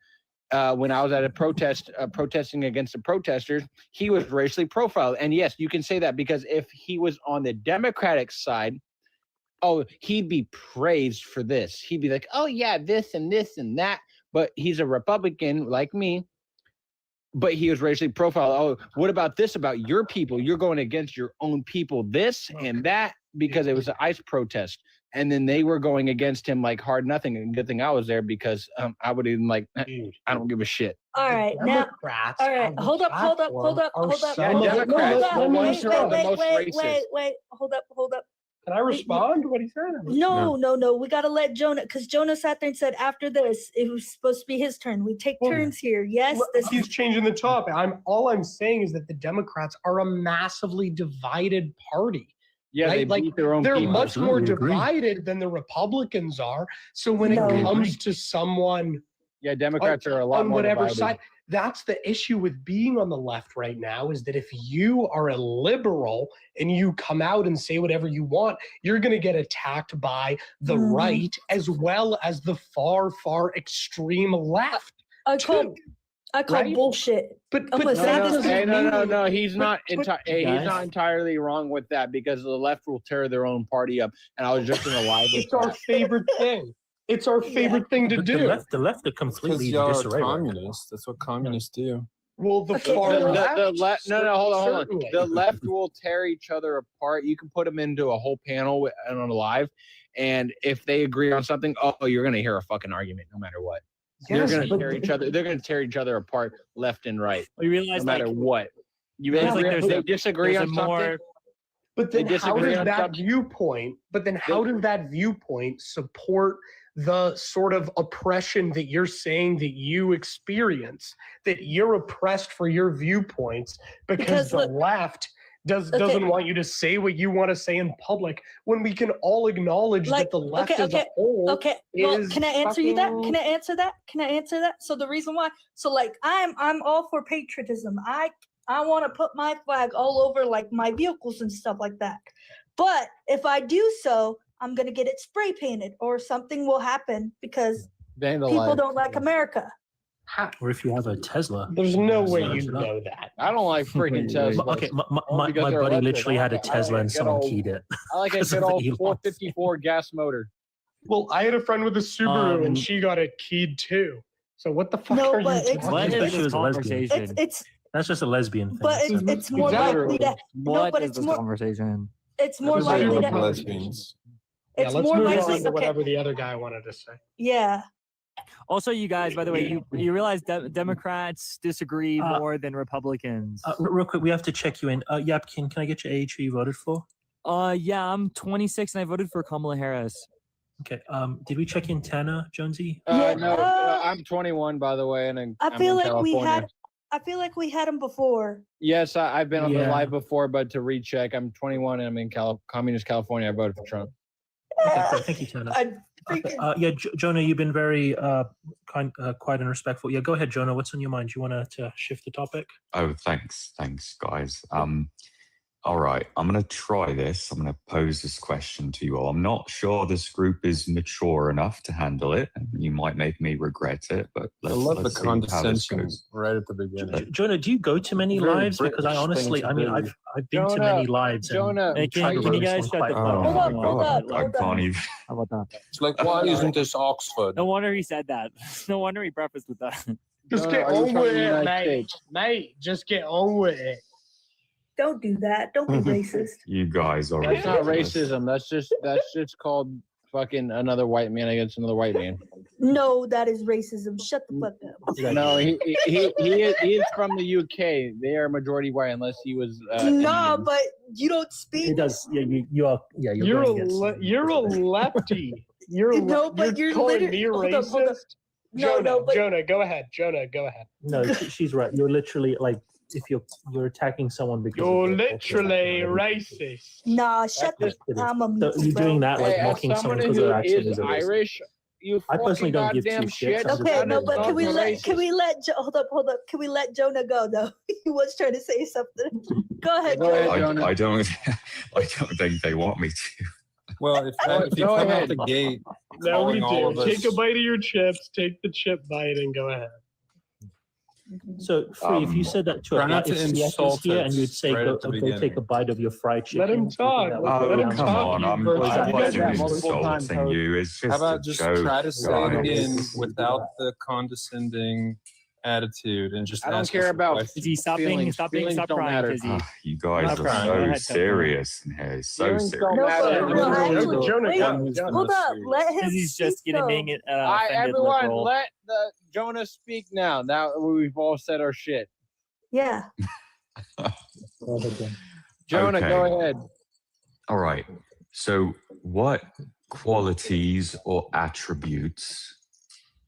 when I was at a protest protesting against the protesters, he was racially profiled. And yes, you can say that because if he was on the Democratic side, oh, he'd be praised for this. He'd be like, oh yeah, this and this and that. But he's a Republican like me. But he was racially profiled. Oh, what about this about your people? You're going against your own people, this and that, because it was an ICE protest. And then they were going against him like hard nothing. And good thing I was there because I would even like, I don't give a shit. All right, now, all right, hold up. Yeah, Democrats, the ones who are the most racist. Wait, hold up. Can I respond to what he said? No. We gotta let Jonah, because Jonah sat there and said after this it was supposed to be his turn. We take turns here. Yes, He's changing the topic. All I'm saying is that the Democrats are a massively divided party. Yeah, right? they beat their own They're people. much more Absolutely agree. divided than the Republicans are. So when it comes to someone, yeah, Democrats are a lot on more whatever divided. side. That's the issue with being on the left right now, is that if you are a liberal and you come out and say whatever you want, you're going to get attacked by the right as well as the far, far extreme left. I call bullshit. But No, he's not entirely wrong with that because the left will tear their own party up. And I was just in a live. It's our favorite thing. It's our favorite thing to do. The left are completely Because y'all are disarray. communists. That's what communists do. Well, the left. No, hold on. Certainly. The left will tear each other apart. You can put them into a whole panel and on a live, and if they agree on something, you're gonna hear a fucking argument no matter what. Yes, they're gonna but- tear each other. They're gonna tear each other apart left and right. You realize, no matter like- what. You realize, like, realize they disagree there's on a something. more- But then They how disagree does on that something. viewpoint? But then how does that viewpoint support the sort of oppression that you're saying that you experience? That you're oppressed for your viewpoints because the left doesn't want you to say what you want to say in public, when we can all acknowledge that the left as a whole Well, is can I answer you that? fucking- Can I answer that? So the reason why, so like I'm all for patriotism. I want to put my flag all over like my vehicles and stuff like that. But if I do so, I'm gonna get it spray painted or something will happen because people don't like America. Or if you have a Tesla. There's no way you you know that. I don't like freaking Tesla. Okay, my buddy literally had a Tesla and someone keyed it. I like a because good of old Elon. 454 gas motor. Well, I had a friend with a Subaru and she got it keyed too. So what the fuck No, are you but it's- talking What about? if she was a lesbian? It's That's just a lesbian thing. but it's more likely that What is it's this more conversation? it's more likely that lesbians. Yeah, it's let's more move likely on to whatever the other guy wanted to say. yeah. Also, you guys, by the way, you realize Democrats disagree more than Republicans. Real quick, we have to check you in. Yapkin, can I get your age who you voted for? Yeah, I'm 26 and I voted for Kamala Harris. Okay. Did we check in Tanner, Jonesy? I'm 21 by the way, and I'm I feel in like California. I feel like we had him before. Yes, I've been on the Yeah. live before, but to recheck, I'm 21 and I'm in communist California. I voted for Trump. Okay, thank you, Tanner. Jonah, you've been very kind, quiet and respectful. Yeah, go ahead, Jonah. What's on your mind? You want to shift the topic? Oh, thanks, guys. All right, I'm going to try this. I'm going to pose this question to you all. I'm not sure this group is mature enough to handle it, and you might make me regret it. But I let's, love the let's see how this condescension goes. right at the beginning. Jonah, do you go to many Very lives? Because I British honestly, thing I to mean, do. I've been to many lives. Jonah, and can you guys shut the fuck up? Hold up. I can't even. How about that? It's like, why isn't this Oxford? No wonder he said that. No wonder he prefaced with that. Just Jonah, get are you on from with the it, United mate. States? Mate, just get on with it. Don't do that. Don't be racist. You guys are. That's not ridiculous. racism. That's just called fucking another white man against another white man. No, that is racism. Shut the fuck up. No, he is from the UK. They are majority white unless he was. Nah, Indian. but you don't speak. It does. Yeah, you are. Yeah, You're going against- you're a lefty. You're No, but you're calling literally- me hold up, hold up. racist. No, Jonah, but- Jonah, go ahead. Jonah, go ahead. No, she's right. You're literally like, if you're attacking someone because of You're their culture, literally that's racist. Nah, shut the. kidding. I'm a So you're doing that, like Hey, as mocking someone someone because who their accent is is a racist. Irish, You I personally don't give two goddamn shits. shit. I'm just Okay, saying no, that but it's can we not let racist. hold up? Can we let Jonah go though? He was trying to say something. Go ahead, Jonah. I don't think they want me to. Well, if you Go come out ahead. the gate No, we calling all do. of Take a us, bite of your chips. Take the chip bite and go ahead. So, Free, if you said that to try us, not like, to if CS was insult here us and you'd say, right go, at the go take a beginning. bite of your fried chicken. Let him talk. That would Let go him down Come talk. on, You well? I versus You said wasn't that multiple times, insulting Toad. you. It's How just a about just joke, try to say it again guys. without the condescending attitude and just I don't ask care us a about question. Stop feelings. Feelings don't crying, matter. Kizzy. You guys Not are crying. Go so ahead, Toad. serious in here. So Feelings serious. don't No, matter. but no, actually, Jonah, wait, Jonah, hold up. Let him Kizzy's speak just getting though. offended Everyone, liberal. let the Jonah speak now. Now we've all said our shit. Yeah. Jonah, Okay. go ahead. All right. So, what qualities or attributes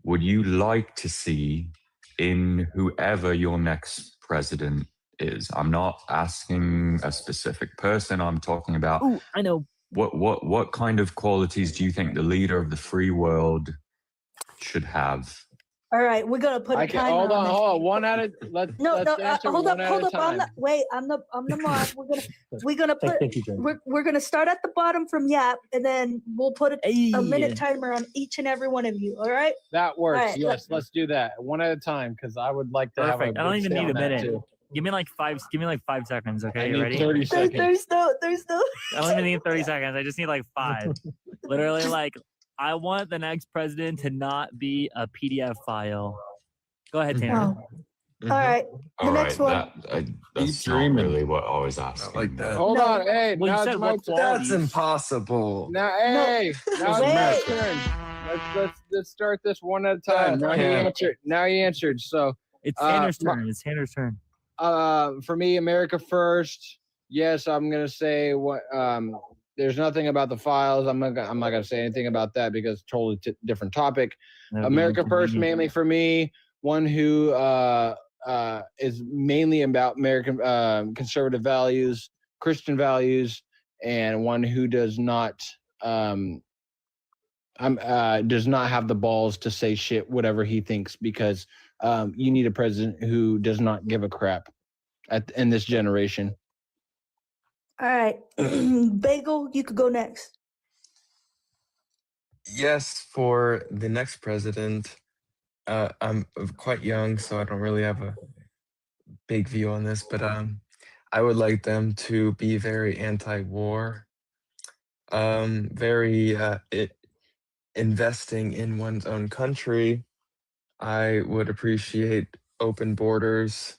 would you like to see in whoever your next president is? I'm not asking a specific person. I'm talking about Ooh, I know. what kind of qualities do you think the leader of the free world should have? All right, we're gonna put a timer Hold on on. this. One at a let's answer Hold one up, at hold a up. I'm time. the mod. We're gonna put Thank you, Jonah. we're gonna start at the bottom from Yap, and then we'll put a minute timer on each and every one of you. All right? That works. All right, Yes, let's do that one at a time because I would like to have a Perfect. I don't good even say need a on that, minute. too. Give me like 5 seconds, okay? I You need ready? 30 seconds. There's no. I don't even need 30 seconds. I just need like 5. Literally, like, I want the next president to not be a PDF file. Go ahead, Tanner. All right. All right, next one. that's not really what I was asking. like that. Hold on. Hey, Well, you now said it's my what turn. That's impossible. Now, hey, now it's my turn. Let's start this one at a time. Now he answered. Now he answered. So It's Tanner's turn. It's Tanner's turn. For me, America first. Yes, I'm gonna say what. There's nothing about the files. I'm not gonna say anything about that because it's totally different topic. America first, mainly for me, one who is mainly about American conservative values, Christian values, and one who does not have the balls to say shit whatever he thinks because you need a president who does not give a crap in this generation. All right. Bagel, you could go next. Yes, for the next president, I'm quite young, so I don't really have a big view on this, but I would like them to be very anti-war, very investing in one's own country. I would appreciate open borders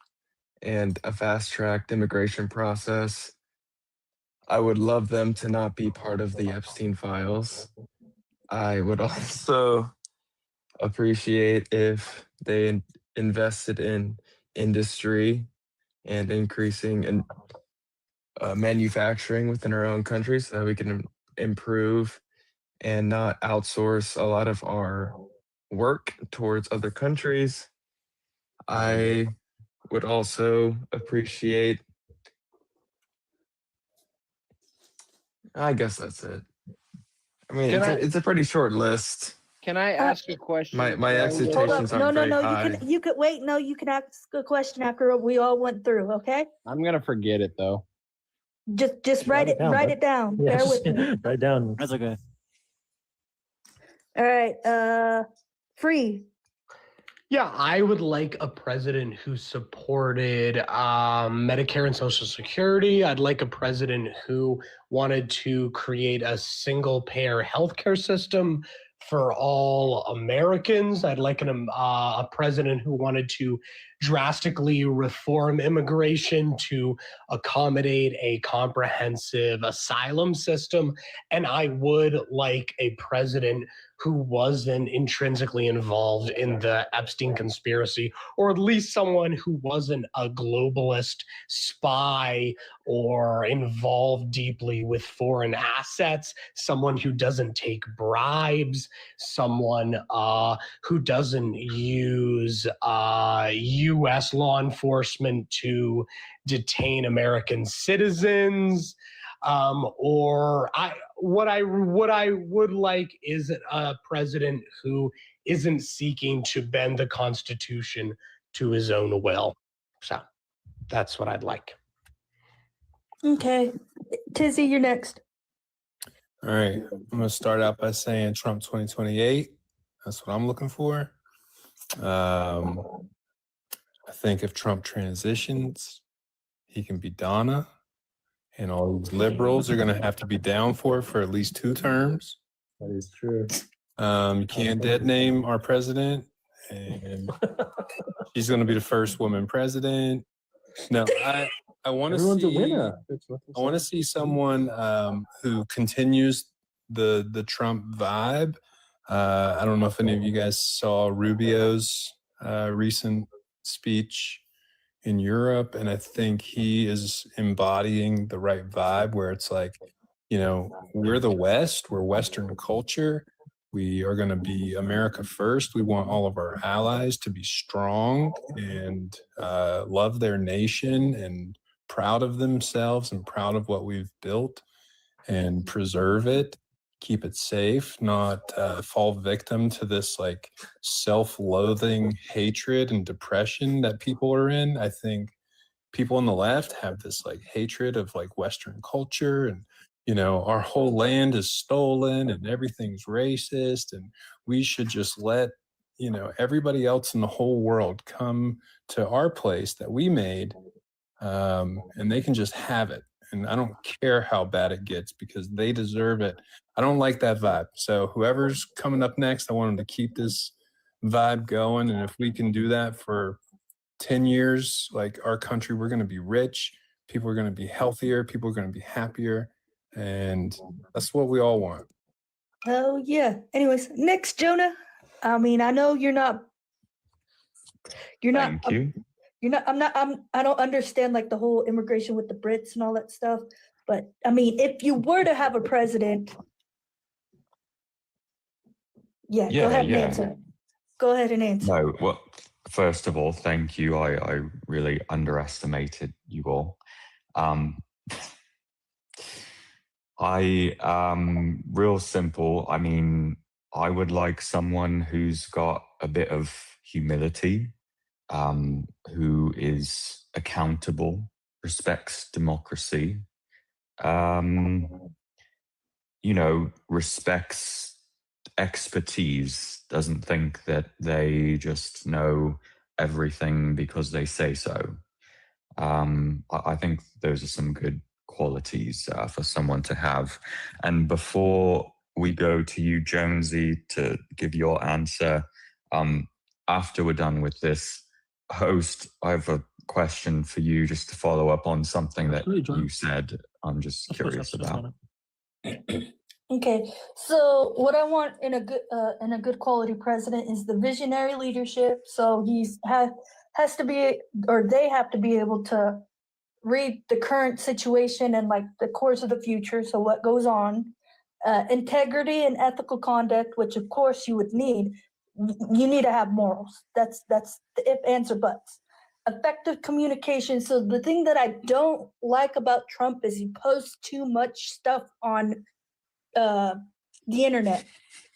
and a fast-tracked immigration process. I would love them to not be part of the Epstein files. I would also appreciate if they invested in industry and increasing in manufacturing within our own country so that we can improve and not outsource a lot of our work towards other countries. I would also appreciate, I guess that's it. I mean, it's a pretty short list. Can I ask a question? My expectations aren't very high. You could wait. No, you can ask a question after we all went through. Okay. I'm gonna forget it though. Just write it down. Bear with me. Write down. That's okay. All right. Free. Yeah, I would like a president who supported Medicare and Social Security. I'd like a president who wanted to create a single-payer healthcare system for all Americans. I'd like a president who wanted to drastically reform immigration to accommodate a comprehensive asylum system. And I would like a president who wasn't intrinsically involved in the Epstein conspiracy, or at least someone who wasn't a globalist spy or involved deeply with foreign assets, someone who doesn't take bribes, someone who doesn't use U.S. law enforcement to detain American citizens. What I would like is a president who isn't seeking to bend the Constitution to his own will. So that's what I'd like. Okay, Tizzy, you're next. All right. I'm going to start out by saying Trump 2028. That's what I'm looking for. I think if Trump transitions, he can be Donna, and all these liberals are going to have to be down for at least 2 terms. That is true. You can't dead name our president, and she's going to be the first woman president. No, I want to see. Everyone's a winner. I want to see someone who continues the Trump vibe. I don't know if any of you guys saw Rubio's recent speech in Europe, and I think he is embodying the right vibe where it's like, we're the West, we're Western culture. We are going to be America first. We want all of our allies to be strong and love their nation and proud of themselves and proud of what we've built and preserve it, keep it safe, not fall victim to this like self-loathing hatred and depression that people are in. I think people on the left have this like hatred of like Western culture and our whole land is stolen and everything's racist and we should just let everybody else in the whole world come to our place that we made, and they can just have it. And I don't care how bad it gets because they deserve it. I don't like that vibe. So whoever's coming up next, I want them to keep this vibe going. And if we can do that for 10 years, like our country, we're going to be rich. People are going to be healthier. People are going to be happier. And that's what we all want. Oh yeah. Anyways, next, Jonah. I mean, I know you're not. Thank you. I don't understand like the whole immigration with the Brits and all that stuff. But I mean, if you were to have a president, go ahead and answer. Go ahead and answer. No, well, first of all, thank you. I really underestimated you all. Real simple. I mean, I would like someone who's got a bit of humility, who is accountable, respects democracy, respects expertise, doesn't think that they just know everything because they say so. I think those are some good qualities for someone to have. And before we go to you, Jonesy, to give your answer, after we're done with this, host, I have a question for you just to follow up on something that you said. I'm just curious about. Okay, so what I want in a good quality president is the visionary leadership. So has to be, or they have to be able to read the current situation and like the course of the future. So what goes on, integrity and ethical conduct, which of course you would need. You need to have morals. That's the if, answer, buts. Effective communication. So the thing that I don't like about Trump is he posts too much stuff on the internet.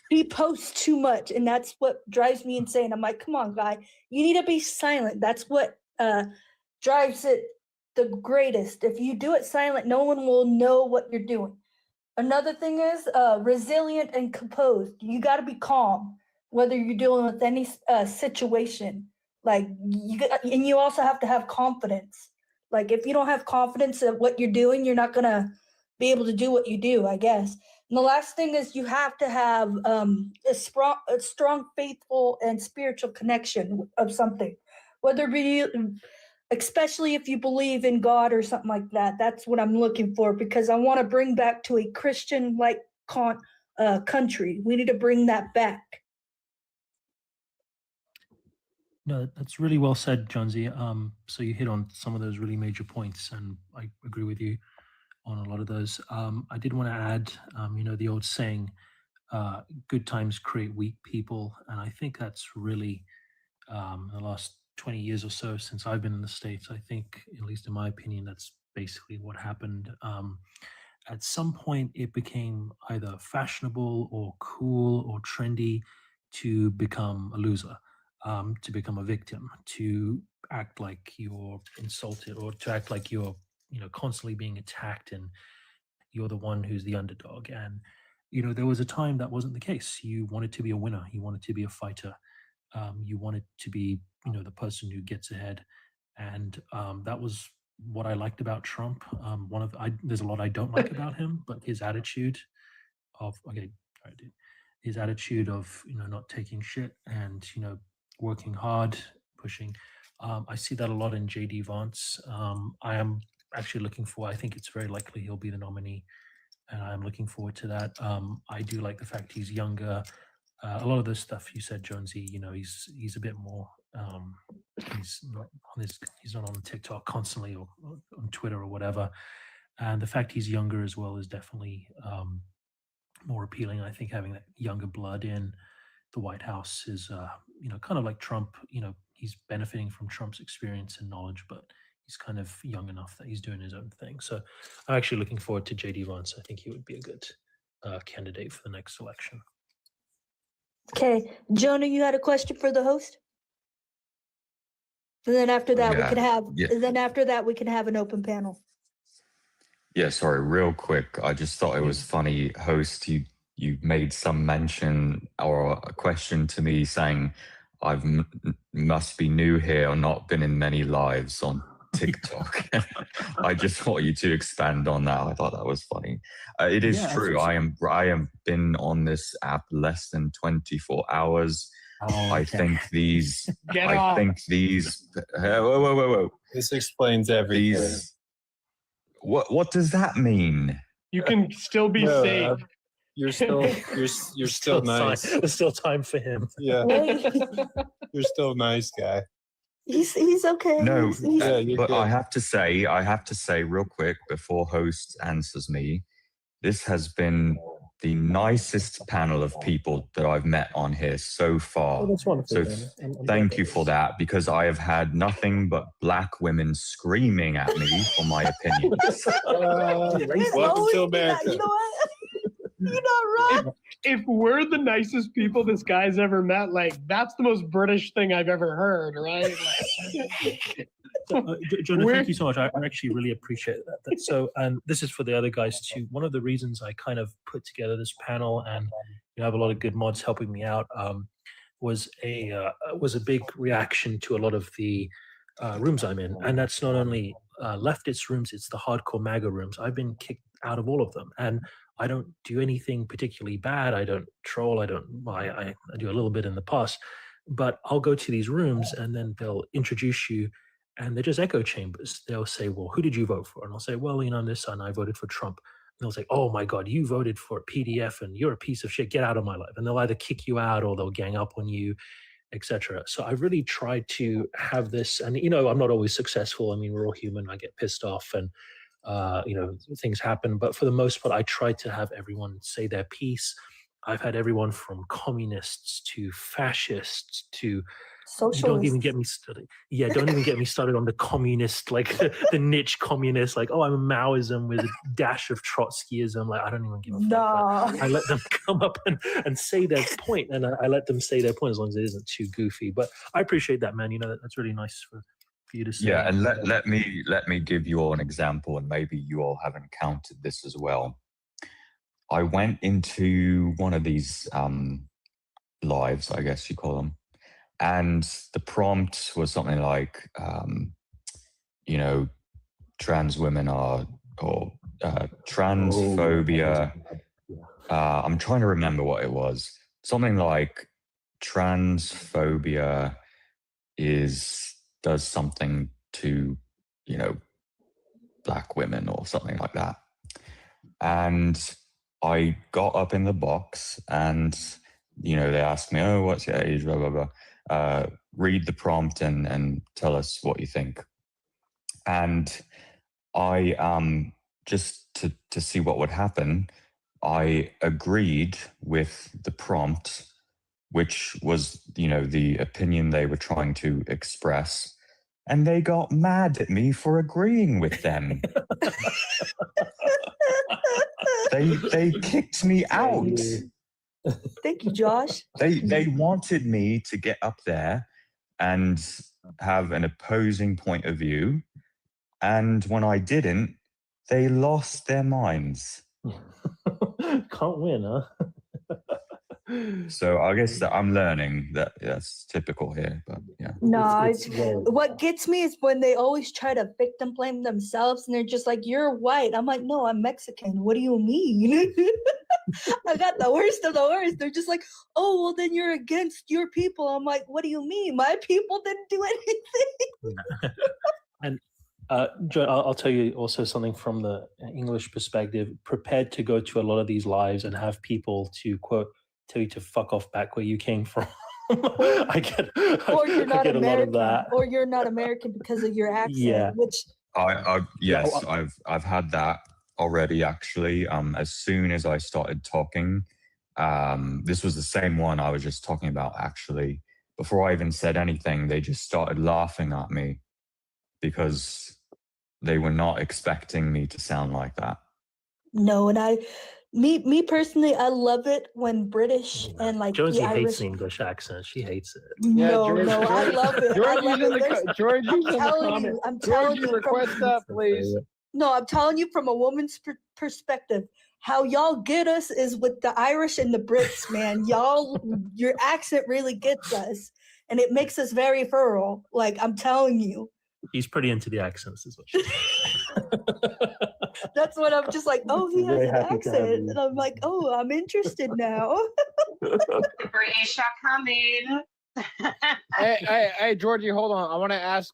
He posts too much, and that's what drives me insane. I'm like, come on, guy, you need to be silent. That's what drives it the greatest. If you do it silent, no one will know what you're doing. Another thing is resilient and composed. You got to be calm, whether you're dealing with any situation. Like and you also have to have confidence. Like if you don't have confidence in what you're doing, you're not gonna be able to do what you do, I guess. And the last thing is you have to have a strong, faithful, and spiritual connection of something, whether it be, especially if you believe in God or something like that. That's what I'm looking for, because I want to bring back to a Christian-like country. We need to bring that back. No, that's really well said, Jonesy. So you hit on some of those really major points, and I agree with you on a lot of those. I did want to add, the old saying, good times create weak people. And I think that's really, in the last 20 years or so since I've been in the States, I think, at least in my opinion, that's basically what happened. at some point it became either fashionable or cool or trendy to become a loser, to become a victim, to act like you're insulted, or to act like you're, constantly being attacked and you're the one who's the underdog. And, there was a time that wasn't the case. You wanted to be a winner. You wanted to be a fighter. You wanted to be, the person who gets ahead. And that was what I liked about Trump. There's a lot I don't like about him, but his attitude of, okay, all right, dude, his attitude of, not taking shit and, working hard, pushing. I see that a lot in JD Vance. I am actually I think it's very likely he'll be the nominee, and I'm looking forward to that. I do like the fact he's younger. A lot of the stuff you said, Jonesy, he's a bit more. He's not on TikTok constantly or on Twitter or whatever, and the fact he's younger as well is definitely more appealing. I think having that younger blood in the White House is, kind of like Trump. He's benefiting from Trump's experience and knowledge, but he's kind of young enough that he's doing his own thing. So I'm actually looking forward to JD Vance. I think he would be a good candidate for the next election. Okay, Jonah, you had a question for the host? And then after that, we can have an open panel. Yeah, sorry, real quick. I just thought it was funny, host. You made some mention or a question to me saying must be new here or not been in many lives on TikTok. I just want you to expand on that. I thought that was funny. It is true. I have been on this app less than 24 hours. I think these. Whoa. This explains everything. What does that mean? You can still be safe. You're still nice. There's still time for him. Yeah. You're still nice, guy. He's okay. No, He's but I have to say real quick before host answers me, this has been the nicest panel of people that I've met on here so far. Oh, that's wonderful. So thank you for that, because I have had nothing but black women screaming at me for my opinions. Welcome to America. You know what? You're not wrong. If we're the nicest people this guy's ever met, that's the most British thing I've ever heard, right? Jonah, thank you so much. I actually really appreciate that. So, and this is for the other guys too. One of the reasons I kind of put together this panel, and I have a lot of good mods helping me out, was a big reaction to a lot of the rooms I'm in, and that's not only leftist rooms; it's the hardcore MAGA rooms. I've been kicked out of all of them, and I don't do anything particularly bad. I don't troll. I do a little bit in the past, but I'll go to these rooms and then they'll introduce you, and they're just echo chambers. They'll say, well, who did you vote for? And I'll say, well, this and I voted for Trump. And they'll say, oh my God, you voted for a PDF and you're a piece of shit. Get out of my life. And they'll either kick you out or they'll gang up on you, etc. So I really tried to have this, and I'm not always successful. I mean, we're all human. I get pissed off and things happen, but for the most part, I try to have everyone say their piece. I've had everyone from communists to fascists to socialists. Don't even get me started. Yeah, don't even get me started on the communist, like the niche communist, like, oh, I'm a Maoism with a dash of Trotskyism. Like, I don't even give a fuck. I let them come up and say their point, and I let them say their point as long as it isn't too goofy. But I appreciate that, man. That's really nice for you to say. Yeah, and let me give you all an example, and maybe you all have encountered this as well. I went into one of these lives, I guess you call them, and the prompt was something like, trans women are, or transphobia. I'm trying to remember what it was. Something like transphobia does something to, black women or something like that. And I got up in the box and, they asked me, oh, what's your age, blah, blah, blah. Read the prompt and tell us what you think. And I, just to see what would happen, I agreed with the prompt, which was, the opinion they were trying to express. And they got mad at me for agreeing with them. They kicked me out. Thank you, Josh. They wanted me to get up there and have an opposing point of view, and when I didn't, they lost their minds. Can't win, huh? So I guess that I'm learning that that's typical here, but yeah. No, what gets me is when they always try to victim blame themselves and they're just like, you're white. I'm like, no, I'm Mexican. What do you mean? I got the worst of the worst. They're just like, oh, well, then you're against your people. I'm like, what do you mean? My people didn't do anything. And Joe, I'll tell you also something from the English perspective. Prepared to go to a lot of these lives and have people to quote tell you to fuck off back where you came from. I get a lot of that. Or you're not American because of your accent. Yeah. Which I've had that already actually. As soon as I started talking, this was the same one I was just talking about actually. Before I even said anything, they just started laughing at me because they were not expecting me to sound like that. No, and me personally, I love it when British and like Josie the hates Irish. the English accent. She hates it. No, I love it. I love it. I'm telling you, request that, please. No, I'm telling you from a woman's perspective, how y'all get us is with the Irish and the Brits, man. Your accent really gets us, and it makes us very feral. Like I'm telling you. He's pretty into the accents, is what she That's what I'm just like, oh, he has Very an happy to have accent. you. And I'm like, oh, I'm interested now. The British are coming. hey, Georgie, hold on. I want to ask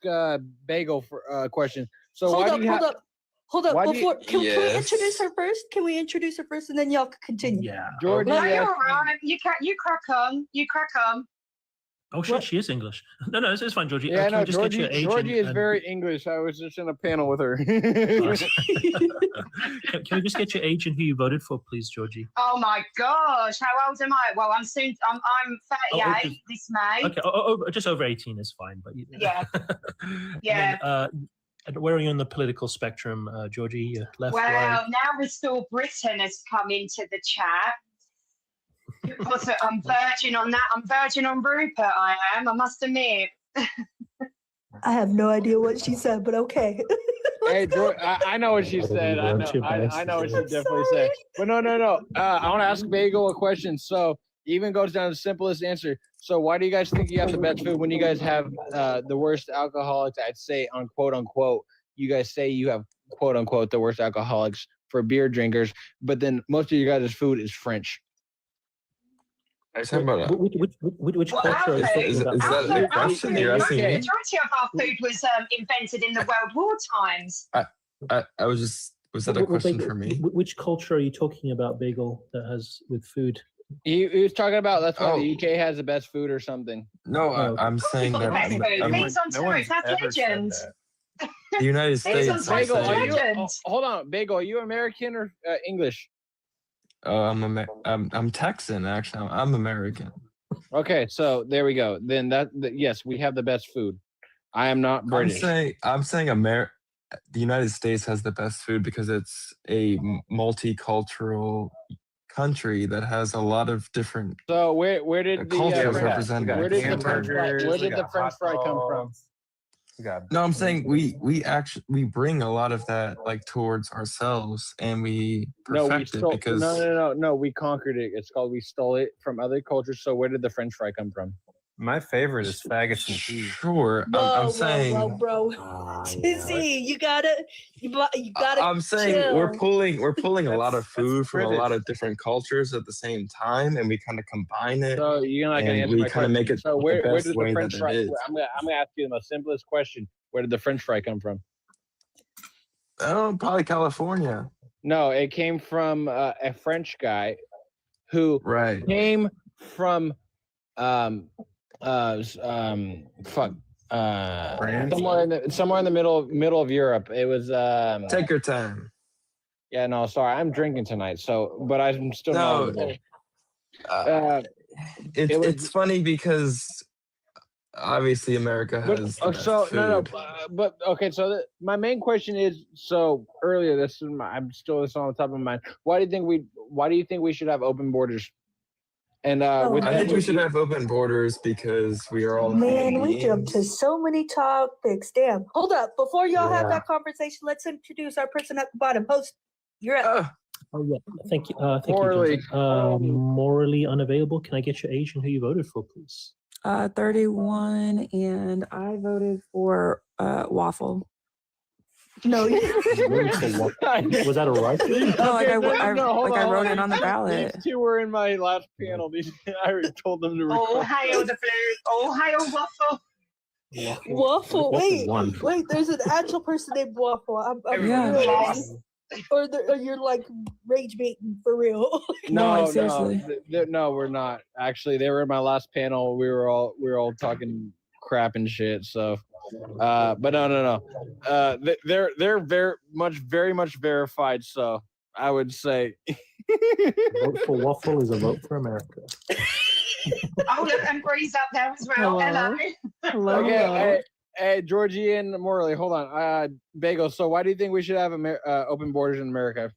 Bagel for a question. So hold why up, do you hold up. Hold up. why do Before you- can we Yes. introduce her first? Can we introduce her first and then y'all can continue? Yeah. Georgie, No, you're all right. You crack on. You crack on. Oh shit, she is English. No, it's fine, Georgie. Yeah, Can no, we just get your age Georgie is and- very English. I was just in a panel with her. Can we just get your age and who you voted for, please, Georgie? Oh my gosh, how old am I? Well, I'm 38 okay. this May. Okay, just over 18 is fine, but Yeah. Yeah. And where are you on the political spectrum, Georgie? Left, Well, right? now Restore Britain has come into the chat. Because I'm virgin on that. I'm virgin on Rupert, I am. I must admit. I have no idea what she said, but okay. Hey, I know what she said. I know what she definitely said. But no. I want to ask Bagel a question. So even goes down to the simplest answer. So why do you guys think you have the best food when you guys have the worst alcoholics? I'd say on quote unquote. You guys say you have quote unquote the worst alcoholics for beer drinkers, but then most of you guys' food is French. Which culture Alfie, is that? Alfie, a question you're asking the me? majority of our food was invented in the World War times. I was just, was that a question for me? Which culture are you talking about, Bagel, that has with food? He was talking about that's why the UK has the best food or something. No, I'm saying that Best food. Meats on toast. That's legend. the United Meats States. on is toast. Bagel, saying- Legend. hold on, Bagel, are you American or English? I'm Texan actually. I'm American. Okay, so there we go. Then yes, we have the best food. I am not British. I'm saying the United States has the best food because it's a multicultural country that has a lot of different. So where did the cultures represented. where did the French fry come from? No, I'm saying we bring a lot of that like towards ourselves and we perfect it because no, we conquered it. It's called we stole it from other cultures. So where did the French fry come from? My favorite is faggots and cheese. Sure, I'm saying. bro. Tizzy, you gotta. I'm saying chill. we're pulling a lot of food from a lot of different cultures at the same time, and we kind of combine it. So you're not gonna and answer we my kind of question. make it So where the best did the way French that fry? it is. I'm gonna ask you the most simplest question. Where did the French fry come from? Oh, probably California. No, it came from a French guy who came from somewhere in the middle of Europe. It was Take your time. Yeah, no, sorry, I'm drinking tonight. So, but I'm still knowledgeable. It's funny because obviously America has the best food. But okay. So my main question is: so earlier, this is I'm still this on the top of my mind. Why do you think we should have open borders? And I think we should have open borders because we are all Man, human we jumped to beings. so many topics. Damn. Hold up. Before y'all have that conversation, let's introduce our person at the bottom. Host, you're up. Oh yeah, thank you. Thank you. Morally unavailable. Can I get your age and who you voted for, please? 31, and I voted for Waffle. No, Was that a rifle? No, like I wrote it on the ballot. These two were in my last panel. I already told them to record. Oh, hail the blue. Oh, hail Waffle. Waffle. Wait. There's an actual person named Waffle. I'm really, or you're like rage baiting for real. No, we're not. Actually, they were in my last panel. We were all talking crap and shit. So, but no. They're very much verified. So I would say, vote for Waffle is a vote for America. Oh, look, and Bree's up there as well. Hello. Okay, hey, Georgie and Morley, hold on. Bagel. So why do you think we should have open borders in America?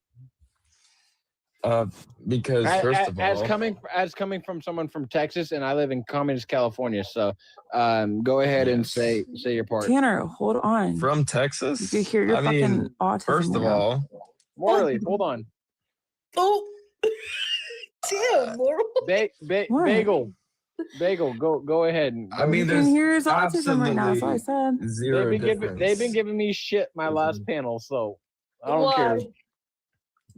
Because first of all, as coming from someone from Texas, and I live in communist California, so go ahead and say your part. Tanner, hold on. From Texas? You hear your fucking autism. First of all, Morley, hold on. Oh, damn, Morley. Bagel, go ahead. I mean, you can hear his autism right now. That's what I said. They've been giving me shit my last panel, so I don't care.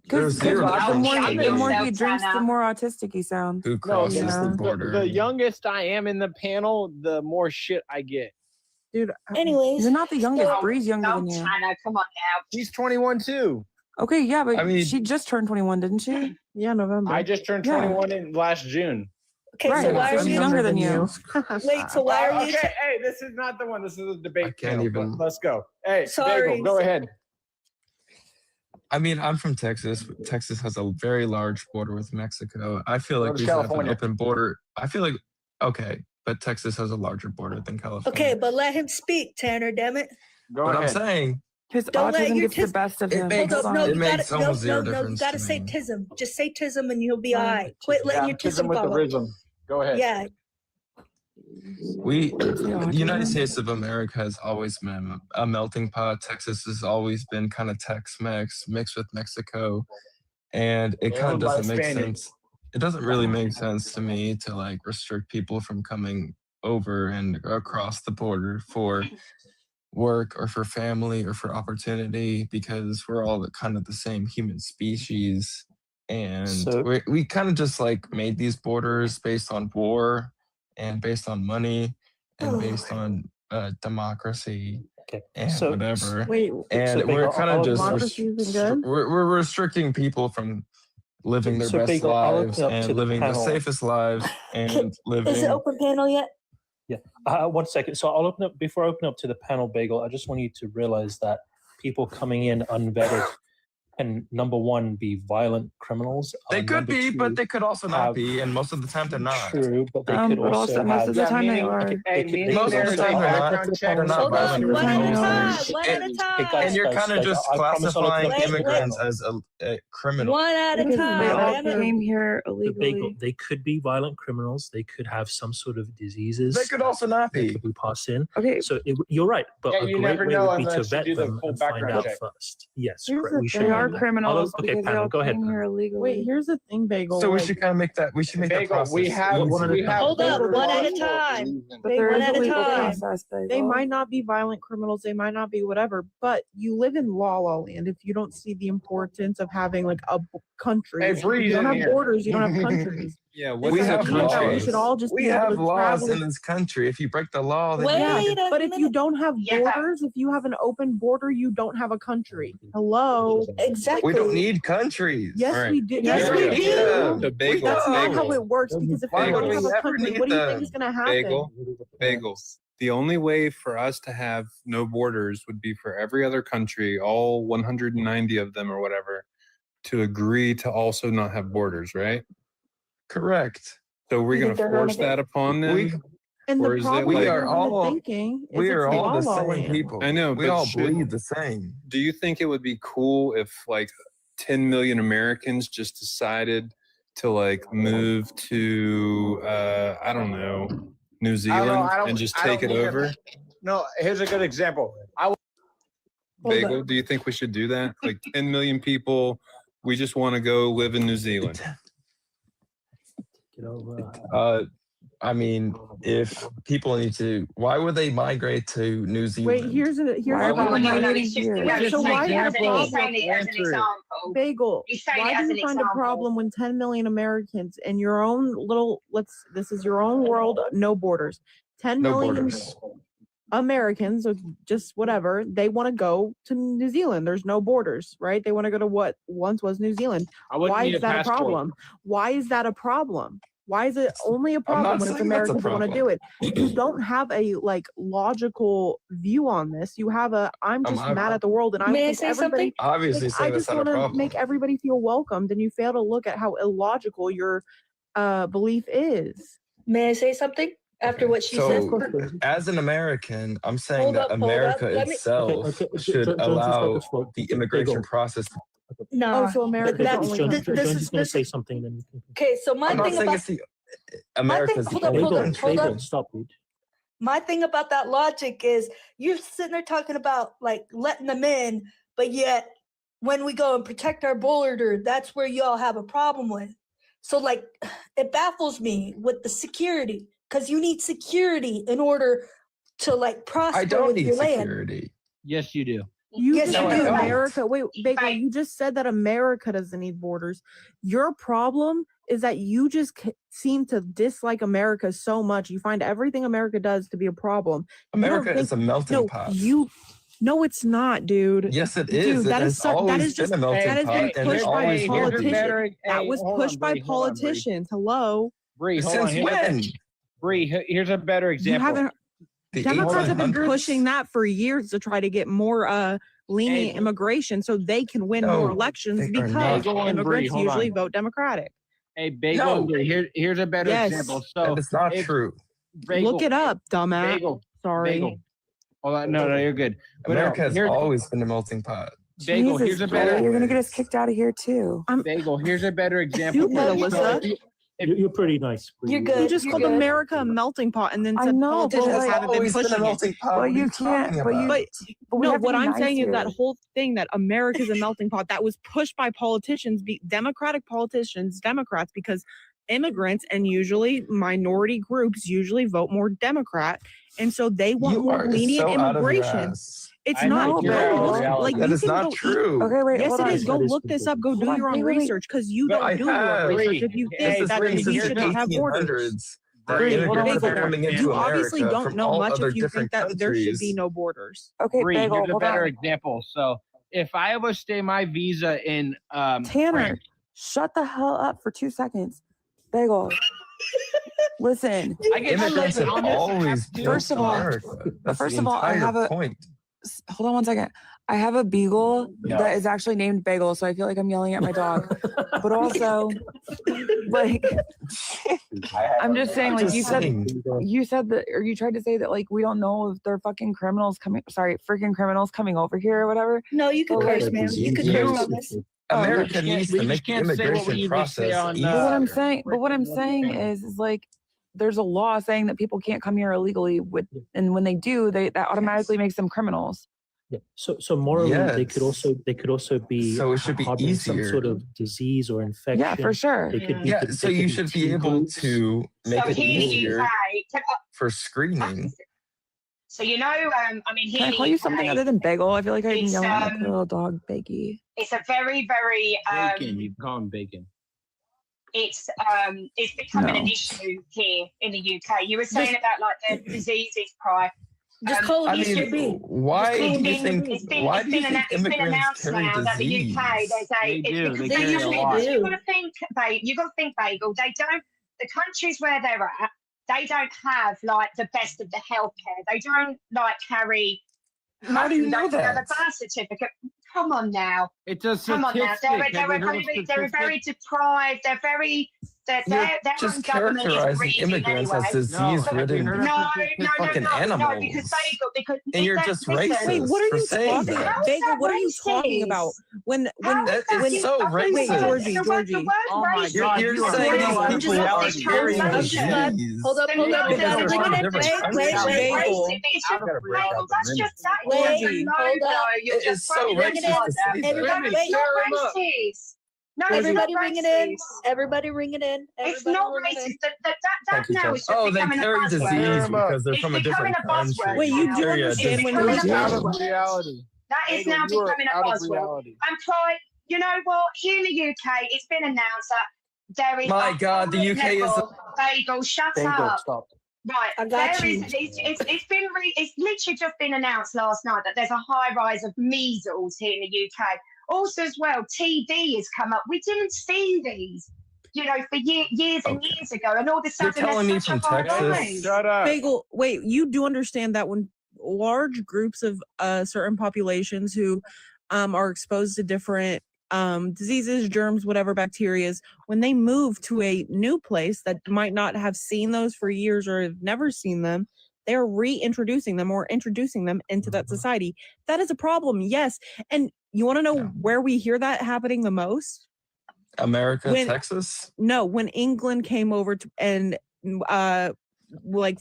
Because the more he drinks, the more autistic he sounds. Who crosses the border? The youngest I am in the panel, the more shit I get. Dude, anyways, you're not the youngest. Bree's younger than you. China, come on now. She's 21 too. Okay, yeah, but she just turned 21, didn't she? Yeah, November. I just turned 21 in last June. Okay, so why are she's younger than you. Wait, so why are you? Okay, hey, this is not the one. This is a debate. I can't even. Let's go. Hey, sorry. Bagel, go ahead. I mean, I'm from Texas. Texas has a very large border with Mexico. I feel like we should have an open border. I feel like, okay, but Texas has a larger border than California. Okay, but let him speak, Tanner, damn it. Go ahead. I'm saying. His autism gets the best of him. It makes almost zero difference. You gotta say tism. Just say tism and you'll be all right. Quit letting your tism with the follow. rhythm. Go ahead. Yeah. The United States of America has always been a melting pot. Texas has always been kind of Tex-Mex mixed with Mexico, and it kind of doesn't make sense. It doesn't really make sense to me to like restrict people from coming over and across the border for work or for family or for opportunity, because we're all kind of the same human species, and we kind of just like made these borders based on war and based on money and based on democracy and whatever. Wait, and we're kind of just we're restricting people from living their best lives and living the safest lives and living. Is it open panel yet? Yeah. 1 second. So I'll open up before I open up to the panel, Bagel. I just want you to realize that people coming in unvetted can, number one, be violent criminals. They could be, but they could also not be, and most of the time they're not. True, but they could also have. Most of the time they are. Most of the time they're not violent criminals. And you're kind of just classifying immigrants as a criminal. One at a time. They all came here illegally. They could be violent criminals. They could have some sort of diseases. They could also not be. They could be passed in. Okay. So you're right, but a you great never way know would be to unless you vet do the them full and find background out check. first. Yes, Here's correct. We should they know are that. criminals Okay, because they Pam, all go ahead. came here illegally. Wait, here's the thing, Bagel. So we should kind of make that. We should make that Bagel, process. we have. Hold up, one at a time. One at a time. They might not be violent criminals. They might not be whatever, but you live in La La Land. If you don't see the importance of having like a country, Hey, if Bree's you don't in have here. borders, you don't have countries. Yeah, We have We laws. should all just We be able have to laws travel. in this country. If you break the law, then Wait a But if you don't have borders, if you have an open border, you don't have a country. Hello. Exactly. we don't need countries. Yes, All right. we do. Yes, we do. Yeah. The bagel. That's not how bagel. it works. Because if Why you would don't we have a never country, need what do you them? think is going to happen? Bagels. The only way for us to have no borders would be for every other country, all 190 of them or whatever, to agree to also not have borders, right? Correct. So we're going to They're force gonna that upon them. And Or the is it problem like with limited thinking is we it's are all la the la same land. people? I know, we but all should- bleed the same. Do you think it would be cool if like 10 million Americans just decided to like move to I don't know, New Zealand and just take it over? No, here's a good example. Bagel, do you think we should do that? Like 10 million people, we just want to go live in New Zealand. I mean, if people need to, why would they migrate to New Zealand? Wait, here's No, problem no, I'm it's just, here. no, So he's why saying is it it a he's problem? saying it as an example. Bagel, He's saying why it as do an you find a example. problem when 10 million Americans in your own little, this is your own world, no borders. 10 No million borders. Americans, or just whatever, they want to go to New Zealand. There's no borders, right? They want to go to what once was New Zealand. I wouldn't Why need is a that a passport. problem? Why is that a problem? Why is it only a I'm problem not when it's saying that's a Americans that want to do it? You don't have a like logical view on this. You have a I'm just mad at the world, and I May I think say everybody something? Obviously like, I saying that's just not a want to problem. make everybody feel welcomed, and you fail to look at how illogical your belief is. May I say something after what she said? So, as an American, I'm saying Hold that up, hold America up. Let me- itself Okay, okay. should Jones, allow focus for- the okay, immigration Bagel. process. No. Oh, so America's the that's only Jones, country. this Jones is is going to this, say something. Then you can. okay. So my I'm not thing saying about it's the America's the hold up, only hold up, country. hold Bagel, up. stop, dude. My thing about that logic is you're sitting there talking about like letting them in, but yet when we go and protect our border, that's where y'all have a problem with. So like it baffles me with the security because you need security in order to like prosper I don't with need your land. security. Yes, you do. You Yes, just you No, I said do. don't. America. Wait, Bagel, Right. you just said that America doesn't need borders. Your problem is that you just seem to dislike America so much. You find everything America does to be a problem. America you don't is a think, melting no, pot. no, it's not, dude. Yes, it is. Dude, It that has is that always is just been a melting that has pot, been and it pushed by always will be. politicians. That was pushed by politicians. Hello, Bree, hold on. Since when? Bree, here's a better you example. haven't. The Democrats have been 1800s? pushing that for years to try to get more lenient Hey, immigration so they can win more No, elections they are because not. Bagel and Bree, immigrants hold usually on. vote Democratic. Hey, Bagel No. and Bree, here's a better Yes. example. So That is not if true. Bagel, Look it up, dumbass. Bagel, Sorry. Bagel. Hold on. No, you're good. But no, America has here- always been a melting pot. Bagel, here's a better. You're gonna get us kicked out of here too. Bagel, here's a better example. Stupid, No, you're Alyssa. good. You're pretty nice. Bree. You're good. You just You're called good. America a melting pot and then I said know, politicians but, like, haven't been always been a pushing it. melting pot. But What are you can't. talking But you. about? But we No, have to what be I'm nice saying is here. that whole thing that America's a melting pot that was pushed by politicians, Democratic politicians, Democrats, because immigrants and usually minority groups usually vote more Democrat, and so they want You more are lenient so out of your immigration. ass. It's I not. know, Go but- look, reality. like That you is can not go. true. Okay, wait. Yes, hold it on. is. Go That is look this up. Go Hold do on, your own wait, wait, wait. research because you No, don't I do your have. own research. If you Hey, think This is that, written then you since the shouldn't have borders. 1800s that Bree, hold on, immigrants have Bagel. been coming into You obviously America don't from know all much other if you think different that there should be countries. no borders. Okay, Bree, Bagel, here's a hold better on. example. So if I ever stay my visa in Tanner, France, shut the hell up for 2 seconds. Bagel, listen. I get Immigrants have I'll just always have to- built First of all- America. That's First the of all, I entire have a- point. Hold on 1 second. I have a beagle No. that is actually named Bagel, so I feel like I'm yelling at my dog. But also, like, I'm just saying, like, you said that, or you tried to say that, like, we don't know if they're fucking criminals coming. Sorry, freaking criminals coming over here or whatever. No, you could But, curse, like, man. You could curse on this. America we needs just to make the can't say what we immigration usually say process on, easier. But what I'm saying is like, there's a law saying that people can't come here illegally and when they do, that automatically makes them criminals. Yeah. So morally, they could Yes. also be So it should be harboring some easier. sort of disease or infection. Yeah, for sure. They could be. Yeah, they so could you be should be two able groups. to make So it here in the easier UK, for screening. so you know, I mean, here Can I in call the you UK, something other than Bagel? I feel like I'm It's, yelling at my little dog, Baggy. it's a very, very, bacon. You can call him bacon. it's becoming an No. issue here in the UK. You were saying about like the diseases, Pri. Just call I it Easter mean, bee. why It's do you been, think? it's been, Why it's do you been, think it's been immigrants announced carry now that the disease? UK, there's a, They do. because They they carry a usually, lot. you've got to think, you've got to think, Bagel, they don't, the countries where they're at, they don't have like the best of the healthcare. They don't like carry, How do you know they have a that? birth certificate. Come on now. It's a Come on now. statistic. Have you heard of They're very statistics? deprived. They're very, Their just own government is characterizing breeding immigrants anyway. as disease-ridden No, fucking because animals. because And you're that- just listen, racist Wait, what are for you saying talking that. about? Bagel, what are you talking about? When That is when so wait, racist. Georgie, The Georgie. word Oh my racist. God, You're you are saying so these out of people are reality. carrying I'm disease. just glad- Hold up, They're hold up. not because they're Everybody from bring it in. different Wait, countries. wait, wait. racist. It's just Bagel, that's just that Wait, is a hold no-no. up. You're It is just so throwing Bring it it racist out to there. say No, Everybody, that. wait. it's not racist. No, it's Everybody not ring it in. racist. Everybody ring it in. It's Everybody not ring it racist. in. That Thank you, now Ted. is just Oh, they becoming a carry buzzword. disease because they're It's from a becoming different a buzzword. country. Wait, you now. do Carry a understand It's when becoming those a disease. Out of buzzword. reality. That is Bagel, now you are becoming a out of buzzword. reality. And pride, you know what? Here in the UK, it's been announced that there is My a God, the high UK is. level. Bagel, shut up. Stop. Right, I got there you. is. It's been. It's literally just been announced last night that there's a high rise of measles here in the UK. Also, as well, TB has come up. We didn't see these, for years and years ago, and all of a sudden telling me there's such a from high Texas? rise. Shut up. Bagel, wait, you do understand that when large groups of certain populations who are exposed to different diseases, germs, whatever, bacterias, when they move to a new place that might not have seen those for years or have never seen them, they're reintroducing them or introducing them into that society. That is a problem, yes. And you want to know where we hear that happening the most? America, When- Texas? No, when England came over and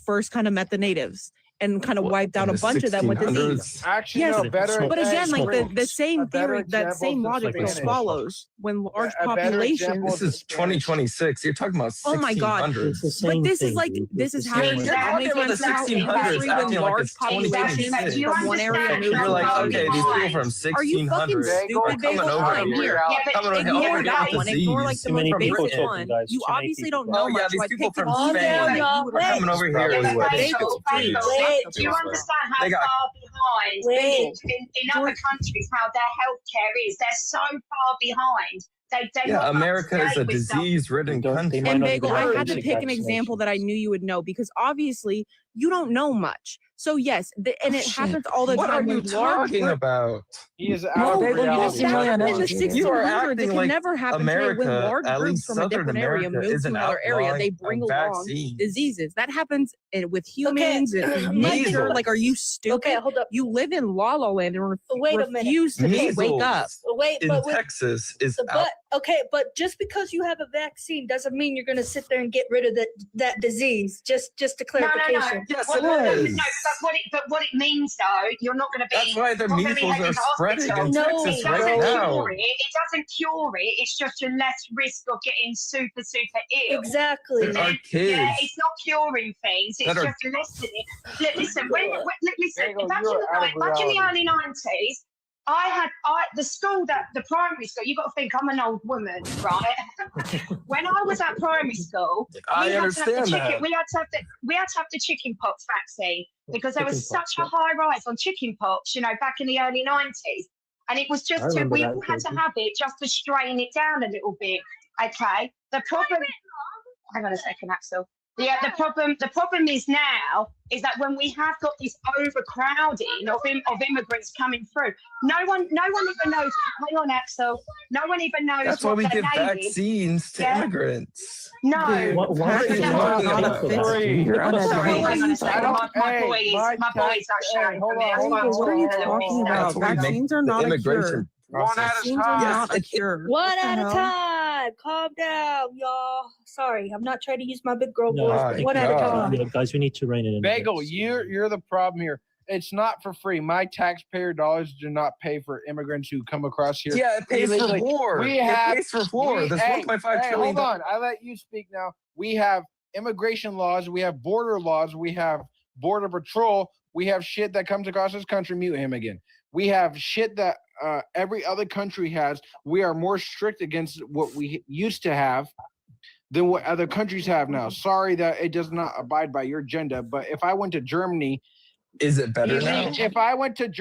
first kind of met the natives and kind of wiped out in a the bunch of them with disease. 1600s? Actually, Yes, no, better. but again, like the same a better theory, that example same is the logic still Spanish. follows when large A better example populations. This is 2026. You're talking about 1600s. Oh my God. It's the But same this is thing, like dude. this It's is the how same it way. You're talking about the makes sense how 1600s, when acting like large it's populations 2026. from one area understand move You're to like, another. okay, these people from Are you fucking 1600s stupid? are coming Bagel? over Fine, here. Yeah, but coming over here. Ignore Oh, that one. Ignore like disease the Too many most people basic talking, one. guys. You Too many obviously people don't know Oh, yeah, much. these So I people picked an from easy Spain one that you would are have. coming over here Yeah, with but this. Bagel, Wait. do you understand how They got- far behind Wait. in other countries, how their healthcare is? They're so far behind. They're Yeah, not up America to is date a with stuff. disease-ridden country. might And not Bagel, even have I had to basic pick an example that I knew you would know because obviously you don't know much. So yes, and it happens all the What are time. you when large talking about? He is out No, of Bagel, you reality. just seem really uneducated. You are 1600s, acting it can like never happen today when America, large at groups least from a Southern different area America, move to isn't another area. They outlawing bring a along vaccine. diseases. That happens with humans and nature. Measles. Like, are you stupid? Okay, hold up. You live in La La Land and Wait a minute. refuse to just wake up. Wait, in but Texas is out. but okay, but just because you have a vaccine doesn't mean you're going to sit there and get rid of that disease. Just a clarification. Yes, What- it no, is. but what it means though, you're not going to be. That's why the not gonna be measles heading are to spreading hospital. in No, Texas It right doesn't now. cure it. It doesn't cure it. It's just you're less risk of getting super ill. Exactly. There are Yeah, kids it's not curing things. It's that are- just lessening. Listen, listen. Bagel, Back you in are out of the reality. early 90s, the primary school. You got to think I'm an old woman, right? When I was at primary school, I we had to have the understand chicken. that. We had to have the chicken pox vaccine because there was Chickenpox, such a high rise on chicken pox, back in the early 90s. And it was just I remember we that, all had to Katie. have it just to strain it down a little bit. Okay. The problem. Hang on a second, Axel. Yeah, the problem is now is that when we have got this overcrowding of immigrants coming through, no one even knows. Hang on, Axel. No one even knows That's why what we their give name is. vaccines to Yeah. immigrants. No. Why are you That's talking not about a that? thing. You're Sorry, uneducated. hang on a second. My boys are shouting hold for me. on, That's hold why on, I'm Bagel, what are you talking a little bit talking slow. about? That's why we make Vaccines are the not a immigration cure. One at a Vaccines are time. not a Yes, cure. One What the at a hell? time. Calm down, y'all. Sorry, I'm not trying to use my big girl No, voice, My but one at a God. time. yeah, guys, we need to rein it in. a bit. Bagel, you're the problem here. It's not for free. My taxpayer dollars do not pay for immigrants who come across here. Yeah, it pays for illegally. war. We It have, pays for war. There's hey, 1.5 hey, trillion. hold on. I let you speak now. We have immigration laws. We have border laws. We have border patrol. We have shit that comes across this country. Mute him again. We have shit that every other country has. We are more strict against what we used to have than what other countries have now. Sorry that it does not abide by your agenda, but if I went to Germany, Is it better now? if I went to